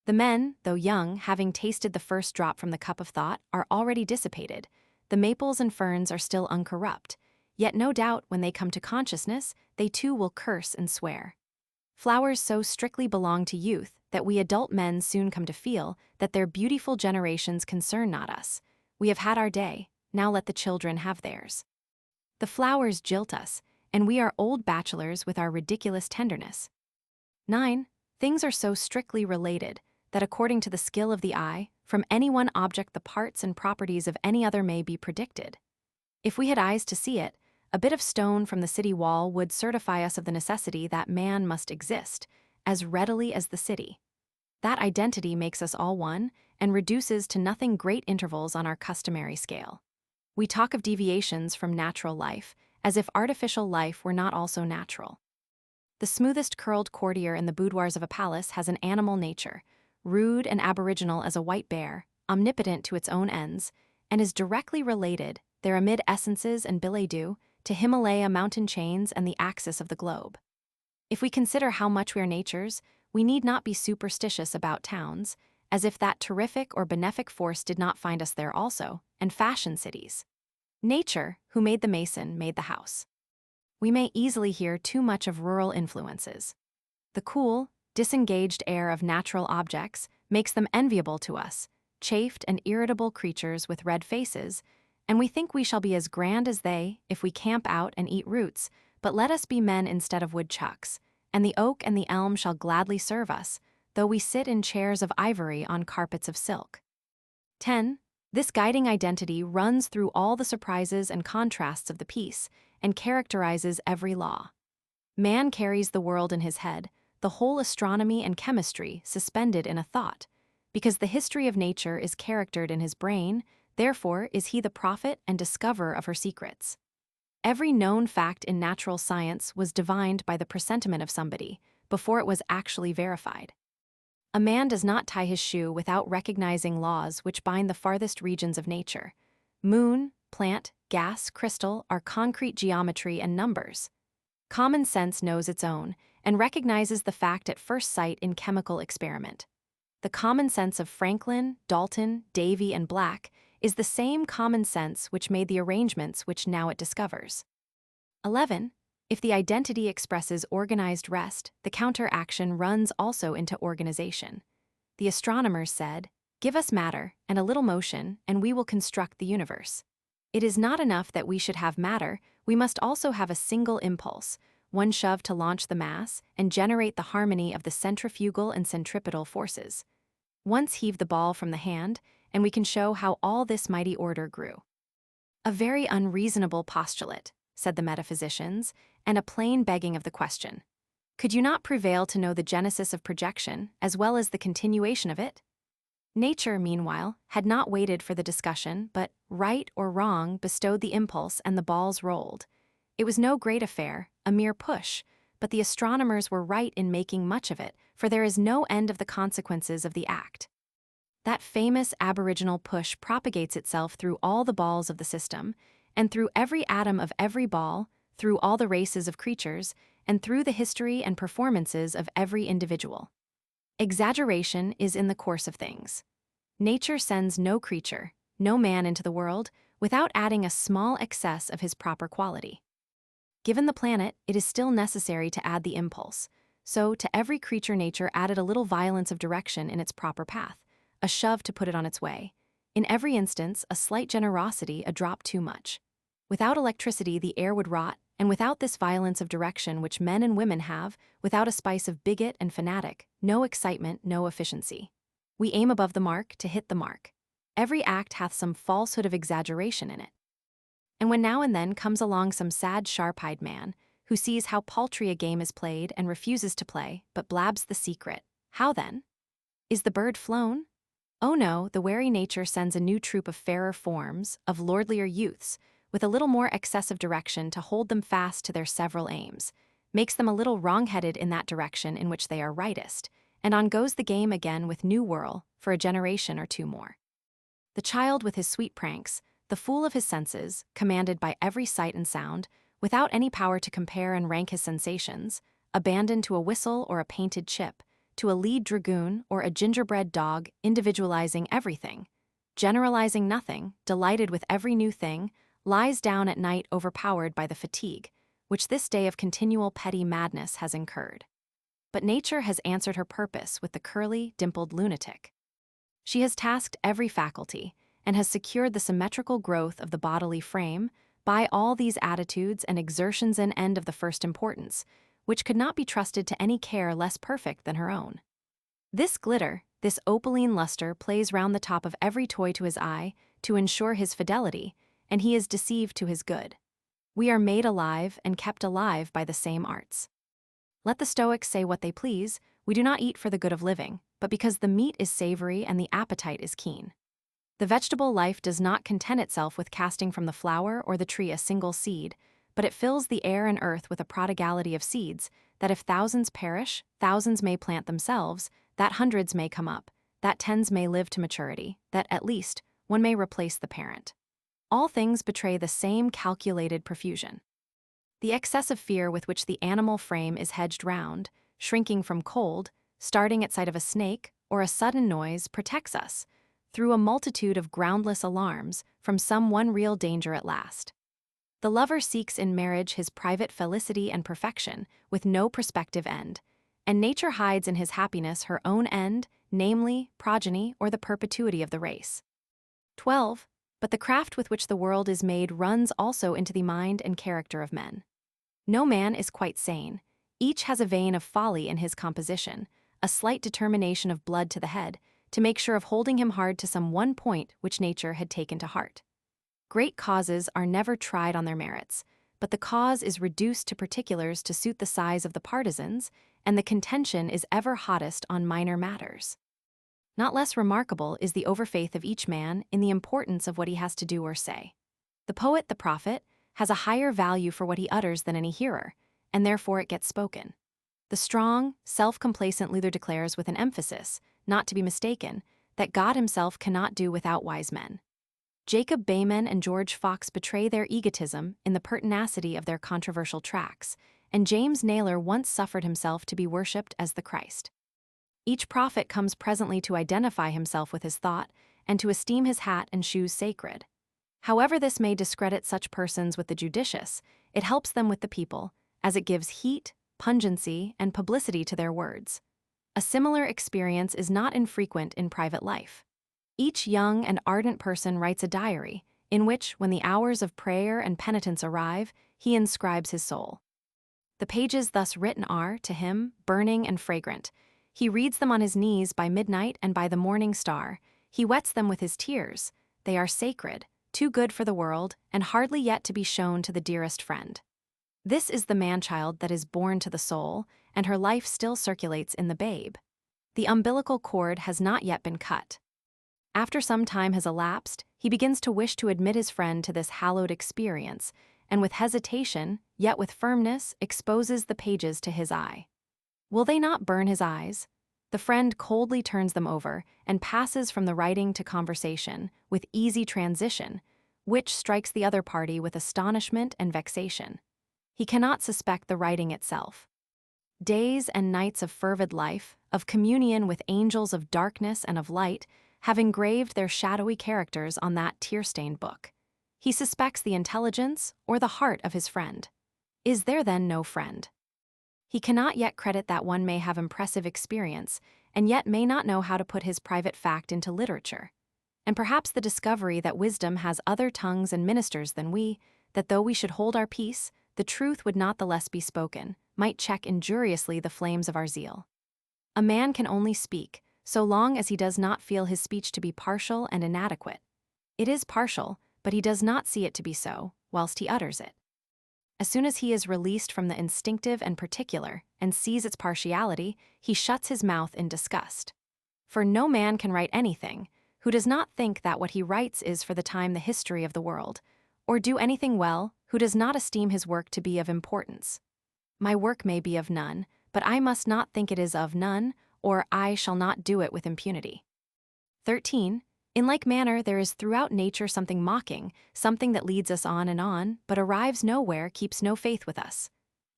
The men, though young, having tasted the first drop from the cup of thought, are already dissipated. The maples and ferns are still uncorrupt, yet no doubt when they come to consciousness, they too will curse and swear. Flowers so strictly belong to youth that we adult men soon come to feel that their beautiful generations concern not us. We have had our day, now let the children have theirs. The flowers jilt us, and we are old bachelors with our ridiculous tenderness. 9. Things are so strictly related that according to the skill of the eye, from any one object the parts and properties of any other may be predicted. If we had eyes to see it, a bit of stone from the city wall would certify us of the necessity that man must exist, as readily as the city. That identity makes us all one and reduces to nothing great intervals on our customary scale. We talk of deviations from natural life, as if artificial life were not also natural. The smoothest curled courtier in the boudoirs of a palace has an animal nature, rude and aboriginal as a white bear, omnipotent to its own ends, and is directly related, there amid essences and billets-doux, to Himalaya mountain chains and the axis of the globe. If we consider how much we are natures, we need not be superstitious about towns, as if that terrific or benefic force did not find us there also, and fashion cities. Nature, who made the mason, made the house. We may easily hear too much of rural influences. The cool, disengaged air of natural objects makes them enviable to us, chafed and irritable creatures with red faces, and we think we shall be as grand as they if we camp out and eat roots, but let us be men instead of woodchucks, and the oak and the elm shall gladly serve us, though we sit in chairs of ivory on carpets of silk. 10. This guiding identity runs through all the surprises and contrasts of the piece and characterizes every law. Man carries the world in his head, the whole astronomy and chemistry suspended in a thought. Because the history of nature is charactered in his brain, therefore is he the prophet and discoverer of her secrets. Every known fact in natural science was divined by the presentiment of somebody, before it was actually verified. A man does not tie his shoe without recognizing laws which bind the farthest regions of nature. Moon, plant, gas, crystal are concrete geometry and numbers. Common sense knows its own, and recognizes the fact at first sight in chemical experiment. The common sense of Franklin, Dalton, Davy, and Black is the same common sense which made the arrangements which now it discovers. 11. If the identity expresses organized rest, the counteraction runs also into organization. The astronomers said, "Give us matter and a little motion, and we will construct the universe." It is not enough that we should have matter, we must also have a single impulse, one shove to launch the mass and generate the harmony of the centrifugal and centripetal forces. Once heave the ball from the hand, and we can show how all this mighty order grew. A very unreasonable postulate, said the metaphysicians, and a plain begging of the question. Could you not prevail to know the genesis of projection, as well as the continuation of it? Nature, meanwhile, had not waited for the discussion, but, right or wrong, bestowed the impulse and the balls rolled. It was no great affair, a mere push, but the astronomers were right in making much of it, for there is no end of the consequences of the act. That famous aboriginal push propagates itself through all the balls of the system, and through every atom of every ball, through all the races of creatures, and through the history and performances of every individual. Exaggeration is in the course of things. Nature sends no creature, no man into the world, without adding a small excess of his proper quality. Given the planet, it is still necessary to add the impulse. So, to every creature nature added a little violence of direction in its proper path, a shove to put it on its way. In every instance, a slight generosity, a drop too much. Without electricity, the air would rot, And without this violence of direction which men and women have, without a spice of bigot and fanatic, no excitement, no efficiency. We aim above the mark to hit the mark. Every act hath some falsehood of exaggeration in it. And when now and then comes along some sad sharp-eyed man, who sees how paltry a game is played and refuses to play, but blabs the secret, how then? Is the bird flown? Oh no, the wary nature sends a new troop of fairer forms, of lordlier youths, with a little more excessive direction to hold them fast to their several aims, makes them a little wrong-headed in that direction in which they are rightest, and on goes the game again with new whirl, for a generation or two more. The child with his sweet pranks, the fool of his senses, commanded by every sight and sound, without any power to compare and rank his sensations, abandoned to a whistle or a painted chip, to a lead dragoon or a gingerbread dog, individualizing everything, generalizing nothing, delighted with every new thing, lies down at night overpowered by the fatigue, which this day of continual petty madness has incurred. But nature has answered her purpose with the curly, dimpled lunatic. She has tasked every faculty, and has secured the symmetrical growth of the bodily frame by all these attitudes and exertions an end of the first importance, which could not be trusted to any care less perfect than her own. This glitter, this opaline luster plays round the top of every toy to his eye, to ensure his fidelity, and he is deceived to his good. We are made alive and kept alive by the same arts. Let the Stoics say what they please, we do not eat for the good of living, but because the meat is savory and the appetite is keen. The vegetable life does not content itself with casting from the flower or the tree a single seed, but it fills the air and earth with a prodigality of seeds, that if thousands perish, thousands may plant themselves, that hundreds may come up, that tens may live to maturity, that, at least, one may replace the parent. All things betray the same calculated profusion. The excessive fear with which the animal frame is hedged round, shrinking from cold, starting at sight of a snake or a sudden noise, protects us, through a multitude of groundless alarms, from some one real danger at last. The lover seeks in marriage his private felicity and perfection, with no prospective end, and nature hides in his happiness her own end, namely, progeny or the perpetuity of the race. 12. But the craft with which the world is made runs also into the mind and character of men. No man is quite sane. Each has a vein of folly in his composition, a slight determination of blood to the head, to make sure of holding him hard to some one point which nature had taken to heart. Great causes are never tried on their merits, but the cause is reduced to particulars to suit the size of the partisans, and the contention is ever hottest on minor matters. Not less remarkable is the overfaith of each man in the importance of what he has to do or say. The poet, the prophet, has a higher value for what he utters than any hearer, and therefore it gets spoken. The strong, self-complacent Luther declares with an emphasis, not to be mistaken, that God himself cannot do without wise men. Jacob Bayman and George Fox betray their egotism in the pertinacity of their controversial tracts, and James Naylor once suffered himself to be worshipped as the Christ. Each prophet comes presently to identify himself with his thought, and to esteem his hat and shoes sacred. However this may discredit such persons with the judicious, it helps them with the people, as it gives heat, pungency, and publicity to their words. A similar experience is not infrequent in private life. Each young and ardent person writes a diary, in which, when the hours of prayer and penitence arrive, he inscribes his soul. The pages thus written are, to him, burning and fragrant. He reads them on his knees by midnight and by the morning star. He wets them with his tears. They are sacred, too good for the world, and hardly yet to be shown to the dearest friend. This is the man-child that is born to the soul, and her life still circulates in the babe. The umbilical cord has not yet been cut. After some time has elapsed, he begins to wish to admit his friend to this hallowed experience, and with hesitation, yet with firmness, exposes the pages to his eye. Will they not burn his eyes? The friend coldly turns them over, and passes from the writing to conversation, with easy transition, which strikes the other party with astonishment and vexation. He cannot suspect the writing itself. Days and nights of fervid life, of communion with angels of darkness and of light, have engraved their shadowy characters on that tear-stained book. He suspects the intelligence or the heart of his friend. Is there then no friend? He cannot yet credit that one may have impressive experience, and yet may not know how to put his private fact into literature. And perhaps the discovery that wisdom has other tongues and ministers than we, that though we should hold our peace, the truth would not the less be spoken, might check injuriously the flames of our zeal. A man can only speak, so long as he does not feel his speech to be partial and inadequate. It is partial, but he does not see it to be so, whilst he utters it. As soon as he is released from the instinctive and particular, and sees its partiality, he shuts his mouth in disgust. For no man can write anything, who does not think that what he writes is for the time the history of the world, or do anything well, who does not esteem his work to be of importance. My work may be of none, but I must not think it is of none, or I shall not do it with impunity. 13. In like manner, there is throughout nature something mocking, something that leads us on, but arrives nowhere, keeps no faith with us.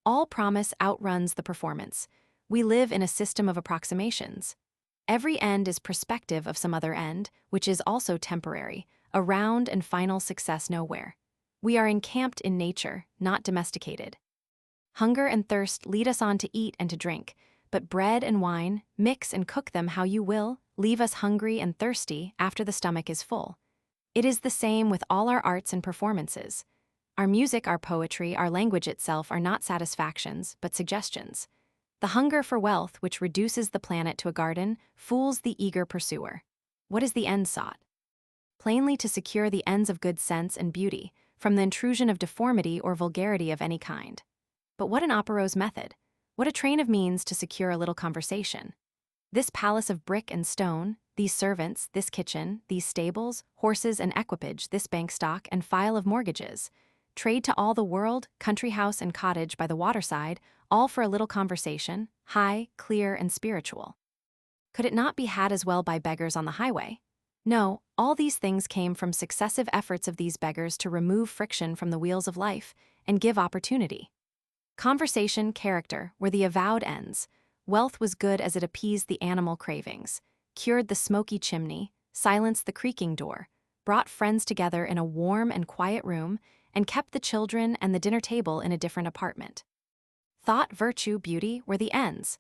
All promise outruns the performance. We live in a system of approximations. Every end is prospective of some other end, which is also temporary, a round and final success nowhere. We are encamped in nature, not domesticated. Hunger and thirst lead us on to eat and to drink, but bread and wine, mix and cook them how you will, leave us hungry and thirsty after the stomach is full. It is the same with all our arts and performances. Our music, our poetry, our language itself are not satisfactions, but suggestions. The hunger for wealth, which reduces the planet to a garden, fools the eager pursuer. What is the end sought? Plainly to secure the ends of good sense and beauty, from the intrusion of deformity or vulgarity of any kind. But what an operose method! What a train of means to secure a little conversation! This palace of brick and stone, these servants, this kitchen, these stables, horses and equipage, this bank stock and file of mortgages, trade to all the world, country house and cottage by the waterside, all for a little conversation, high, clear, and spiritual. Could it not be had as well by beggars on the highway? No, all these things came from successive efforts of these beggars to remove friction from the wheels of life and give opportunity. Conversation, character, were the avowed ends. Wealth was good as it appeased the animal cravings, cured the smoky chimney, silenced the creaking door, brought friends together in a warm and quiet room, and kept the children and the dinner table in a different apartment. Thought, virtue, beauty were the ends,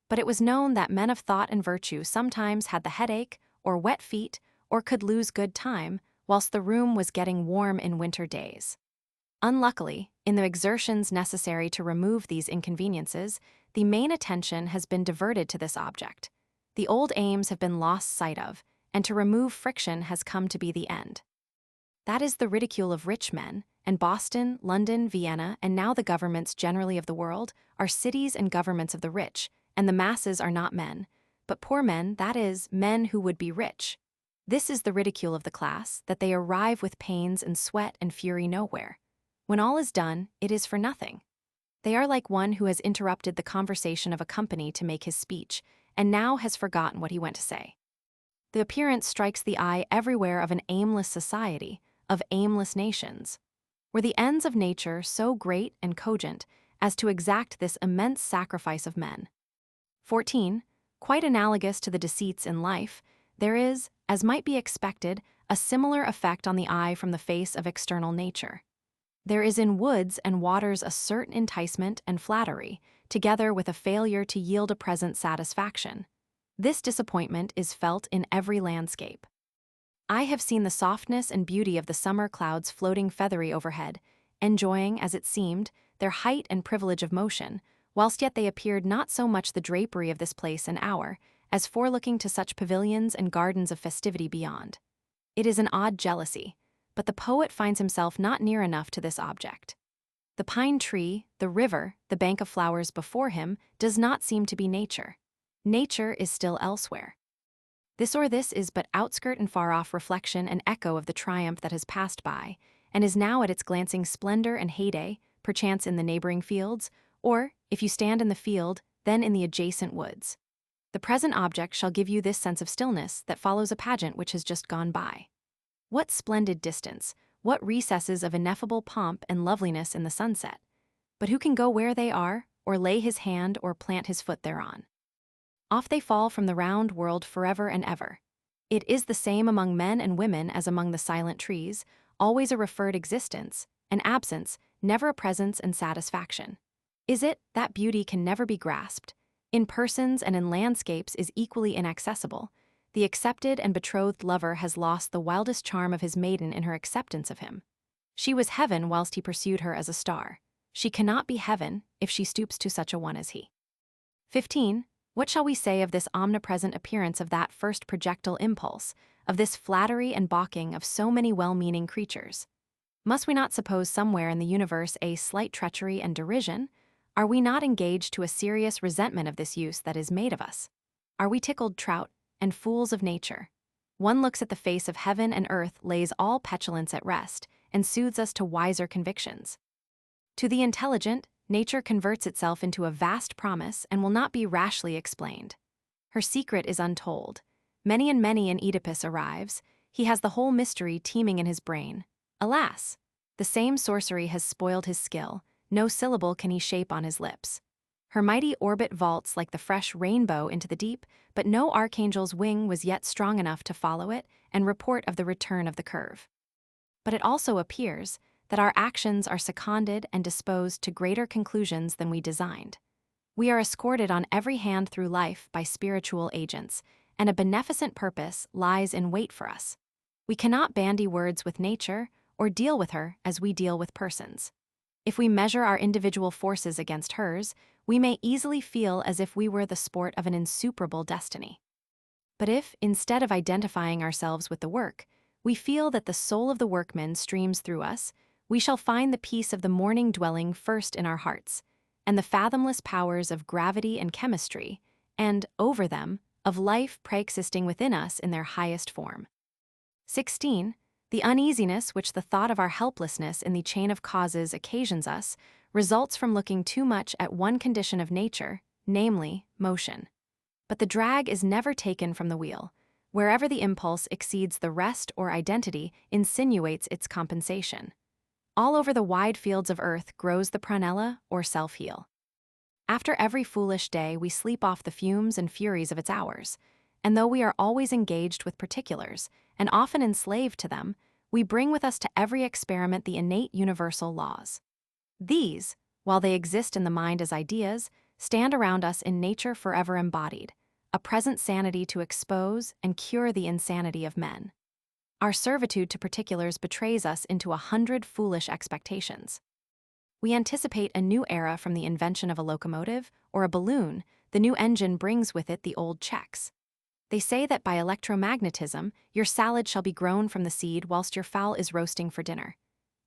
but it was known that men of thought and virtue sometimes had the headache, or wet feet, or could lose good time, whilst the room was getting warm in winter days. Unluckily, in the exertions necessary to remove these inconveniences, the main attention has been diverted to this object. The old aims have been lost sight of, and to remove friction has come to be the end. That is the ridicule of rich men, and Boston, London, Vienna, and now the governments generally of the world are cities and governments of the rich, and the masses are not men, but poor men, that is, men who would be rich. This is the ridicule of the class, that they arrive with pains and sweat and fury nowhere. When all is done, it is for nothing. They are like one who has interrupted the conversation of a company to make his speech, and now has forgotten what he went to say. The appearance strikes the eye everywhere of an aimless society, of aimless nations. Were the ends of nature so great and cogent as to exact this immense sacrifice of men? 14. Quite analogous to the deceits in life, there is, as might be expected, a similar effect on the eye from the face of external nature. There is in woods and waters a certain enticement and flattery, together with a failure to yield a present satisfaction. This disappointment is felt in every landscape. I have seen the softness and beauty of the summer clouds floating feathery overhead, enjoying, as it seemed, their height and privilege of motion, whilst yet they appeared not so much the drapery of this place and hour, as forelooking to such pavilions and gardens of festivity beyond. It is an odd jealousy, but the poet finds himself not near enough to this object. The pine tree, the river, the bank of flowers before him does not seem to be nature. Nature is still elsewhere. This is but outskirt and far-off reflection and echo of the triumph that has passed by, and is now at its glancing splendor and heyday, perchance in the neighboring fields, or, if you stand in the field, then in the adjacent woods. The present object shall give you this sense of stillness that follows a pageant which has just gone by. What splendid distance, what recesses of ineffable pomp and loveliness in the sunset! But who can go where they are, or lay his hand or plant his foot thereon? Off they fall from the round world forever and ever. It is the same among men and women as among the silent trees, always a referred existence, an absence, never a presence and satisfaction. Is it that beauty can never be grasped, in persons and in landscapes is equally inaccessible? The accepted and betrothed lover has lost the wildest charm of his maiden in her acceptance of him. She was heaven whilst he pursued her as a star. She cannot be heaven if she stoops to such a one as he. 15. What shall we say of this omnipresent appearance of that first projectile impulse, of this flattery and balking of so many well-meaning creatures? Must we not suppose somewhere in the universe a slight treachery and derision? Are we not engaged to a serious resentment of this use that is made of us? Are we tickled trout and fools of nature? One looks at the face of heaven and earth, lays all petulance at rest, and soothes us to wiser convictions. To the intelligent, nature converts itself into a vast promise and will not be rashly explained. Her secret is untold. Many and many an Oedipus arrives. He has the whole mystery teeming in his brain. Alas! The same sorcery has spoiled his skill. No syllable can he shape on his lips. Her mighty orbit vaults like the fresh rainbow into the deep, but no archangel's wing was yet strong enough to follow it and report of the return of the curve. But it also appears that our actions are seconded and disposed to greater conclusions than we designed. We are escorted on every hand through life by spiritual agents, and a beneficent purpose lies in wait for us. We cannot bandy words with nature or deal with her as we deal with persons. If we measure our individual forces against hers, we may easily feel as if we were the sport of an insuperable destiny. But if, instead of identifying ourselves with the work, we feel that the soul of the workman streams through us, we shall find the peace of the morning dwelling first in our hearts, and the fathomless powers of gravity and chemistry, and, over them, of life pre-existing within us in their highest form. 16. The uneasiness which the thought of our helplessness in the chain of causes occasions us results from looking too much at one condition of nature, namely, motion. But the drag is never taken from the wheel. Wherever the impulse exceeds the rest or identity insinuates its compensation. All over the wide fields of earth grows the prunella or self-heal. After every foolish day we sleep off the fumes and furies of its hours, and though we are always engaged with particulars, and often enslaved to them, we bring with us to every experiment the innate universal laws. These, while they exist in the mind as ideas, stand around us in nature forever embodied, a present sanity to expose and cure the insanity of men. Our servitude to particulars betrays us into 100 foolish expectations. We anticipate a new era from the invention of a locomotive or a balloon. The new engine brings with it the old checks. They say that by electromagnetism, your salad shall be grown from the seed whilst your fowl is roasting for dinner.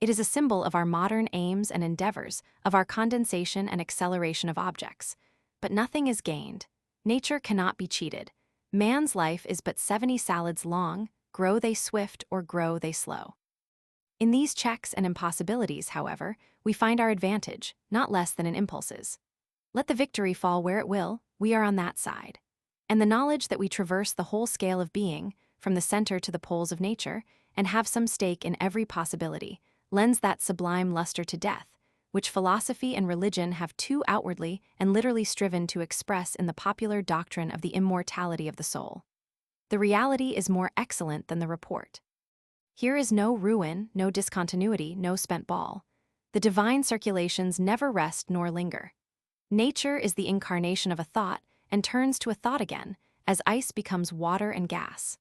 It is a symbol of our modern aims and endeavors, of our condensation and acceleration of objects. But nothing is gained. Nature cannot be cheated. Man's life is but 70 salads long, grow they swift or grow they slow. In these checks and impossibilities, however, we find our advantage, not less than in impulses. Let the victory fall where it will, we are on that side. And the knowledge that we traverse the whole scale of being, from the center to the poles of nature, and have some stake in every possibility, lends that sublime luster to death, which philosophy and religion have too outwardly and literally striven to express in the popular doctrine of the immortality of the soul. The reality is more excellent than the report. Here is no ruin, no discontinuity, no spent ball. The divine circulations never rest nor linger. Nature is the incarnation of a thought and turns to a thought again, as ice becomes water and gas.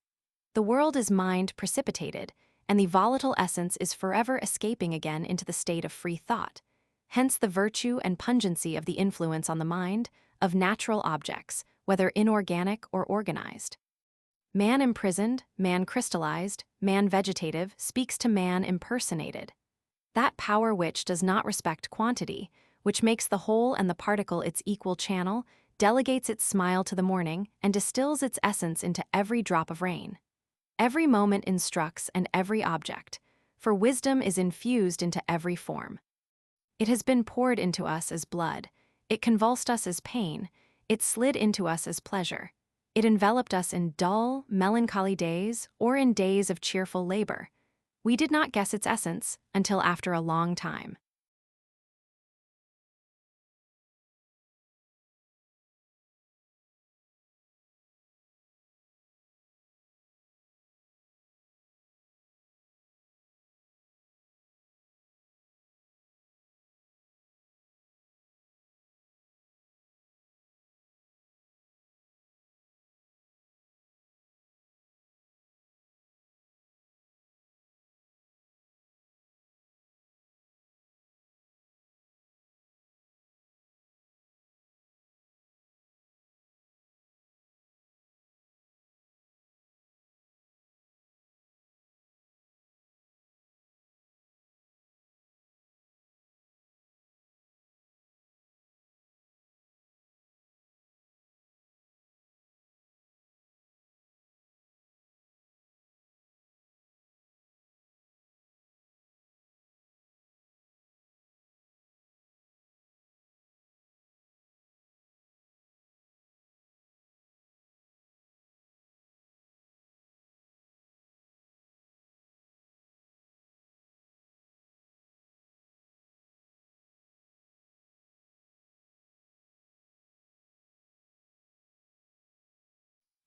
The world is mind precipitated, and the volatile essence is forever escaping again into the state of free thought. Hence the virtue and pungency of the influence on the mind of natural objects, whether inorganic or organized. Man imprisoned, man crystallized, man vegetative speaks to man impersonated. That power which does not respect quantity, which makes the whole and the particle its equal channel, delegates its smile to the morning and distills its essence into every drop of rain. Every moment instructs and every object, for wisdom is infused into every form. It has been poured into us as blood, it convulsed us as pain, it slid into us as pleasure. It enveloped us in dull, melancholy days or in days of cheerful labor. We did not guess its essence until after a long time.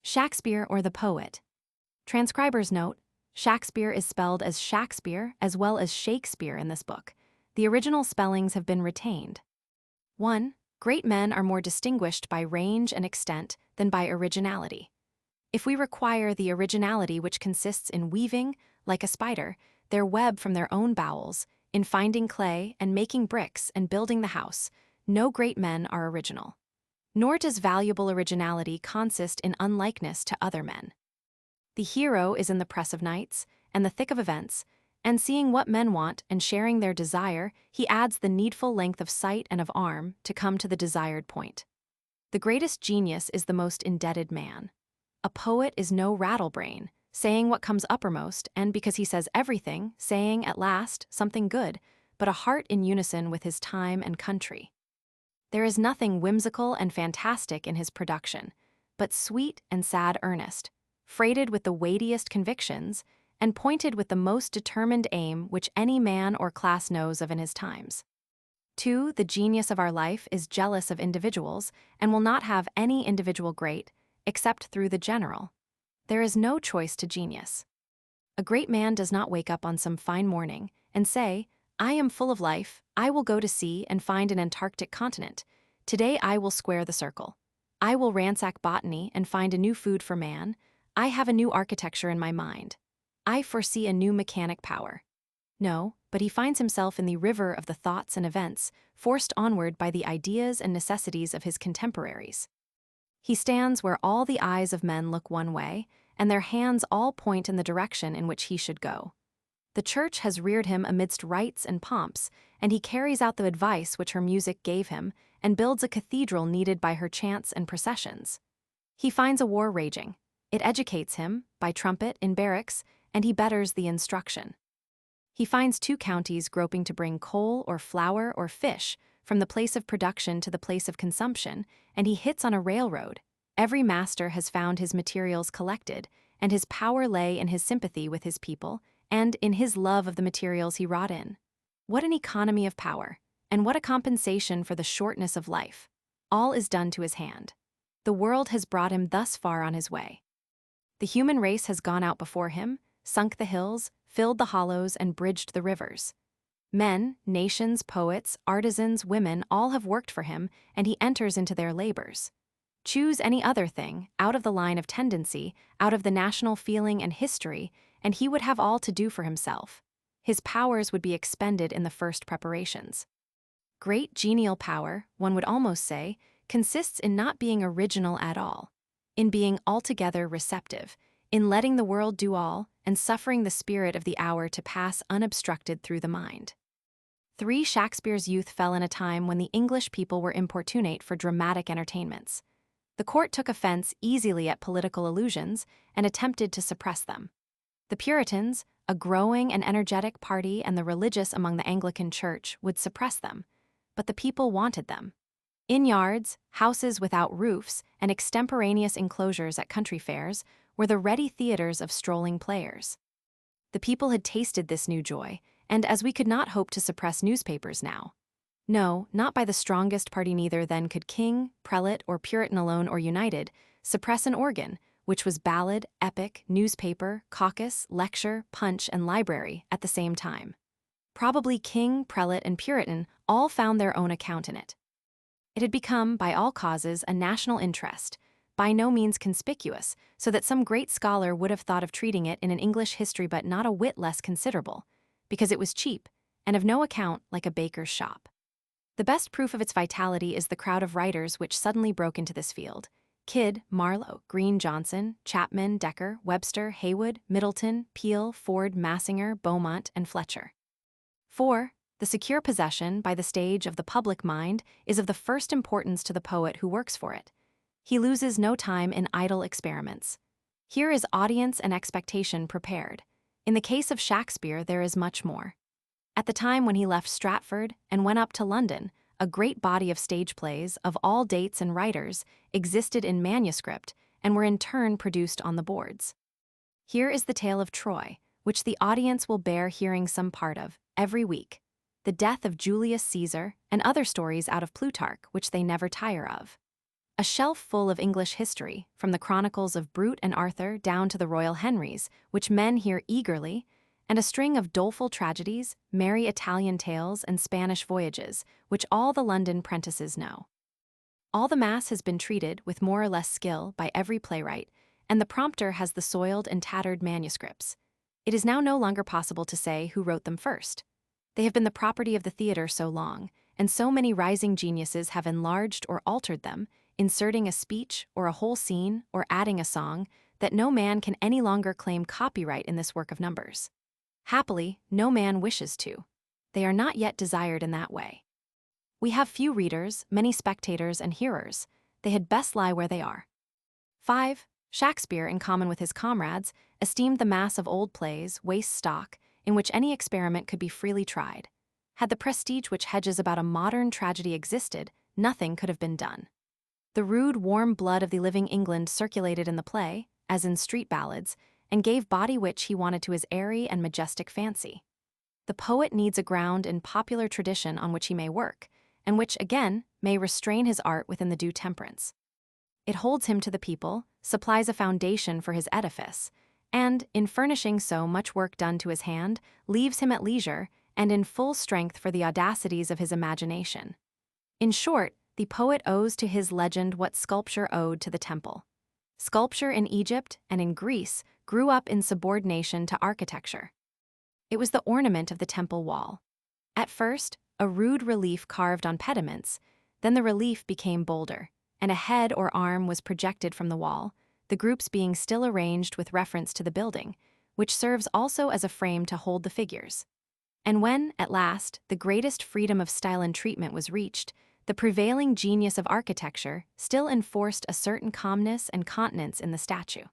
Shakespeare or the poet. Transcribers note, Shakespeare is spelled as Shakespeare as well as Shakespeare in this book. The original spellings have been retained. 1. Great men are more distinguished by range and extent than by originality. If we require the originality which consists in weaving, like a spider, their web from their own bowels, in finding clay and making bricks and building the house, no great men are original. Nor does valuable originality consist in unlikeness to other men. The hero is in the press of nights and the thick of events, and seeing what men want and sharing their desire, he adds the needful length of sight and of arm to come to the desired point. The greatest genius is the most indebted man. A poet is no rattlebrain, saying what comes uppermost, and because he says everything, saying at last something good, but a heart in unison with his time and country. There is nothing whimsical and fantastic in his production, but sweet and sad earnest, freighted with the weightiest convictions, and pointed with the most determined aim which any man or class knows of in his times. 2. The genius of our life is jealous of individuals, and will not have any individual great, except through the general. There is no choice to genius. A great man does not wake up on some fine morning and say, I am full of life, I will go to sea and find an Antarctic continent. Today I will square the circle. I will ransack botany and find a new food for man. I have a new architecture in my mind. I foresee a new mechanic power. No, but he finds himself in the river of the thoughts and events, forced onward by the ideas and necessities of his contemporaries. He stands where all the eyes of men look one way, and their hands all point in the direction in which he should go. The church has reared him amidst rites and pomps, and he carries out the advice which her music gave him, and builds a cathedral needed by her chants and processions. He finds a war raging. It educates him, by trumpet, in barracks, and he betters the instruction. He finds 2 counties groping to bring coal or flour or fish from the place of production to the place of consumption, and he hits on a railroad. Every master has found his materials collected, and his power lay in his sympathy with his people, and in his love of the materials he wrought in. What an economy of power, and what a compensation for the shortness of life. All is done to his hand. The world has brought him thus far on his way. The human race has gone out before him, sunk the hills, filled the hollows, and bridged the rivers. Men, nations, poets, artisans, women, all have worked for him, and he enters into their labors. Choose any other thing, out of the line of tendency, out of the national feeling and history, and he would have all to do for himself. His powers would be expended in the first preparations. Great genial power, one would almost say, consists in not being original at all, in being altogether receptive, in letting the world do all, and suffering the spirit of the hour to pass unobstructed through the mind. 3. Shakespeare's youth fell in a time when the English people were importunate for dramatic entertainments. The court took offense easily at political allusions and attempted to suppress them. The Puritans, a growing and energetic party, and the religious among the Anglican Church would suppress them, but the people wanted them. Inn yards, houses without roofs, and extemporaneous enclosures at country fairs were the ready theaters of strolling players. The people had tasted this new joy, and as we could not hope to suppress newspapers now. No, not by the strongest party neither then could king, prelate, or Puritan alone or united suppress an organ, which was ballad, epic, newspaper, caucus, lecture, punch, and library at the same time. Probably king, prelate, and Puritan all found their own account in it. It had become, by all causes, a national interest, by no means conspicuous, so that some great scholar would have thought of treating it in an English history but not a whit less considerable, because it was cheap, and of no account like a baker's shop. The best proof of its vitality is the crowd of writers which suddenly broke into this field. Kidd, Marlowe, Greene, Johnson, Chapman, Dekker, Webster, Haywood, Middleton, Peel, Ford, Massinger, Beaumont, and Fletcher. 4. The secure possession, by the stage, of the public mind is of the first importance to the poet who works for it. He loses no time in idle experiments. Here is audience and expectation prepared. In the case of Shakespeare, there is much more. At the time when he left Stratford and went up to London, a great body of stage plays, of all dates and writers, existed in manuscript and were in turn produced on the boards. Here is the tale of Troy, which the audience will bear hearing some part of, every week, the death of Julius Caesar, and other stories out of Plutarch which they never tire of. A shelf full of English history, from the chronicles of Brute and Arthur down to the Royal Henrys, which men hear eagerly, and a string of doleful tragedies, merry Italian tales, and Spanish voyages, which all the London prentices know. All the mass has been treated with more or less skill by every playwright, and the prompter has the soiled and tattered manuscripts. It is now no longer possible to say who wrote them first. They have been the property of the theater so long, and so many rising geniuses have enlarged or altered them, inserting a speech or a whole scene or adding a song, that no man can any longer claim copyright in this work of numbers. Happily, no man wishes to. They are not yet desired in that way. We have few readers, many spectators and hearers. They had best lie where they are. 5. Shakespeare, in common with his comrades, esteemed the mass of old plays waste stock, in which any experiment could be freely tried. Had the prestige which hedges about a modern tragedy existed, nothing could have been done. The rude, warm blood of the living England circulated in the play, as in street ballads, and gave body which he wanted to his airy and majestic fancy. The poet needs a ground in popular tradition on which he may work, and which, again, may restrain his art within the due temperance. It holds him to the people, supplies a foundation for his edifice, and, in furnishing so much work done to his hand, leaves him at leisure and in full strength for the audacities of his imagination. In short, the poet owes to his legend what sculpture owed to the temple. Sculpture in Egypt and in Greece grew up in subordination to architecture. It was the ornament of the temple wall. At first, a rude relief carved on pediments, then the relief became bolder, and a head or arm was projected from the wall, the groups being still arranged with reference to the building, which serves also as a frame to hold the figures. And when, at last, the greatest freedom of style and treatment was reached, the prevailing genius of architecture still enforced a certain calmness and continence in the statue.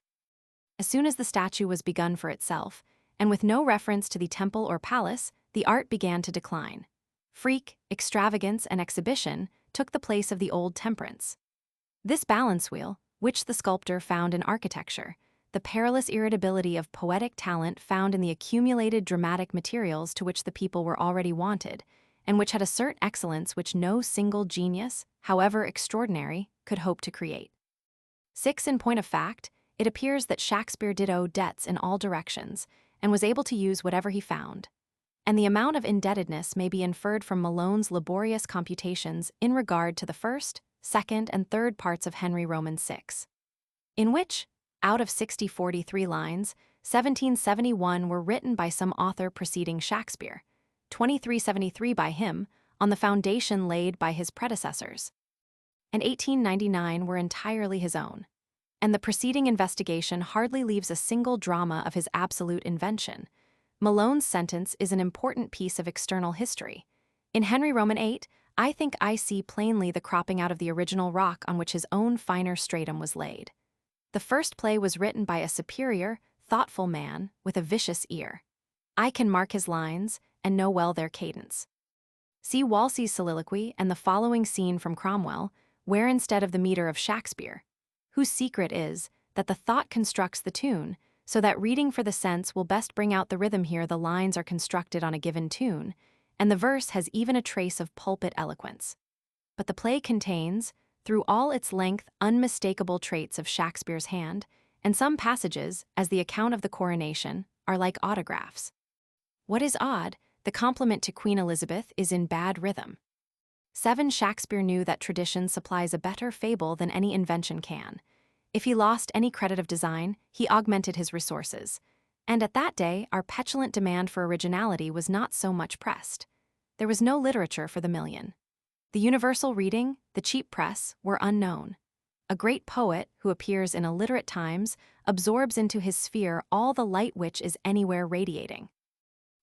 As soon as the statue was begun for itself, and with no reference to the temple or palace, the art began to decline. Freak, extravagance, and exhibition took the place of the old temperance. This balance wheel, which the sculptor found in architecture, the perilous irritability of poetic talent found in the accumulated dramatic materials to which the people were already wanted, and which had a certain excellence which no single genius, however extraordinary, could hope to create. 6. In point of fact, it appears that Shakespeare did owe debts in all directions, and was able to use whatever he found. And the amount of indebtedness may be inferred from Malone's laborious computations in regard to the first, second, and third parts of Henry Roman 6, in which, out of 43 lines, 1771 were written by some author preceding Shakespeare, 2373 by him, on the foundation laid by his predecessors, and 1899 were entirely his own. And the preceding investigation hardly leaves a single drama of his absolute invention. Malone's sentence is an important piece of external history. In Henry Roman 8, I think I see plainly the cropping out of the original rock on which his own finer stratum was laid. The first play was written by a superior, thoughtful man with a vicious ear. I can mark his lines and know well their cadence. See Wolsey's soliloquy and the following scene from Cromwell, where instead of the meter of Shakespeare, whose secret is that the thought constructs the tune, so that reading for the sense will best bring out the rhythm. Here the lines are constructed on a given tune, and the verse has even a trace of pulpit eloquence. But the play contains, through all its length, unmistakable traits of Shakespeare's hand, and some passages, as the account of the coronation, are like autographs. What is odd, the compliment to Queen Elizabeth is in bad rhythm. 7. Shakespeare knew that tradition supplies a better fable than any invention can. If he lost any credit of design, he augmented his resources. And at that day, our petulant demand for originality was not so much pressed. There was no literature for the million. The universal reading, the cheap press, were unknown. A great poet, who appears in illiterate times, absorbs into his sphere all the light which is anywhere radiating.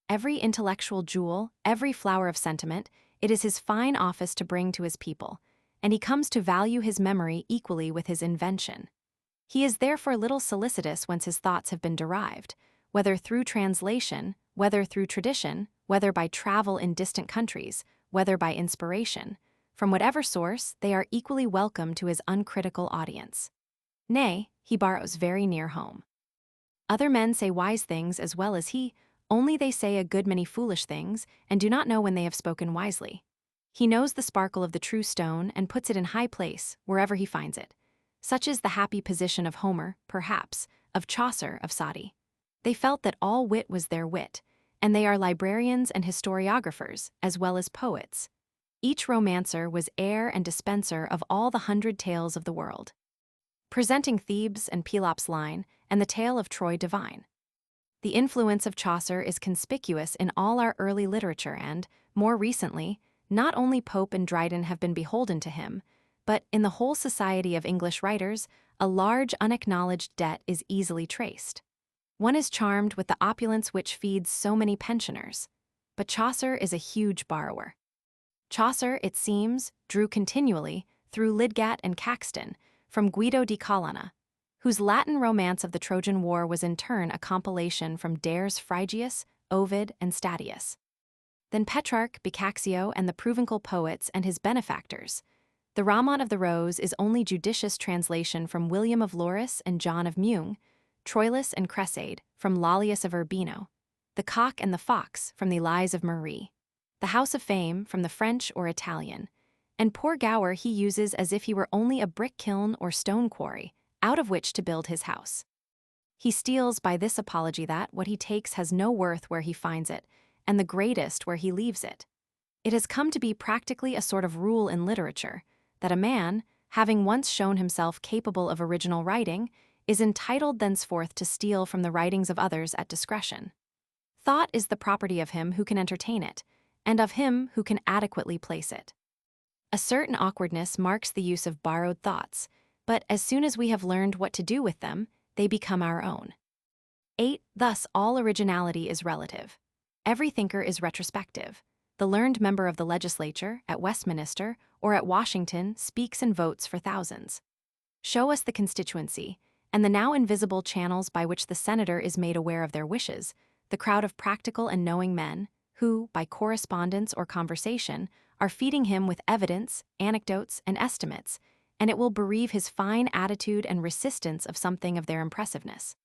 Every intellectual jewel, every flower of sentiment, it is his fine office to bring to his people, and he comes to value his memory equally with his invention. He is therefore little solicitous whence his thoughts have been derived, whether through translation, whether through tradition, whether by travel in distant countries, whether by inspiration. From whatever source, they are equally welcome to his uncritical audience. Nay, he borrows very near home. Other men say wise things as well as he, only they say a good many foolish things, and do not know when they have spoken wisely. He knows the sparkle of the true stone and puts it in high place, wherever he finds it. Such is the happy position of Homer, perhaps, of Chaucer, of Saadi. They felt that all wit was their wit, and they are librarians and historiographers, as well as poets. Each romancer was heir and dispenser of all the 100 tales of the world, presenting Thebes and Pelops' line, and the tale of Troy divine. The influence of Chaucer is conspicuous in all our early literature and, more recently, not only Pope and Dryden have been beholden to him, but in the whole society of English writers, a large unacknowledged debt is easily traced. One is charmed with the opulence which feeds so many pensioners, but Chaucer is a huge borrower. Chaucer, it seems, drew continually, through Lidgat and Caxton, from Guido di Colonna, whose Latin romance of the Trojan War was in turn a compilation from Dares Phrygius, Ovid, and Statius. Then Petrarch, Boccaccio, and the Provencal poets and his benefactors. The Ramont of the Rose is only judicious translation from William of Loris and John of Meung, Troilus and Cresseide, from Lollius of Urbino, The Cock and the Fox, from the Lies of Marie, The House of Fame, from the French or Italian, and poor Gower he uses as if he were only a brick kiln or stone quarry, out of which to build his house. He steals by this apology that what he takes has no worth where he finds it, and the greatest where he leaves it. It has come to be practically a sort of rule in literature, that a man, having once shown himself capable of original writing, is entitled thenceforth to steal from the writings of others at discretion. Thought is the property of him who can entertain it, and of him who can adequately place it. A certain awkwardness marks the use of borrowed thoughts, but as soon as we have learned what to do with them, they become our own. 8. Thus, all originality is relative. Every thinker is retrospective. The learned member of the legislature, at Westminster, or at Washington, speaks and votes for thousands. Show us the constituency, and the now invisible channels by which the senator is made aware of their wishes, the crowd of practical and knowing men, who, by correspondence or conversation, are feeding him with evidence, anecdotes, and estimates, and it will bereave his fine attitude and resistance of something of their impressiveness.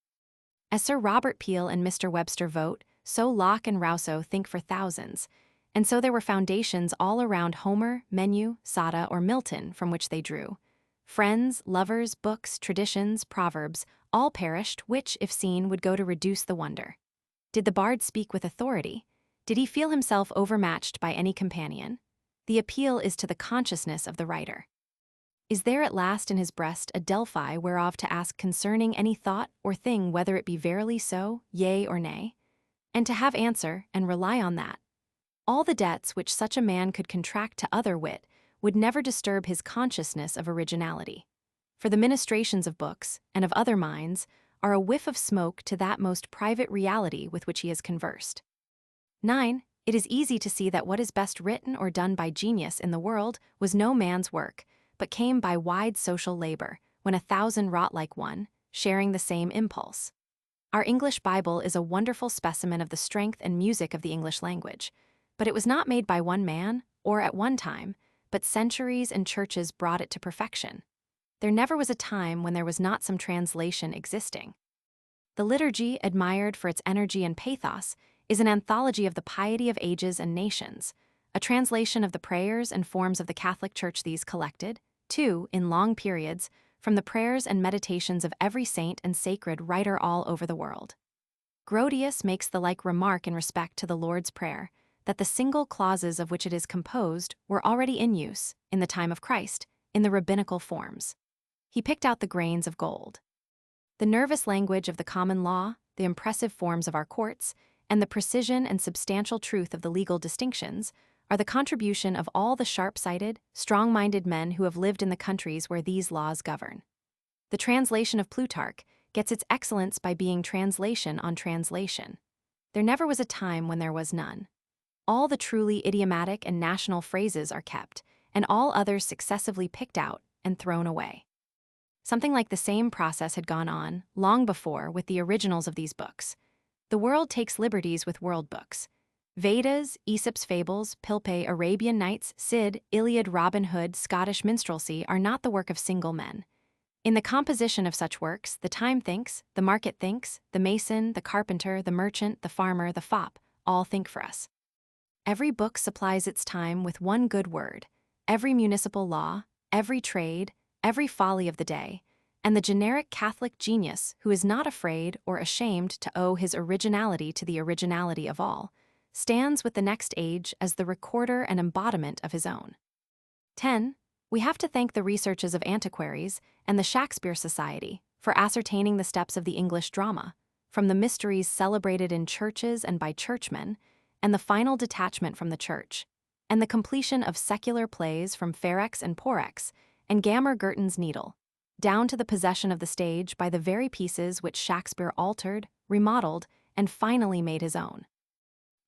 As Sir Robert Peel and Mr. Webster vote, so Locke and Rousseau think for thousands, and so there were foundations all around Homer, Menu, Sada, or Milton from which they drew. Friends, lovers, books, traditions, proverbs, all perished, which, if seen, would go to reduce the wonder. Did the bard speak with authority? Did he feel himself overmatched by any companion? The appeal is to the consciousness of the writer. Is there at last in his breast a Delphi whereof to ask concerning any thought or thing whether it be verily so, yea or nay? And to have answer, and rely on that. All the debts which such a man could contract to other wit would never disturb his consciousness of originality. For the ministrations of books, and of other minds, are a whiff of smoke to that most private reality with which he has conversed. 9. It is easy to see that what is best written or done by genius in the world was no man's work, but came by wide social labor, when 1,000 wrought like one, sharing the same impulse. Our English Bible is a wonderful specimen of the strength and music of the English language, but it was not made by one man, or at one time, but centuries and churches brought it to perfection. There never was a time when there was not some translation existing. The liturgy, admired for its energy and pathos, is an anthology of the piety of ages and nations, a translation of the prayers and forms of the Catholic Church. These collected, too, in long periods, from the prayers and meditations of every saint and sacred writer all over the world. Grotius makes the like remark in respect to the Lord's Prayer, that the single clauses of which it is composed were already in use, in the time of Christ, in the rabbinical forms. He picked out the grains of gold. The nervous language of the common law, the impressive forms of our courts, and the precision and substantial truth of the legal distinctions are the contribution of all the sharp-sighted, strong-minded men who have lived in the countries where these laws govern. The translation of Plutarch gets its excellence by being translation on translation. There never was a time when there was none. All the truly idiomatic and national phrases are kept, and all others successively picked out and thrown away. Something like the same process had gone on, long before, with the originals of these books. The world takes liberties with world books. Vedas, Aesop's fables, Pilpay, Arabian Nights, Cid, Iliad, Robin Hood, Scottish minstrelsy are not the work of single men. In the composition of such works, the time thinks, the market thinks, the mason, the carpenter, the merchant, the farmer, the fop, all think for us. Every book supplies its time with one good word, every municipal law, every trade, every folly of the day, and the generic Catholic genius who is not afraid or ashamed to owe his originality to the originality of all, stands with the next age as the recorder and embodiment of his own. 10. We have to thank the researches of antiquaries and the Shakespeare Society for ascertaining the steps of the English drama, from the mysteries celebrated in churches and by churchmen, and the final detachment from the church, and the completion of secular plays from Ferrex and Porrex and Gammer Gurton's Needle, down to the possession of the stage by the very pieces which Shakespeare altered, remodeled, and finally made his own.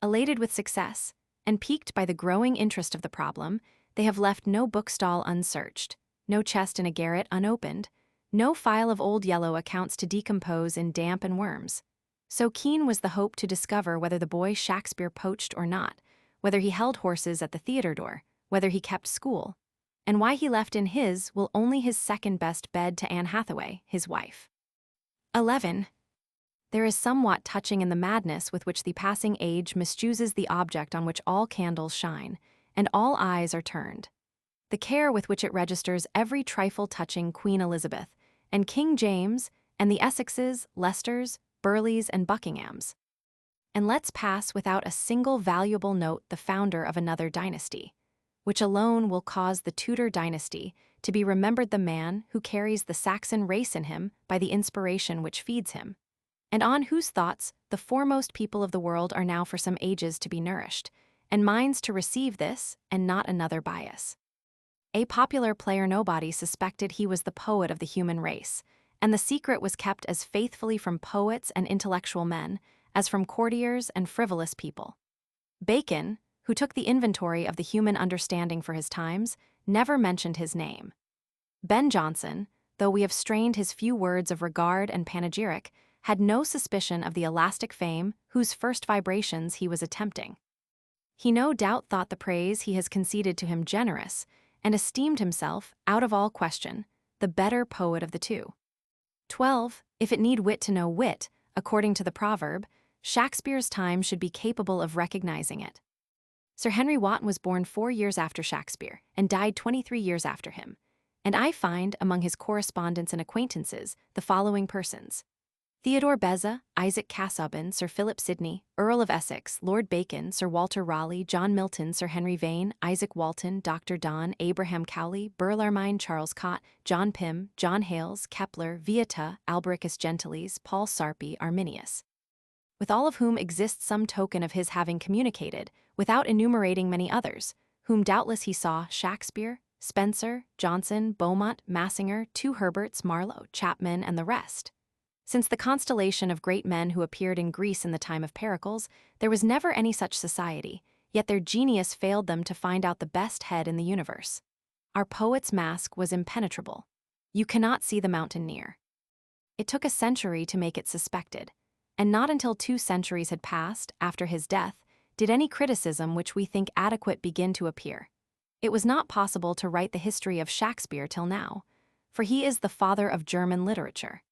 Elated with success, and piqued by the growing interest of the problem, they have left no bookstall unsearched, no chest in a garret unopened, no file of old yellow accounts to decompose in damp and worms. So keen was the hope to discover whether the boy Shakespeare poached or not, whether he held horses at the theater door, whether he kept school, and why he left in his will only his second-best bed to Anne Hathaway, his wife. 11. There is somewhat touching in the madness with which the passing age misuses the object on which all candles shine, and all eyes are turned. The care with which it registers every trifle touching Queen Elizabeth, and King James, and the Essexes, Leicesters, Burleighs, and Buckinghams. And let's pass without a single valuable note the founder of another dynasty, which alone will cause the Tudor dynasty to be remembered, the man who carries the Saxon race in him by the inspiration which feeds him, and on whose thoughts the foremost people of the world are now for some ages to be nourished, and minds to receive this and not another bias. A popular player nobody suspected he was the poet of the human race, and the secret was kept as faithfully from poets and intellectual men as from courtiers and frivolous people. Bacon, who took the inventory of the human understanding for his times, never mentioned his name. Ben Jonson, though we have strained his few words of regard and panegyric, had no suspicion of the elastic fame whose first vibrations he was attempting. He no doubt thought the praise he has conceded to him generous, and esteemed himself, out of all question, the better poet of the two. 12. If it need wit to know wit, according to the proverb, Shakespeare's time should be capable of recognizing it. Sir Henry Wotton was born 4 years after Shakespeare and died 23 years after him, and I find among his correspondents and acquaintances the following persons: Theodore Beza, Isaac Casaubon, Sir Philip Sidney, Earl of Essex, Lord Bacon, Sir Walter Raleigh, John Milton, Sir Henry Vane, Isaac Walton, Dr. Donne, Abraham Cowley, Burle Armine, Charles Cott, John Pym, John Hales, Kepler, Vieta, Albericus Gentiles, Paul Sarpi, Arminius, with all of whom exists some token of his having communicated, without enumerating many others, whom doubtless he saw: Shakespeare, Spenser, Johnson, Beaumont, Massinger, two Herberts, Marlowe, Chapman, and the rest. Since the constellation of great men who appeared in Greece in the time of Pericles, there was never any such society, yet their genius failed them to find out the best head in the universe. Our poet's mask was impenetrable. You cannot see the mountain near. It took a century to make it suspected, and not until 2 centuries had passed, after his death, did any criticism which we think adequate begin to appear. It was not possible to write the history of Shakespeare till now, for he is the father of German literature.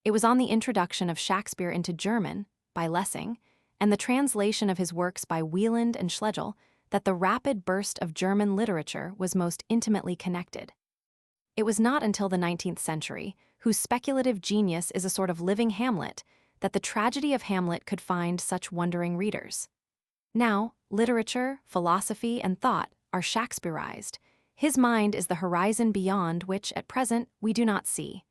It was on the introduction of Shakespeare into German, by Lessing, and the translation of his works by Wieland and Schlegel, that the rapid burst of German literature was most intimately connected. It was not until the 19th century, whose speculative genius is a sort of living Hamlet, that the tragedy of Hamlet could find such wondering readers. Now, literature, philosophy, and thought are Shakespearized. His mind is the horizon beyond which, at present, we do not see.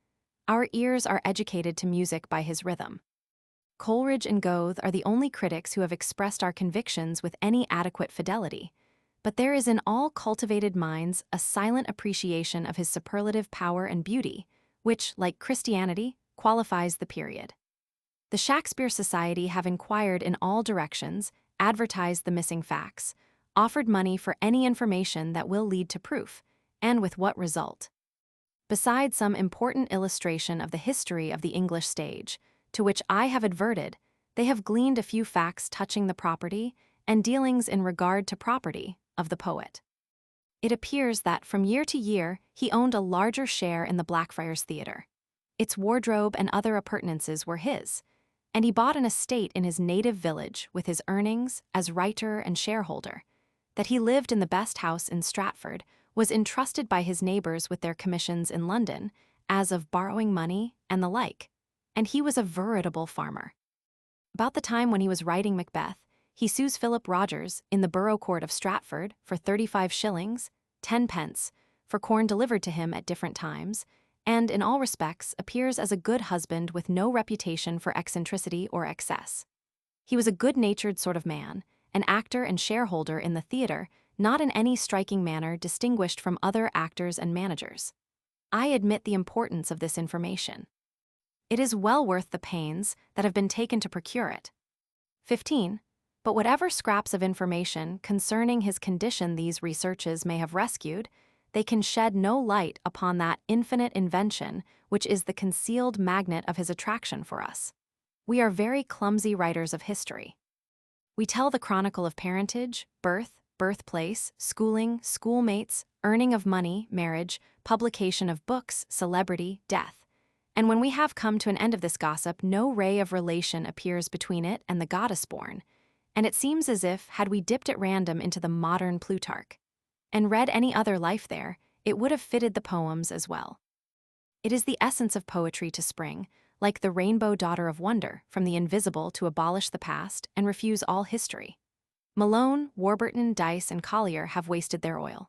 Our ears are educated to music by his rhythm. Coleridge and Goethe are the only critics who have expressed our convictions with any adequate fidelity, but there is in all cultivated minds a silent appreciation of his superlative power and beauty, which, like Christianity, qualifies the period. The Shakespeare Society have inquired in all directions, advertised the missing facts, offered money for any information that will lead to proof, and with what result? Besides some important illustration of the history of the English stage, to which I have adverted, they have gleaned a few facts touching the property and dealings in regard to property of the poet. It appears that from year to year he owned a larger share in the Blackfriars Theatre. Its wardrobe and other appurtenances were his, and he bought an estate in his native village with his earnings as writer and shareholder. That he lived in the best house in Stratford, was entrusted by his neighbors with their commissions in London, as of borrowing money and the like, and he was a veritable farmer. About the time when he was writing Macbeth, he sues Philip Rogers in the borough court of Stratford for 35 shillings, 10 pence, for corn delivered to him at different times, and in all respects appears as a good husband with no reputation for eccentricity or excess. He was a good-natured sort of man, an actor and shareholder in the theatre, not in any striking manner distinguished from other actors and managers. I admit the importance of this information. It is well worth the pains that have been taken to procure it. 15. But whatever scraps of information concerning his condition these researches may have rescued, they can shed no light upon that infinite invention which is the concealed magnet of his attraction for us. We are very clumsy writers of history. We tell the chronicle of parentage, birth, birthplace, schooling, schoolmates, earning of money, marriage, publication of books, celebrity, death. And when we have come to an end of this gossip, no ray of relation appears between it and the goddess-born, and it seems as if, had we dipped at random into the modern Plutarch, and read any other life there, it would have fitted the poems as well. It is the essence of poetry to spring, like the rainbow daughter of wonder, from the invisible to abolish the past and refuse all history. Malone, Warburton, Dyce, and Collier have wasted their oil.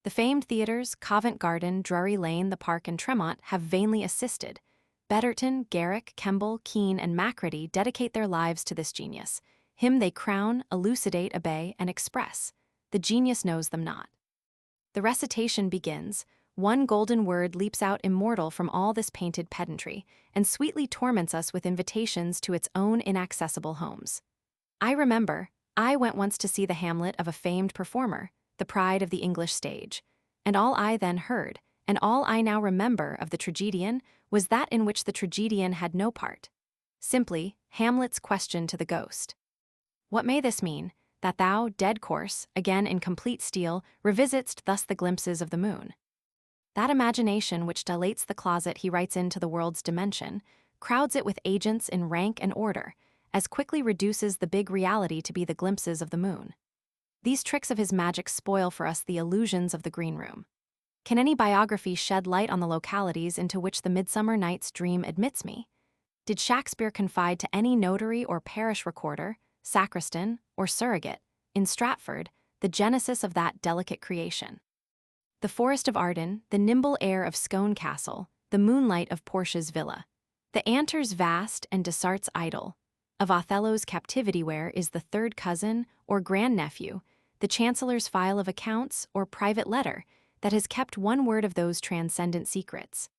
The famed theatres, Covent Garden, Drury Lane, the Park, and Tremont have vainly assisted. Betterton, Garrick, Kemble, Keane, and Macready dedicate their lives to this genius. Him they crown, elucidate, obey, and express. The genius knows them not. The recitation begins. One golden word leaps out immortal from all this painted pedantry, and sweetly torments us with invitations to its own inaccessible homes. I remember, I went once to see the Hamlet of a famed performer, the pride of the English stage, and all I then heard, and all I now remember of the tragedian, was that in which the tragedian had no part. Simply, Hamlet's question to the ghost. What may this mean, that thou, dead corse, again in complete steel, revisitst thus the glimpses of the moon? That imagination which dilates the closet he writes into the world's dimension, crowds it with agents in rank and order, as quickly reduces the big reality to be the glimpses of the moon. These tricks of his magic spoil for us the illusions of the green room. Can any biography shed light on the localities into which the Midsummer Night's Dream admits me? Did Shakespeare confide to any notary or parish recorder, sacristan, or surrogate, in Stratford, the genesis of that delicate creation? The forest of Arden, the nimble air of Scone Castle, the moonlight of Portia's villa, the Anter's vast and Dessart's idle, of Othello's captivity where is the third cousin or grandnephew, the chancellor's file of accounts or private letter that has kept one word of those transcendent secrets.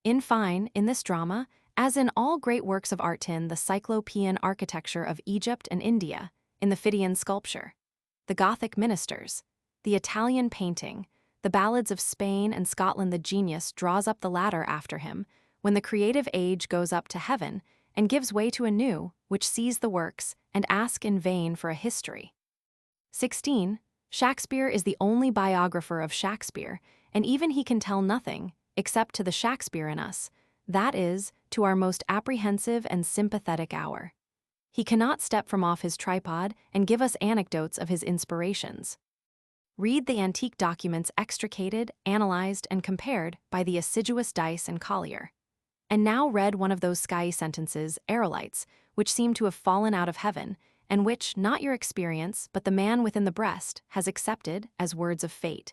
In fine, in this drama, as in all great works of art, in the Cyclopean architecture of Egypt and India, in the Phidian sculpture, the Gothic minsters, the Italian painting, the ballads of Spain and Scotland, the genius draws up the ladder after him, when the creative age goes up to heaven and gives way to a new, which sees the works and asks in vain for a history. 16. Shakespeare is the only biographer of Shakespeare, and even he can tell nothing, except to the Shakespeare in us, that is, to our most apprehensive and sympathetic hour. He cannot step from off his tripod and give us anecdotes of his inspirations. Read the antique documents extricated, analyzed, and compared by the assiduous Dyce and Collier. And now read one of those skyey sentences, aerolites, which seem to have fallen out of heaven, and which, not your experience, but the man within the breast, has accepted as words of fate.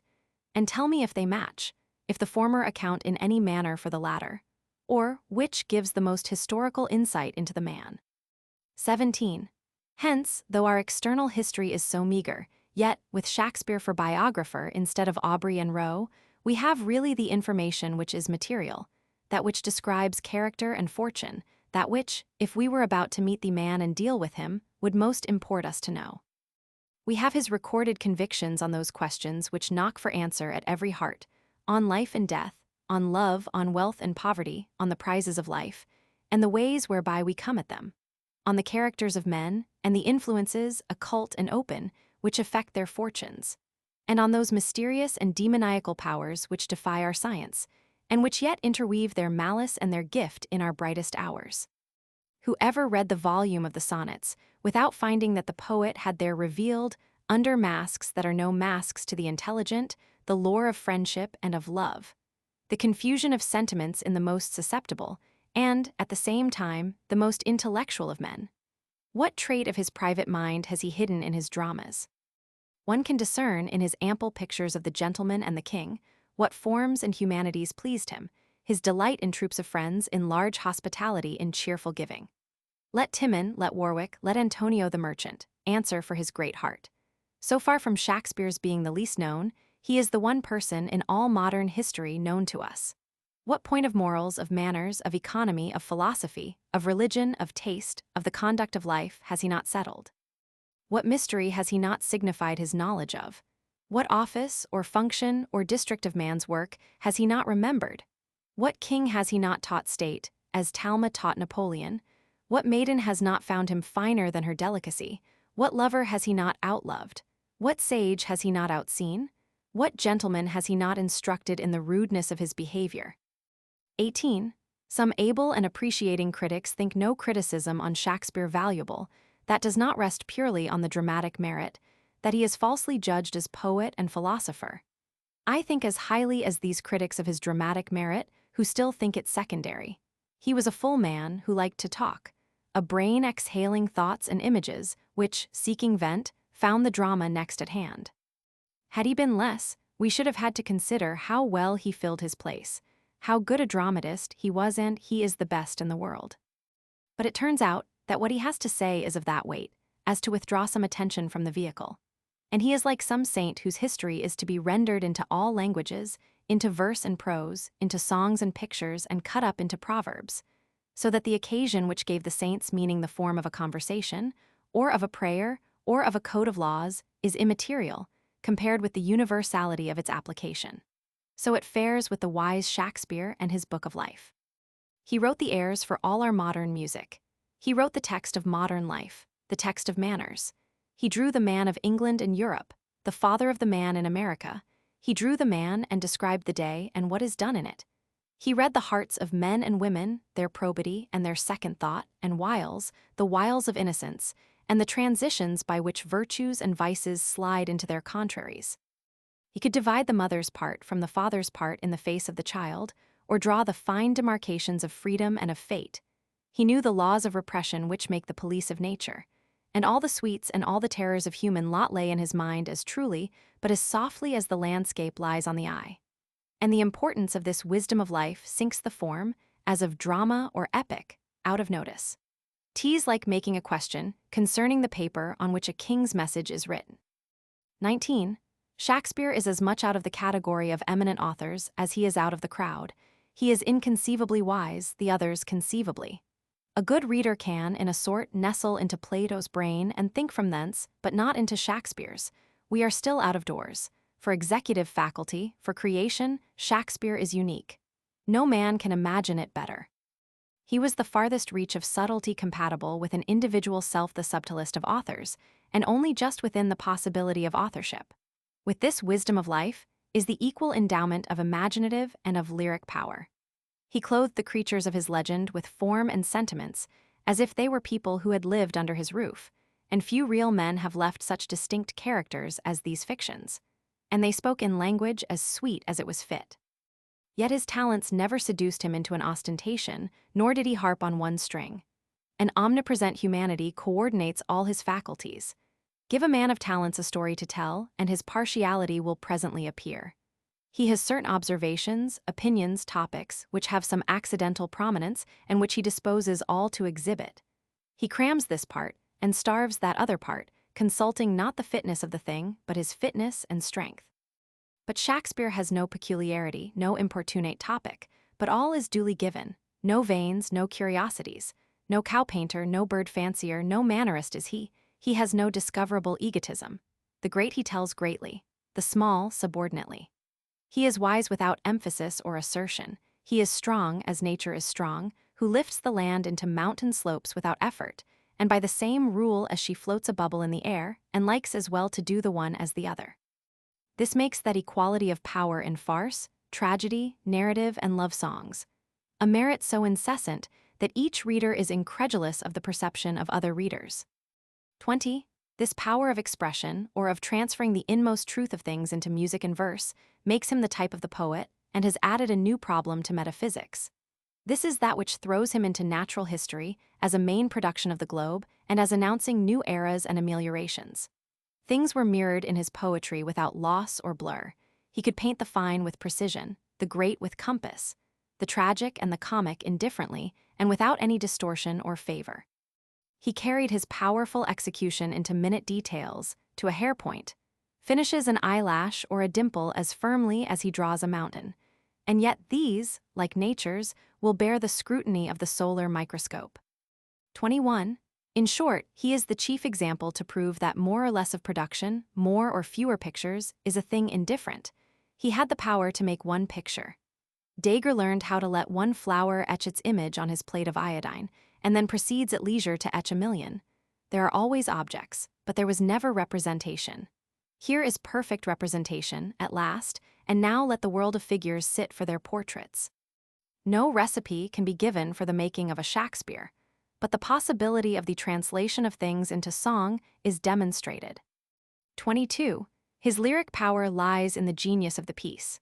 And tell me if they match, if the former account in any manner for the latter, or which gives the most historical insight into the man. 17. Hence, though our external history is so meager, yet, with Shakespeare for biographer instead of Aubrey and Rowe, we have really the information which is material, that which describes character and fortune, that which, if we were about to meet the man and deal with him, would most import us to know. We have his recorded convictions on those questions which knock for answer at every heart, on life and death, on love, on wealth and poverty, on the prizes of life, and the ways whereby we come at them, on the characters of men, and the influences, occult and open, which affect their fortunes, and on those mysterious and demoniacal powers which defy our science, and which yet interweave their malice and their gift in our brightest hours. Who ever read the volume of the sonnets without finding that the poet had there revealed, under masks that are no masks to the intelligent, the lore of friendship and of love, the confusion of sentiments in the most susceptible, and, at the same time, the most intellectual of men? What trait of his private mind has he hidden in his dramas? One can discern in his ample pictures of the gentleman and the king what forms and humanities pleased him, his delight in troops of friends, in large hospitality, in cheerful giving. Let Timon, let Warwick, let Antonio the merchant answer for his great heart. So far from Shakespeare's being the least known, he is the one person in all modern history known to us. What point of morals, of manners, of economy, of philosophy, of religion, of taste, of the conduct of life has he not settled? What mystery has he not signified his knowledge of? What office, or function, or district of man's work has he not remembered? What king has he not taught state, as Talma taught Napoleon? What maiden has not found him finer than her delicacy? What lover has he not outloved? What sage has he not outseen? What gentleman has he not instructed in the rudeness of his behavior? 18. Some able and appreciating critics think no criticism on Shakespeare valuable that does not rest purely on the dramatic merit, that he is falsely judged as poet and philosopher. I think as highly as these critics of his dramatic merit, who still think it secondary. He was a full man who liked to talk, a brain exhaling thoughts and images, which, seeking vent, found the drama next at hand. Had he been less, we should have had to consider how well he filled his place, how good a dramatist he was, and he is the best in the world. But it turns out that what he has to say is of that weight, as to withdraw some attention from the vehicle. And he is like some saint whose history is to be rendered into all languages, into verse and prose, into songs and pictures, and cut up into proverbs, so that the occasion which gave the saints meaning the form of a conversation, or of a prayer, or of a code of laws, is immaterial, compared with the universality of its application. So it fares with the wise Shakespeare and his book of life. He wrote the airs for all our modern music. He wrote the text of modern life, the text of manners. He drew the man of England and Europe, the father of the man in America. He drew the man and described the day and what is done in it. He read the hearts of men and women, their probity and their second thought and wiles, the wiles of innocence, and the transitions by which virtues and vices slide into their contraries. He could divide the mother's part from the father's part in the face of the child, or draw the fine demarcations of freedom and of fate. He knew the laws of repression which make the police of nature, and all the sweets and all the terrors of human lot lay in his mind as truly, but as softly as the landscape lies on the eye. And the importance of this wisdom of life sinks the form, as of drama or epic, out of notice. 'Tis like making a question concerning the paper on which a king's message is written. 19. Shakespeare is as much out of the category of eminent authors as he is out of the crowd. He is inconceivably wise, the others conceivably. A good reader can, in a sort, nestle into Plato's brain and think from thence, but not into Shakespeare's. We are still out of doors. For executive faculty, for creation, Shakespeare is unique. No man can imagine it better. He was the farthest reach of subtlety compatible with an individual self, the subtlest of authors, and only just within the possibility of authorship. With this wisdom of life is the equal endowment of imaginative and of lyric power. He clothed the creatures of his legend with form and sentiments, as if they were people who had lived under his roof, and few real men have left such distinct characters as these fictions, and they spoke in language as sweet as it was fit. Yet his talents never seduced him into an ostentation, nor did he harp on one string. An omnipresent humanity coordinates all his faculties. Give a man of talents a story to tell, and his partiality will presently appear. He has certain observations, opinions, topics, which have some accidental prominence, and which he disposes all to exhibit. He crams this part, and starves that other part, consulting not the fitness of the thing, but his fitness and strength. But Shakespeare has no peculiarity, no importunate topic, but all is duly given, no veins, no curiosities, no cow-painter, no bird-fancier, no mannerist is he. He has no discoverable egotism. The great he tells greatly, the small subordinately. He is wise without emphasis or assertion. He is strong as nature is strong, who lifts the land into mountain slopes without effort, and by the same rule as she floats a bubble in the air, and likes as well to do the one as the other. This makes that equality of power in farce, tragedy, narrative, and love songs, a merit so incessant that each reader is incredulous of the perception of other readers. 20. This power of expression, or of transferring the inmost truth of things into music and verse, makes him the type of the poet and has added a new problem to metaphysics. This is that which throws him into natural history as a main production of the globe and as announcing new eras and ameliorations. Things were mirrored in his poetry without loss or blur. He could paint the fine with precision, the great with compass, the tragic and the comic indifferently, and without any distortion or favor. He carried his powerful execution into minute details, to a hairpoint, finishes an eyelash or a dimple as firmly as he draws a mountain. And yet these, like nature's, will bear the scrutiny of the solar microscope. 21. In short, he is the chief example to prove that more or less of production, more or fewer pictures, is a thing indifferent. He had the power to make one picture. Daguerre learned how to let one flower etch its image on his plate of iodine, and then proceeds at leisure to etch a million. There are always objects, but there was never representation. Here is perfect representation, at last, and now let the world of figures sit for their portraits. No recipe can be given for the making of a Shakespeare, but the possibility of the translation of things into song is demonstrated. 22. His lyric power lies in the genius of the piece.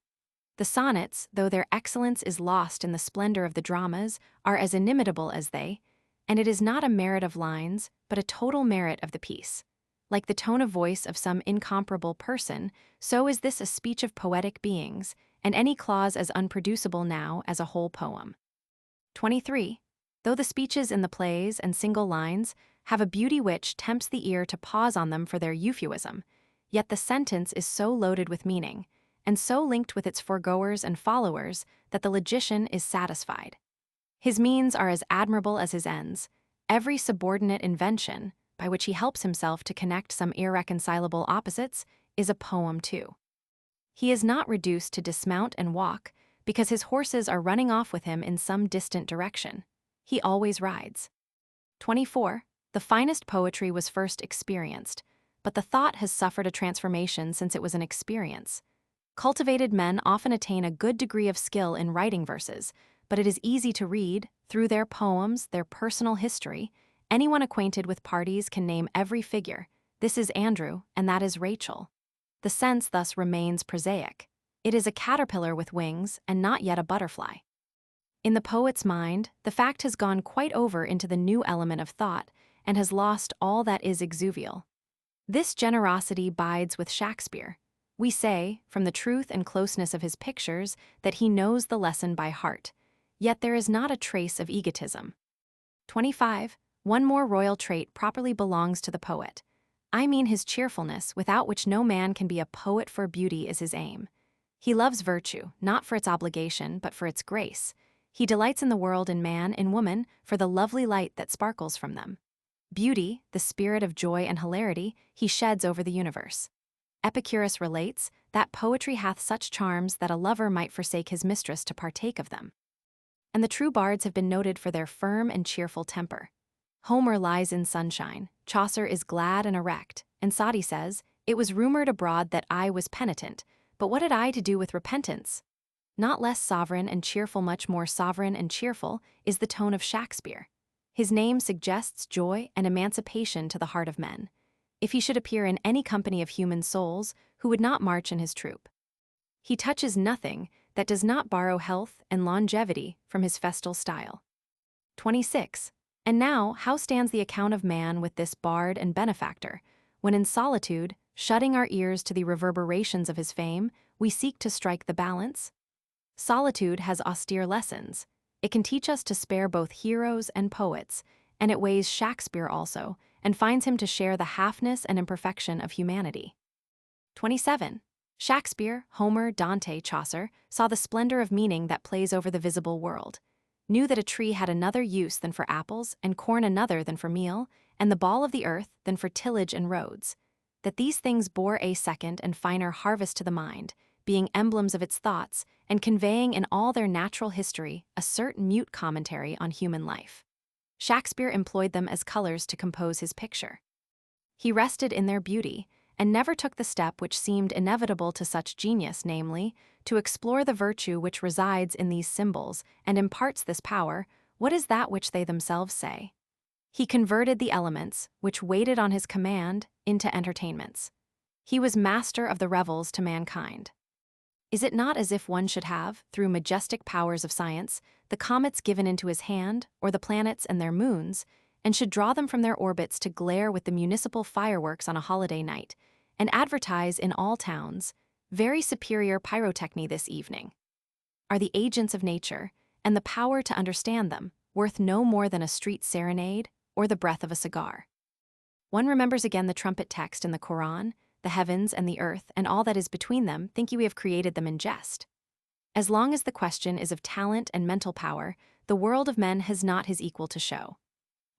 The sonnets, though their excellence is lost in the splendor of the dramas, are as inimitable as they, and it is not a merit of lines, but a total merit of the piece. Like the tone of voice of some incomparable person, so is this a speech of poetic beings, and any clause as unproducible now as a whole poem. 23. Though the speeches in the plays and single lines have a beauty which tempts the ear to pause on them for their euphuism, yet the sentence is so loaded with meaning, and so linked with its foregoers and followers, that the logician is satisfied. His means are as admirable as his ends. Every subordinate invention, by which he helps himself to connect some irreconcilable opposites, is a poem too. He is not reduced to dismount and walk, because his horses are running off with him in some distant direction. He always rides. 24. The finest poetry was first experienced, but the thought has suffered a transformation since it was an experience. Cultivated men often attain a good degree of skill in writing verses, but it is easy to read, through their poems, their personal history. Anyone acquainted with parties can name every figure. This is Andrew, and that is Rachel. The sense thus remains prosaic. It is a caterpillar with wings, and not yet a butterfly. In the poet's mind, the fact has gone quite over into the new element of thought, and has lost all that is exuvial. This generosity bides with Shakespeare. We say, from the truth and closeness of his pictures, that he knows the lesson by heart, yet there is not a trace of egotism. 25. One more royal trait properly belongs to the poet. I mean his cheerfulness, without which no man can be a poet, for beauty is his aim. He loves virtue, not for its obligation, but for its grace. He delights in the world, in man, in woman, for the lovely light that sparkles from them. Beauty, the spirit of joy and hilarity, he sheds over the universe. Epicurus relates that poetry hath such charms that a lover might forsake his mistress to partake of them. And the true bards have been noted for their firm and cheerful temper. Homer lies in sunshine, Chaucer is glad and erect, and Sadi says, "It was rumored abroad that I was penitent, but what had I to do with repentance?" Not less sovereign and cheerful, much more sovereign and cheerful, is the tone of Shakespeare. His name suggests joy and emancipation to the heart of men. If he should appear in any company of human souls, who would not march in his troop? He touches nothing that does not borrow health and longevity from his festal style. 26. And now, how stands the account of man with this bard and benefactor, when in solitude, shutting our ears to the reverberations of his fame, we seek to strike the balance? Solitude has austere lessons. It can teach us to spare both heroes and poets, and it weighs Shakespeare also, and finds him to share the halfness and imperfection of humanity. 27. Shakespeare, Homer, Dante, Chaucer saw the splendor of meaning that plays over the visible world, knew that a tree had another use than for apples, and corn another than for meal, and the ball of the earth than for tillage and roads, that these things bore a second and finer harvest to the mind, being emblems of its thoughts, and conveying in all their natural history a certain mute commentary on human life. Shakespeare employed them as colors to compose his picture. He rested in their beauty, and never took the step which seemed inevitable to such genius, namely, to explore the virtue which resides in these symbols and imparts this power, What is that which they themselves say? He converted the elements, which waited on his command, into entertainments. He was master of the revels to mankind. Is it not as if one should have, through majestic powers of science, the comets given into his hand, or the planets and their moons, and should draw them from their orbits to glare with the municipal fireworks on a holiday night, and advertise in all towns, "Very superior pyrotechny this evening"? Are the agents of nature, and the power to understand them, worth no more than a street serenade or the breath of a cigar? One remembers again the trumpet text in the Quran: "The heavens and the earth and all that is between them, think you we have created them in jest." As long as the question is of talent and mental power, the world of men has not his equal to show.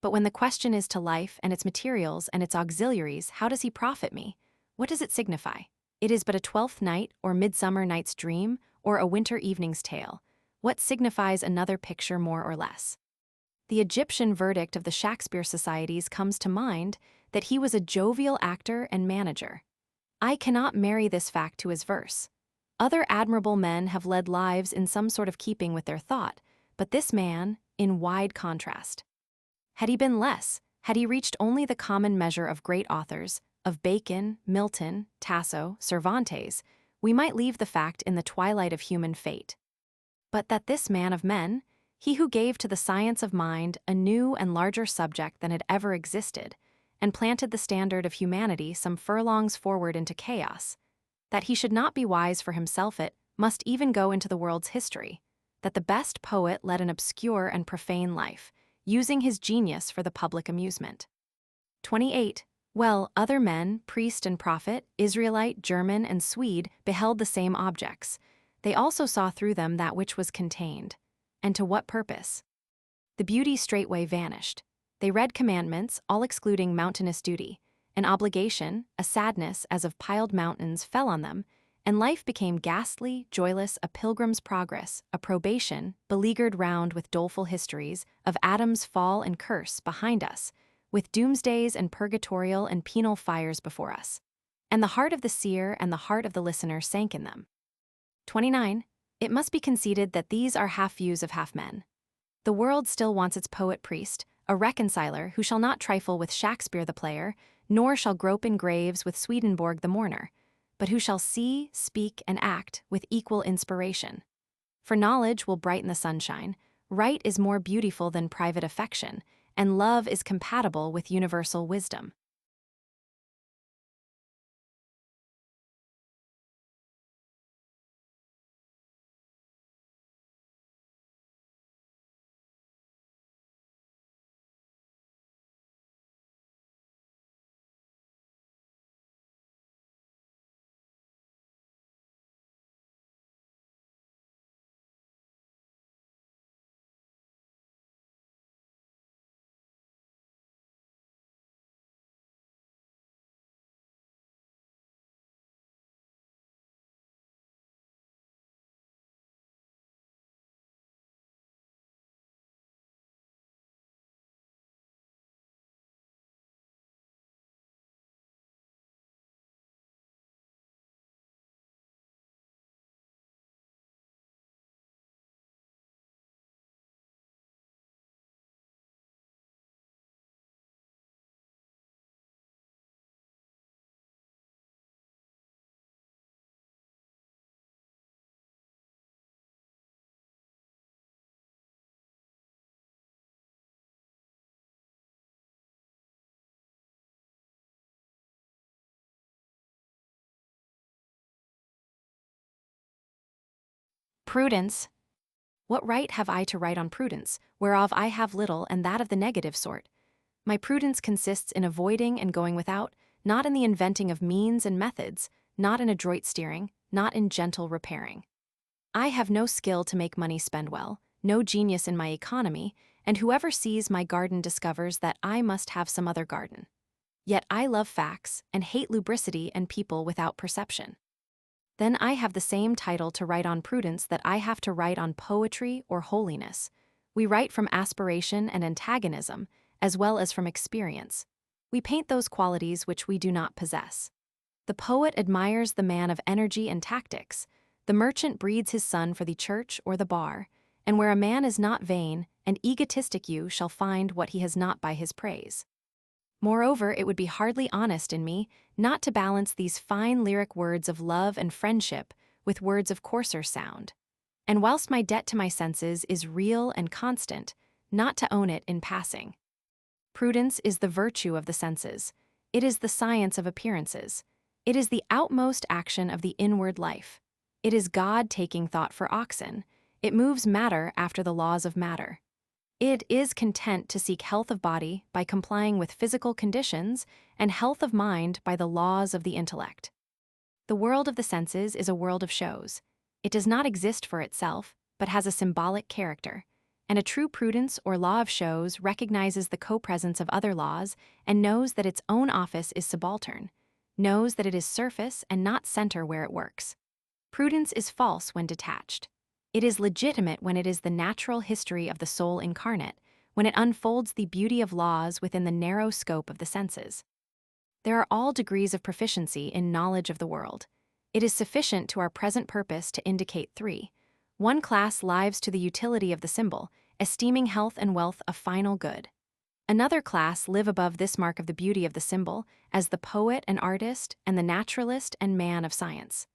But when the question is to life and its materials and its auxiliaries, how does he profit me? What does it signify? It is but a Twelfth Night, or Midsummer Night's Dream, or a winter evening's tale. What signifies another picture more or less? The Egyptian verdict of the Shakespeare societies comes to mind, that he was a jovial actor and manager. I cannot marry this fact to his verse. Other admirable men have led lives in some sort of keeping with their thought, but this man, in wide contrast. Had he been less, had he reached only the common measure of great authors, of Bacon, Milton, Tasso, Cervantes, we might leave the fact in the twilight of human fate. But that this man of men, he who gave to the science of mind a new and larger subject than had ever existed, and planted the standard of humanity some furlongs forward into chaos, that he should not be wise for himself, it must even go into the world's history, that the best poet led an obscure and profane life, using his genius for the public amusement. 28. Well, other men, priest and prophet, Israelite, German, and Swede, beheld the same objects. They also saw through them that which was contained. And to what purpose? The beauty straightway vanished. They read commandments, all excluding mountainous duty. An obligation, a sadness as of piled mountains, fell on them, and life became ghastly, joyless, a pilgrim's progress, a probation, beleaguered round with doleful histories of Adam's fall and curse behind us, with doomsdays and purgatorial and penal fires before us. And the heart of the seer and the heart of the listener sank in them. 29. It must be conceded that these are half views of half men. The world still wants its poet-priest, a reconciler who shall not trifle with Shakespeare the player, nor shall grope in graves with Swedenborg the mourner, but who shall see, speak, and act with equal inspiration. For knowledge will brighten the sunshine, right is more beautiful than private affection, and love is compatible with universal wisdom. Prudence. What right have I to write on prudence, whereof I have little, and that of the negative sort? My prudence consists in avoiding and going without, not in the inventing of means and methods, not in adroit steering, not in gentle repairing. I have no skill to make money spend well, no genius in my economy, and whoever sees my garden discovers that I must have some other garden. Yet I love facts, and hate lubricity and people without perception. Then I have the same title to write on prudence that I have to write on poetry or holiness. We write from aspiration and antagonism, as well as from experience. We paint those qualities which we do not possess. The poet admires the man of energy and tactics. The merchant breeds his son for the church or the bar, and where a man is not vain, and egotistic you shall find what he has not by his praise. Moreover, it would be hardly honest in me not to balance these fine lyric words of love and friendship with words of coarser sound. And whilst my debt to my senses is real and constant, not to own it in passing. Prudence is the virtue of the senses. It is the science of appearances. It is the outmost action of the inward life. It is God taking thought for oxen. It moves matter after the laws of matter. It is content to seek health of body by complying with physical conditions and health of mind by the laws of the intellect. The world of the senses is a world of shows. It does not exist for itself, but has a symbolic character, and a true prudence or law of shows recognizes the co-presence of other laws and knows that its own office is subaltern, knows that it is surface and not center where it works. Prudence is false when detached. It is legitimate when it is the natural history of the soul incarnate, when it unfolds the beauty of laws within the narrow scope of the senses. There are all degrees of proficiency in knowledge of the world. It is sufficient to our present purpose to indicate three. One class lives to the utility of the symbol, esteeming health and wealth a final good. Another class live above this mark of the beauty of the symbol, as the poet and artist and the naturalist and man of science.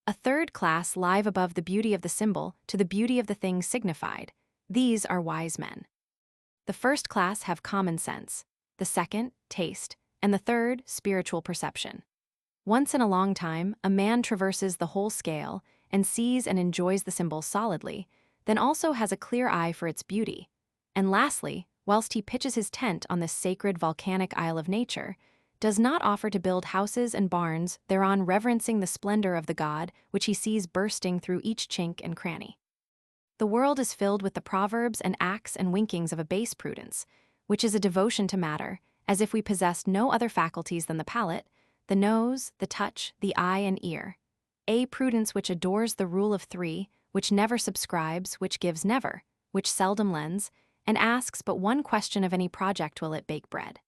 A third class live above the beauty of the symbol to the beauty of the thing signified. These are wise men. The first class have common sense, the second, taste, and the third, spiritual perception. Once in a long time, a man traverses the whole scale and sees and enjoys the symbol solidly, then also has a clear eye for its beauty. And lastly, whilst he pitches his tent on this sacred volcanic isle of nature, does not offer to build houses and barns thereon reverencing the splendor of the God which he sees bursting through each chink and cranny. The world is filled with the proverbs and acts and winkings of a base prudence, which is a devotion to matter, as if we possessed no other faculties than the palate, the nose, the touch, the eye and ear. A prudence which adores the rule of three, which never subscribes, which gives never, which seldom lends, and asks but one question of any project: will it bake bread?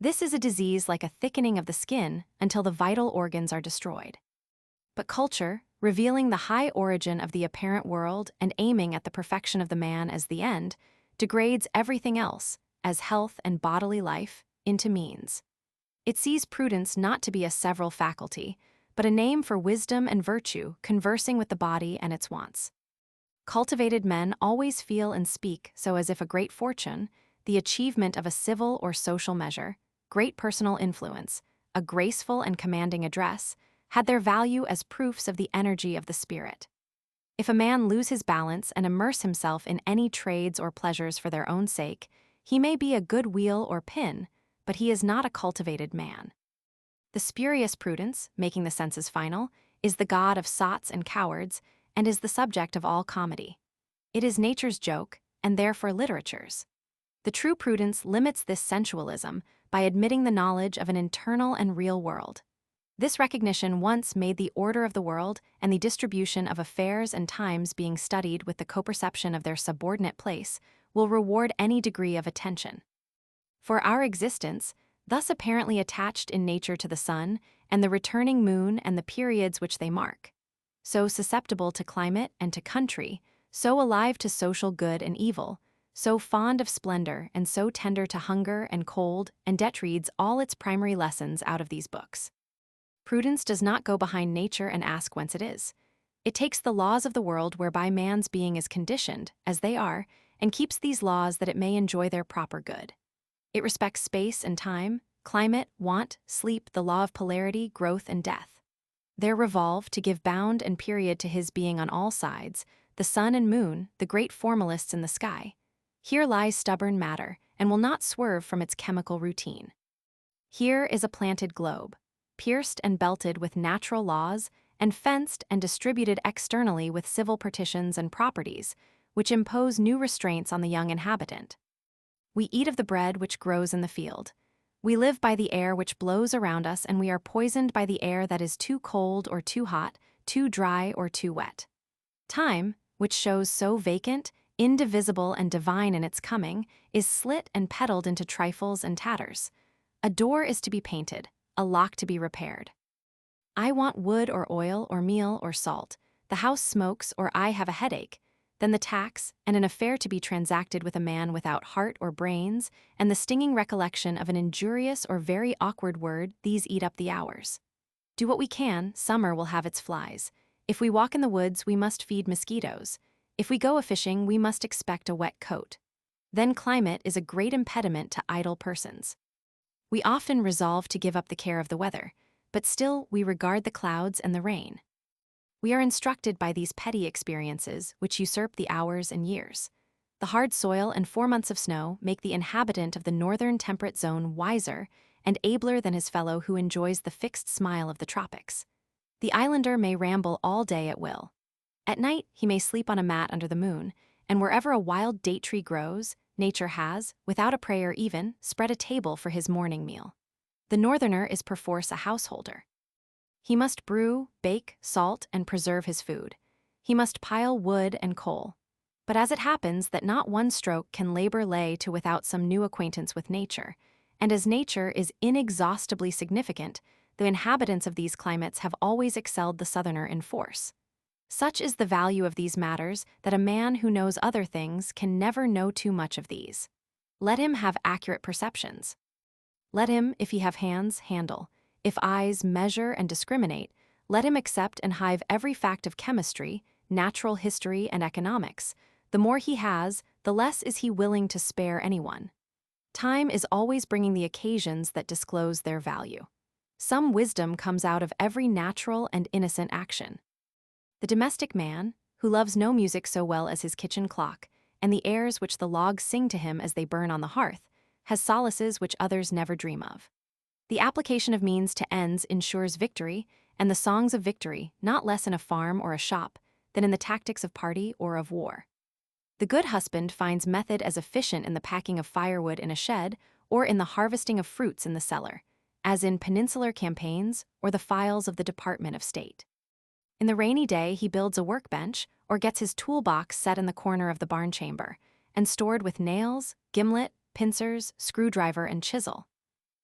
This is a disease like a thickening of the skin until the vital organs are destroyed. But culture, revealing the high origin of the apparent world and aiming at the perfection of the man as the end, degrades everything else, as health and bodily life, into means. It sees prudence not to be a several faculty, but a name for wisdom and virtue conversing with the body and its wants. Cultivated men always feel and speak so as if a great fortune, the achievement of a civil or social measure, great personal influence, a graceful and commanding address, had their value as proofs of the energy of the spirit. If a man lose his balance and immerse himself in any trades or pleasures for their own sake, he may be a good wheel or pin, but he is not a cultivated man. The spurious prudence, making the senses final, is the god of sots and cowards, and is the subject of all comedy. It is nature's joke, and therefore literature's. The true prudence limits this sensualism by admitting the knowledge of an internal and real world. This recognition once made the order of the world and the distribution of affairs and times being studied with the co-perception of their subordinate place will reward any degree of attention. For our existence, thus apparently attached in nature to the sun and the returning moon and the periods which they mark, so susceptible to climate and to country, so alive to social good and evil, so fond of splendor and so tender to hunger and cold, and det reads all its primary lessons out of these books. Prudence does not go behind nature and ask whence it is. It takes the laws of the world whereby man's being is conditioned, as they are, and keeps these laws that it may enjoy their proper good. It respects space and time, climate, want, sleep, the law of polarity, growth, and death. There revolve, to give bound and period to his being on all sides, the sun and moon, the great formalists in the sky. Here lies stubborn matter, and will not swerve from its chemical routine. Here is a planted globe, pierced and belted with natural laws, and fenced and distributed externally with civil partitions and properties, which impose new restraints on the young inhabitant. We eat of the bread which grows in the field. We live by the air which blows around us, and we are poisoned by the air that is too cold or too hot, too dry or too wet. Time, which shows so vacant, indivisible and divine in its coming, is slit and peddled into trifles and tatters. A door is to be painted, a lock to be repaired. I want wood or oil or meal or salt. The house smokes or I have a headache. then the tax, and an affair to be transacted with a man without heart or brains, and the stinging recollection of an injurious or very awkward word, these eat up the hours. Do what we can, summer will have its flies. If we walk in the woods, we must feed mosquitoes. If we go a-fishing, we must expect a wet coat. Then climate is a great impediment to idle persons. We often resolve to give up the care of the weather, but still we regard the clouds and the rain. We are instructed by these petty experiences, which usurp the hours and years. The hard soil and 4 months of snow make the inhabitant of the northern temperate zone wiser and abler than his fellow who enjoys the fixed smile of the tropics. The islander may ramble all day at will. At night, he may sleep on a mat under the moon, and wherever a wild date tree grows, nature has, without a prayer even, spread a table for his morning meal. The northerner is perforce a householder. He must brew, bake, salt, and preserve his food. He must pile wood and coal. But as it happens that not one stroke can labor lay to without some new acquaintance with nature, and as nature is inexhaustibly significant, the inhabitants of these climates have always excelled the southerner in force. Such is the value of these matters that a man who knows other things can never know too much of these. Let him have accurate perceptions. Let him, if he have hands, handle. If eyes, measure and discriminate. Let him accept and hive every fact of chemistry, natural history, and economics. The more he has, the less is he willing to spare anyone. Time is always bringing the occasions that disclose their value. Some wisdom comes out of every natural and innocent action. The domestic man, who loves no music so well as his kitchen clock, and the airs which the logs sing to him as they burn on the hearth, has solaces which others never dream of. The application of means to ends ensures victory, and the songs of victory not less in a farm or a shop than in the tactics of party or of war. The good husband finds method as efficient in the packing of firewood in a shed or in the harvesting of fruits in the cellar, as in peninsular campaigns or the files of the Department of State. In the rainy day, he builds a workbench or gets his toolbox set in the corner of the barn chamber and stored with nails, gimlet, pincers, screwdriver, and chisel.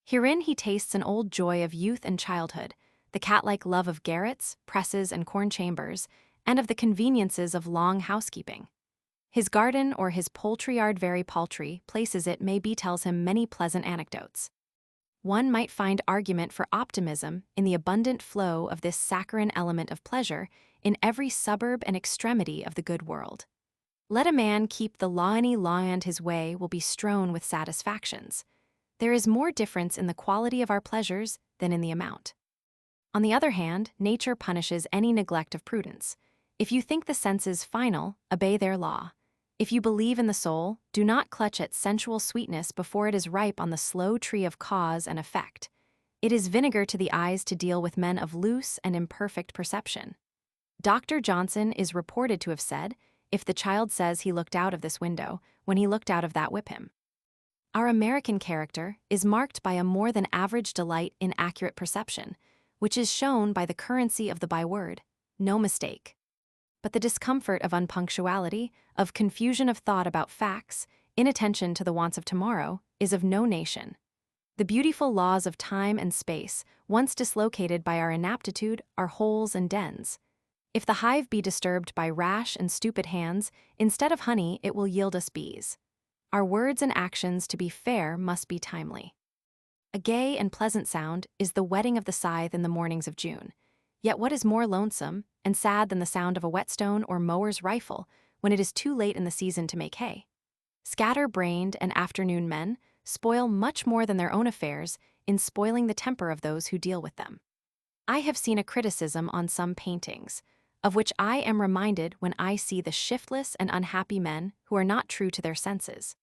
Herein he tastes an old joy of youth and childhood, the cat-like love of garrets, presses, and corn chambers, and of the conveniences of long housekeeping. His garden or his poultry-yard very paltry places it maybe tells him many pleasant anecdotes. One might find argument for optimism in the abundant flow of this saccharine element of pleasure in every suburb and extremity of the good world. Let a man keep the law and his way will be strown with satisfactions. There is more difference in the quality of our pleasures than in the amount. On the other hand, nature punishes any neglect of prudence. If you think the senses final, obey their law. If you believe in the soul, do not clutch at sensual sweetness before it is ripe on the slow tree of cause and effect. It is vinegar to the eyes to deal with men of loose and imperfect perception. Dr. Johnson is reported to have said, "If the child says he looked out of this window, when he looked out of that, whip him." Our American character is marked by a more than average delight in accurate perception, which is shown by the currency of the byword, no mistake. But the discomfort of unpunctuality, of confusion of thought about facts, inattention to the wants of tomorrow, is of no nation. The beautiful laws of time and space, once dislocated by our inaptitude, are holes and dens. If the hive be disturbed by rash and stupid hands, instead of honey it will yield us bees. Our words and actions to be fair must be timely. A gay and pleasant sound is the whetting of the scythe in the mornings of June. Yet what is more lonesome and sad than the sound of a whetstone or mower's rifle when it is too late in the season to make hay? Scatter-brained and afternoon men spoil much more than their own affairs in spoiling the temper of those who deal with them. I have seen a criticism on some paintings, of which I am reminded when I see the shiftless and unhappy men who are not true to their senses.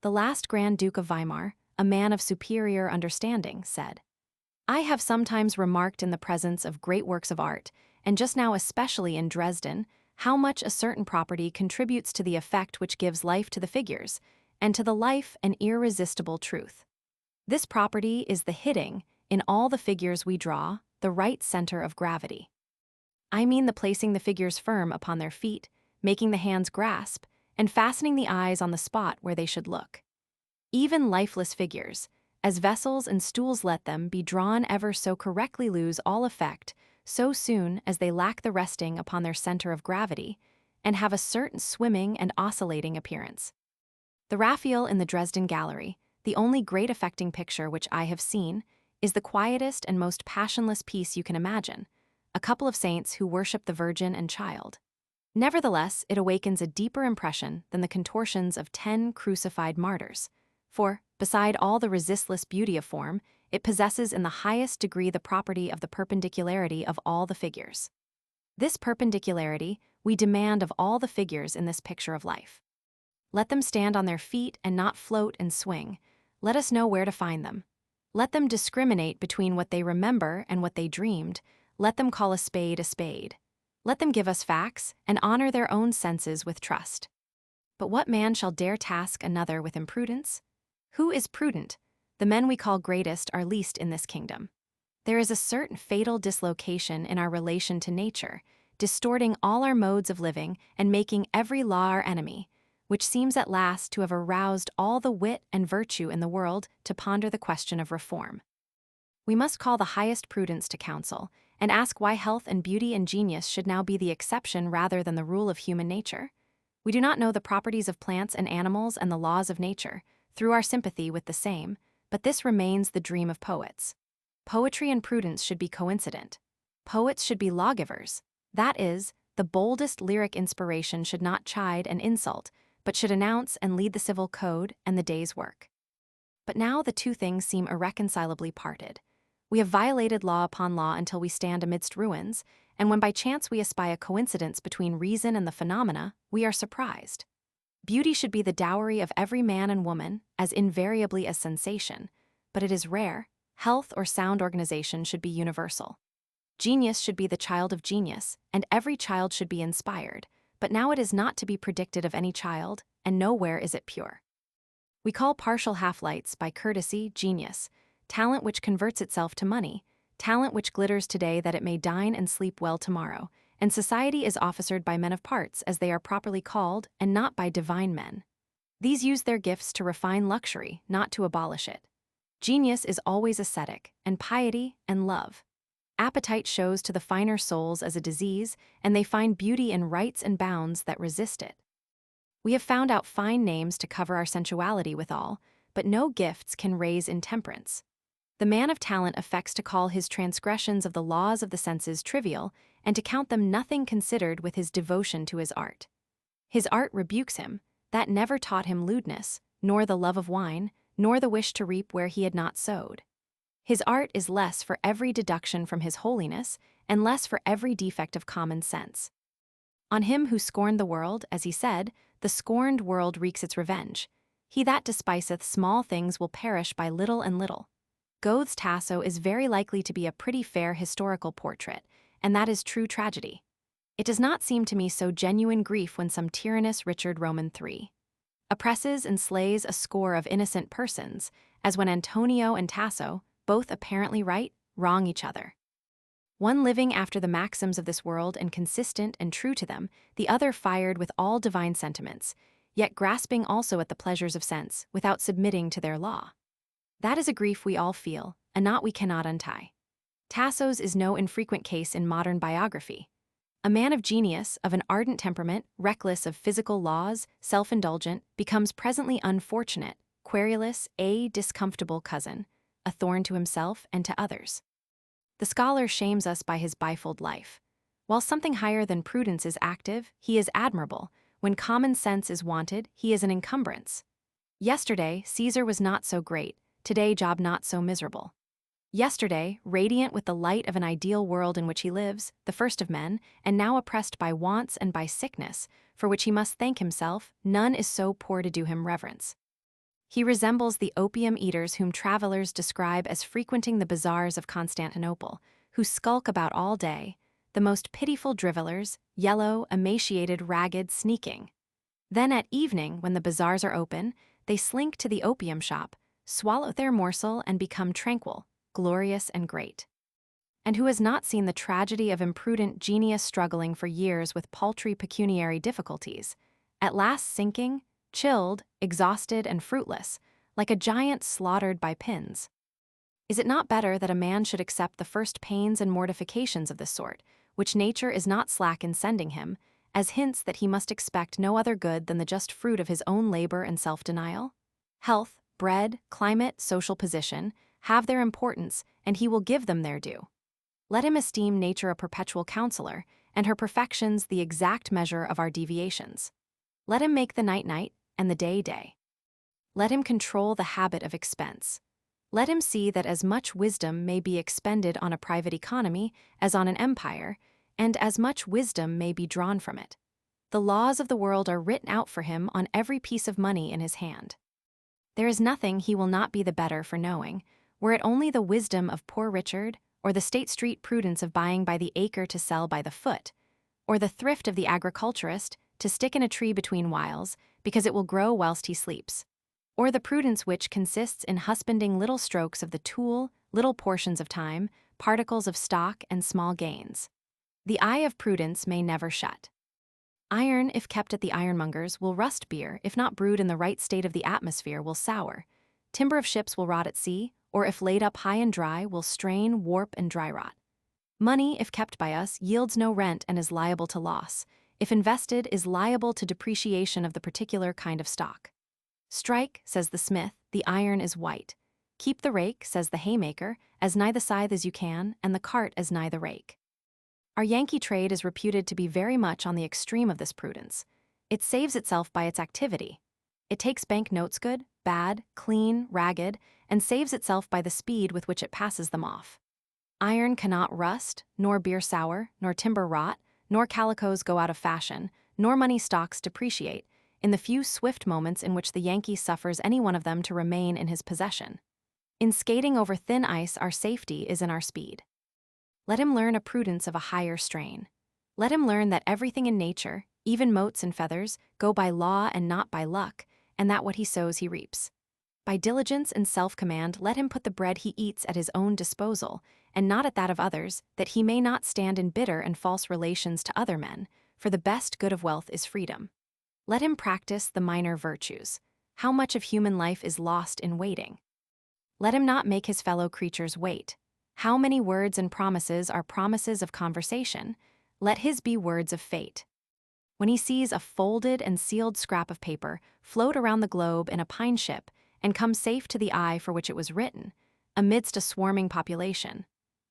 The last Grand Duke of Weimar, a man of superior understanding, said, "I have sometimes remarked in the presence of great works of art, and just now especially in Dresden, how much a certain property contributes to the effect which gives life to the figures, and to the life an irresistible truth. This property is the hitting, in all the figures we draw, the right center of gravity. I mean the placing the figures firm upon their feet, making the hands grasp, and fastening the eyes on the spot where they should look. Even lifeless figures, as vessels and stools let them be drawn ever so correctly lose all effect so soon as they lack the resting upon their center of gravity, and have a certain swimming and oscillating appearance. The Raphael in the Dresden Gallery, the only great affecting picture which I have seen, is the quietest and most passionless piece you can imagine, a couple of saints who worship the Virgin and Child. Nevertheless, it awakens a deeper impression than the contortions of 10 crucified martyrs, for, beside all the resistless beauty of form, it possesses in the highest degree the property of the perpendicularity of all the figures. This perpendicularity we demand of all the figures in this picture of life. Let them stand on their feet and not float and swing. Let us know where to find them. Let them discriminate between what they remember and what they dreamed. Let them call a spade a spade. Let them give us facts and honor their own senses with trust. But what man shall dare task another with imprudence? Who is prudent? The men we call greatest are least in this kingdom. There is a certain fatal dislocation in our relation to nature, distorting all our modes of living and making every law our enemy, which seems at last to have aroused all the wit and virtue in the world to ponder the question of reform. We must call the highest prudence to counsel, and ask why health and beauty and genius should now be the exception rather than the rule of human nature. We do not know the properties of plants and animals and the laws of nature, through our sympathy with the same, but this remains the dream of poets. Poetry and prudence should be coincident. Poets should be lawgivers. That is, the boldest lyric inspiration should not chide and insult, but should announce and lead the civil code and the day's work. But now the two things seem irreconcilably parted. We have violated law upon law until we stand amidst ruins, and when by chance we espy a coincidence between reason and the phenomena, we are surprised. Beauty should be the dowry of every man and woman, as invariably as sensation, but it is rare. Health or sound organization should be universal. Genius should be the child of genius, and every child should be inspired, but now it is not to be predicted of any child, and nowhere is it pure. We call partial half-lights by courtesy genius, talent which converts itself to money, talent which glitters today that it may dine and sleep well tomorrow, and society is officered by men of parts as they are properly called and not by divine men. These use their gifts to refine luxury, not to abolish it. Genius is always ascetic, and piety and love. Appetite shows to the finer souls as a disease, and they find beauty in rights and bounds that resist it. We have found out fine names to cover our sensuality withal, but no gifts can raise intemperance. The man of talent affects to call his transgressions of the laws of the senses trivial, and to count them nothing considered with his devotion to his art. His art rebukes him, that never taught him lewdness, nor the love of wine, nor the wish to reap where he had not sowed. His art is less for every deduction from his holiness, and less for every defect of common sense. On him who scorned the world, as he said, the scorned world wreaks its revenge. He that despiseth small things will perish by little and little. Goethe's Tasso is very likely to be a pretty fair historical portrait, and that is true tragedy. It does not seem to me so genuine grief when some tyrannous Richard Roman III oppresses and slays a score of innocent persons, as when Antonio and Tasso, both apparently right, wrong each other. One living after the maxims of this world and consistent and true to them, the other fired with all divine sentiments, yet grasping also at the pleasures of sense, without submitting to their law. That is a grief we all feel, a knot we cannot untie. Tasso's is no infrequent case in modern biography. A man of genius, of an ardent temperament, reckless of physical laws, self-indulgent, becomes presently unfortunate, querulous, a discomfortable cousin, a thorn to himself and to others. The scholar shames us by his bifold life. While something higher than prudence is active, he is admirable. When common sense is wanted, he is an encumbrance. Yesterday, Caesar was not so great. Today, Job not so miserable. Yesterday, radiant with the light of an ideal world in which he lives, the first of men, and now oppressed by wants and by sickness, for which he must thank himself, none is so poor to do him reverence. He resembles the opium eaters whom travelers describe as frequenting the bazaars of Constantinople, who skulk about all day, the most pitiful drivellers, yellow, emaciated, ragged, sneaking. Then at evening, when the bazaars are open, they slink to the opium shop, swallow their morsel, and become tranquil, glorious, and great. And who has not seen the tragedy of imprudent genius struggling for years with paltry pecuniary difficulties, at last sinking, chilled, exhausted, and fruitless, like a giant slaughtered by pins? Is it not better that a man should accept the first pains and mortifications of this sort, which nature is not slack in sending him, as hints that he must expect no other good than the just fruit of his own labor and self-denial? Health, bread, climate, social position have their importance, and he will give them their due. Let him esteem nature a perpetual counselor, and her perfections the exact measure of our deviations. Let him make the night night, and the day day. Let him control the habit of expense. Let him see that as much wisdom may be expended on a private economy as on an empire, and as much wisdom may be drawn from it. The laws of the world are written out for him on every piece of money in his hand. There is nothing he will not be the better for knowing, were it only the wisdom of poor Richard, or the State Street prudence of buying by the acre to sell by the foot, or the thrift of the agriculturist to stick in a tree between whiles, because it will grow whilst he sleeps, or the prudence which consists in husbanding little strokes of the tool, little portions of time, particles of stock, and small gains. The eye of prudence may never shut. Iron, if kept at the ironmonger's, will rust. Beer, if not brewed in the right state of the atmosphere, will sour. Timber of ships will rot at sea, or if laid up high and dry, will strain, warp, and dry rot. Money, if kept by us, yields no rent and is liable to loss. If invested, is liable to depreciation of the particular kind of stock. Strike, says the smith, the iron is white. Keep the rake, says the haymaker, as nigh the scythe as you can, and the cart as nigh the rake. Our Yankee trade is reputed to be very much on the extreme of this prudence. It saves itself by its activity. It takes bank notes good, bad, clean, ragged, and saves itself by the speed with which it passes them off. Iron cannot rust, nor beer sour, nor timber rot, nor calicos go out of fashion, nor money stocks depreciate, in the few swift moments in which the Yankee suffers any one of them to remain in his possession. In skating over thin ice, our safety is in our speed. Let him learn a prudence of a higher strain. Let him learn that everything in nature, even motes and feathers, go by law and not by luck, and that what he sows he reaps. By diligence and self-command, let him put the bread he eats at his own disposal, and not at that of others, that he may not stand in bitter and false relations to other men, for the best good of wealth is freedom. Let him practice the minor virtues. How much of human life is lost in waiting? Let him not make his fellow creatures wait. How many words and promises are promises of conversation? Let his be words of fate. When he sees a folded and sealed scrap of paper float around the globe in a pine ship and come safe to the eye for which it was written, amidst a swarming population,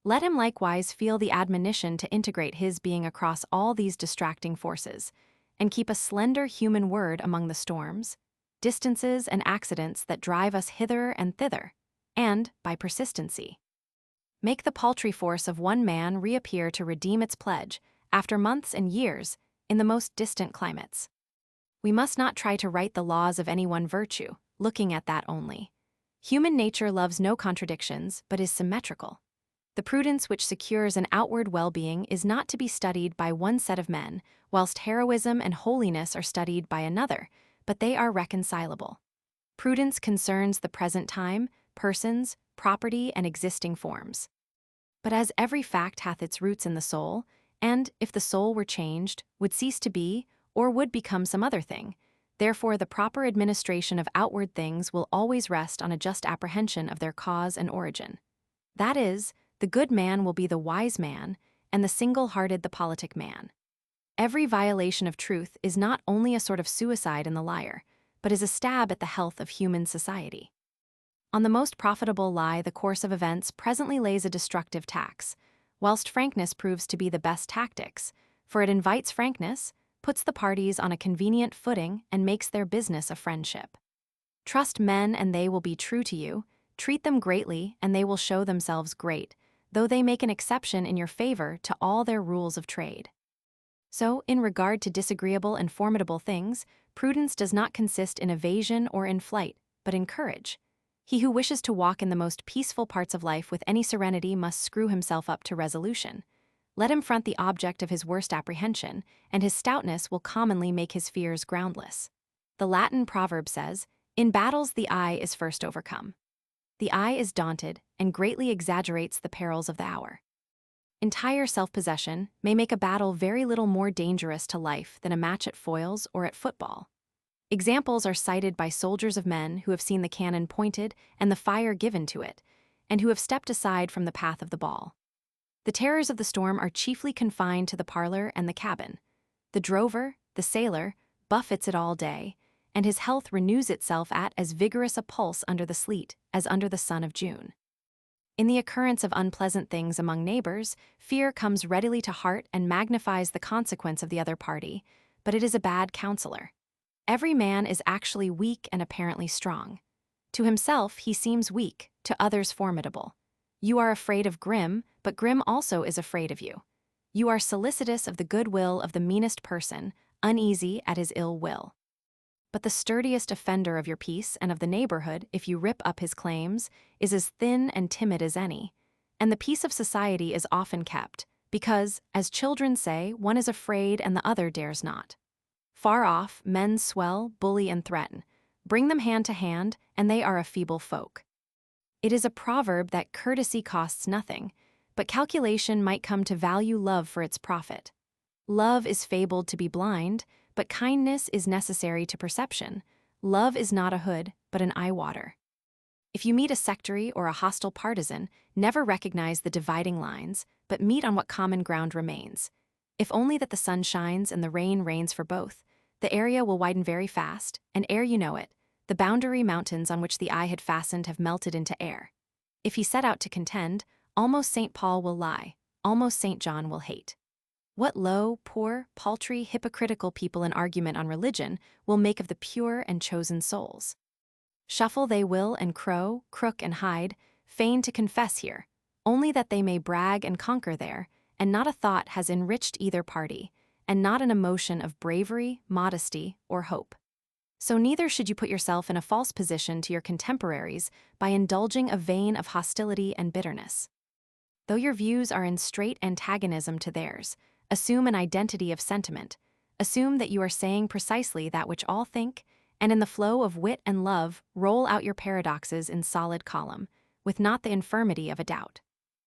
let him likewise feel the admonition to integrate his being across all these distracting forces, and keep a slender human word among the storms, distances, and accidents that drive us hither and thither, and, by persistency, make the paltry force of one man reappear to redeem its pledge, after months and years, in the most distant climates. We must not try to write the laws of any one virtue, looking at that only. Human nature loves no contradictions, but is symmetrical. The prudence which secures an outward well-being is not to be studied by one set of men, whilst heroism and holiness are studied by another, but they are reconcilable. Prudence concerns the present time, persons, property, and existing forms. But as every fact hath its roots in the soul, and, if the soul were changed, would cease to be, or would become some other thing, therefore the proper administration of outward things will always rest on a just apprehension of their cause and origin. That is, the good man will be the wise man, and the single-hearted the politic man. Every violation of truth is not only a sort of suicide in the liar, but is a stab at the health of human society. On the most profitable lie the course of events presently lays a destructive tax, whilst frankness proves to be the best tactics, for it invites frankness, puts the parties on a convenient footing, and makes their business a friendship. Trust men and they will be true to you, treat them greatly and they will show themselves great, though they make an exception in your favor to all their rules of trade. So, in regard to disagreeable and formidable things, prudence does not consist in evasion or in flight, but in courage. He who wishes to walk in the most peaceful parts of life with any serenity must screw himself up to resolution. Let him front the object of his worst apprehension, and his stoutness will commonly make his fears groundless. The Latin proverb says, "In battles the eye is first overcome." The eye is daunted and greatly exaggerates the perils of the hour. Entire self-possession may make a battle very little more dangerous to life than a match at foils or at football. Examples are cited by soldiers of men who have seen the cannon pointed and the fire given to it, and who have stepped aside from the path of the ball. The terrors of the storm are chiefly confined to the parlor and the cabin. The drover, the sailor, buffets it all day, and his health renews itself at as vigorous a pulse under the sleet as under the sun of June. In the occurrence of unpleasant things among neighbors, fear comes readily to heart and magnifies the consequence of the other party, but it is a bad counselor. Every man is actually weak and apparently strong. To himself he seems weak, to others formidable. You are afraid of Grim, but Grim also is afraid of you. You are solicitous of the goodwill of the meanest person, uneasy at his ill will. But the sturdiest offender of your peace and of the neighborhood, if you rip up his claims, is as thin and timid as any. And the peace of society is often kept, because, as children say, one is afraid and the other dares not. Far off, men swell, bully, and threaten. Bring them hand to hand, and they are a feeble folk. It is a proverb that courtesy costs nothing, but calculation might come to value love for its profit. Love is fabled to be blind, but kindness is necessary to perception. Love is not a hood, but an eye-water. If you meet a sectary or a hostile partisan, never recognize the dividing lines, but meet on what common ground remains. If only that the sun shines and the rain rains for both, the area will widen very fast, and ere you know it, the boundary mountains on which the eye had fastened have melted into air. If he set out to contend, almost St. Paul will lie, almost St. John will hate. What low, poor, paltry, hypocritical people in argument on religion will make of the pure and chosen souls? Shuffle they will and crow, crook and hide, feign to confess here, only that they may brag and conquer there, and not a thought has enriched either party, and not an emotion of bravery, modesty, or hope. So neither should you put yourself in a false position to your contemporaries by indulging a vein of hostility and bitterness. Though your views are in straight antagonism to theirs, assume an identity of sentiment, assume that you are saying precisely that which all think, and in the flow of wit and love roll out your paradoxes in solid column, with not the infirmity of a doubt.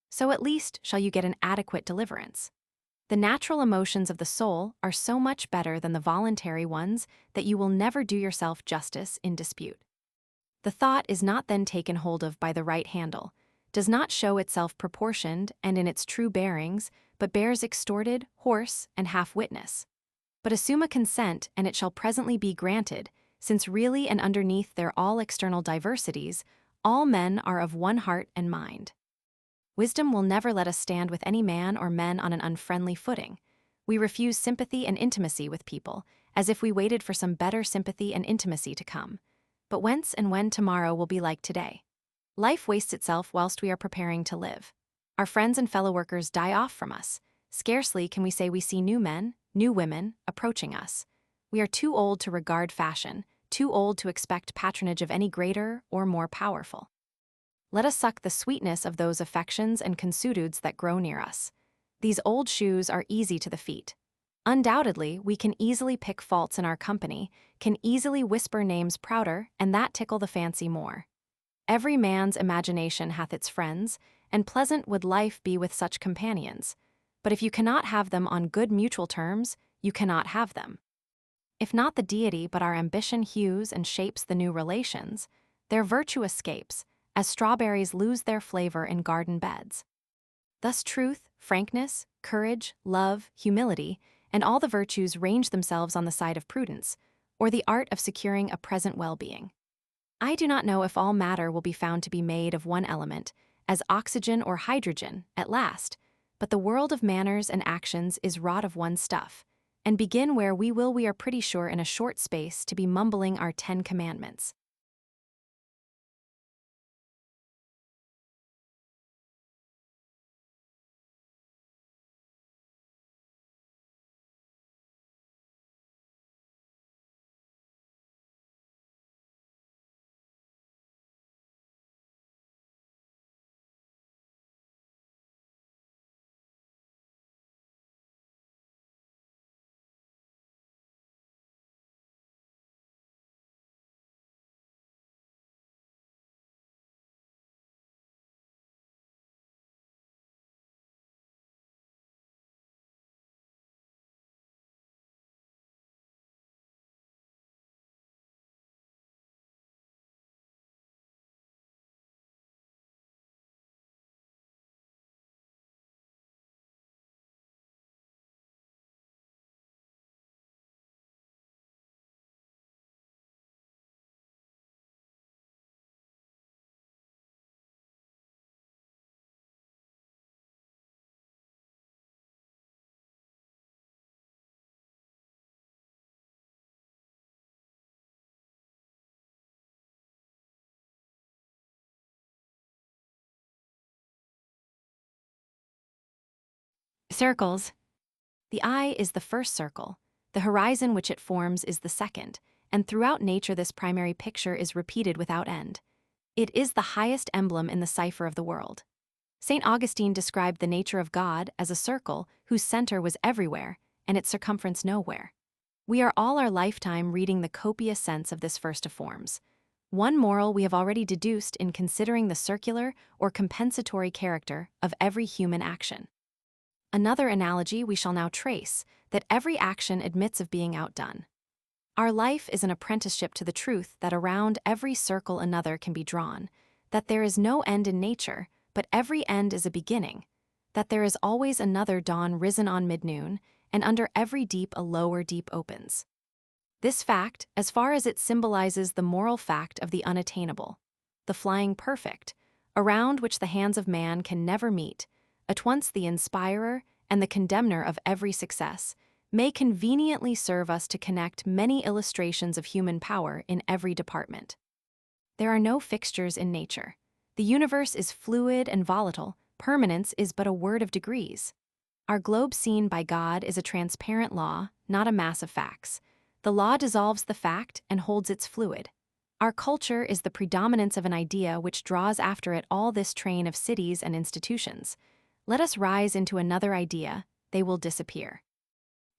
So at least shall you get an adequate deliverance. The natural emotions of the soul are so much better than the voluntary ones that you will never do yourself justice in dispute. The thought is not then taken hold of by the right handle, does not show itself proportioned and in its true bearings, but bears extorted, hoarse, and half-witness. But assume a consent, and it shall presently be granted, since really and underneath their all external diversities, all men are of one heart and mind. Wisdom will never let us stand with any man or men on an unfriendly footing. We refuse sympathy and intimacy with people, as if we waited for some better sympathy and intimacy to come. But whence and when tomorrow will be like today? Life wastes itself whilst we are preparing to live. Our friends and fellow workers die off from us. Scarcely can we say we see new men, new women, approaching us. We are too old to regard fashion, too old to expect patronage of any greater or more powerful. Let us suck the sweetness of those affections and consuetudes that grow near us. These old shoes are easy to the feet. Undoubtedly, we can easily pick faults in our company, can easily whisper names prouder, and that tickle the fancy more. Every man's imagination hath its friends, and pleasant would life be with such companions. But if you cannot have them on good mutual terms, you cannot have them. If not the deity but our ambition hews and shapes the new relations, their virtue escapes, as strawberries lose their flavor in garden beds. Thus truth, frankness, courage, love, humility, and all the virtues range themselves on the side of prudence, or the art of securing a present well-being. I do not know if all matter will be found to be made of one element, as oxygen or hydrogen, at last, but the world of manners and actions is wrought of one stuff, and begin where we will we are pretty sure in a short space to be mumbling our 10 commandments. Circles. The eye is the first circle, the horizon which it forms is the second, and throughout nature this primary picture is repeated without end. It is the highest emblem in the cipher of the world. St. Augustine described the nature of God as a circle whose center was everywhere and its circumference nowhere. We are all our lifetime reading the copious sense of this first of forms. One moral we have already deduced in considering the circular or compensatory character of every human action. Another analogy we shall now trace, that every action admits of being outdone. Our life is an apprenticeship to the truth that around every circle another can be drawn, that there is no end in nature, but every end is a beginning, that there is always another dawn risen on mid-noon, and under every deep a lower deep opens. This fact, as far as it symbolizes the moral fact of the unattainable, the flying perfect, around which the hands of man can never meet, at once the inspirer and the condemner of every success, may conveniently serve us to connect many illustrations of human power in every department. There are no fixtures in nature. The universe is fluid and volatile. Permanence is but a word of degrees. Our globe seen by God is a transparent law, not a mass of facts. The law dissolves the fact and holds its fluid. Our culture is the predominance of an idea which draws after it all this train of cities and institutions. Let us rise into another idea, they will disappear.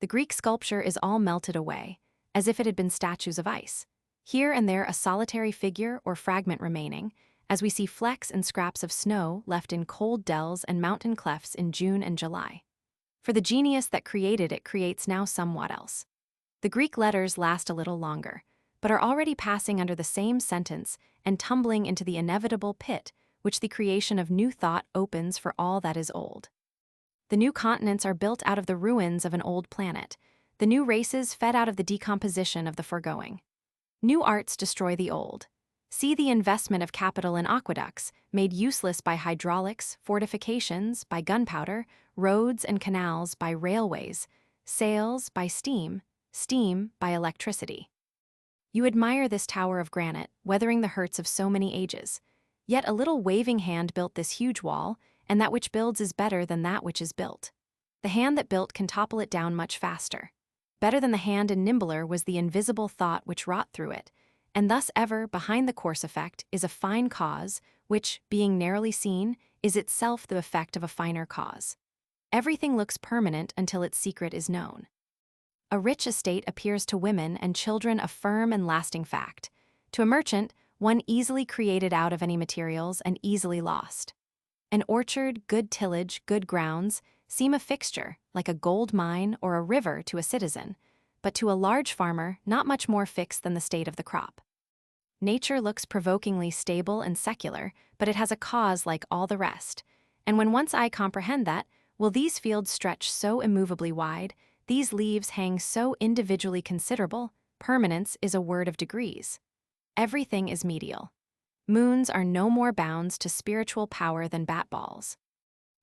The Greek sculpture is all melted away, as if it had been statues of ice. Here and there a solitary figure or fragment remaining, as we see flecks and scraps of snow left in cold dells and mountain clefts in June and July. For the genius that created it creates now somewhat else. The Greek letters last a little longer, but are already passing under the same sentence and tumbling into the inevitable pit which the creation of new thought opens for all that is old. The new continents are built out of the ruins of an old planet, the new races fed out of the decomposition of the foregoing. New arts destroy the old. See the investment of capital in aqueducts, made useless by hydraulics, fortifications, by gunpowder, roads and canals by railways, sails by steam, steam by electricity. You admire this tower of granite, weathering the hurts of so many ages. Yet a little waving hand built this huge wall, and that which builds is better than that which is built. The hand that built can topple it down much faster. Better than the hand and nimbler was the invisible thought which wrought through it, and thus ever behind the coarse effect is a fine cause, which, being narrowly seen, is itself the effect of a finer cause. Everything looks permanent until its secret is known. A rich estate appears to women and children a firm and lasting fact. To a merchant, one easily created out of any materials and easily lost. An orchard, good tillage, good grounds seem a fixture, like a gold mine or a river to a citizen, but to a large farmer not much more fixed than the state of the crop. Nature looks provokingly stable and secular, but it has a cause like all the rest. And when once I comprehend that, will these fields stretch so immovably wide, these leaves hang so individually considerable, permanence is a word of degrees. Everything is medial. Moons are no more bounds to spiritual power than bat balls.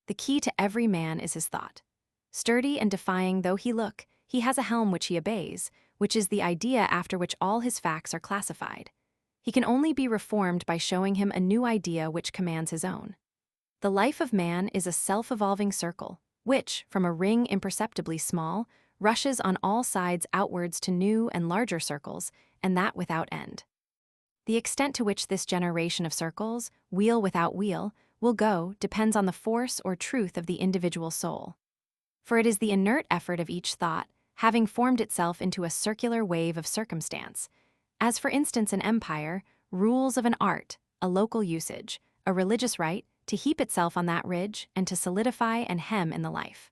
The key to every man is his thought. Sturdy and defying though he look, he has a helm which he obeys, which is the idea after which all his facts are classified. He can only be reformed by showing him a new idea which commands his own. The life of man is a self-evolving circle, which, from a ring imperceptibly small, rushes on all sides outwards to new and larger circles, and that without end. The extent to which this generation of circles, wheel without wheel, will go depends on the force or truth of the individual soul. For it is the inert effort of each thought, having formed itself into a circular wave of circumstance, as for instance an empire, rules of an art, a local usage, a religious rite, to heap itself on that ridge and to solidify and hem in the life.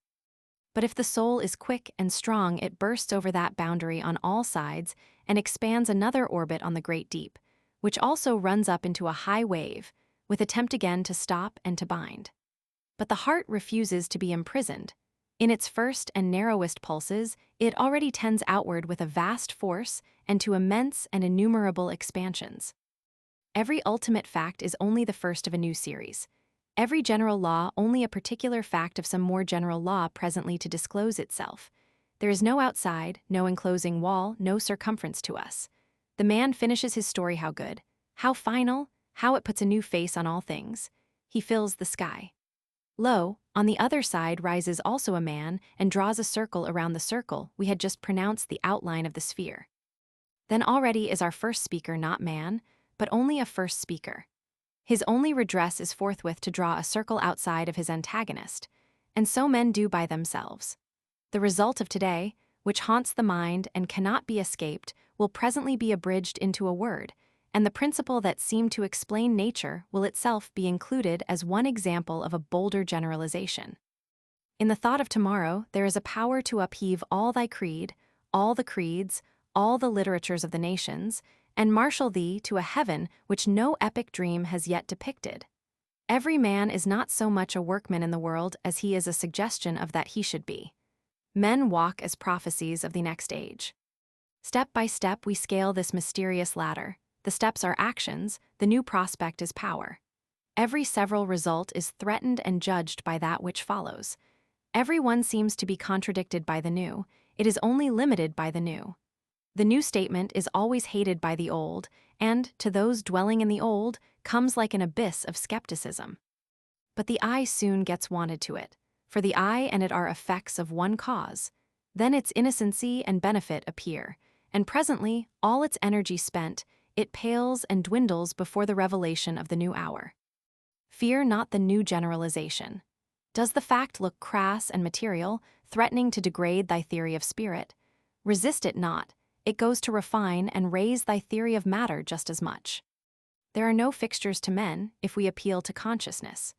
But if the soul is quick and strong, it bursts over that boundary on all sides and expands another orbit on the great deep, which also runs up into a high wave, with attempt again to stop and to bind. But the heart refuses to be imprisoned. In its first and narrowest pulses, it already tends outward with a vast force and to immense and innumerable expansions. Every ultimate fact is only the first of a new series. Every general law only a particular fact of some more general law presently to disclose itself. There is no outside, no enclosing wall, no circumference to us. The man finishes his story how good, how final, how it puts a new face on all things. He fills the sky. Lo, on the other side rises also a man and draws a circle around the circle we had just pronounced the outline of the sphere. Then already is our first speaker not man, but only a first speaker. His only redress is forthwith to draw a circle outside of his antagonist, and so men do by themselves. The result of today, which haunts the mind and cannot be escaped, will presently be abridged into a word, and the principle that seemed to explain nature will itself be included as one example of a bolder generalization. In the thought of tomorrow, there is a power to upheave all thy creed, all the creeds, all the literatures of the nations, and marshal thee to a heaven which no epic dream has yet depicted. Every man is not so much a workman in the world as he is a suggestion of that he should be. Men walk as prophecies of the next age. Step by step we scale this mysterious ladder. The steps are actions, the new prospect is power. Every several result is threatened and judged by that which follows. Every one seems to be contradicted by the new, it is only limited by the new. The new statement is always hated by the old, and, to those dwelling in the old, comes like an abyss of skepticism. But the eye soon gets wonted to it, for the eye and it are effects of one cause. Then its innocency and benefit appear, and presently, all its energy spent, it pales and dwindles before the revelation of the new hour. Fear not the new generalization. Does the fact look crass and material, threatening to degrade thy theory of spirit? Resist it not. It goes to refine and raise thy theory of matter just as much. There are no fixtures to men if we appeal to consciousness.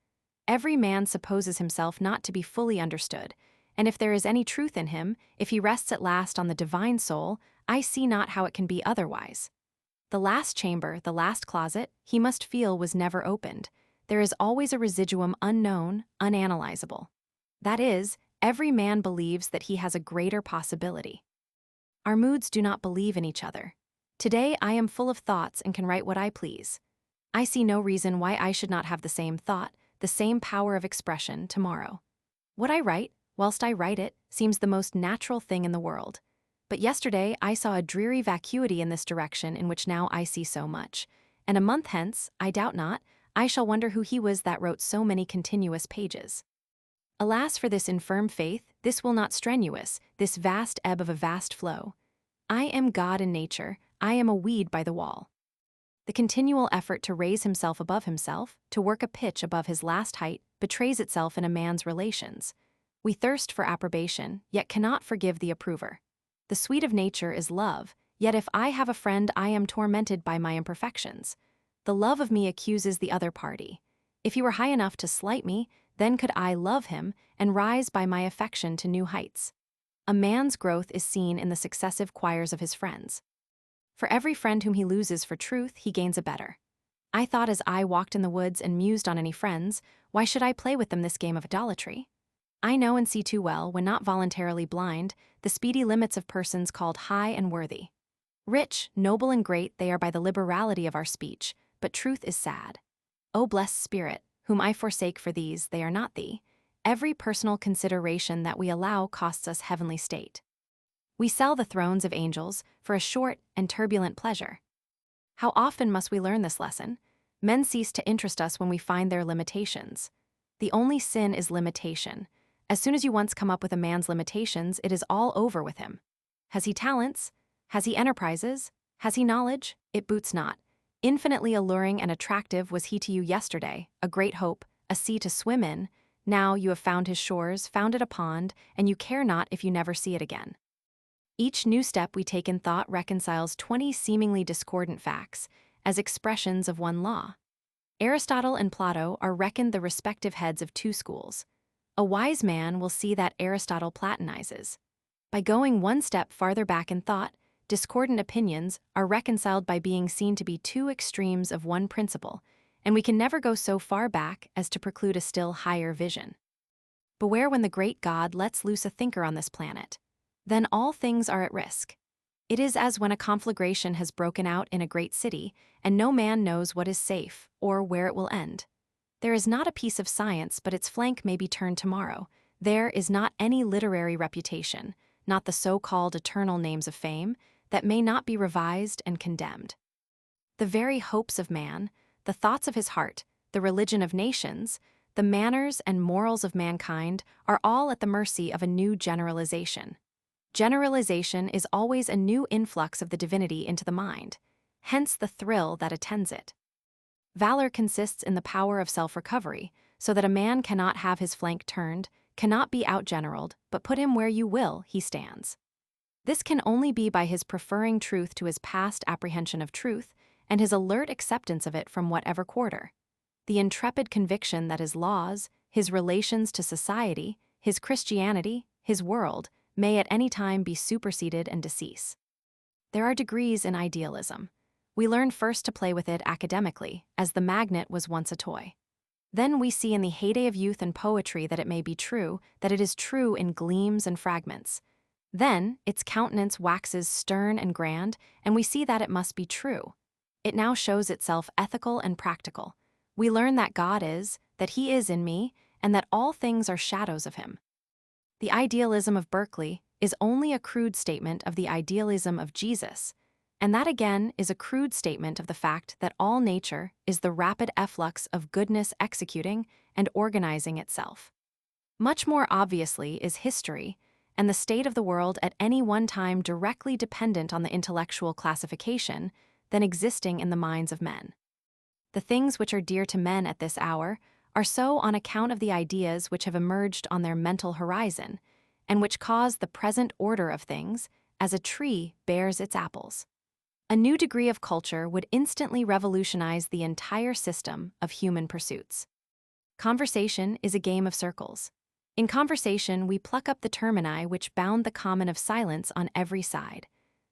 Every man supposes himself not to be fully understood, and if there is any truth in him, if he rests at last on the divine soul, I see not how it can be otherwise. The last chamber, the last closet, he must feel was never opened. There is always a residuum unknown, unanalyzable. That is, every man believes that he has a greater possibility. Our moods do not believe in each other. Today I am full of thoughts and can write what I please. I see no reason why I should not have the same thought, the same power of expression tomorrow. What I write, whilst I write it, seems the most natural thing in the world. But yesterday I saw a dreary vacuity in this direction in which now I see so much, and a month hence, I doubt not, I shall wonder who he was that wrote so many continuous pages. Alas for this infirm faith, this will not strenuous, this vast ebb of a vast flow. I am God in nature, I am a weed by the wall. The continual effort to raise himself above himself, to work a pitch above his last height, betrays itself in a man's relations. We thirst for approbation, yet cannot forgive the approver. The sweet of nature is love, yet if I have a friend I am tormented by my imperfections. The love of me accuses the other party. If he were high enough to slight me, then could I love him and rise by my affection to new heights. A man's growth is seen in the successive choirs of his friends. For every friend whom he loses for truth, he gains a better. I thought as I walked in the woods and mused on any friends, why should I play with them this game of idolatry? I know and see too well, when not voluntarily blind, the speedy limits of persons called high and worthy. Rich, noble and great they are by the liberality of our speech, but truth is sad. O blessed spirit, whom I forsake for these, they are not thee. Every personal consideration that we allow costs us heavenly state. We sell the thrones of angels for a short and turbulent pleasure. How often must we learn this lesson? Men cease to interest us when we find their limitations. The only sin is limitation. As soon as you once come up with a man's limitations, it is all over with him. Has he talents? Has he enterprises? Has he knowledge? It boots not. Infinitely alluring and attractive was he to you yesterday, a great hope, a sea to swim in. Now you have found his shores, founded a pond, and you care not if you never see it again. Each new step we take in thought reconciles 20 seemingly discordant facts as expressions of one law. Aristotle and Plato are reckoned the respective heads of two schools. A wise man will see that Aristotle platonizes. By going one step farther back in thought, discordant opinions are reconciled by being seen to be two extremes of one principle, and we can never go so far back as to preclude a still higher vision. Beware when the great God lets loose a thinker on this planet. Then all things are at risk. It is as when a conflagration has broken out in a great city, and no man knows what is safe or where it will end. There is not a piece of science but its flank may be turned tomorrow. There is not any literary reputation, not the so-called eternal names of fame, that may not be revised and condemned. The very hopes of man, the thoughts of his heart, the religion of nations, The manners and morals of mankind are all at the mercy of a new generalization. Generalization is always a new influx of the divinity into the mind, hence the thrill that attends it. Valor consists in the power of self-recovery, so that a man cannot have his flank turned, cannot be outgeneraled, but put him where you will, he stands. This can only be by his preferring truth to his past apprehension of truth, and his alert acceptance of it from whatever quarter. The intrepid conviction that his laws, his relations to society, his Christianity, his world, may at any time be superseded and decease. There are degrees in idealism. We learn first to play with it academically, as the magnet was once a toy. Then we see in the heyday of youth and poetry that it may be true, that it is true in gleams and fragments. Then its countenance waxes stern and grand, and we see that it must be true. It now shows itself ethical and practical. We learn that God is, that He is in me, and that all things are shadows of Him. The idealism of Berkeley is only a crude statement of the idealism of Jesus, and that again is a crude statement of the fact that all nature is the rapid efflux of goodness executing and organizing itself. Much more obviously is history, and the state of the world at any one time directly dependent on the intellectual classification than existing in the minds of men. The things which are dear to men at this hour are so on account of the ideas which have emerged on their mental horizon, and which cause the present order of things, as a tree bears its apples. A new degree of culture would instantly revolutionize the entire system of human pursuits. Conversation is a game of circles. In conversation, we pluck up the termini which bound the common of silence on every side.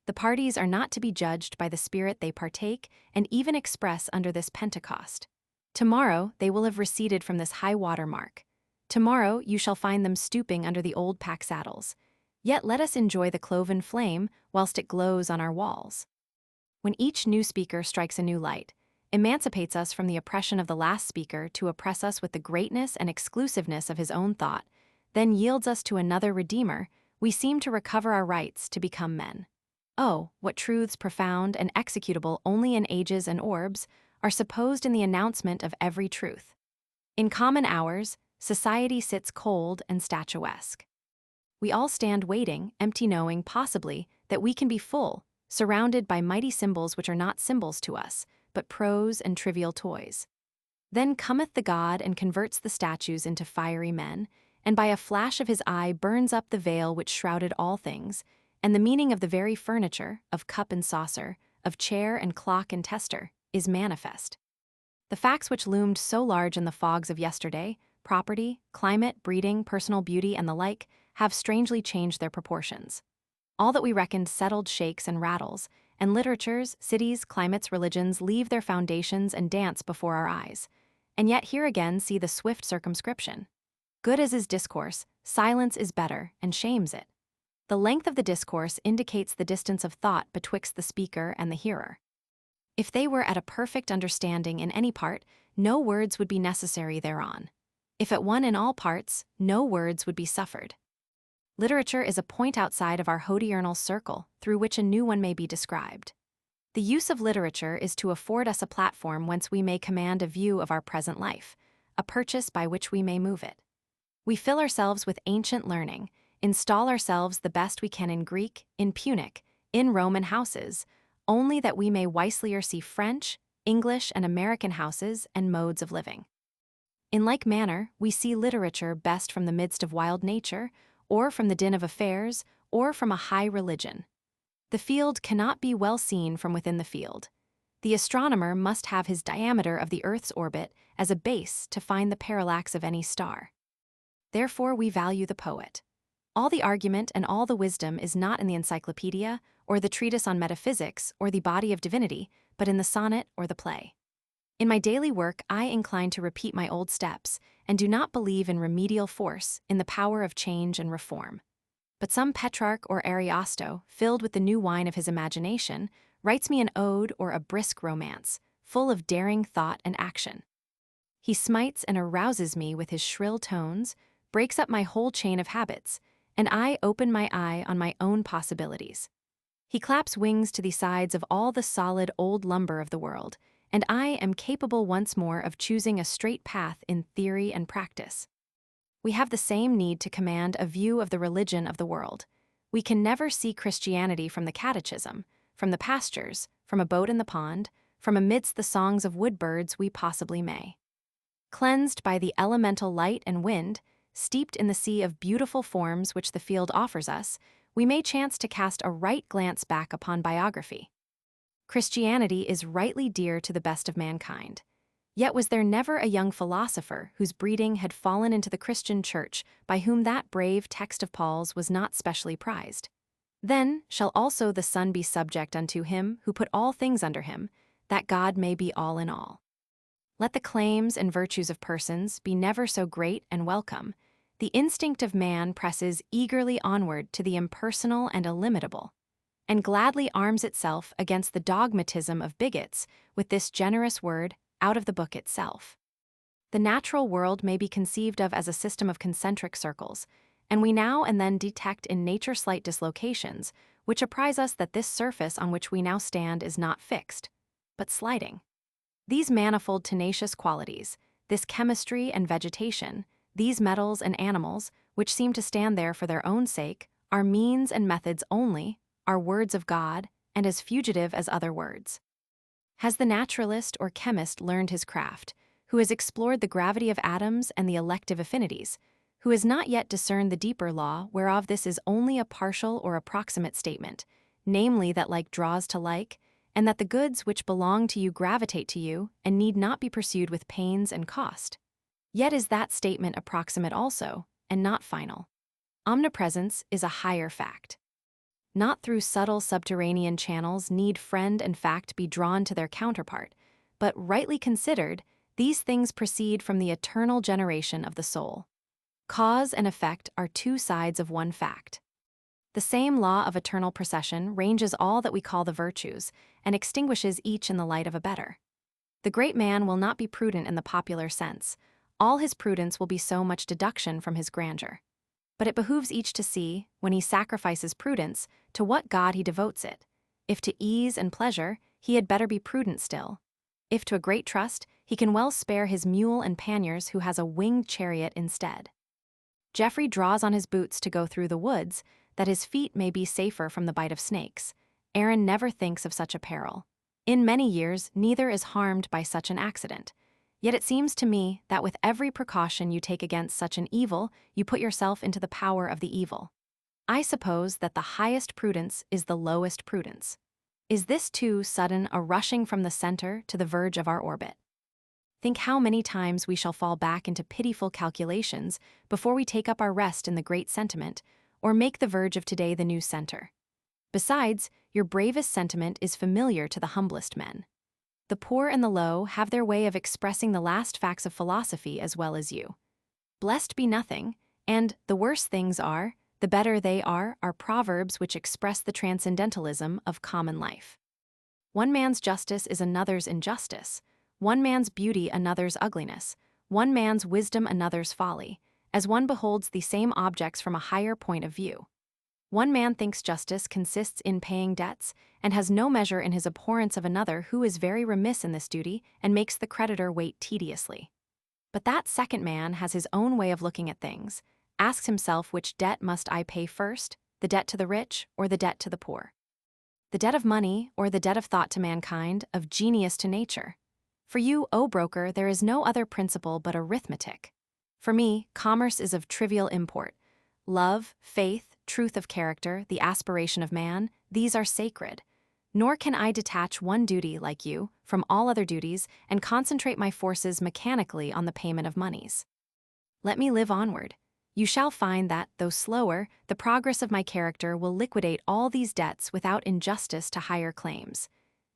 The parties are not to be judged by the spirit they partake and even express under this Pentecost. Tomorrow they will have receded from this high water mark. Tomorrow you shall find them stooping under the old pack saddles. Yet let us enjoy the cloven flame whilst it glows on our walls. When each new speaker strikes a new light, emancipates us from the oppression of the last speaker to oppress us with the greatness and exclusiveness of his own thought, then yields us to another Redeemer, we seem to recover our rights to become men. Oh, what truths profound and executable only in ages and orbs are supposed in the announcement of every truth. In common hours, society sits cold and statuesque. We all stand waiting, empty knowing, possibly, that we can be full, surrounded by mighty symbols which are not symbols to us, but prose and trivial toys. Then cometh the God and converts the statues into fiery men, and by a flash of his eye burns up the veil which shrouded all things, and the meaning of the very furniture, of cup and saucer, of chair and clock and tester, is manifest. The facts which loomed so large in the fogs of yesterday, property, climate, breeding, personal beauty, and the like, have strangely changed their proportions. All that we reckoned settled shakes and rattles, and literatures, cities, climates, religions leave their foundations and dance before our eyes. And yet here again see the swift circumscription. Good as is discourse, silence is better, and shames it. The length of the discourse indicates the distance of thought betwixt the speaker and the hearer. If they were at a perfect understanding in any part, no words would be necessary thereon. If at one in all parts, no words would be suffered. Literature is a point outside of our hodiernal circle through which a new one may be described. The use of literature is to afford us a platform whence we may command a view of our present life, a purchase by which we may move it. We fill ourselves with ancient learning, install ourselves the best we can in Greek, in Punic, in Roman houses, only that we may wiselier see French, English, and American houses and modes of living. In like manner, we see literature best from the midst of wild nature, or from the din of affairs, or from a high religion. The field cannot be well seen from within the field. The astronomer must have his diameter of the Earth's orbit as a base to find the parallax of any star. Therefore we value the poet. All the argument and all the wisdom is not in the encyclopedia, or the treatise on metaphysics, or the body of divinity, but in the sonnet or the play. In my daily work I incline to repeat my old steps, and do not believe in remedial force, in the power of change and reform. But some Petrarch or Ariosto, filled with the new wine of his imagination, writes me an ode or a brisk romance, full of daring thought and action. He smites and arouses me with his shrill tones, breaks up my whole chain of habits, and I open my eye on my own possibilities. He claps wings to the sides of all the solid old lumber of the world, and I am capable once more of choosing a straight path in theory and practice. We have the same need to command a view of the religion of the world. We can never see Christianity from the catechism, from the pastures, from a boat in the pond, from amidst the songs of wood-birds we possibly may. Cleansed by the elemental light and wind, steeped in the sea of beautiful forms which the field offers us, we may chance to cast a right glance back upon biography. Christianity is rightly dear to the best of mankind. Yet was there never a young philosopher whose breeding had fallen into the Christian church by whom that brave text of Paul's was not specially prized? Then shall also the Son be subject unto him who put all things under him, that God may be all in all. Let the claims and virtues of persons be never so great and welcome. The instinct of man presses eagerly onward to the impersonal and illimitable, and gladly arms itself against the dogmatism of bigots with this generous word out of the book itself. The natural world may be conceived of as a system of concentric circles, and we now and then detect in nature slight dislocations, which apprise us that this surface on which we now stand is not fixed, but sliding. These manifold tenacious qualities, this chemistry and vegetation, these metals and animals, which seem to stand there for their own sake, are means and methods only, are words of God, and as fugitive as other words. Has the naturalist or chemist learned his craft, who has explored the gravity of atoms and the elective affinities, who has not yet discerned the deeper law whereof this is only a partial or approximate statement, namely that like draws to like, and that the goods which belong to you gravitate to you and need not be pursued with pains and cost? Yet is that statement approximate also, and not final. Omnipresence is a higher fact. Not through subtle subterranean channels need friend and fact be drawn to their counterpart, but rightly considered, these things proceed from the eternal generation of the soul. Cause and effect are two sides of one fact. The same law of eternal procession ranges all that we call the virtues, and extinguishes each in the light of a better. The great man will not be prudent in the popular sense. All his prudence will be so much deduction from his grandeur. But it behooves each to see, when he sacrifices prudence, to what God he devotes it. If to ease and pleasure, he had better be prudent still. If to a great trust, he can well spare his mule and panniers who has a winged chariot instead. Geoffrey draws on his boots to go through the woods, that his feet may be safer from the bite of snakes. Aaron never thinks of such a peril. In many years, neither is harmed by such an accident. Yet it seems to me that with every precaution you take against such an evil, you put yourself into the power of the evil. I suppose that the highest prudence is the lowest prudence. Is this too sudden a rushing from the center to the verge of our orbit? Think how many times we shall fall back into pitiful calculations before we take up our rest in the great sentiment, or make the verge of today the new center. Besides, your bravest sentiment is familiar to the humblest men. The poor and the low have their way of expressing the last facts of philosophy as well as you. Blessed be nothing, and the worse things are, the better they are proverbs which express the transcendentalism of common life. One man's justice is another's injustice, one man's beauty another's ugliness, one man's wisdom another's folly, as one beholds the same objects from a higher point of view. One man thinks justice consists in paying debts, and has no measure in his abhorrence of another who is very remiss in this duty and makes the creditor wait tediously. But that second man has his own way of looking at things, asks himself which debt must I pay first, the debt to the rich or the debt to the poor? The debt of money or the debt of thought to mankind, of genius to nature? For you, O broker, there is no other principle but arithmetic. For me, commerce is of trivial import. Love, faith, truth of character, the aspiration of man, these are sacred. Nor can I detach one duty, like you, from all other duties and concentrate my forces mechanically on the payment of moneys. Let me live onward. You shall find that, though slower, the progress of my character will liquidate all these debts without injustice to higher claims.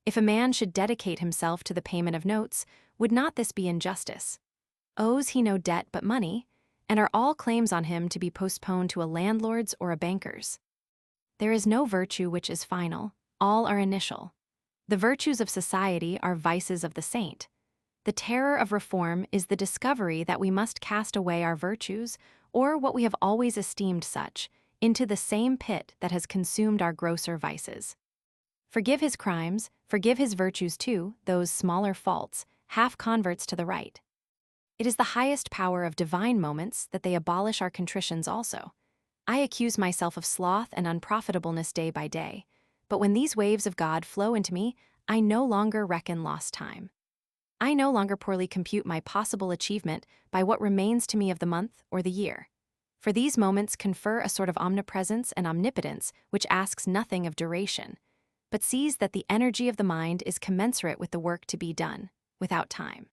If a man should dedicate himself to the payment of notes, would not this be injustice? Owes he no debt but money? And are all claims on him to be postponed to a landlord's or a banker's? There is no virtue which is final, all are initial. The virtues of society are vices of the saint. The terror of reform is the discovery that we must cast away our virtues, or what we have always esteemed such, into the same pit that has consumed our grosser vices. Forgive his crimes, forgive his virtues too, those smaller faults, half converts to the right. It is the highest power of divine moments that they abolish our contritions also. I accuse myself of sloth and unprofitableness day by day, but when these waves of God flow into me, I no longer reckon lost time. I no longer poorly compute my possible achievement by what remains to me of the month or the year. For these moments confer a sort of omnipresence and omnipotence which asks nothing of duration, but sees that the energy of the mind is commensurate with the work to be done, without time.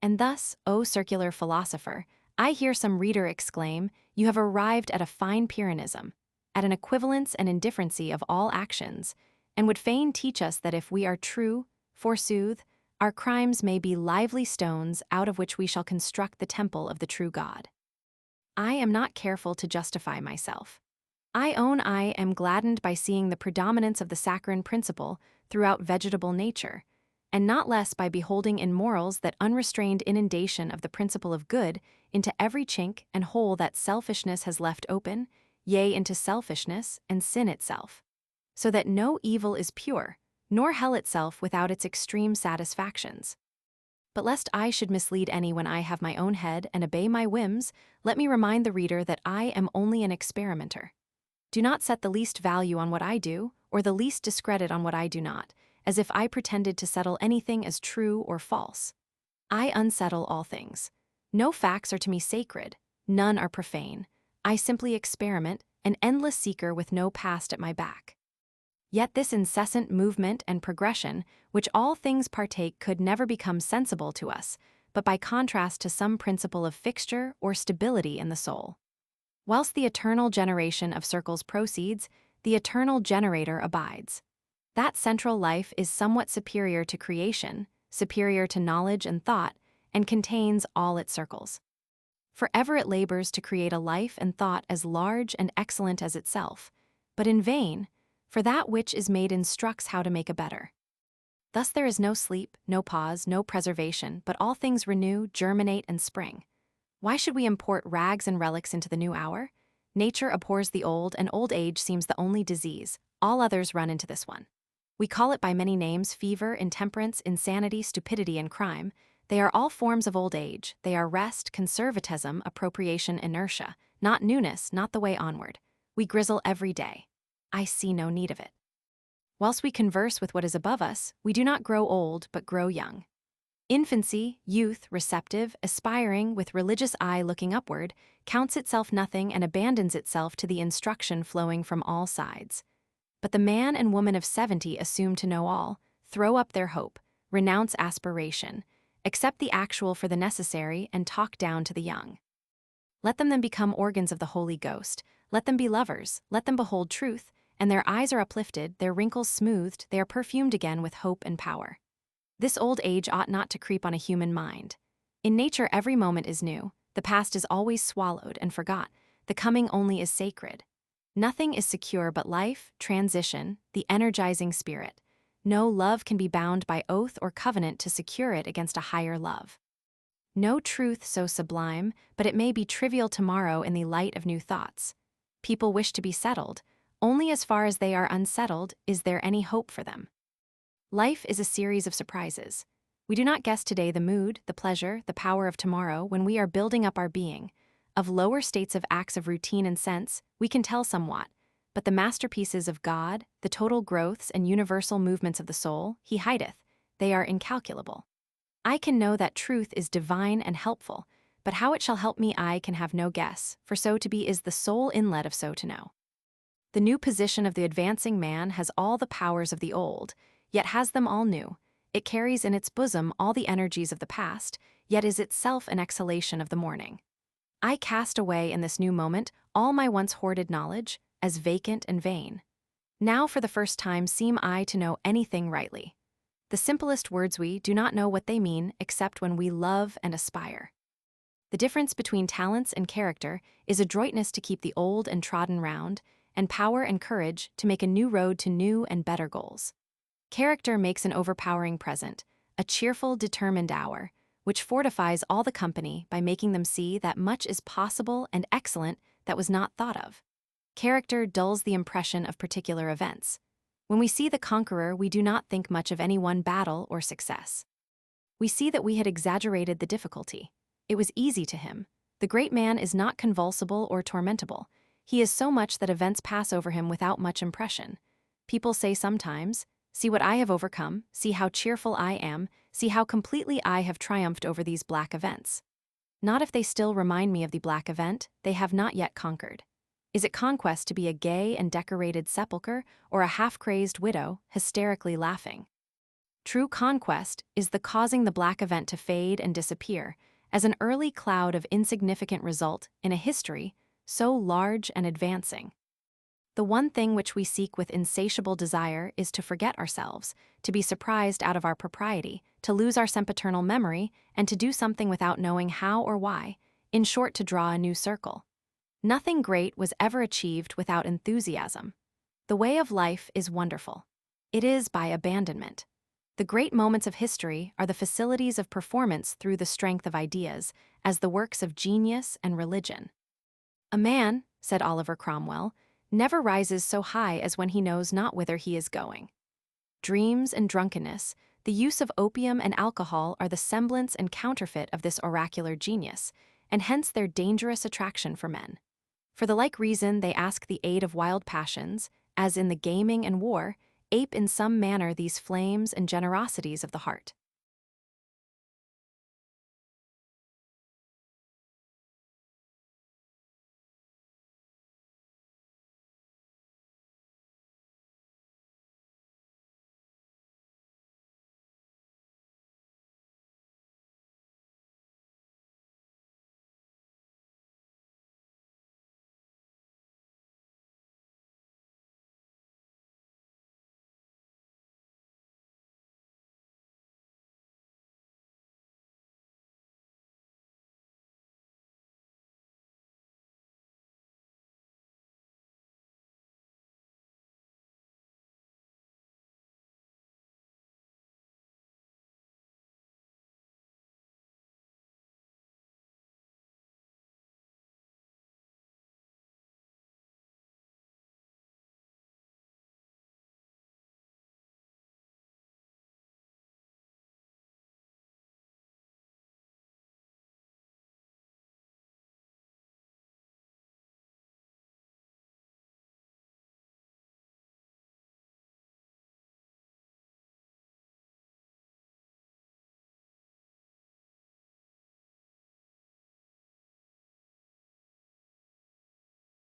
And thus, O circular philosopher, I hear some reader exclaim, you have arrived at a fine Pyrrhonism, at an equivalence and indifferency of all actions, and would fain teach us that if we are true, forsooth, our crimes may be lively stones out of which we shall construct the temple of the true God. I am not careful to justify myself. I own I am gladdened by seeing the predominance of the saccharine principle throughout vegetable nature, and not less by beholding in morals that unrestrained inundation of the principle of good into every chink and hole that selfishness has left open, yea, into selfishness and sin itself, so that no evil is pure, nor hell itself without its extreme satisfactions. But lest I should mislead any when I have my own head and obey my whims, let me remind the reader that I am only an experimenter. Do not set the least value on what I do, or the least discredit on what I do not, as if I pretended to settle anything as true or false. I unsettle all things. No facts are to me sacred, none are profane. I simply experiment, an endless seeker with no past at my back. Yet this incessant movement and progression, which all things partake, could never become sensible to us, but by contrast to some principle of fixture or stability in the soul. Whilst the eternal generation of circles proceeds, the eternal generator abides. That central life is somewhat superior to creation, superior to knowledge and thought, and contains all its circles. Forever it labors to create a life and thought as large and excellent as itself, but in vain, for that which is made instructs how to make a better. Thus there is no sleep, no pause, no preservation, but all things renew, germinate, and spring. Why should we import rags and relics into the new hour? Nature abhors the old, and old age seems the only disease. All others run into this one. We call it by many names: fever, intemperance, insanity, stupidity, and crime. They are all forms of old age. They are rest, conservatism, appropriation, inertia. Not newness, not the way onward. We grizzle every day. I see no need of it. Whilst we converse with what is above us, we do not grow old, but grow young. Infancy, youth, receptive, aspiring, with religious eye looking upward, counts itself nothing and abandons itself to the instruction flowing from all sides. But the man and woman of 70 assume to know all, throw up their hope, renounce aspiration, accept the actual for the necessary, and talk down to the young. Let them then become organs of the Holy Ghost, let them be lovers, let them behold truth, and their eyes are uplifted, their wrinkles smoothed, they are perfumed again with hope and power. This old age ought not to creep on a human mind. In nature every moment is new, the past is always swallowed and forgot, the coming only is sacred. Nothing is secure but life, transition, the energizing spirit. No love can be bound by oath or covenant to secure it against a higher love. No truth so sublime, but it may be trivial tomorrow in the light of new thoughts. People wish to be settled. Only as far as they are unsettled is there any hope for them. Life is a series of surprises. We do not guess today the mood, the pleasure, the power of tomorrow when we are building up our being. Of lower states of acts of routine and sense, we can tell somewhat, but the masterpieces of God, the total growths and universal movements of the soul, he hideth, they are incalculable. I can know that truth is divine and helpful, but how it shall help me I can have no guess, for so to be is the sole inlet of so to know. The new position of the advancing man has all the powers of the old, yet has them all new. It carries in its bosom all the energies of the past, yet is itself an exhalation of the morning. I cast away in this new moment all my once hoarded knowledge, as vacant and vain. Now for the first time seem I to know anything rightly. The simplest words we do not know what they mean except when we love and aspire. The difference between talents and character is adroitness to keep the old and trodden round, and power and courage to make a new road to new and better goals. Character makes an overpowering present, a cheerful, determined hour, which fortifies all the company by making them see that much is possible and excellent that was not thought of. Character dulls the impression of particular events. When we see the conqueror, we do not think much of any one battle or success. We see that we had exaggerated the difficulty. It was easy to him. The great man is not convulsible or tormentable. He is so much that events pass over him without much impression. People say sometimes, "See what I have overcome, see how cheerful I am, see how completely I have triumphed over these black events." Not if they still remind me of the black event, they have not yet conquered. Is it conquest to be a gay and decorated sepulchre, or a half-crazed widow, hysterically laughing? True conquest is the causing the black event to fade and disappear, as an early cloud of insignificant result in a history so large and advancing. The one thing which we seek with insatiable desire is to forget ourselves, to be surprised out of our propriety, to lose our sempiternal memory, and to do something without knowing how or why, in short, to draw a new circle. Nothing great was ever achieved without enthusiasm. The way of life is wonderful. It is by abandonment. The great moments of history are the facilities of performance through the strength of ideas, as the works of genius and religion. "A man," said Oliver Cromwell, "never rises so high as when he knows not whither he is going." Dreams and drunkenness, the use of opium and alcohol are the semblance and counterfeit of this oracular genius, and hence their dangerous attraction for men. For the like reason they ask the aid of wild passions, as in the gaming and war, ape in some manner these flames and generosities of the heart.